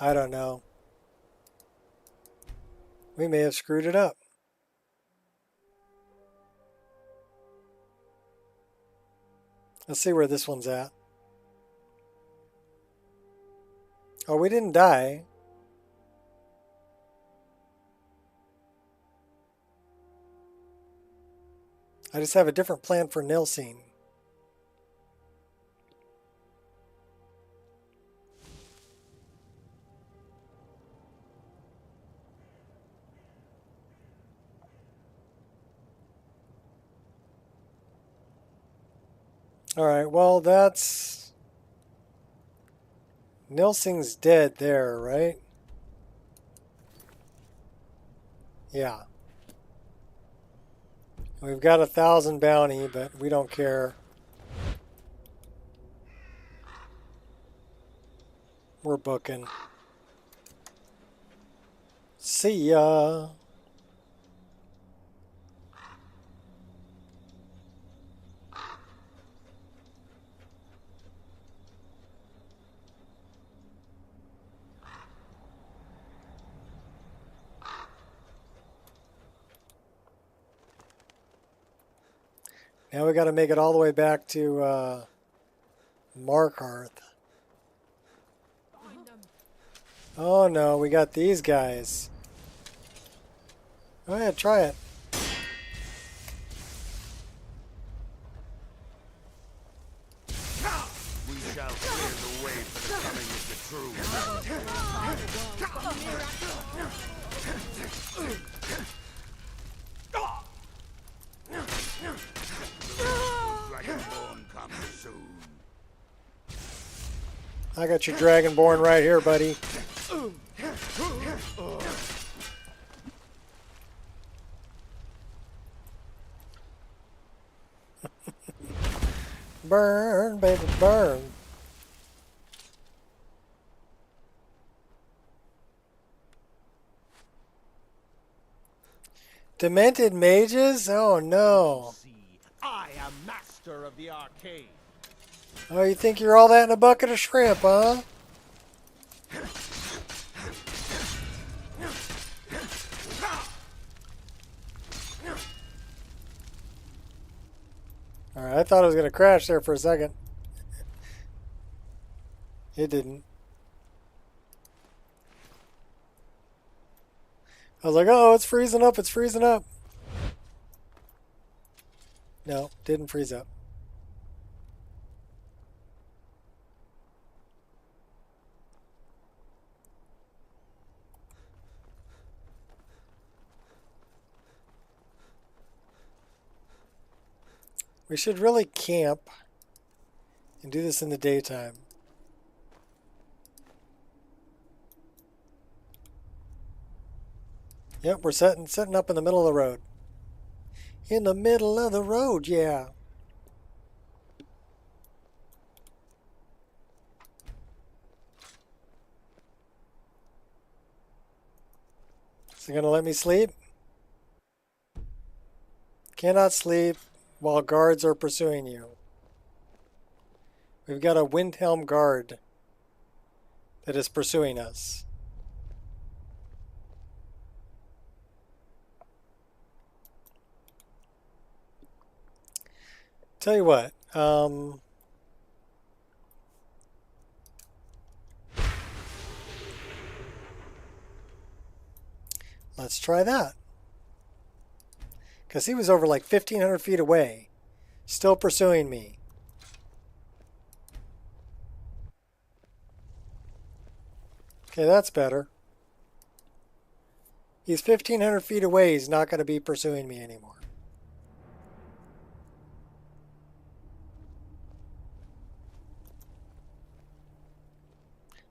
I don't know. We may have screwed it up. Let's see where this one's at. Oh, we didn't die. I just have a different plan for Nilsing. Alright, well that's... Nilsing's dead there, right? Yeah. We've got 1,000 bounty, but we don't care. We're booking. See ya. Now we got to make it all the way back to Markarth. Oh no, we got these guys. Go ahead, try it. We shall clear the way for the coming of the true. Dragonborn comes soon. I got your Dragonborn right here, buddy. Burn, baby, burn. Demented mages? Oh no. I am master of the arcane. Oh, you think you're all that in a bucket of shrimp, huh? Alright, I thought it was going to crash there for a second. It didn't. I was like, oh, it's freezing up, it's freezing up. No, didn't freeze up. We should really camp and do this in the daytime. Yep, we're setting up in the middle of the road. In the middle of the road, yeah. Is it gonna let me sleep? Cannot sleep while guards are pursuing you. We've got a Windhelm guard that is pursuing us. Tell you what, let's try that. Because he was over like 1,500 feet away, still pursuing me. Okay, that's better. He's 1,500 feet away, he's not going to be pursuing me anymore.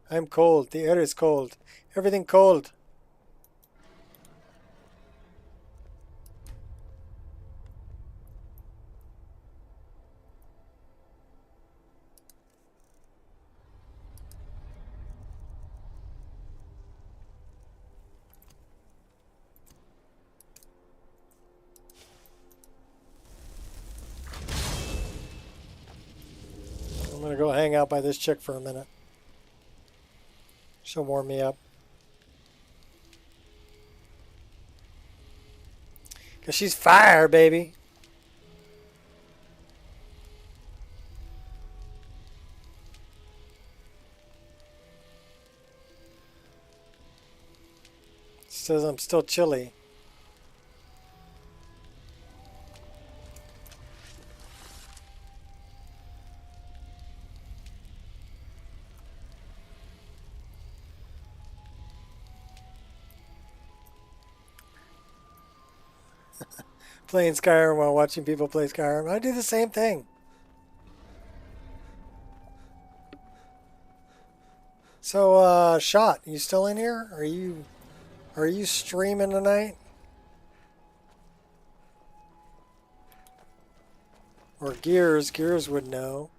I'm cold. The air is cold. Everything cold. I'm gonna go hang out by this chick for a minute. She'll warm me up. Because she's fire, baby. Says I'm still chilly. Playing Skyrim while watching people play Skyrim. I do the same thing. So, Shot, you still in here? Are you streaming tonight? Or Gears would know.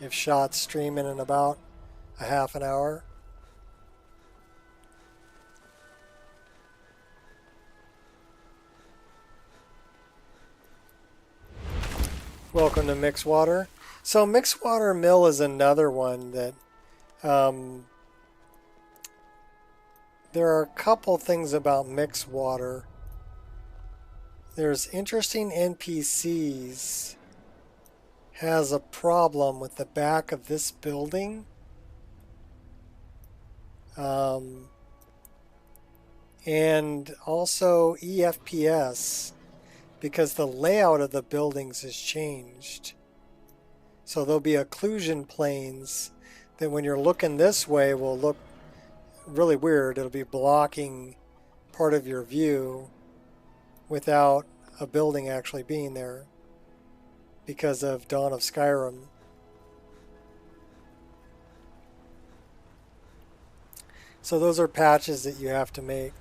If Shot's streaming in about a half an hour. Welcome to Mixwater. So Mixwater Mill is another one that there are a couple things about mixed water. There's interesting NPCs. Has a problem with the back of this building. And also EFPS, because the layout of the buildings has changed. So there'll be occlusion planes that when you're looking this way will look really weird. It'll be blocking part of your view without a building actually being there because of Dawn of Skyrim. So those are patches that you have to make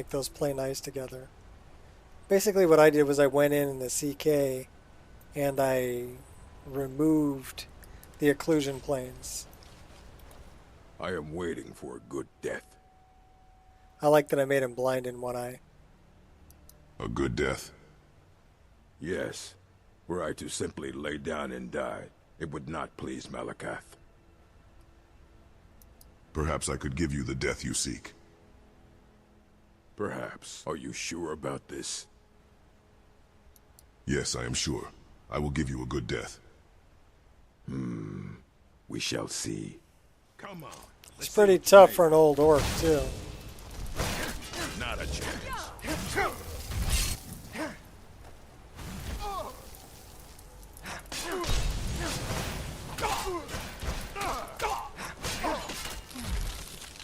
those play nice together. Basically what I did was I went in the CK and I removed the occlusion planes. I am waiting for a good death. I like that I made him blind in one eye. A good death? Yes. Were I to simply lay down and die, it would not please Malakath. Perhaps I could give you the death you seek. Perhaps. Are you sure about this? Yes, I am sure. I will give you a good death. We shall see. Come on. It's pretty tough for an old orc, too. Not a chance.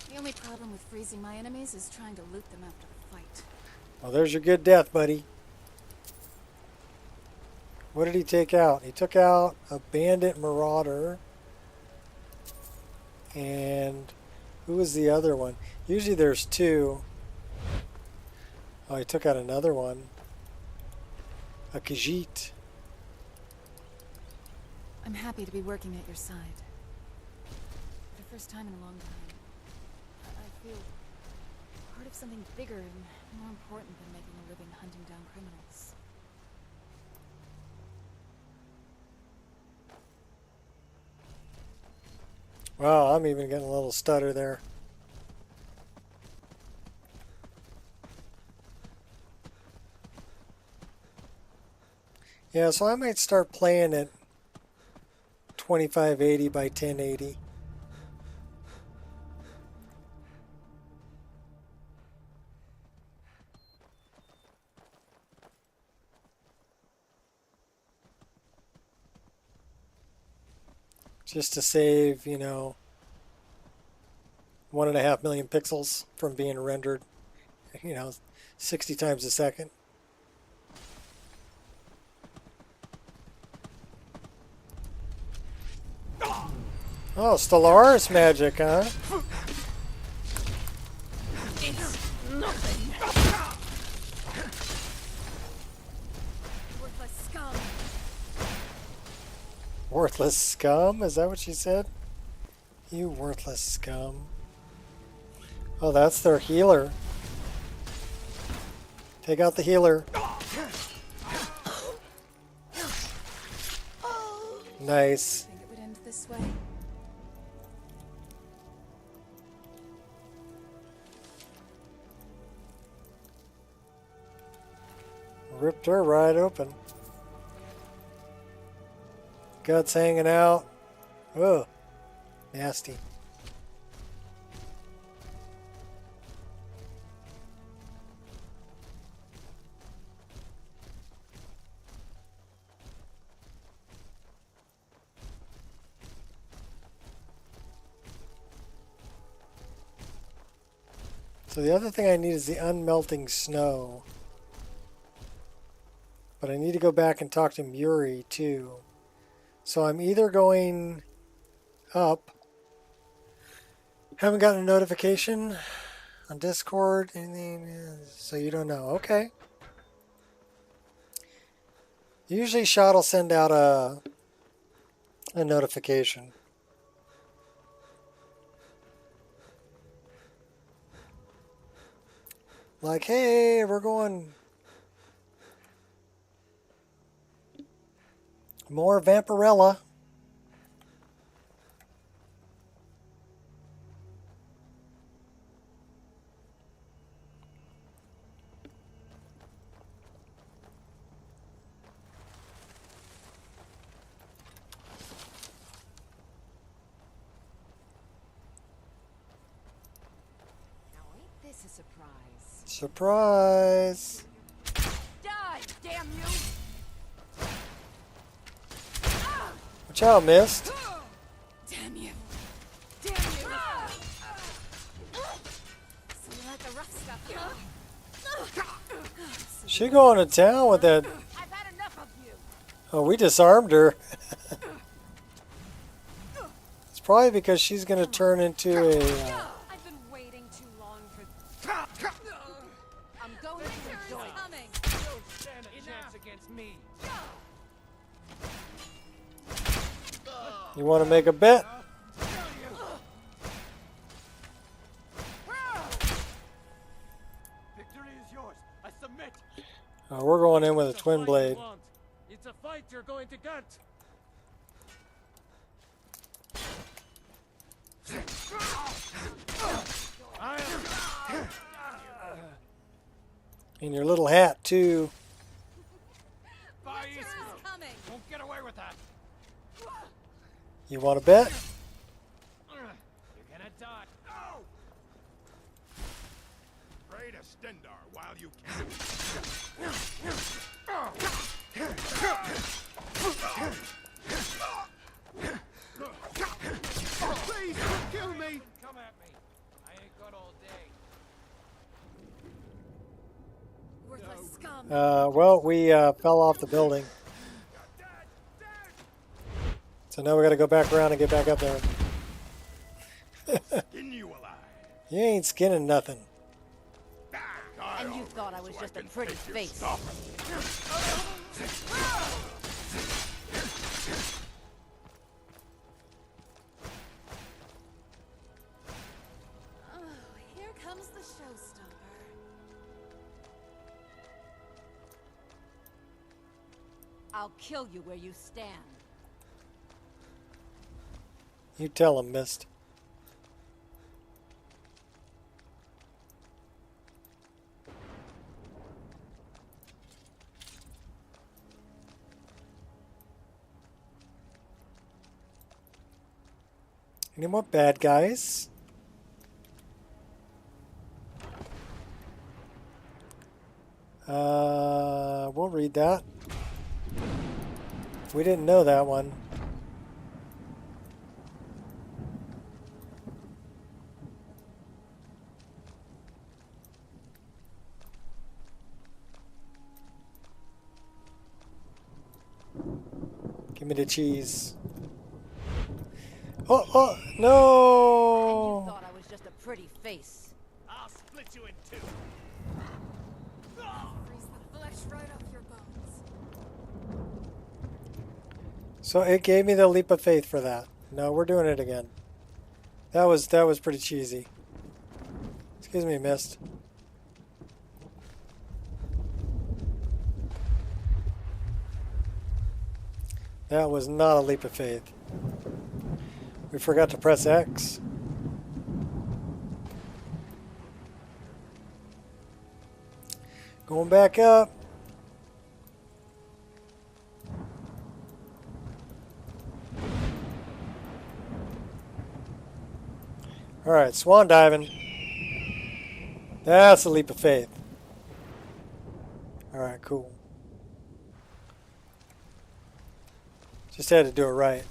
The only problem with freezing my enemies is trying to loot them after the fight. Well, there's your good death, buddy. What did he take out? He took out a bandit marauder. And who was the other one? Usually there's two. Oh, he took out another one. A Khajiit. I'm happy to be working at your side. For the first time in a long time, I feel part of something bigger and more important than making a living hunting down criminals. Wow, I'm even getting a little stutter there. Yeah, so I might start playing at 2580 by 1080. Just to save, 1.5 million pixels from being rendered, 60 times a second. Oh, Stellaris magic, huh? It's nothing. Worthless scum. Worthless scum? Is that what she said? You worthless scum. Oh, that's their healer. Take out the healer. Nice. Think it would end this way? Ripped her right open. Guts hanging out. Ugh. Nasty. So the other thing I need is the unmelting snow. But I need to go back and talk to Muri too. So I'm either going up. Haven't gotten a notification on Discord, anything, so you don't know. Okay. Usually Shot will send out a notification. Like, hey, we're going more Vampirella. this a surprise? Surprise! Die, damn you! Watch out, Mist. Damn you. Damn you. So you like the rough stuff, huh? She going to town with that. I've had enough of you. Oh, we disarmed her. It's probably because she's going to turn into a... I've been waiting too long for... I'm going to enjoy it. Don't stand a chance against me. You want to make a bet? Victory is yours. I submit. We're going in with a twin blade. It's a fight you're going to get. And your little hat, too. Won't get away with that. You want to bet? You're gonna die. No! Pray to Stendar while you can. Please don't kill me! Come at me. I ain't got all day. Worthless scum. Well, we fell off the building. So now we got to go back around and get back up there. Skin you alive. You ain't skinning nothing. And you thought I was just a pretty face. Here comes the showstopper. I'll kill you where you stand. You tell him, Mist. Any more bad guys? We'll read that. We didn't know that one. Give me the cheese. Oh, no! And you thought I was just a pretty face. I'll split you in two. Freeze the flesh right off your bones. So it gave me the leap of faith for that. No, we're doing it again. That was pretty cheesy. Excuse me, Mist. That was not a leap of faith. We forgot to press X. Going back up. All right, swan diving. That's a leap of faith. All right, cool. Just had to do it right.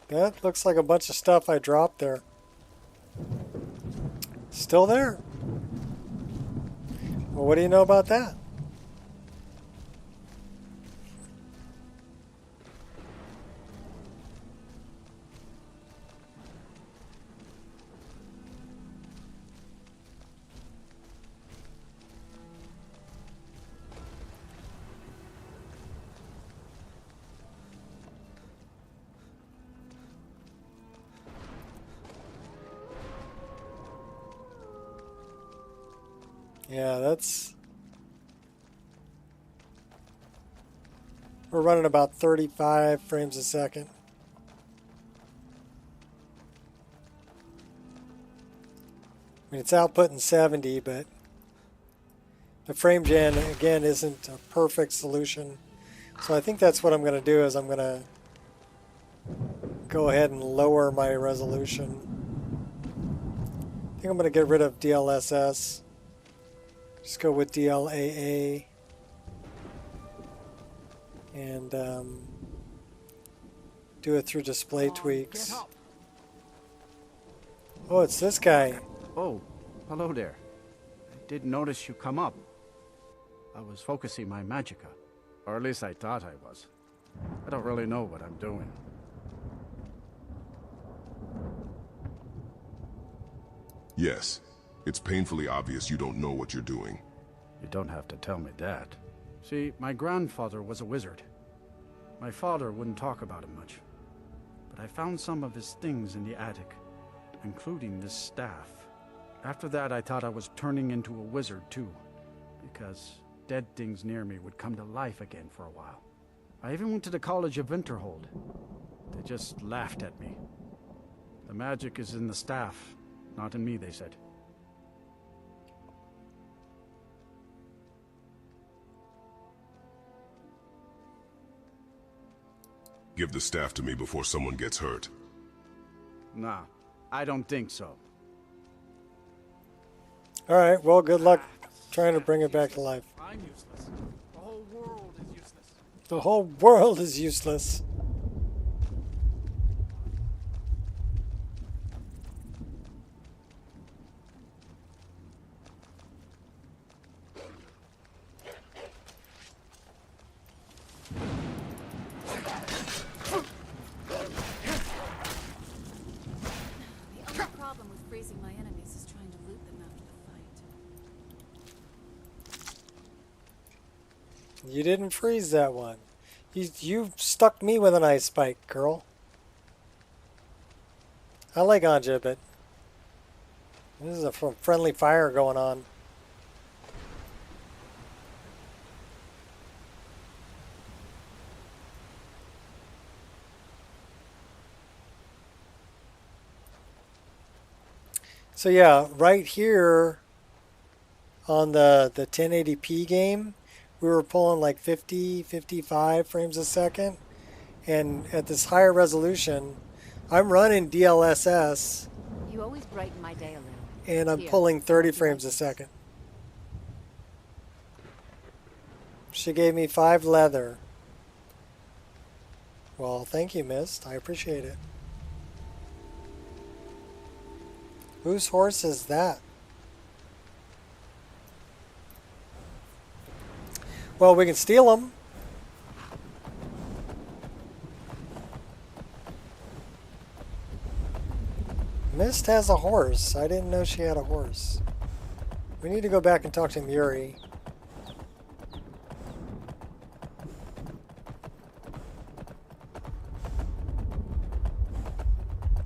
That looks like a bunch of stuff I dropped there. Still there. Well, what do you know about that? Yeah, that's... We're running about 35 frames a second. mean, it's outputting 70, but the frame gen, again, isn't a perfect solution. So I think that's what I'm going to do is I'm going to go ahead and lower my resolution. I think I'm going to get rid of DLSS. Just go with DLAA. And do it through display tweaks. Oh, it's this guy. Oh, hello there. I did notice you come up. I was focusing my magicka. Or at least I thought I was. I don't really know what I'm doing. Yes. It's painfully obvious you don't know what you're doing. You don't have to tell me that. See, my grandfather was a wizard. My father wouldn't talk about him much. But I found some of his things in the attic, including this staff. After that, I thought I was turning into a wizard, too. Because dead things near me would come to life again for a while. I even went to the College of Winterhold. They just laughed at me. The magic is in the staff, not in me, they said. Give the staff to me before someone gets hurt. Nah, I don't think so. Alright, well, good luck trying to bring it back to life. I'm useless. The whole world is useless. The whole world is useless. You didn't freeze that one. You stuck me with an ice spike, girl. I like Anja, but this is a friendly fire going on. So yeah, right here on the 1080p game, we were pulling like 50, 55 frames a second. And at this higher resolution, I'm running DLSS. You always brighten my day a little. And I'm pulling 30 frames a second. She gave me 5 leather. Well, thank you, Mist. I appreciate it. Whose horse is that? Well, we can steal them. Mist has a horse. I didn't know she had a horse. We need to go back and talk to Muri.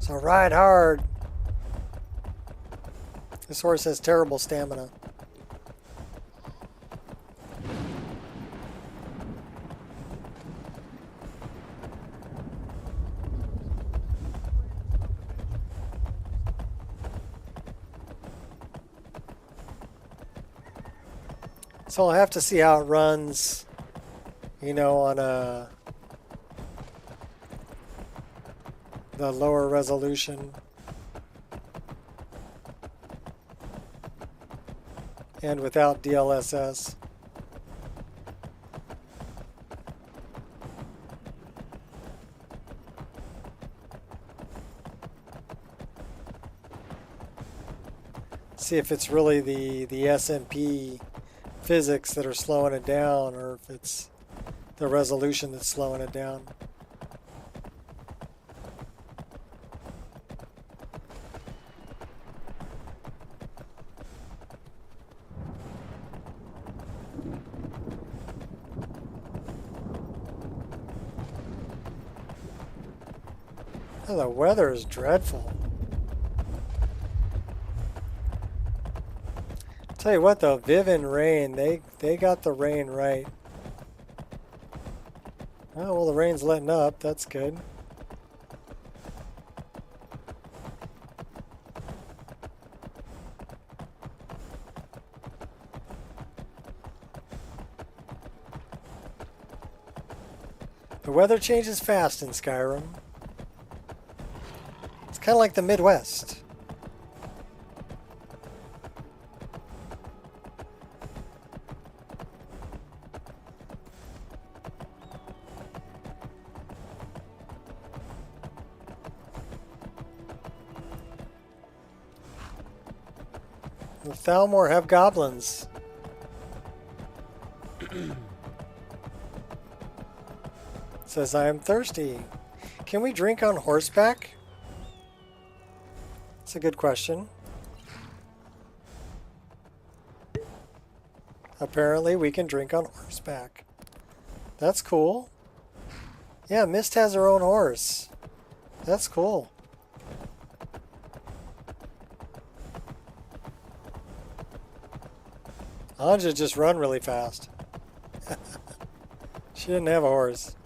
So ride hard. This horse has terrible stamina. So I'll have to see how it runs, you know, on the lower resolution. And without DLSS. See if it's really the SMP physics that are slowing it down, or if it's the resolution that's slowing it down. Oh, the weather is dreadful. Tell you what though, Viv and Rain, they got the rain right. Oh, well, the rain's letting up. That's good. The weather changes fast in Skyrim. It's kind of like the Midwest. The Thalmor have goblins. Says, I am thirsty. Can we drink on horseback? That's a good question. Apparently we can drink on horseback. That's cool. Yeah, Mist has her own horse. That's cool. Anja just run really fast. She didn't have a horse.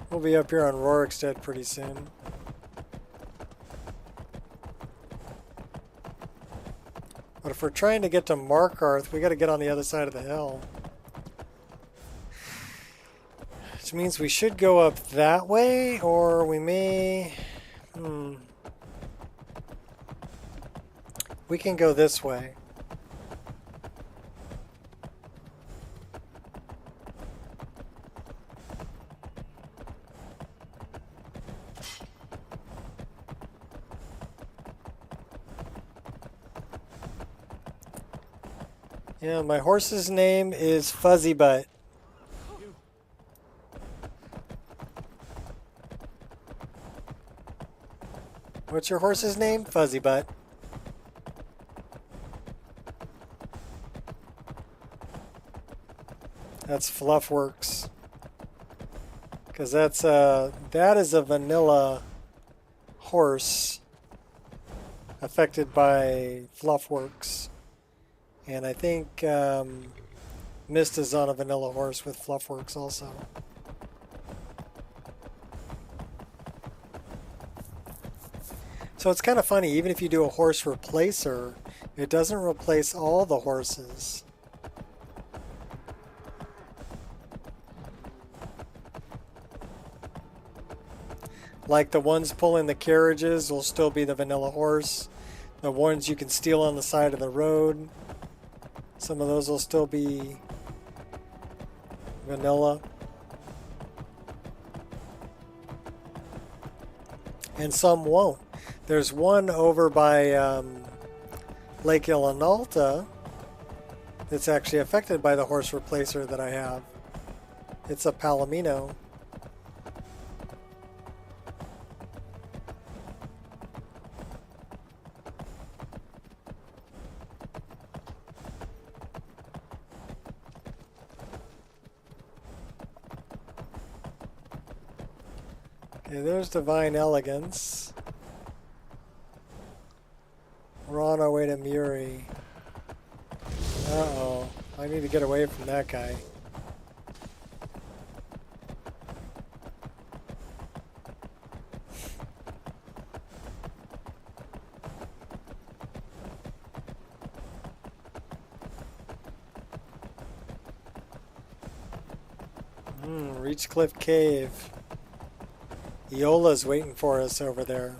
We'll be up here on Rorikstead pretty soon. But if we're trying to get to Markarth, we got to get on the other side of the hill. Which means we should go up that way, or we may... We can go this way. Yeah, my horse's name is Fuzzy Butt. What's your horse's name? Fuzzy Butt. That's Fluffworks. Because that's that is a vanilla horse affected by Fluffworks. And I think Mist is on a vanilla horse with Fluffworks also. So it's kind of funny, even if you do a horse replacer, it doesn't replace all the horses. Like the ones pulling the carriages will still be the vanilla horse. The ones you can steal on the side of the road, some of those will still be vanilla. And some won't. There's one over by Lake Ilanalta that's actually affected by the horse replacer that I have. It's a Palomino. Okay, there's Divine Elegance. We're on our way to Muri. Uh-oh. I need to get away from that guy. Reachcliff Cave. Iola's waiting for us over there.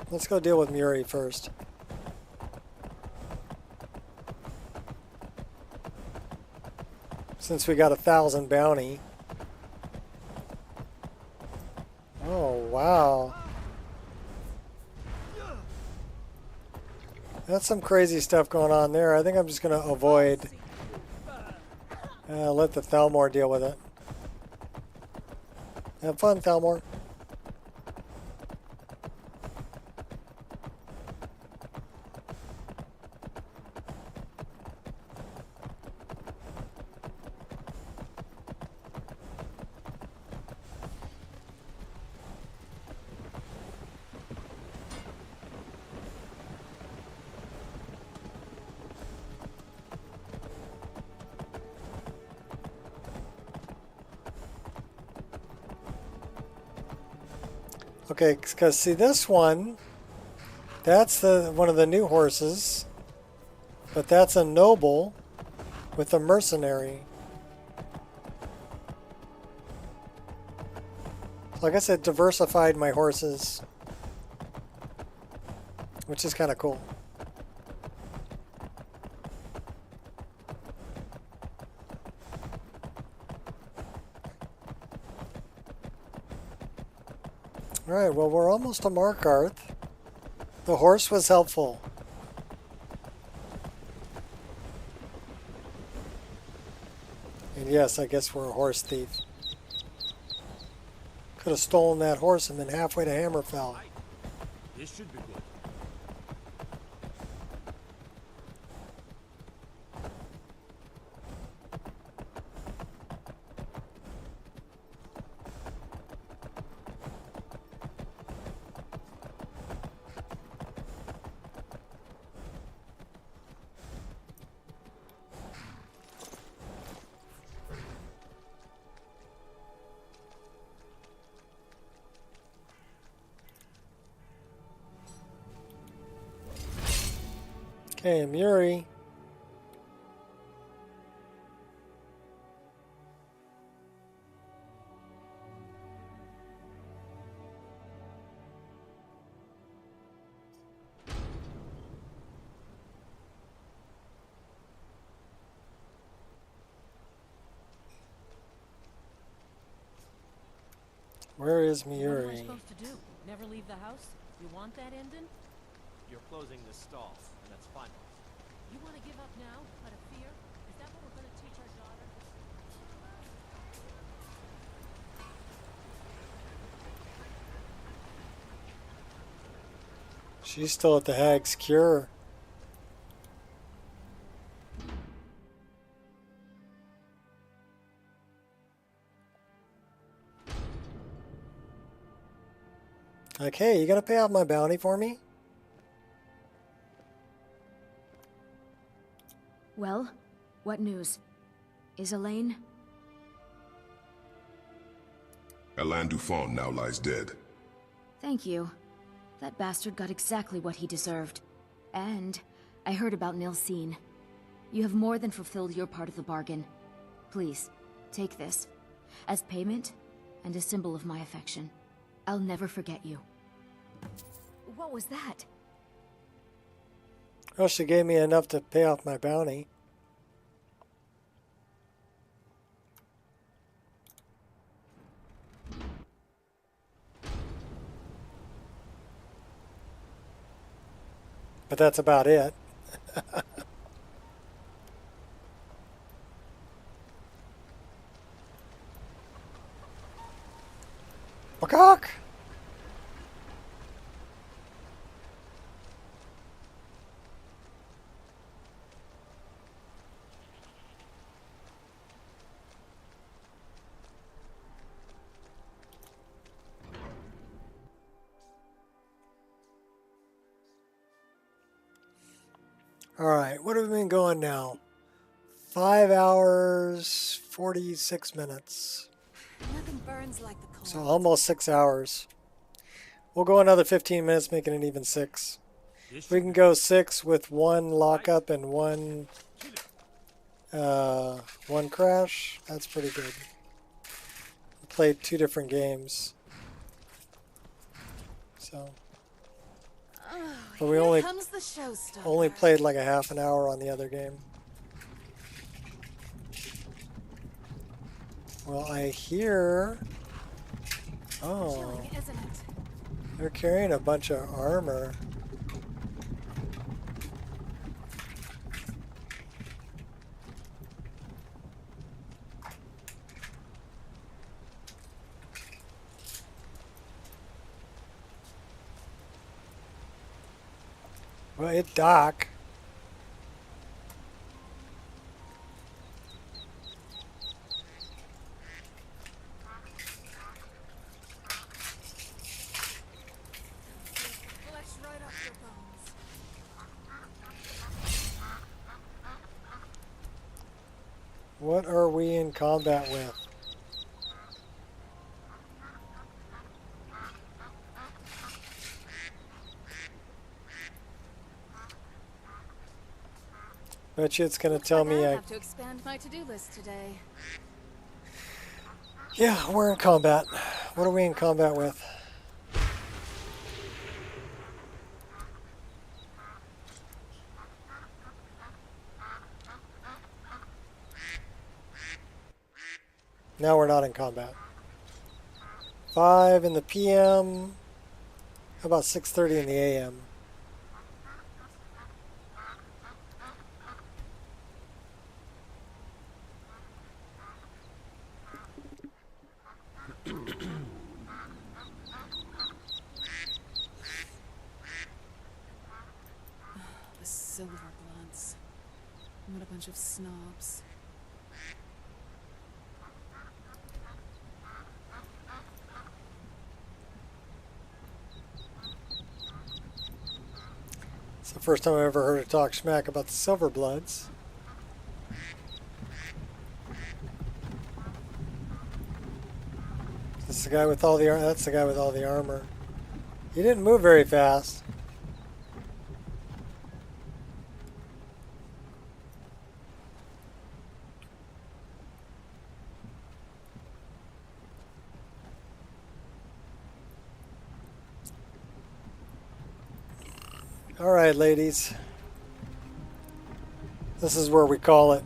Let's go deal with Muri first. Since we got 1,000 bounty. Oh, wow. That's some crazy stuff going on there. I think I'm just going to avoid. Let the Thalmor deal with it. Have fun, Thalmor. Okay, because see this one, That's one of the new horses. But that's a noble with a mercenary. So I guess it diversified my horses, which is kind of cool. Alright, well, we're almost to Markarth. The horse was helpful. And yes, I guess we're a horse thief. Could have stolen that horse and been halfway to Hammerfell. This should be good. Okay, Muri. Where is What am I Muri? supposed to do? Never leave the house? You want that ending? You're closing this stall, and that's fine. You want to give up now, out of fear? Is that what we're going to teach our daughter? She's still at the Hag's Cure. Like, hey, you gonna pay off my bounty for me? Well, what news? Is Elaine? Alain Dufont now lies dead. Thank you. That bastard got exactly what he deserved. And I heard about Nilsine. You have more than fulfilled your part of the bargain. Please, take this. As payment, and a symbol of my affection. I'll never forget you. What was that? Well, she gave me enough to pay off my bounty. But that's about it. Macaque! Alright, what have we been going now? 5 hours, 46 minutes. Nothing burns like the cold. So almost 6 hours. We'll go another 15 minutes, making it even 6. We can go 6 with 1 lockup and 1 crash. That's pretty good. We played 2 different games. So... But we only played like a half an hour on the other game. Well, I hear... Oh. They're carrying a bunch of armor. Well, it dock. Flesh right off your bones. What are we in combat with? Bet you it's gonna Looks tell like me I I... have to expand my to-do list today. Yeah, we're in combat. What are we in combat with? Now we're not in combat. 5 in the PM. How about 6:30 in the AM? The silver bloods. What a bunch of snobs. It's the first time I've ever heard her talk smack about the Silver Bloods. That's the guy with all the that's the guy with all the armor. He didn't move very fast. All right, ladies. This is where we call it.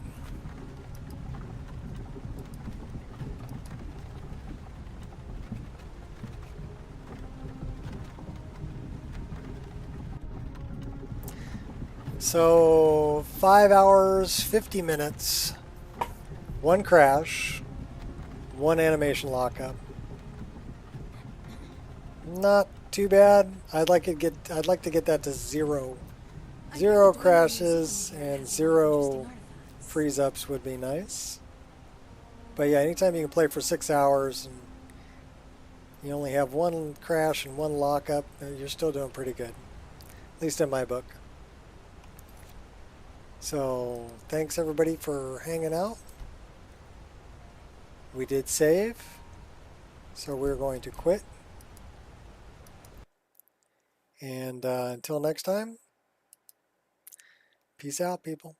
So 5 hours, 50 minutes, 1 crash, 1 animation lockup. Not too bad. I'd like to get that to 0. 0 crashes and 0 freeze ups would be nice. But yeah, anytime you can play for 6 hours and you only have 1 crash and 1 lockup, you're still doing pretty good. At least in my book. So, thanks everybody for hanging out. We did save, so we're going to quit. And until next time, peace out, people.